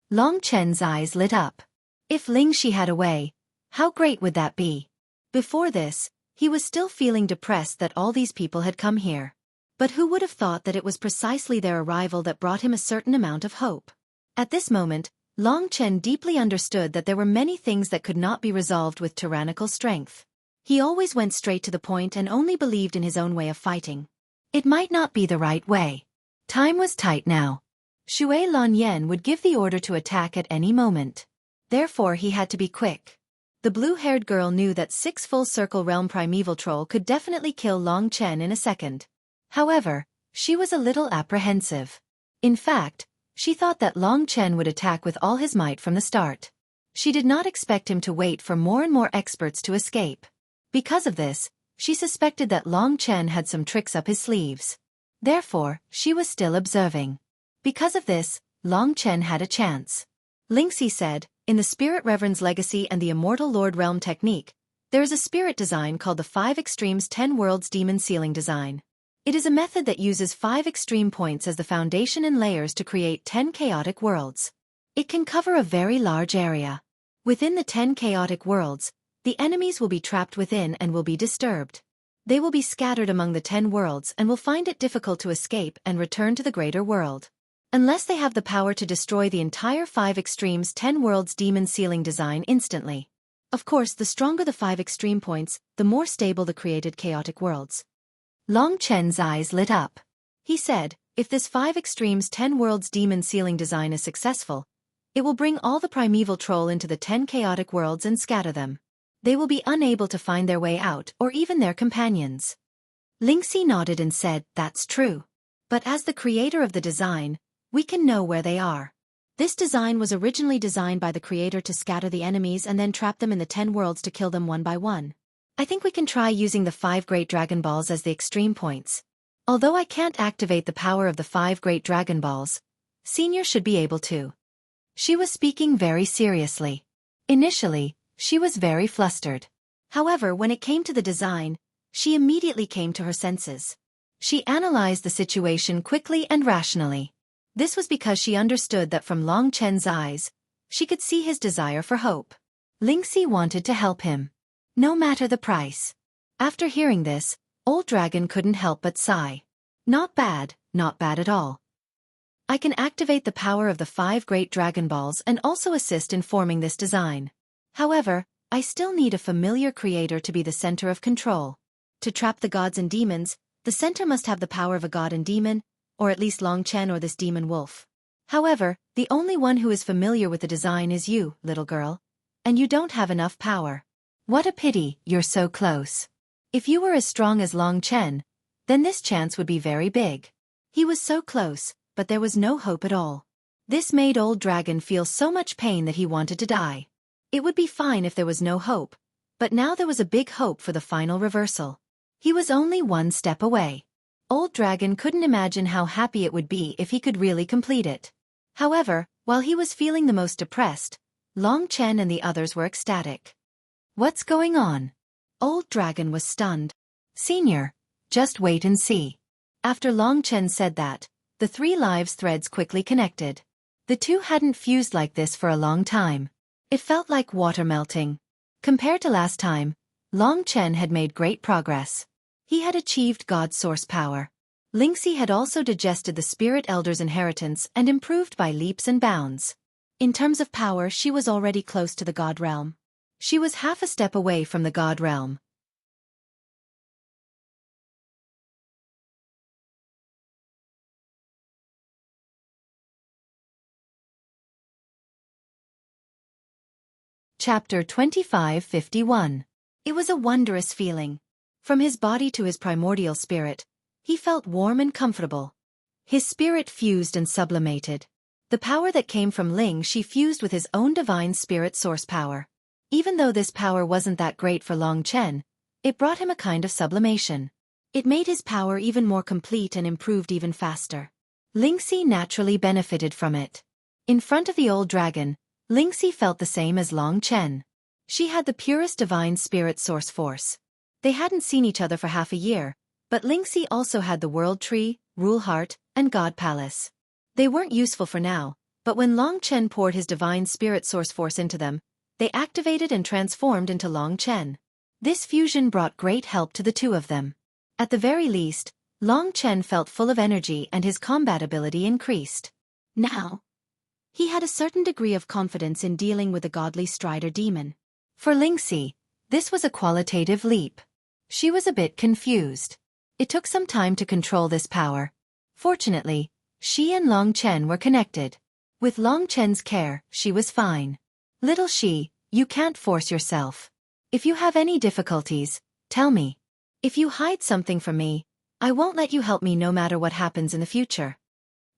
Long Chen's eyes lit up. If Lingxi had a way, how great would that be? Before this, he was still feeling depressed that all these people had come here. But who would have thought that it was precisely their arrival that brought him a certain amount of hope? At this moment, Long Chen deeply understood that there were many things that could not be resolved with tyrannical strength. He always went straight to the point and only believed in his own way of fighting. It might not be the right way. Time was tight now. Xue Lanyan would give the order to attack at any moment. Therefore he had to be quick. The blue-haired girl knew that 6 full-circle realm primeval troll could definitely kill Long Chen in a second. However, she was a little apprehensive. In fact, she thought that Long Chen would attack with all his might from the start. She did not expect him to wait for more and more experts to escape. Because of this, she suspected that Long Chen had some tricks up his sleeves. Therefore, she was still observing. Because of this, Long Chen had a chance. Lingxi said, "In the Spirit Reverend's legacy and the Immortal Lord Realm technique, there is a spirit design called the 5 Extremes 10 Worlds Demon Sealing Design. It is a method that uses 5 extreme points as the foundation and layers to create 10 chaotic worlds. It can cover a very large area. Within the 10 chaotic worlds, the enemies will be trapped within and will be disturbed. They will be scattered among the 10 worlds and will find it difficult to escape and return to the greater world. Unless they have the power to destroy the entire 5 Extremes 10 Worlds Demon Sealing Design instantly. Of course, the stronger the 5 extreme points, the more stable the created chaotic worlds." Long Chen's eyes lit up. He said, "If this 5 Extremes 10 Worlds Demon Sealing Design is successful, it will bring all the primeval troll into the 10 chaotic worlds and scatter them. They will be unable to find their way out or even their companions." Lingxi nodded and said, "That's true. But as the creator of the design, we can know where they are. This design was originally designed by the creator to scatter the enemies and then trap them in the 10 worlds to kill them one by one. I think we can try using the 5 Great Dragon Balls as the extreme points. Although I can't activate the power of the 5 Great Dragon Balls, Senior should be able to." She was speaking very seriously. Initially, she was very flustered. However, when it came to the design, she immediately came to her senses. She analyzed the situation quickly and rationally. This was because she understood that from Long Chen's eyes, she could see his desire for hope. Lingxi wanted to help him, no matter the price. After hearing this, Old Dragon couldn't help but sigh. Not bad at all. I can activate the power of the 5 Great Dragon Balls and also assist in forming this design. However, I still need a familiar creator to be the center of control. To trap the gods and demons, the center must have the power of a god and demon, or at least Long Chen or this demon wolf. However, the only one who is familiar with the design is you, little girl. And you don't have enough power. What a pity, you're so close. If you were as strong as Long Chen, then this chance would be very big." He was so close, but there was no hope at all. This made Old Dragon feel so much pain that he wanted to die. It would be fine if there was no hope, but now there was a big hope for the final reversal. He was only one step away. Old Dragon couldn't imagine how happy it would be if he could really complete it. However, while he was feeling the most depressed, Long Chen and the others were ecstatic. What's going on? Old Dragon was stunned. Senior, just wait and see. After Long Chen said that, the three lives threads quickly connected. The two hadn't fused like this for a long time. It felt like water melting. Compared to last time, Long Chen had made great progress. He had achieved God's source power. Lingxi had also digested the Spirit Elder's inheritance and improved by leaps and bounds. In terms of power, she was already close to the God realm. She was half a step away from the God realm. Chapter 25:51. It was a wondrous feeling. From his body to his primordial spirit, he felt warm and comfortable. His spirit fused and sublimated. The power that came from Ling Shi fused with his own divine spirit source power. Even though this power wasn't that great for Long Chen, it brought him a kind of sublimation. It made his power even more complete and improved even faster. Lingxi naturally benefited from it. In front of the old dragon, Lingxi felt the same as Long Chen. She had the purest divine spirit source force. They hadn't seen each other for half a year, but Lingxi also had the World Tree, Rule Heart, and God Palace. They weren't useful for now, but when Long Chen poured his divine spirit source force into them, they activated and transformed into Long Chen. This fusion brought great help to the two of them. At the very least, Long Chen felt full of energy and his combat ability increased. Now, he had a certain degree of confidence in dealing with the godly Strider demon. For Lingxi, this was a qualitative leap. She was a bit confused. It took some time to control this power. Fortunately, she and Long Chen were connected. With Long Chen's care, she was fine. Little Shi, you can't force yourself. If you have any difficulties, tell me. If you hide something from me, I won't let you help me no matter what happens in the future.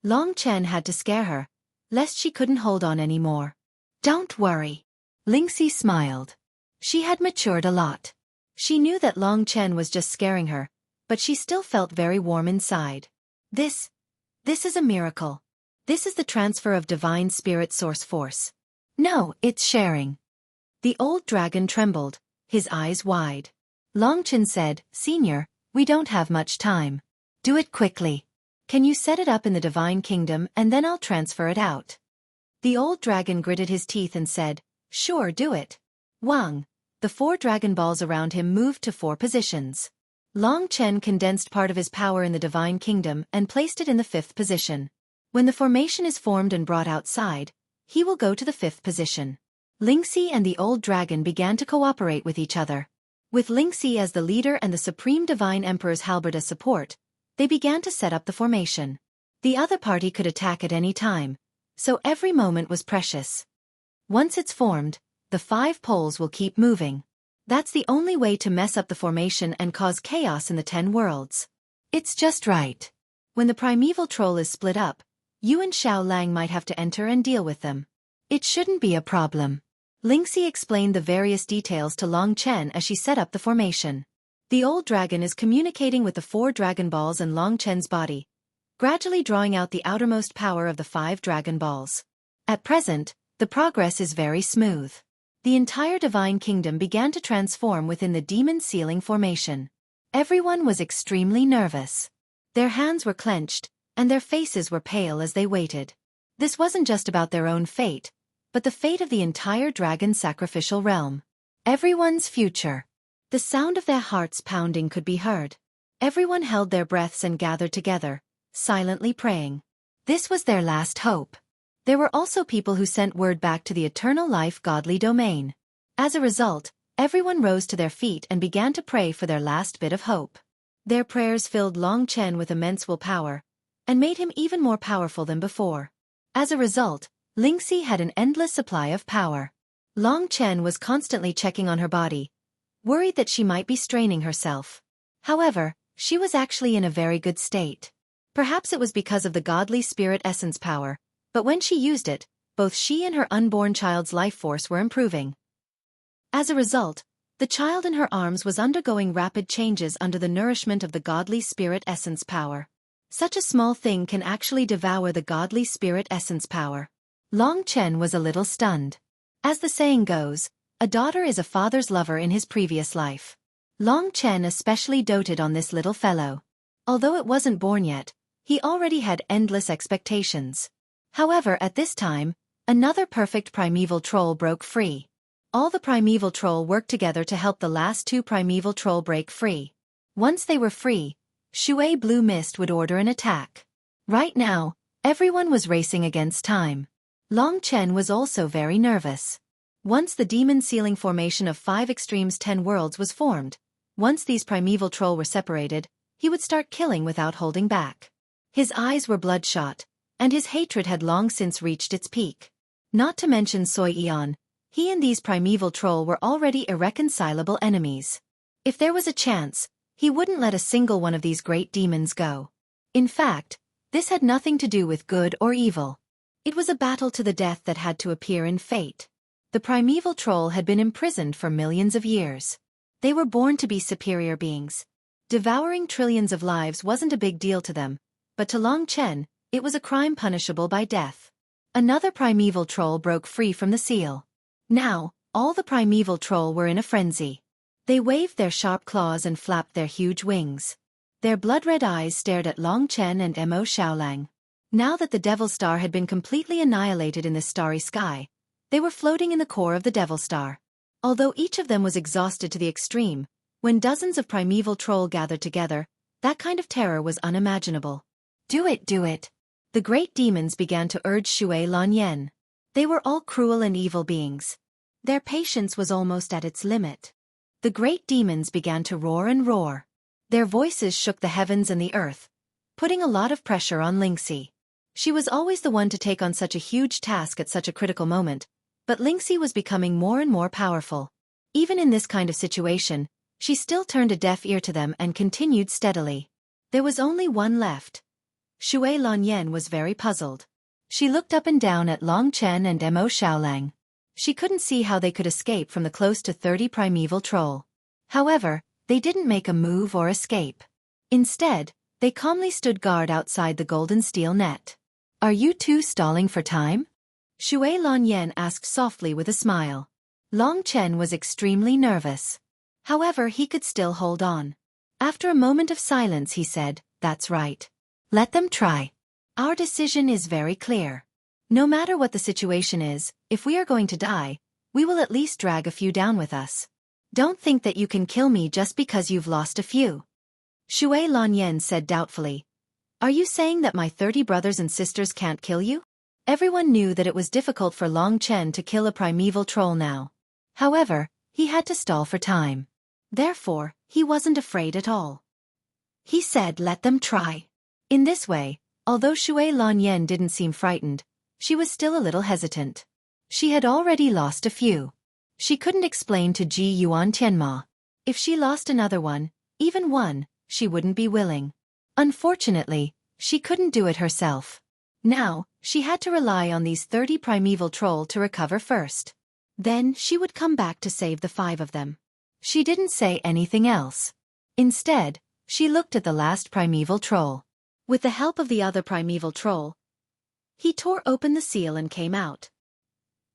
Long Chen had to scare her, lest she couldn't hold on anymore. Don't worry. Lingxi smiled. She had matured a lot. She knew that Long Chen was just scaring her, but she still felt very warm inside. This is a miracle. This is the transfer of divine spirit source force. No, it's sharing. The old dragon trembled, his eyes wide. Long Chen said, Senior, we don't have much time. Do it quickly. Can you set it up in the divine kingdom and then I'll transfer it out? The old dragon gritted his teeth and said, Sure, do it. Wang. The 4 dragon balls around him moved to 4 positions. Long Chen condensed part of his power in the divine kingdom and placed it in the 5th position. When the formation is formed and brought outside, he will go to the 5th position. Lingxi and the old dragon began to cooperate with each other. With Lingxi as the leader and the Supreme Divine Emperor's halberd as support, they began to set up the formation. The other party could attack at any time, so every moment was precious. Once it's formed, the 5 poles will keep moving. That's the only way to mess up the formation and cause chaos in the 10 worlds. It's just right. When the primeval troll is split up, you and Xiao Lang might have to enter and deal with them. It shouldn't be a problem. Lingxi explained the various details to Long Chen as she set up the formation. The old dragon is communicating with the 4 dragon balls and Long Chen's body, gradually drawing out the outermost power of the 5 dragon balls. At present, the progress is very smooth. The entire divine kingdom began to transform within the demon ceiling formation. Everyone was extremely nervous. Their hands were clenched, and their faces were pale as they waited. This wasn't just about their own fate, but the fate of the entire dragon sacrificial realm. Everyone's future. The sound of their hearts pounding could be heard. Everyone held their breaths and gathered together, silently praying. This was their last hope. There were also people who sent word back to the eternal life godly domain. As a result, everyone rose to their feet and began to pray for their last bit of hope. Their prayers filled Long Chen with immense willpower, and made him even more powerful than before. As a result, Lingxi had an endless supply of power. Long Chen was constantly checking on her body, worried that she might be straining herself. However, she was actually in a very good state. Perhaps it was because of the godly spirit essence power, but when she used it, both she and her unborn child's life force were improving. As a result, The child in her arms was undergoing rapid changes under the nourishment of the godly spirit essence power. Such a small thing can actually devour the godly spirit essence power. Long Chen was a little stunned. As the saying goes, a daughter is a father's lover in his previous life. Long Chen especially doted on this little fellow. Although it wasn't born yet, he already had endless expectations. However, at this time, another perfect primeval troll broke free. All the primeval troll worked together to help the last two primeval troll break free. Once they were free, Xueqi Blue Mist would order an attack. Right now, everyone was racing against time. Long Chen was also very nervous. Once the demon ceiling formation of 5 extremes 10 worlds was formed, once these primeval troll were separated, he would start killing without holding back. His eyes were bloodshot, and his hatred had long since reached its peak. Not to mention Xueqi, he and these primeval troll were already irreconcilable enemies. If there was a chance, he wouldn't let a single one of these great demons go. In fact, this had nothing to do with good or evil. It was a battle to the death that had to appear in fate. The primeval troll had been imprisoned for millions of years. They were born to be superior beings. Devouring trillions of lives wasn't a big deal to them, but to Long Chen, it was a crime punishable by death. Another primeval troll broke free from the seal. Now, all the primeval troll were in a frenzy. They waved their sharp claws and flapped their huge wings. Their blood-red eyes stared at Long Chen and Mo Xiaolang. Now that the Devil Star had been completely annihilated in the starry sky, they were floating in the core of the Devil Star. Although each of them was exhausted to the extreme, when dozens of primeval troll gathered together, that kind of terror was unimaginable. Do it, do it. The great demons began to urge Xueqi Lanyan. They were all cruel and evil beings. Their patience was almost at its limit. The great demons began to roar and roar. Their voices shook the heavens and the earth, putting a lot of pressure on Lingxi. She was always the one to take on such a huge task at such a critical moment, but Lingxi was becoming more and more powerful. Even in this kind of situation, she still turned a deaf ear to them and continued steadily. There was only one left. Xueqi Lanyan was very puzzled. She looked up and down at Long Chen and Mo Xiaolang. She couldn't see how they could escape from the close to 30 primeval troll. However, they didn't make a move or escape. Instead, they calmly stood guard outside the golden steel net. Are you two stalling for time? Xueqi Lanyan asked softly with a smile. Long Chen was extremely nervous. However, he could still hold on. After a moment of silence he said, "That's right. Let them try. Our decision is very clear. No matter what the situation is, if we are going to die, we will at least drag a few down with us. Don't think that you can kill me just because you've lost a few." Xueqi Lanyan said doubtfully. Are you saying that my 30 brothers and sisters can't kill you? Everyone knew that it was difficult for Long Chen to kill a primeval troll now. However, he had to stall for time. Therefore, he wasn't afraid at all. He said let them try. In this way, although Xueqi Lanyan didn't seem frightened, she was still a little hesitant. She had already lost a few. She couldn't explain to Ji Yuan Tianma. If she lost another one, even one, she wouldn't be willing. Unfortunately, she couldn't do it herself. Now, she had to rely on these 30 primeval troll to recover first. Then she would come back to save the 5 of them. She didn't say anything else. Instead, she looked at the last primeval troll. With the help of the other primeval troll, he tore open the seal and came out.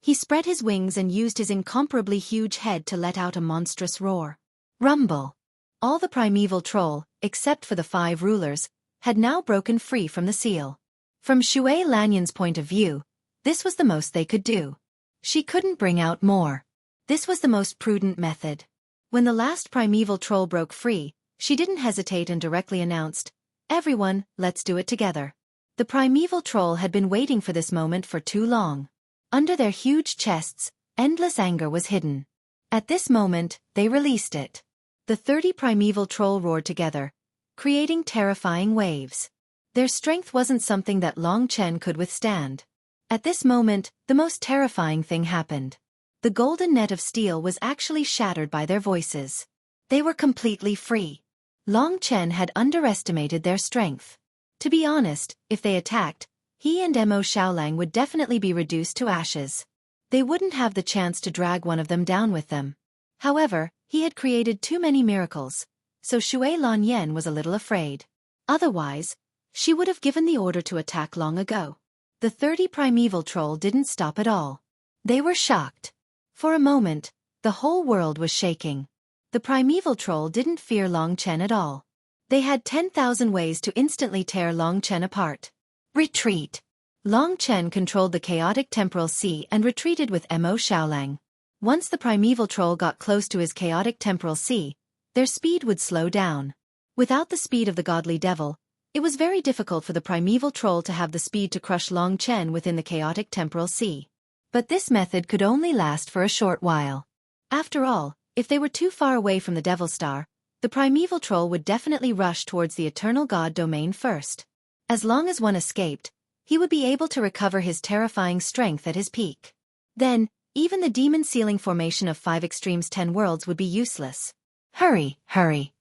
He spread his wings and used his incomparably huge head to let out a monstrous roar. Rumble! All the primeval troll, except for the 5 rulers, had now broken free from the seal. From Xueqi Lanyan's point of view, this was the most they could do. She couldn't bring out more. This was the most prudent method. When the last primeval troll broke free, she didn't hesitate and directly announced, "Everyone, let's do it together." The primeval troll had been waiting for this moment for too long. Under their huge chests, endless anger was hidden. At this moment, they released it. The 30 primeval troll roared together, creating terrifying waves. Their strength wasn't something that Long Chen could withstand. At this moment, the most terrifying thing happened. The golden net of steel was actually shattered by their voices. They were completely free. Long Chen had underestimated their strength. To be honest, if they attacked, he and Mo Xiaolang would definitely be reduced to ashes. They wouldn't have the chance to drag one of them down with them. However, He had created too many miracles, so Xue Lanyan was a little afraid. Otherwise, she would have given the order to attack long ago. The 30 primeval troll didn't stop at all. They were shocked. For a moment, the whole world was shaking. The primeval troll didn't fear Long Chen at all. They had 10,000 ways to instantly tear Long Chen apart. Retreat. Long Chen controlled the chaotic temporal sea and retreated with Mo Xiaolang. Once the primeval troll got close to his chaotic temporal sea, their speed would slow down. Without the speed of the godly devil, it was very difficult for the primeval troll to have the speed to crush Long Chen within the chaotic temporal sea. But this method could only last for a short while. After all, if they were too far away from the Devil Star, the primeval troll would definitely rush towards the eternal god domain first. As long as one escaped, he would be able to recover his terrifying strength at his peak. Then, even the demon sealing formation of 5 extremes 10 worlds would be useless. Hurry, hurry.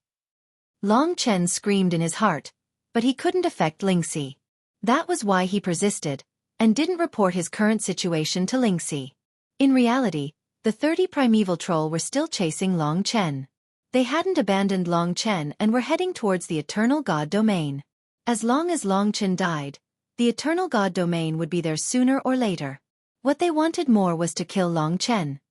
Long Chen screamed in his heart, but he couldn't affect Lingxi. That was why he persisted, and didn't report his current situation to Lingxi. In reality, the 30 primeval troll were still chasing Long Chen. They hadn't abandoned Long Chen and were heading towards the eternal god domain. As long as Long Chen died, the eternal god domain would be theirs sooner or later. What they wanted more was to kill Long Chen.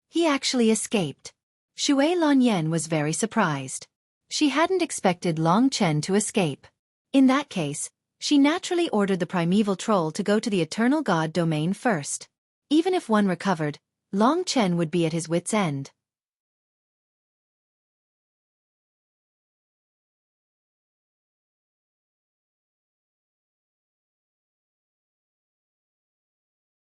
He actually escaped. Xue Lanyan was very surprised. She hadn't expected Long Chen to escape. In that case, she naturally ordered the primeval troll to go to the eternal god domain first. Even if one recovered, Long Chen would be at his wits' end.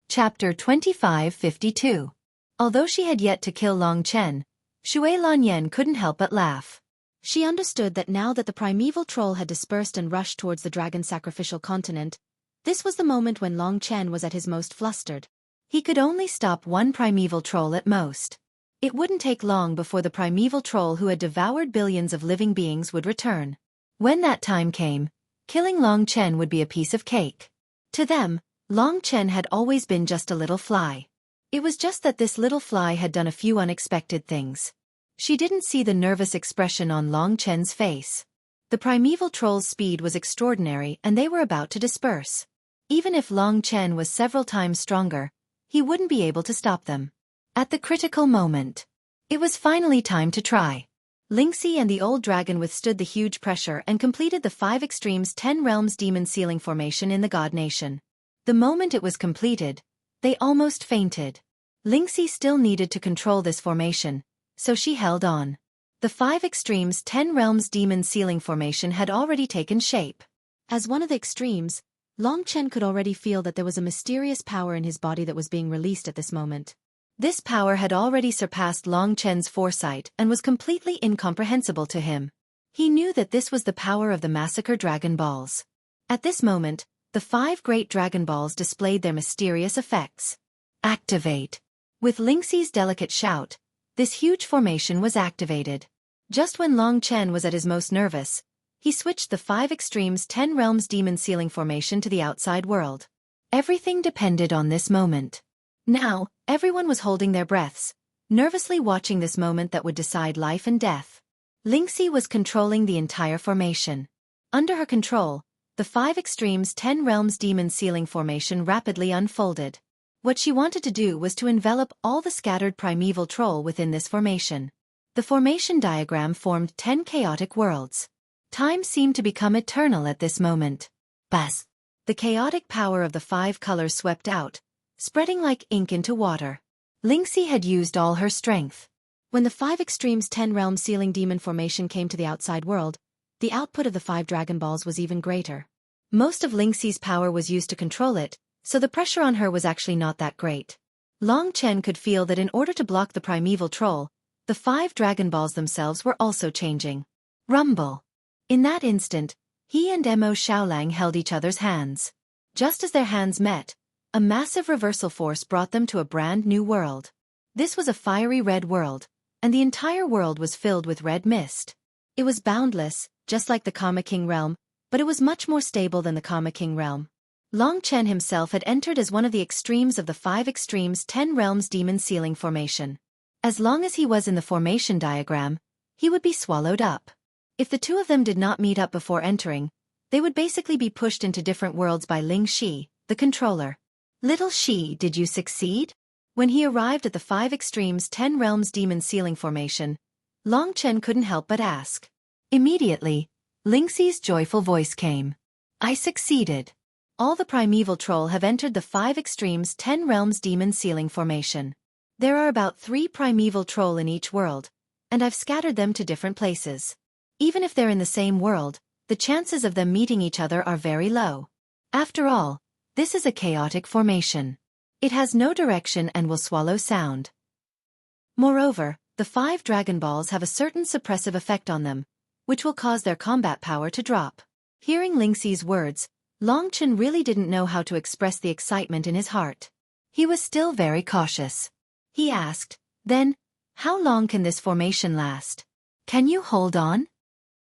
Chapter 2552. Although she had yet to kill Long Chen, Xue Lanyan couldn't help but laugh. She understood that now that the primeval troll had dispersed and rushed towards the dragon sacrificial continent, this was the moment when Long Chen was at his most flustered. He could only stop one primeval troll at most. It wouldn't take long before the primeval troll who had devoured billions of living beings would return. When that time came, killing Long Chen would be a piece of cake. To them, Long Chen had always been just a little fly. It was just that this little fly had done a few unexpected things. She didn't see the nervous expression on Long Chen's face. The primeval troll's speed was extraordinary and they were about to disperse. Even if Long Chen was several times stronger, he wouldn't be able to stop them. At the critical moment, it was finally time to try. Lingxi and the old dragon withstood the huge pressure and completed the 5 extremes 10 realms demon sealing formation in the god nation. The moment it was completed, they almost fainted. Lingxi still needed to control this formation, so she held on. The 5 extremes 10 realms demon sealing formation had already taken shape. As one of the extremes, Long Chen could already feel that there was a mysterious power in his body that was being released at this moment. This power had already surpassed Long Chen's foresight and was completely incomprehensible to him. He knew that this was the power of the Massacre Dragon Balls. At this moment, the 5 great Dragon Balls displayed their mysterious effects. Activate. With Lingxi's delicate shout, this huge formation was activated. Just when Long Chen was at his most nervous, he switched the 5 extremes 10 realms demon sealing formation to the outside world. Everything depended on this moment. Now, everyone was holding their breaths, nervously watching this moment that would decide life and death. Lingxi was controlling the entire formation. Under her control, the 5 extremes 10 realms demon sealing formation rapidly unfolded. What she wanted to do was to envelop all the scattered primeval troll within this formation. The formation diagram formed 10 chaotic worlds. Time seemed to become eternal at this moment. Buzz! The chaotic power of the 5 colors swept out, spreading like ink into water. Lingxi had used all her strength. When the 5 extremes 10 realms sealing demon formation came to the outside world, the output of the 5 Dragon Balls was even greater. Most of Lingxi's power was used to control it, so the pressure on her was actually not that great. Long Chen could feel that in order to block the primeval troll, the 5 Dragon Balls themselves were also changing. Rumble. In that instant, he and Mo Xiaolang held each other's hands. Just as their hands met, a massive reversal force brought them to a brand new world. This was a fiery red world, and the entire world was filled with red mist. It was boundless, just like the Kama King realm, but it was much more stable than the Kama King realm. Long Chen himself had entered as one of the extremes of the 5 extremes 10 realms demon sealing formation. As long as he was in the formation diagram, he would be swallowed up. If the two of them did not meet up before entering, they would basically be pushed into different worlds by Ling Shi, the controller. Little Shi, did you succeed? When he arrived at the 5 Extremes 10 Realms Demon Ceiling Formation, Long Chen couldn't help but ask. Immediately, Ling Xi's joyful voice came. I succeeded. All the primeval troll have entered the 5 Extremes 10 Realms Demon Ceiling Formation. There are about 3 primeval troll in each world, and I've scattered them to different places. Even if they're in the same world, the chances of them meeting each other are very low. After all, this is a chaotic formation. It has no direction and will swallow sound. Moreover, the 5 Dragon Balls have a certain suppressive effect on them, which will cause their combat power to drop. Hearing Ling Xi's words, Long Chen really didn't know how to express the excitement in his heart. He was still very cautious. He asked, then, how long can this formation last? Can you hold on?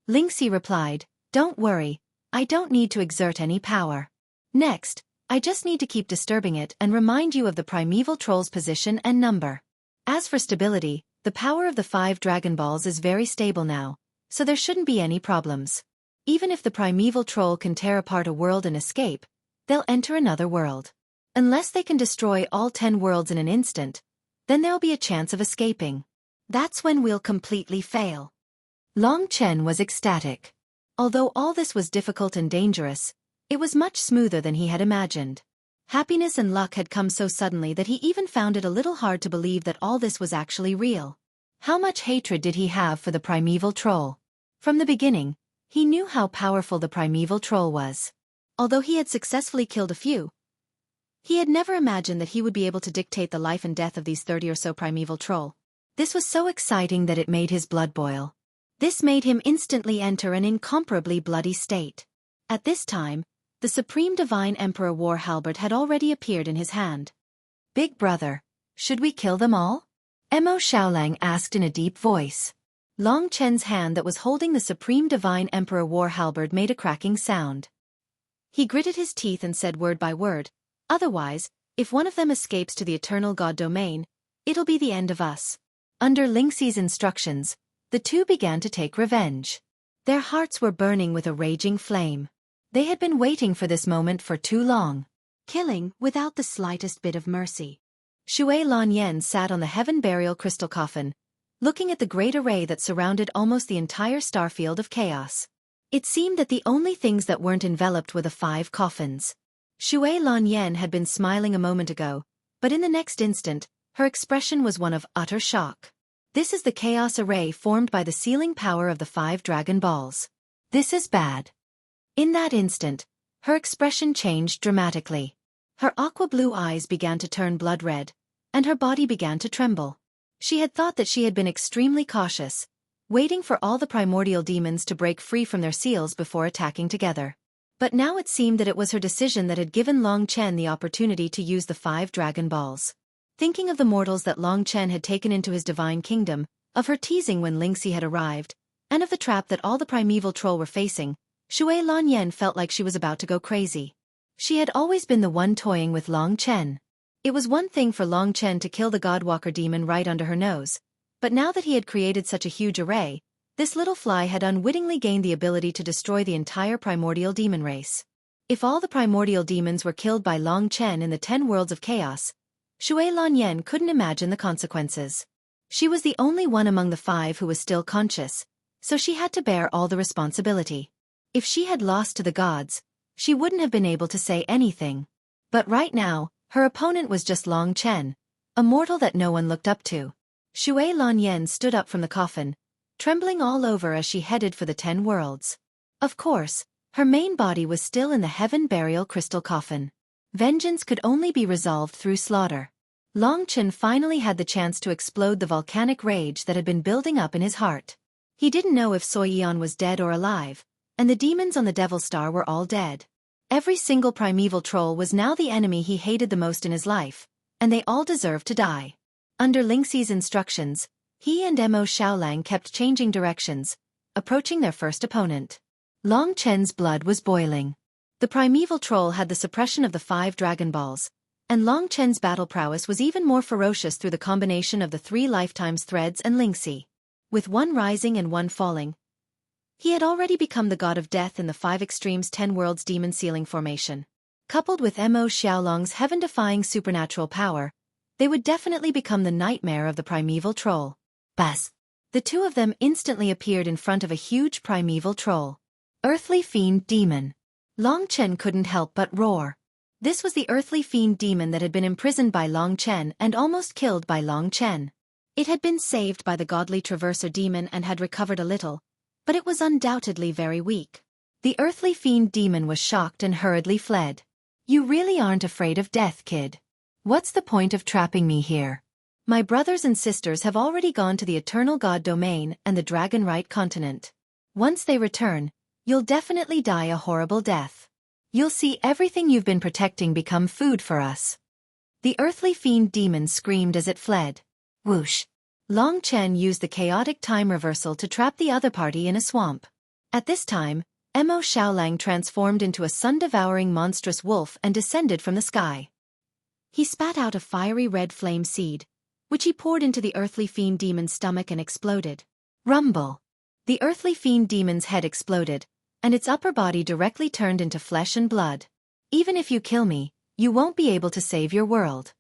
Ling Xi replied, don't worry, I don't need to exert any power. Next, I just need to keep disturbing it and remind you of the primeval troll's position and number. As for stability, the power of the 5 Dragon Balls is very stable now, so there shouldn't be any problems. Even if the primeval troll can tear apart a world and escape, they'll enter another world. Unless they can destroy all 10 worlds in an instant, then there'll be a chance of escaping. That's when we'll completely fail. Long Chen was ecstatic. Although all this was difficult and dangerous, it was much smoother than he had imagined. Happiness and luck had come so suddenly that he even found it a little hard to believe that all this was actually real. How much hatred did he have for the primeval troll? From the beginning, he knew how powerful the primeval troll was. Although he had successfully killed a few, he had never imagined that he would be able to dictate the life and death of these 30 or so primeval troll. This was so exciting that it made his blood boil. This made him instantly enter an incomparably bloody state. At this time, the Supreme Divine Emperor War Halberd had already appeared in his hand. Big brother, should we kill them all? Mo Xiaolang asked in a deep voice. Long Chen's hand that was holding the Supreme Divine Emperor War Halberd made a cracking sound. He gritted his teeth and said word by word, otherwise, if one of them escapes to the Eternal God Domain, it'll be the end of us. Under Ling Xi's instructions, the two began to take revenge. Their hearts were burning with a raging flame. They had been waiting for this moment for too long. Killing without the slightest bit of mercy. Xue Lanyan sat on the heaven burial crystal coffin, looking at the great array that surrounded almost the entire starfield of chaos. It seemed that the only things that weren't enveloped were the 5 coffins. Xue Lanyan had been smiling a moment ago, but in the next instant, her expression was one of utter shock. This is the chaos array formed by the sealing power of the 5 Dragon Balls. This is bad. In that instant, her expression changed dramatically. Her aqua-blue eyes began to turn blood red, and her body began to tremble. She had thought that she had been extremely cautious, waiting for all the primordial demons to break free from their seals before attacking together. But now it seemed that it was her decision that had given Long Chen the opportunity to use the 5 Dragon Balls. Thinking of the mortals that Long Chen had taken into his divine kingdom, of her teasing when Ling Xi had arrived, and of the trap that all the primeval troll were facing, Xue Lanyan felt like she was about to go crazy. She had always been the one toying with Long Chen. It was one thing for Long Chen to kill the Godwalker demon right under her nose, but now that he had created such a huge array, this little fly had unwittingly gained the ability to destroy the entire primordial demon race. If all the primordial demons were killed by Long Chen in the 10 worlds of chaos, Xue Lanyan couldn't imagine the consequences. She was the only one among the 5 who was still conscious, so she had to bear all the responsibility. If she had lost to the gods, she wouldn't have been able to say anything. But right now, her opponent was just Long Chen, a mortal that no one looked up to. Xue Lanyan stood up from the coffin, trembling all over as she headed for the 10 worlds. Of course, her main body was still in the heaven burial crystal coffin. Vengeance could only be resolved through slaughter. Long Chen finally had the chance to explode the volcanic rage that had been building up in his heart. He didn't know if Xueqi was dead or alive, and the demons on the Devil Star were all dead. Every single primeval troll was now the enemy he hated the most in his life, and they all deserved to die. Under Ling Xi's instructions, he and Mo Xiaolang kept changing directions, approaching their first opponent. Long Chen's blood was boiling. The primeval troll had the suppression of the 5 Dragon Balls, And Long Chen's battle prowess was even more ferocious through the combination of the 3 lifetimes threads and Lingxi. With one rising and one falling, he had already become the god of death in the 5 extremes 10 worlds demon sealing formation. Coupled with Mo Xiaolong's heaven-defying supernatural power, they would definitely become the nightmare of the primeval troll. Buzz! The two of them instantly appeared in front of a huge primeval troll. Earthly Fiend Demon. Long Chen couldn't help but roar. This was the earthly fiend demon that had been imprisoned by Long Chen and almost killed by Long Chen. It had been saved by the godly traverser demon and had recovered a little, but it was undoubtedly very weak. The earthly fiend demon was shocked and hurriedly fled. You really aren't afraid of death, kid. What's the point of trapping me here? My brothers and sisters have already gone to the Eternal God Domain and the Dragonrite continent. Once they return, you'll definitely die a horrible death. You'll see everything you've been protecting become food for us. The earthly fiend demon screamed as it fled. Whoosh! Long Chen used the chaotic time reversal to trap the other party in a swamp. At this time, Mo Xiaolang transformed into a sun-devouring monstrous wolf and descended from the sky. He spat out a fiery red flame seed, which he poured into the earthly fiend demon's stomach and exploded. Rumble! The earthly fiend demon's head exploded, and its upper body directly turned into flesh and blood. Even if you kill me, you won't be able to save your world.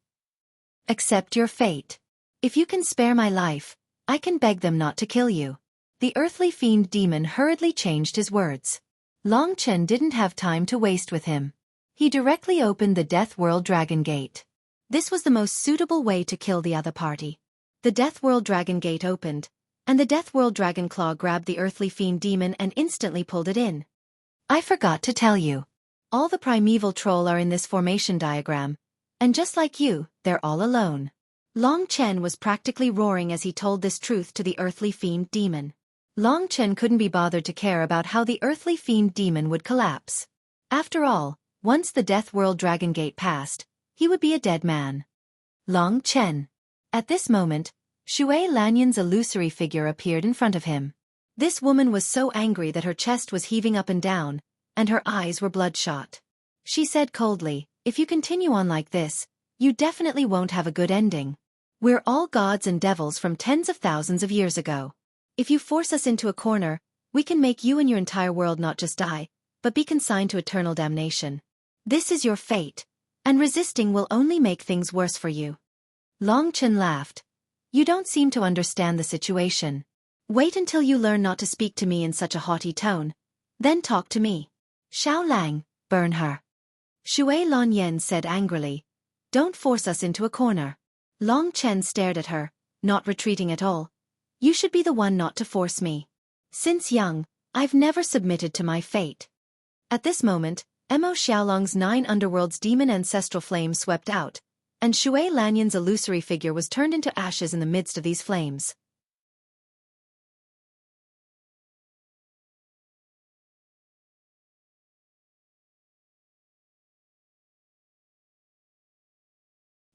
Accept your fate. If you can spare my life, I can beg them not to kill you. The earthly fiend demon hurriedly changed his words. Long Chen didn't have time to waste with him. He directly opened the Death World Dragon Gate. This was the most suitable way to kill the other party. The Death World Dragon Gate opened, and the Death World Dragon Claw grabbed the earthly fiend demon and instantly pulled it in. I forgot to tell you. All the primeval troll are in this formation diagram, and just like you, they're all alone. Long Chen was practically roaring as he told this truth to the earthly fiend demon. Long Chen couldn't be bothered to care about how the earthly fiend demon would collapse. After all, once the Death World Dragon Gate passed, he would be a dead man. Long Chen. At this moment, Xue Lanyan's illusory figure appeared in front of him. This woman was so angry that her chest was heaving up and down, and her eyes were bloodshot. She said coldly, if you continue on like this, you definitely won't have a good ending. We're all gods and devils from tens of thousands of years ago. If you force us into a corner, we can make you and your entire world not just die, but be consigned to eternal damnation. This is your fate, and resisting will only make things worse for you. Long Chen laughed. You don't seem to understand the situation. Wait until you learn not to speak to me in such a haughty tone, then talk to me. Xiao Lang, burn her. Xue Lanyan said angrily. Don't force us into a corner. Long Chen stared at her, not retreating at all. You should be the one not to force me. Since young, I've never submitted to my fate. At this moment, Mo Xiaolong's 9 underworlds demon ancestral flames swept out, and Xue Lanyan's illusory figure was turned into ashes in the midst of these flames.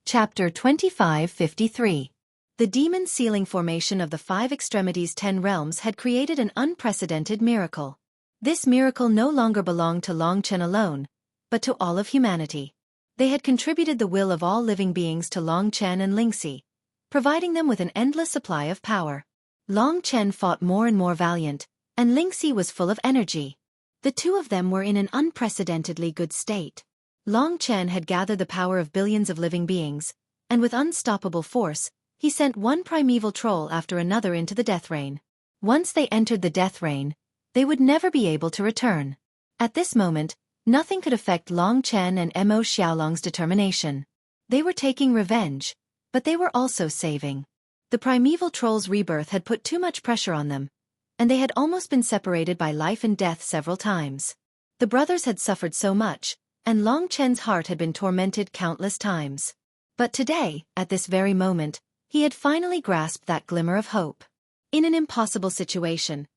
Chapter 2553. The demon sealing formation of the 5 extremities 10 realms had created an unprecedented miracle. This miracle no longer belonged to Long Chen alone, but to all of humanity. They had contributed the will of all living beings to Long Chen and Lingxi, providing them with an endless supply of power. Long Chen fought more and more valiant, and Lingxi was full of energy. The two of them were in an unprecedentedly good state. Long Chen had gathered the power of billions of living beings, and with unstoppable force, he sent one primeval troll after another into the death rain. Once they entered the death rain, they would never be able to return. At this moment, nothing could affect Long Chen and Mo Xiaolong's determination. They were taking revenge, but they were also saving. The primeval troll's rebirth had put too much pressure on them, and they had almost been separated by life and death several times. The brothers had suffered so much, and Long Chen's heart had been tormented countless times. But today, at this very moment, he had finally grasped that glimmer of hope. In an impossible situation,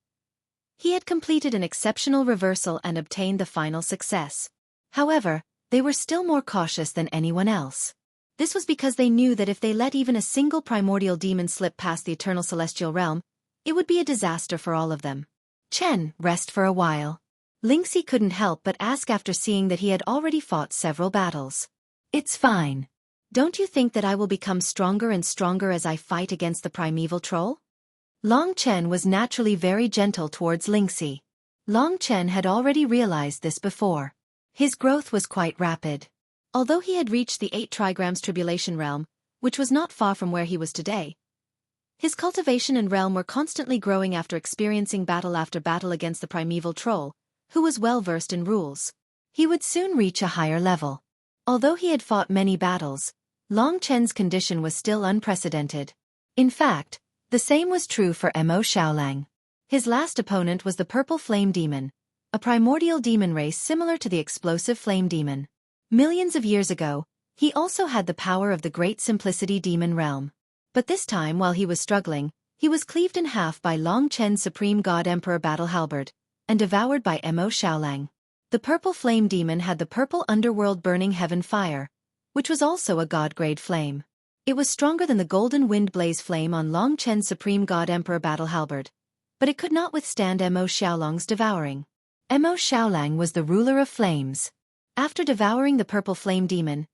he had completed an exceptional reversal and obtained the final success. However, they were still more cautious than anyone else. This was because they knew that if they let even a single primordial demon slip past the eternal celestial realm, it would be a disaster for all of them. Chen, rest for a while. Lingxi couldn't help but ask after seeing that he had already fought several battles. It's fine. Don't you think that I will become stronger and stronger as I fight against the primeval troll? Long Chen was naturally very gentle towards Lingxi. Long Chen had already realized this before. His growth was quite rapid. Although he had reached the 8 trigrams tribulation realm, which was not far from where he was today, his cultivation and realm were constantly growing after experiencing battle after battle against the primeval troll, who was well versed in rules. He would soon reach a higher level. Although he had fought many battles, Long Chen's condition was still unprecedented. In fact, the same was true for Mo Xiaolang. His last opponent was the Purple Flame Demon, a primordial demon race similar to the explosive Flame Demon. Millions of years ago, he also had the power of the Great Simplicity Demon realm. But this time while he was struggling, he was cleaved in half by Long Chen's Supreme God Emperor Battle Halberd, and devoured by Mo Xiaolang. The Purple Flame Demon had the purple underworld burning heaven fire, which was also a god-grade flame. It was stronger than the golden wind blaze flame on Long Chen's Supreme God Emperor Battle Halberd, but it could not withstand Mo Xiaolang's devouring. Mo Xiaolang was the ruler of flames. After devouring the Purple Flame Demon,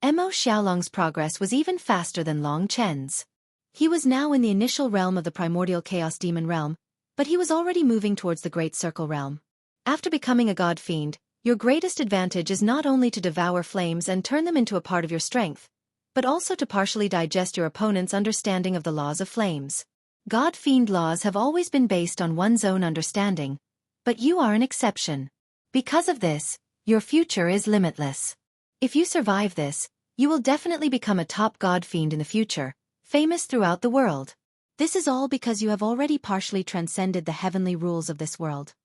Mo Xiaolang's progress was even faster than Long Chen's. He was now in the initial realm of the primordial chaos demon realm, but he was already moving towards the Great Circle realm. After becoming a god fiend, your greatest advantage is not only to devour flames and turn them into a part of your strength, but also to partially digest your opponent's understanding of the laws of flames. God fiend laws have always been based on one's own understanding, but you are an exception. Because of this, your future is limitless. If you survive this, you will definitely become a top god fiend in the future, famous throughout the world. This is all because you have already partially transcended the heavenly rules of this world.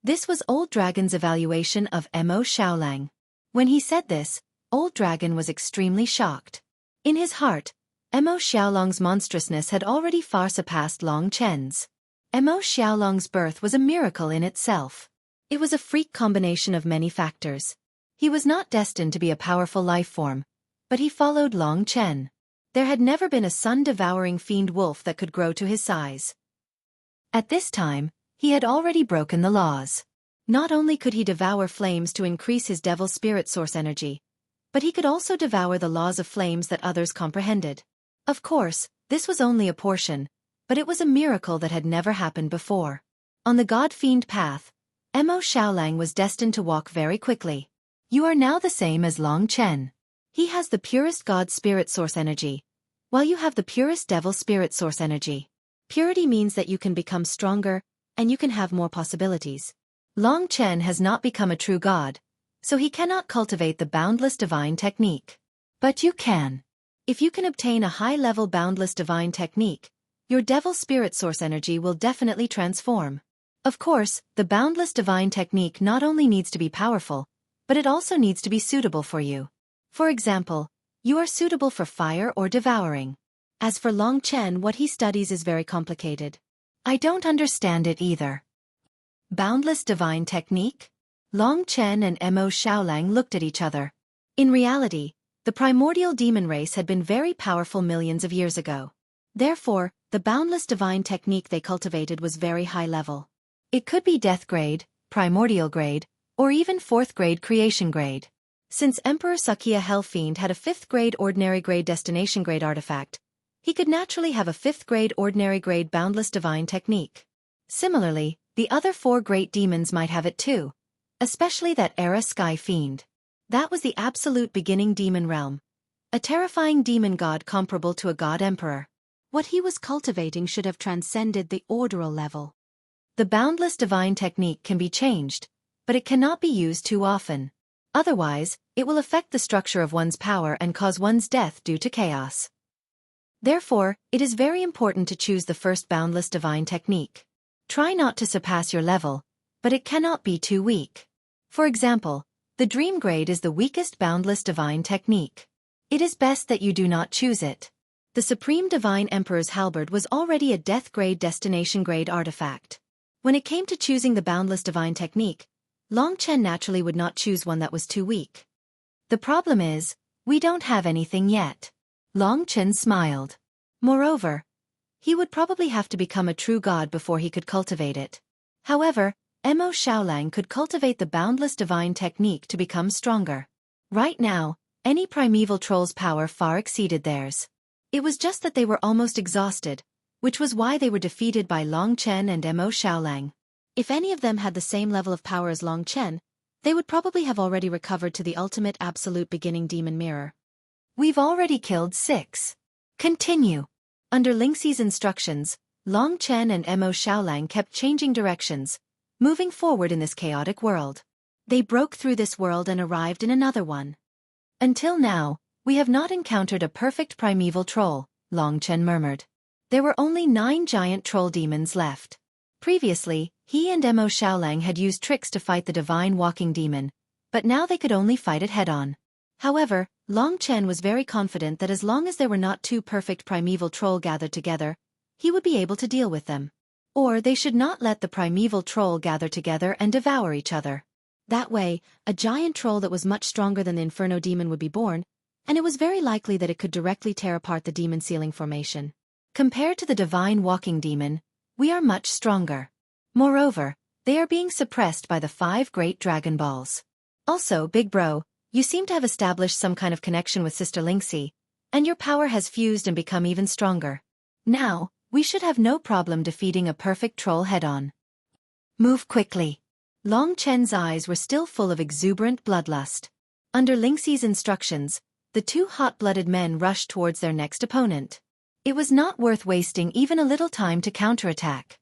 This was Old Dragon's evaluation of Mo Xiaolang. When he said this, Old Dragon was extremely shocked. In his heart, Mo Xiaolang's monstrousness had already far surpassed Long Chen's. Mo Xiaolang's birth was a miracle in itself. It was a freak combination of many factors. He was not destined to be a powerful life form, but he followed Long Chen. There had never been a sun-devouring fiend wolf that could grow to his size. At this time, he had already broken the laws. Not only could he devour flames to increase his devil spirit source energy, but he could also devour the laws of flames that others comprehended. Of course, this was only a portion, but it was a miracle that had never happened before. On the god-fiend path, Mo Xiaolang was destined to walk very quickly. You are now the same as Long Chen. He has the purest god spirit source energy, while you have the purest devil spirit source energy. Purity means that you can become stronger, and you can have more possibilities. Long Chen has not become a true god, so he cannot cultivate the boundless divine technique. But you can. If you can obtain a high-level boundless divine technique, your devil spirit source energy will definitely transform. Of course, the boundless divine technique not only needs to be powerful, but it also needs to be suitable for you. For example, you are suitable for fire or devouring. As for Long Chen, what he studies is very complicated. I don't understand it either. Boundless divine technique? Long Chen and Mo Xiaolang looked at each other. In reality, the primordial demon race had been very powerful millions of years ago. Therefore, the boundless divine technique they cultivated was very high level. It could be death grade, primordial grade, or even 4th grade creation grade. Since Emperor Xueqi Hellfiend had a 5th grade ordinary grade destination grade artifact, he could naturally have a 5th grade ordinary grade boundless divine technique. Similarly, the other 4 great demons might have it too, especially that Era Sky Fiend. That was the absolute beginning demon realm, a terrifying demon god comparable to a god emperor. What he was cultivating should have transcended the orderal level. The boundless divine technique can be changed, but it cannot be used too often. Otherwise, it will affect the structure of one's power and cause one's death due to chaos. Therefore, it is very important to choose the first boundless divine technique. Try not to surpass your level, but it cannot be too weak. For example, the dream grade is the weakest boundless divine technique. It is best that you do not choose it. The Supreme Divine Emperor's Halberd was already a death grade destination grade artifact. When it came to choosing the boundless divine technique, Long Chen naturally would not choose one that was too weak. The problem is, we don't have anything yet. Long Chen smiled. Moreover, he would probably have to become a true god before he could cultivate it. However, Mo Xiaolang could cultivate the boundless divine technique to become stronger. Right now, Any primeval troll's power far exceeded theirs. It was just that they were almost exhausted, which was why they were defeated by Long Chen and Mo Xiaolang. If any of them had the same level of power as Long Chen, they would probably have already recovered to the ultimate absolute beginning demon mirror. We've already killed 6. Continue. Under Lingxi's instructions, Long Chen and Mo Xiaolang kept changing directions, moving forward in this chaotic world. They broke through this world and arrived in another one. Until now, we have not encountered a perfect primeval troll, Long Chen murmured. There were only 9 giant troll demons left. Previously, he and Mo Xiaolang had used tricks to fight the divine walking demon, but now they could only fight it head-on. However, Long Chen was very confident that as long as there were not 2 perfect primeval troll gathered together, he would be able to deal with them. Or they should not let the primeval troll gather together and devour each other. That way, a giant troll that was much stronger than the Inferno demon would be born, and it was very likely that it could directly tear apart the demon ceiling formation. Compared to the divine walking demon, we are much stronger. Moreover, they are being suppressed by the 5 great Dragon Balls. Also, Big Bro, you seem to have established some kind of connection with Sister Lingxi, and your power has fused and become even stronger. Now, we should have no problem defeating a perfect troll head-on. Move quickly. Long Chen's eyes were still full of exuberant bloodlust. Under Lingxi's instructions, the 2 hot-blooded men rushed towards their next opponent. It was not worth wasting even a little time to counterattack.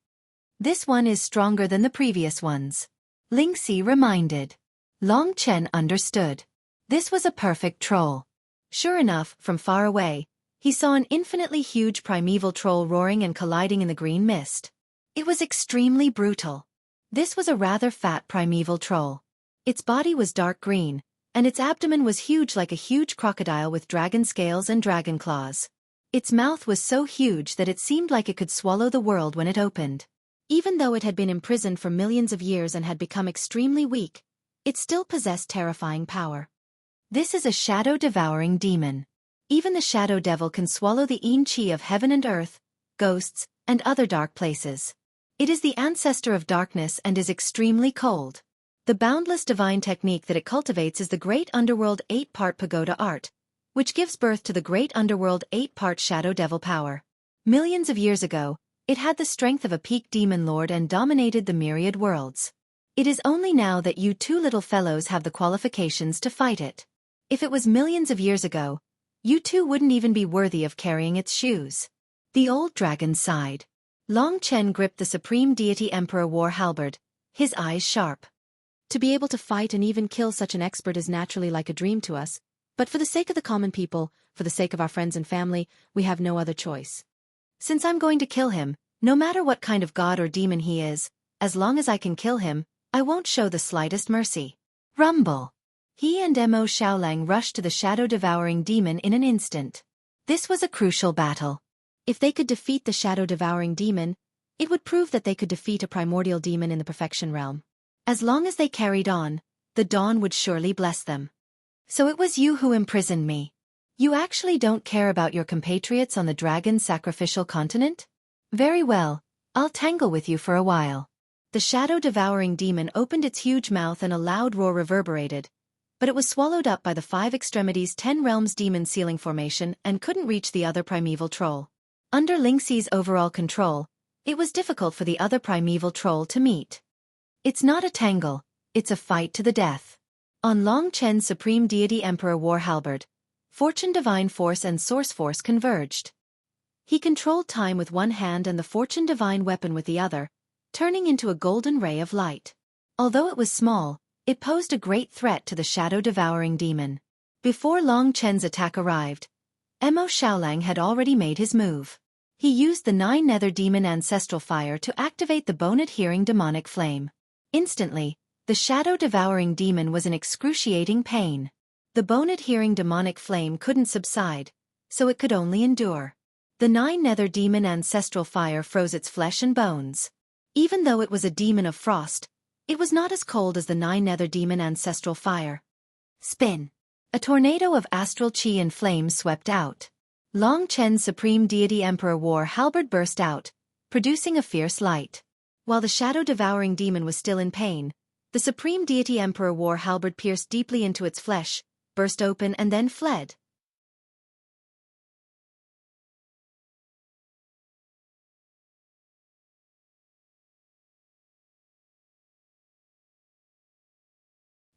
This one is stronger than the previous ones. Lingxi reminded. Long Chen understood. This was a perfect troll. Sure enough, from far away, he saw an infinitely huge primeval troll roaring and colliding in the green mist. It was extremely brutal. This was a rather fat primeval troll. Its body was dark green, and its abdomen was huge like a huge crocodile with dragon scales and dragon claws. Its mouth was so huge that it seemed like it could swallow the world when it opened. Even though it had been imprisoned for millions of years and had become extremely weak, it still possessed terrifying power. This is a shadow-devouring demon. Even the shadow devil can swallow the yin qi of heaven and earth, ghosts, and other dark places. It is the ancestor of darkness and is extremely cold. The boundless divine technique that it cultivates is the great underworld 8-part pagoda art, which gives birth to the great underworld 8-part shadow devil power. Millions of years ago, it had the strength of a peak demon lord and dominated the myriad worlds. It is only now that you 2 little fellows have the qualifications to fight it. If it was millions of years ago, you 2 wouldn't even be worthy of carrying its shoes. The old dragon sighed. Long Chen gripped the Supreme Deity Emperor war halberd, his eyes sharp. To be able to fight and even kill such an expert is naturally like a dream to us, but for the sake of the common people, for the sake of our friends and family, we have no other choice. Since I'm going to kill him, no matter what kind of god or demon he is, as long as I can kill him, I won't show the slightest mercy. Rumble. He and Mo Xiaolang rushed to the shadow-devouring demon in an instant. This was a crucial battle. If they could defeat the shadow-devouring demon, it would prove that they could defeat a primordial demon in the perfection realm. As long as they carried on, the dawn would surely bless them. So it was you who imprisoned me. You actually don't care about your compatriots on the dragon sacrificial continent? Very well, I'll tangle with you for a while. The shadow-devouring demon opened its huge mouth and a loud roar reverberated, but it was swallowed up by the 5 extremities 10 realms demon ceiling formation and couldn't reach the other primeval troll. Under Lingxi's overall control, it was difficult for the other primeval troll to meet. It's not a tangle, it's a fight to the death. On Long Chen's Supreme Deity Emperor war halberd, Fortune Divine Force and Source Force converged. He controlled time with one hand and the Fortune Divine weapon with the other, turning into a golden ray of light. Although it was small, it posed a great threat to the shadow-devouring demon. Before Long Chen's attack arrived, Mo Xiaolang had already made his move. He used the 9 nether demon ancestral fire to activate the bone-adhering demonic flame. Instantly, the shadow-devouring demon was in excruciating pain. The bone-adhering demonic flame couldn't subside, so it could only endure. The 9 nether demon ancestral fire froze its flesh and bones. Even though it was a demon of frost, it was not as cold as the 9 nether demon ancestral fire. Spin. A tornado of astral chi and flames swept out. Long Chen's Supreme Deity Emperor war halberd burst out, producing a fierce light. While the shadow-devouring demon was still in pain, the Supreme Deity Emperor war halberd pierced deeply into its flesh, burst open and then fled.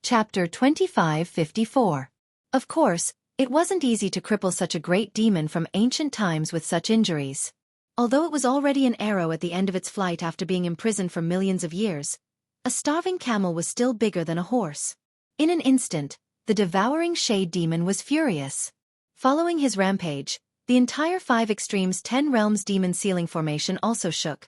Chapter 2554. Of course, it wasn't easy to cripple such a great demon from ancient times with such injuries. Although it was already an arrow at the end of its flight after being imprisoned for millions of years, a starving camel was still bigger than a horse. In an instant, the devouring shade demon was furious. Following his rampage, the entire 5 Extremes 10 Realms demon ceiling formation also shook,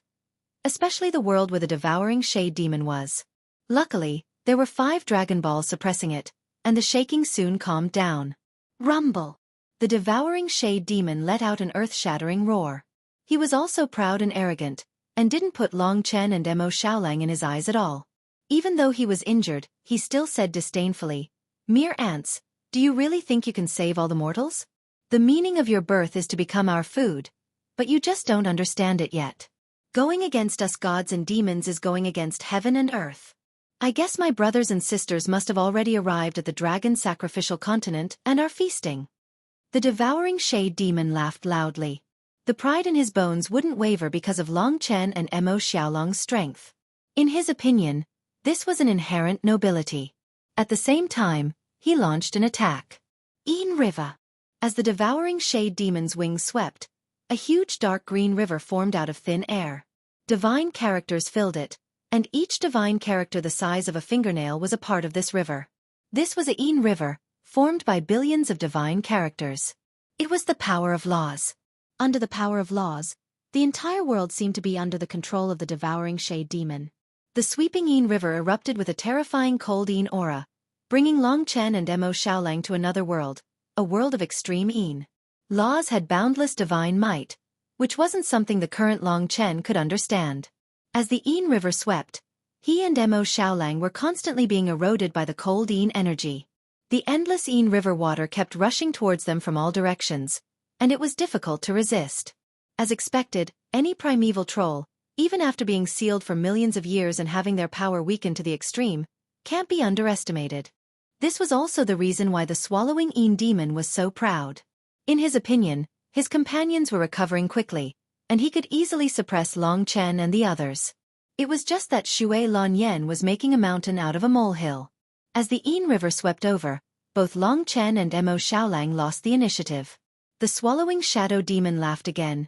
especially the world where the devouring shade demon was. Luckily, there were 5 Dragon Balls suppressing it, and the shaking soon calmed down. Rumble! The devouring shade demon let out an earth-shattering roar. He was also proud and arrogant, and didn't put Long Chen and Mo Xiaolang in his eyes at all. Even though he was injured, he still said disdainfully, "Mere ants, do you really think you can save all the mortals? The meaning of your birth is to become our food, but you just don't understand it yet. Going against us gods and demons is going against heaven and earth. I guess my brothers and sisters must have already arrived at the dragon sacrificial continent and are feasting." The devouring shade demon laughed loudly. The pride in his bones wouldn't waver because of Long Chen and Mo Xiaolang's strength. In his opinion, this was an inherent nobility. At the same time, he launched an attack. Yin River. As the devouring shade demon's wings swept, a huge dark green river formed out of thin air. Divine characters filled it, and each divine character the size of a fingernail was a part of this river. This was a Yin River, formed by billions of divine characters. It was the power of laws. Under the power of laws, the entire world seemed to be under the control of the devouring shade demon. The sweeping Yin River erupted with a terrifying cold Yin aura, bringing Long Chen and Mo Xiaolang to another world, a world of extreme Yin. Laws had boundless divine might, which wasn't something the current Long Chen could understand. As the Yin River swept, he and Mo Xiaolang were constantly being eroded by the cold Yin energy. The endless Yin River water kept rushing towards them from all directions, and it was difficult to resist. As expected, any primeval troll, even after being sealed for millions of years and having their power weakened to the extreme, can't be underestimated. This was also the reason why the swallowing Yin demon was so proud. In his opinion, his companions were recovering quickly, and he could easily suppress Long Chen and the others. It was just that Xue Lanyan was making a mountain out of a molehill. As the Yin River swept over, both Long Chen and Mo Xiaolang lost the initiative. The swallowing shadow demon laughed again.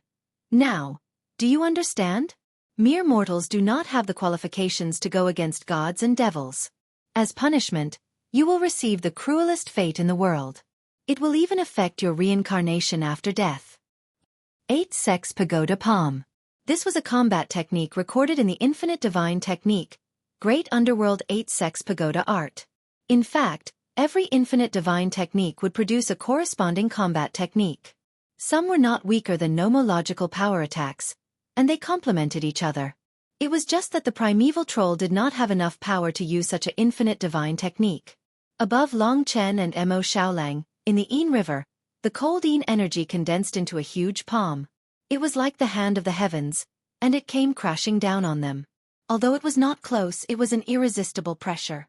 "Now, do you understand? Mere mortals do not have the qualifications to go against gods and devils. As punishment, you will receive the cruelest fate in the world. It will even affect your reincarnation after death." 8 Sex Pagoda Palm. This was a combat technique recorded in the Infinite Divine Technique, Great Underworld 8 Sex Pagoda Art. In fact, every Infinite Divine Technique would produce a corresponding combat technique. Some were not weaker than nomological power attacks, and they complemented each other. It was just that the primeval troll did not have enough power to use such an Infinite Divine Technique. Above Long Chen and Mo Xiaolang, in the Yin River, the cold Yin energy condensed into a huge palm. It was like the hand of the heavens, and it came crashing down on them. Although it was not close, it was an irresistible pressure.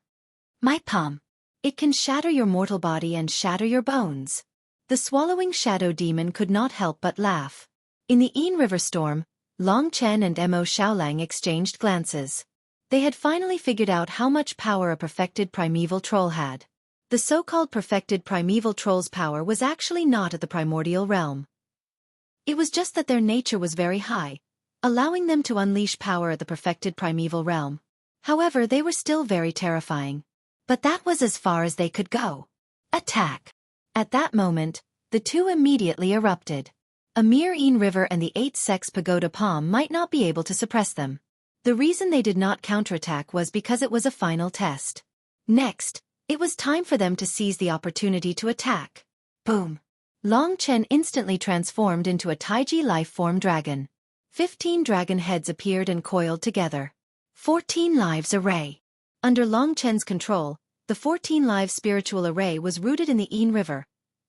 "My palm. It can shatter your mortal body and shatter your bones." The swallowing shadow demon could not help but laugh. In the Yin River storm, Long Chen and Mo Xiaolang exchanged glances. They had finally figured out how much power a perfected primeval troll had. The so-called perfected primeval troll's power was actually not at the primordial realm. It was just that their nature was very high, allowing them to unleash power at the perfected primeval realm. However, they were still very terrifying. But that was as far as they could go. Attack! At that moment, the two immediately erupted. A mere Yin River and the 8 Sex Pagoda Palm might not be able to suppress them. The reason they did not counterattack was because it was a final test. Next, it was time for them to seize the opportunity to attack. Boom! Long Chen instantly transformed into a Taiji life-form dragon. 15 dragon heads appeared and coiled together. 14 lives array. Under Long Chen's control, the 14 live spiritual array was rooted in the Yin River,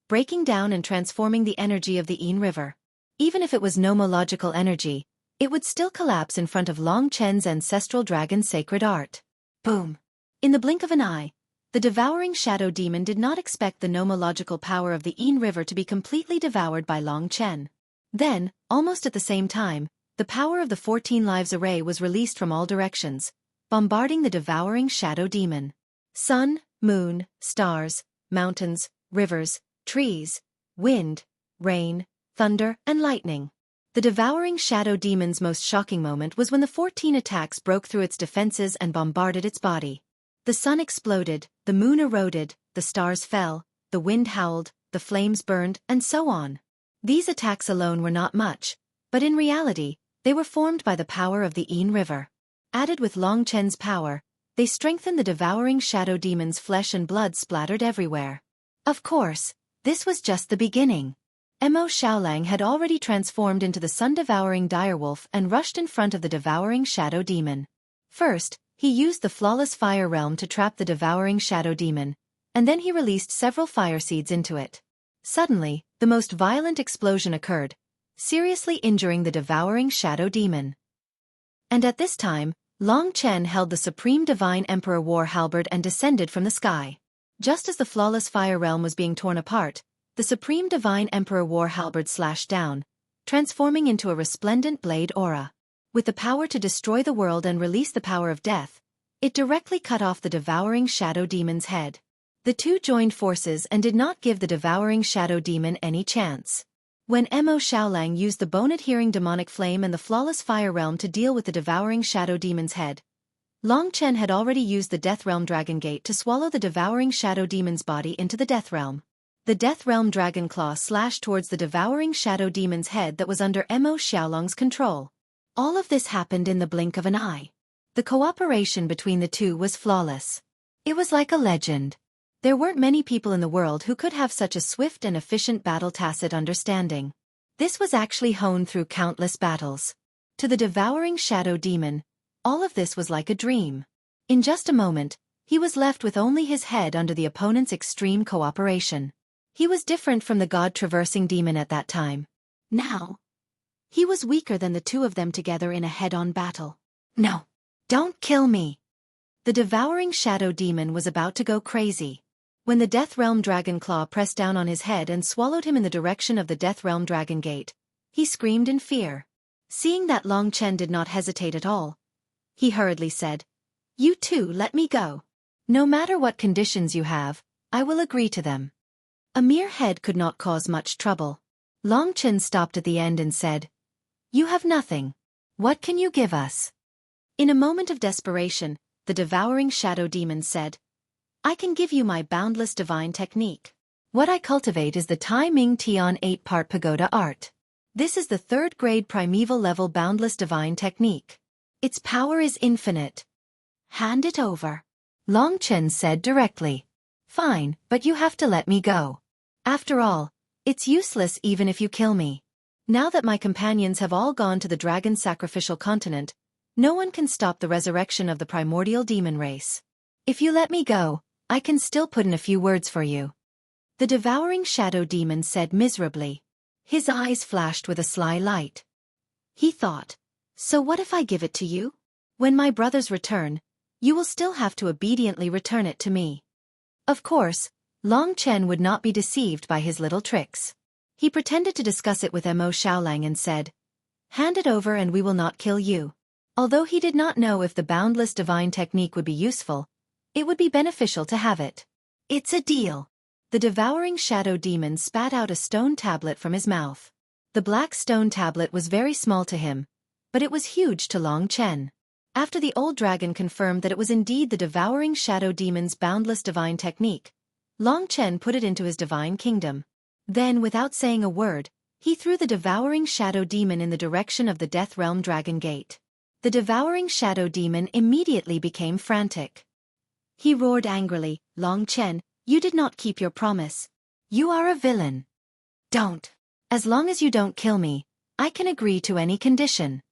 breaking down and transforming the energy of the Yin River. Even if it was nomological energy, it would still collapse in front of Long Chen's ancestral dragon sacred art. Boom! In the blink of an eye, The devouring shadow demon did not expect the nomological power of the Yin River to be completely devoured by Long Chen. Then, almost at the same time, the power of the 14 Lives Array was released from all directions, bombarding the devouring shadow demon. Sun, moon, stars, mountains, rivers, trees, wind, rain, thunder, and lightning. The devouring shadow demon's most shocking moment was when the 14 attacks broke through its defenses and bombarded its body. The sun exploded, the moon eroded, the stars fell, the wind howled, the flames burned, and so on. These attacks alone were not much, but in reality, they were formed by the power of the Yin River. Added with Long Chen's power, they strengthened the devouring shadow demon's flesh and blood splattered everywhere. Of course, this was just the beginning. Mo Xiaolang had already transformed into the sun-devouring direwolf and rushed in front of the devouring shadow demon. First, he used the flawless fire realm to trap the devouring shadow demon, and then he released several fire seeds into it. Suddenly, the most violent explosion occurred, seriously injuring the devouring shadow demon. And at this time, Long Chen held the Supreme Divine Emperor War Halberd and descended from the sky. Just as the flawless fire realm was being torn apart, the Supreme Divine Emperor War Halberd slashed down, transforming into a resplendent blade aura. With the power to destroy the world and release the power of death, it directly cut off the devouring shadow demon's head. The two joined forces and did not give the devouring shadow demon any chance. When Mo Xiaolang used the bone-adhering demonic flame and the flawless fire realm to deal with the devouring shadow demon's head, Long Chen had already used the Death Realm Dragon Gate to swallow the devouring shadow demon's body into the Death Realm. The Death Realm Dragon Claw slashed towards the devouring shadow demon's head that was under Mo Xiaolang's control. All of this happened in the blink of an eye. The cooperation between the two was flawless. It was like a legend. There weren't many people in the world who could have such a swift and efficient battle-tacit understanding. This was actually honed through countless battles. To the devouring shadow demon, all of this was like a dream. In just a moment, he was left with only his head under the opponent's extreme cooperation. He was different from the god-traversing demon at that time. Now, he was weaker than the two of them together in a head-on battle. No, don't kill me. The devouring shadow demon was about to go crazy. When the Death Realm Dragon Claw pressed down on his head and swallowed him in the direction of the Death Realm Dragon Gate, he screamed in fear. Seeing that Long Chen did not hesitate at all, he hurriedly said, "You too, let me go. No matter what conditions you have, I will agree to them." A mere head could not cause much trouble. Long Chen stopped at the end and said, "You have nothing. What can you give us?" In a moment of desperation, the devouring shadow demon said, "I can give you my boundless divine technique. What I cultivate is the Tai Ming Tian 8-part pagoda art. This is the 3rd grade primeval level boundless divine technique. Its power is infinite. Hand it over." Long Chen said directly. "Fine, but you have to let me go. After all, it's useless even if you kill me. Now that my companions have all gone to the dragon sacrificial continent, no one can stop the resurrection of the primordial demon race. If you let me go, I can still put in a few words for you." The devouring shadow demon said miserably. His eyes flashed with a sly light. He thought, "So what if I give it to you? When my brothers return, you will still have to obediently return it to me." Of course, Long Chen would not be deceived by his little tricks. He pretended to discuss it with Mo Xiaolang and said, "Hand it over and we will not kill you." Although he did not know if the boundless divine technique would be useful, it would be beneficial to have it. "It's a deal." The devouring shadow demon spat out a stone tablet from his mouth. The black stone tablet was very small to him, but it was huge to Long Chen. After the old dragon confirmed that it was indeed the devouring shadow demon's boundless divine technique, Long Chen put it into his divine kingdom. Then, without saying a word, he threw the devouring shadow demon in the direction of the Death Realm Dragon Gate. The devouring shadow demon immediately became frantic. He roared angrily, "Long Chen, you did not keep your promise. You are a villain. Don't. As long as you don't kill me, I can agree to any condition."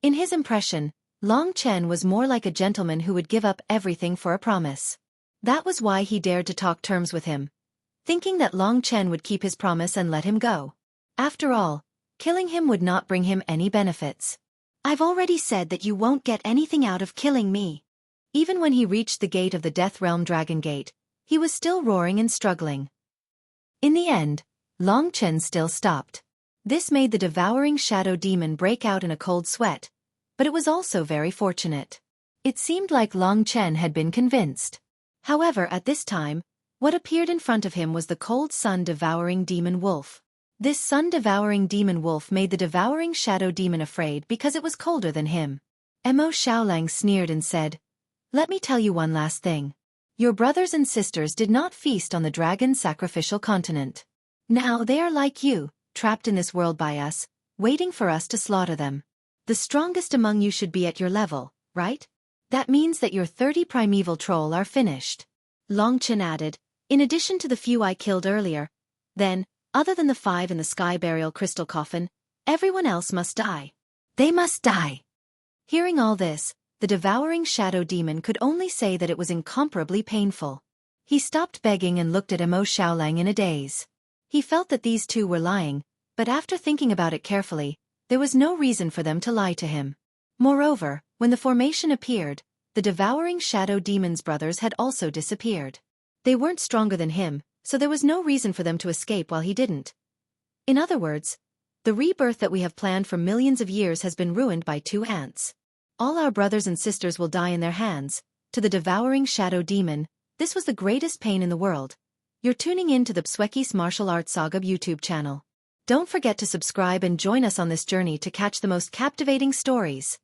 In his impression, Long Chen was more like a gentleman who would give up everything for a promise. That was why he dared to talk terms with him, thinking that Long Chen would keep his promise and let him go. After all, killing him would not bring him any benefits. "I've already said that you won't get anything out of killing me." Even when he reached the gate of the Death Realm Dragon Gate, He was still roaring and struggling. In the end, Long Chen still stopped. This made the devouring shadow demon break out in a cold sweat, but it was also very fortunate. It seemed like Long Chen had been convinced. However, at this time, what appeared in front of him was the cold sun-devouring demon wolf. This sun-devouring demon wolf made the devouring shadow demon afraid because it was colder than him. Mo Xiaolang sneered and said, "Let me tell you one last thing. Your brothers and sisters did not feast on the dragon's sacrificial continent. Now they are like you, trapped in this world by us, waiting for us to slaughter them. The strongest among you should be at your level, right? That means that your 30 primeval troll are finished." Long Chen added, "In addition to the few I killed earlier, then, other than the 5 in the sky burial crystal coffin, everyone else must die. They must die." Hearing all this, the devouring shadow demon could only say that it was incomparably painful. He stopped begging and looked at Mo Xiaolang in a daze. He felt that these two were lying, but after thinking about it carefully, there was no reason for them to lie to him. Moreover, when the formation appeared, the devouring shadow demon's brothers had also disappeared. They weren't stronger than him, so there was no reason for them to escape while he didn't. In other words, the rebirth that we have planned for millions of years has been ruined by 2 ants. All our brothers and sisters will die in their hands. To the devouring shadow demon, this was the greatest pain in the world. You're tuning in to the Xueqi's Martial Arts Saga YouTube channel. Don't forget to subscribe and join us on this journey to catch the most captivating stories.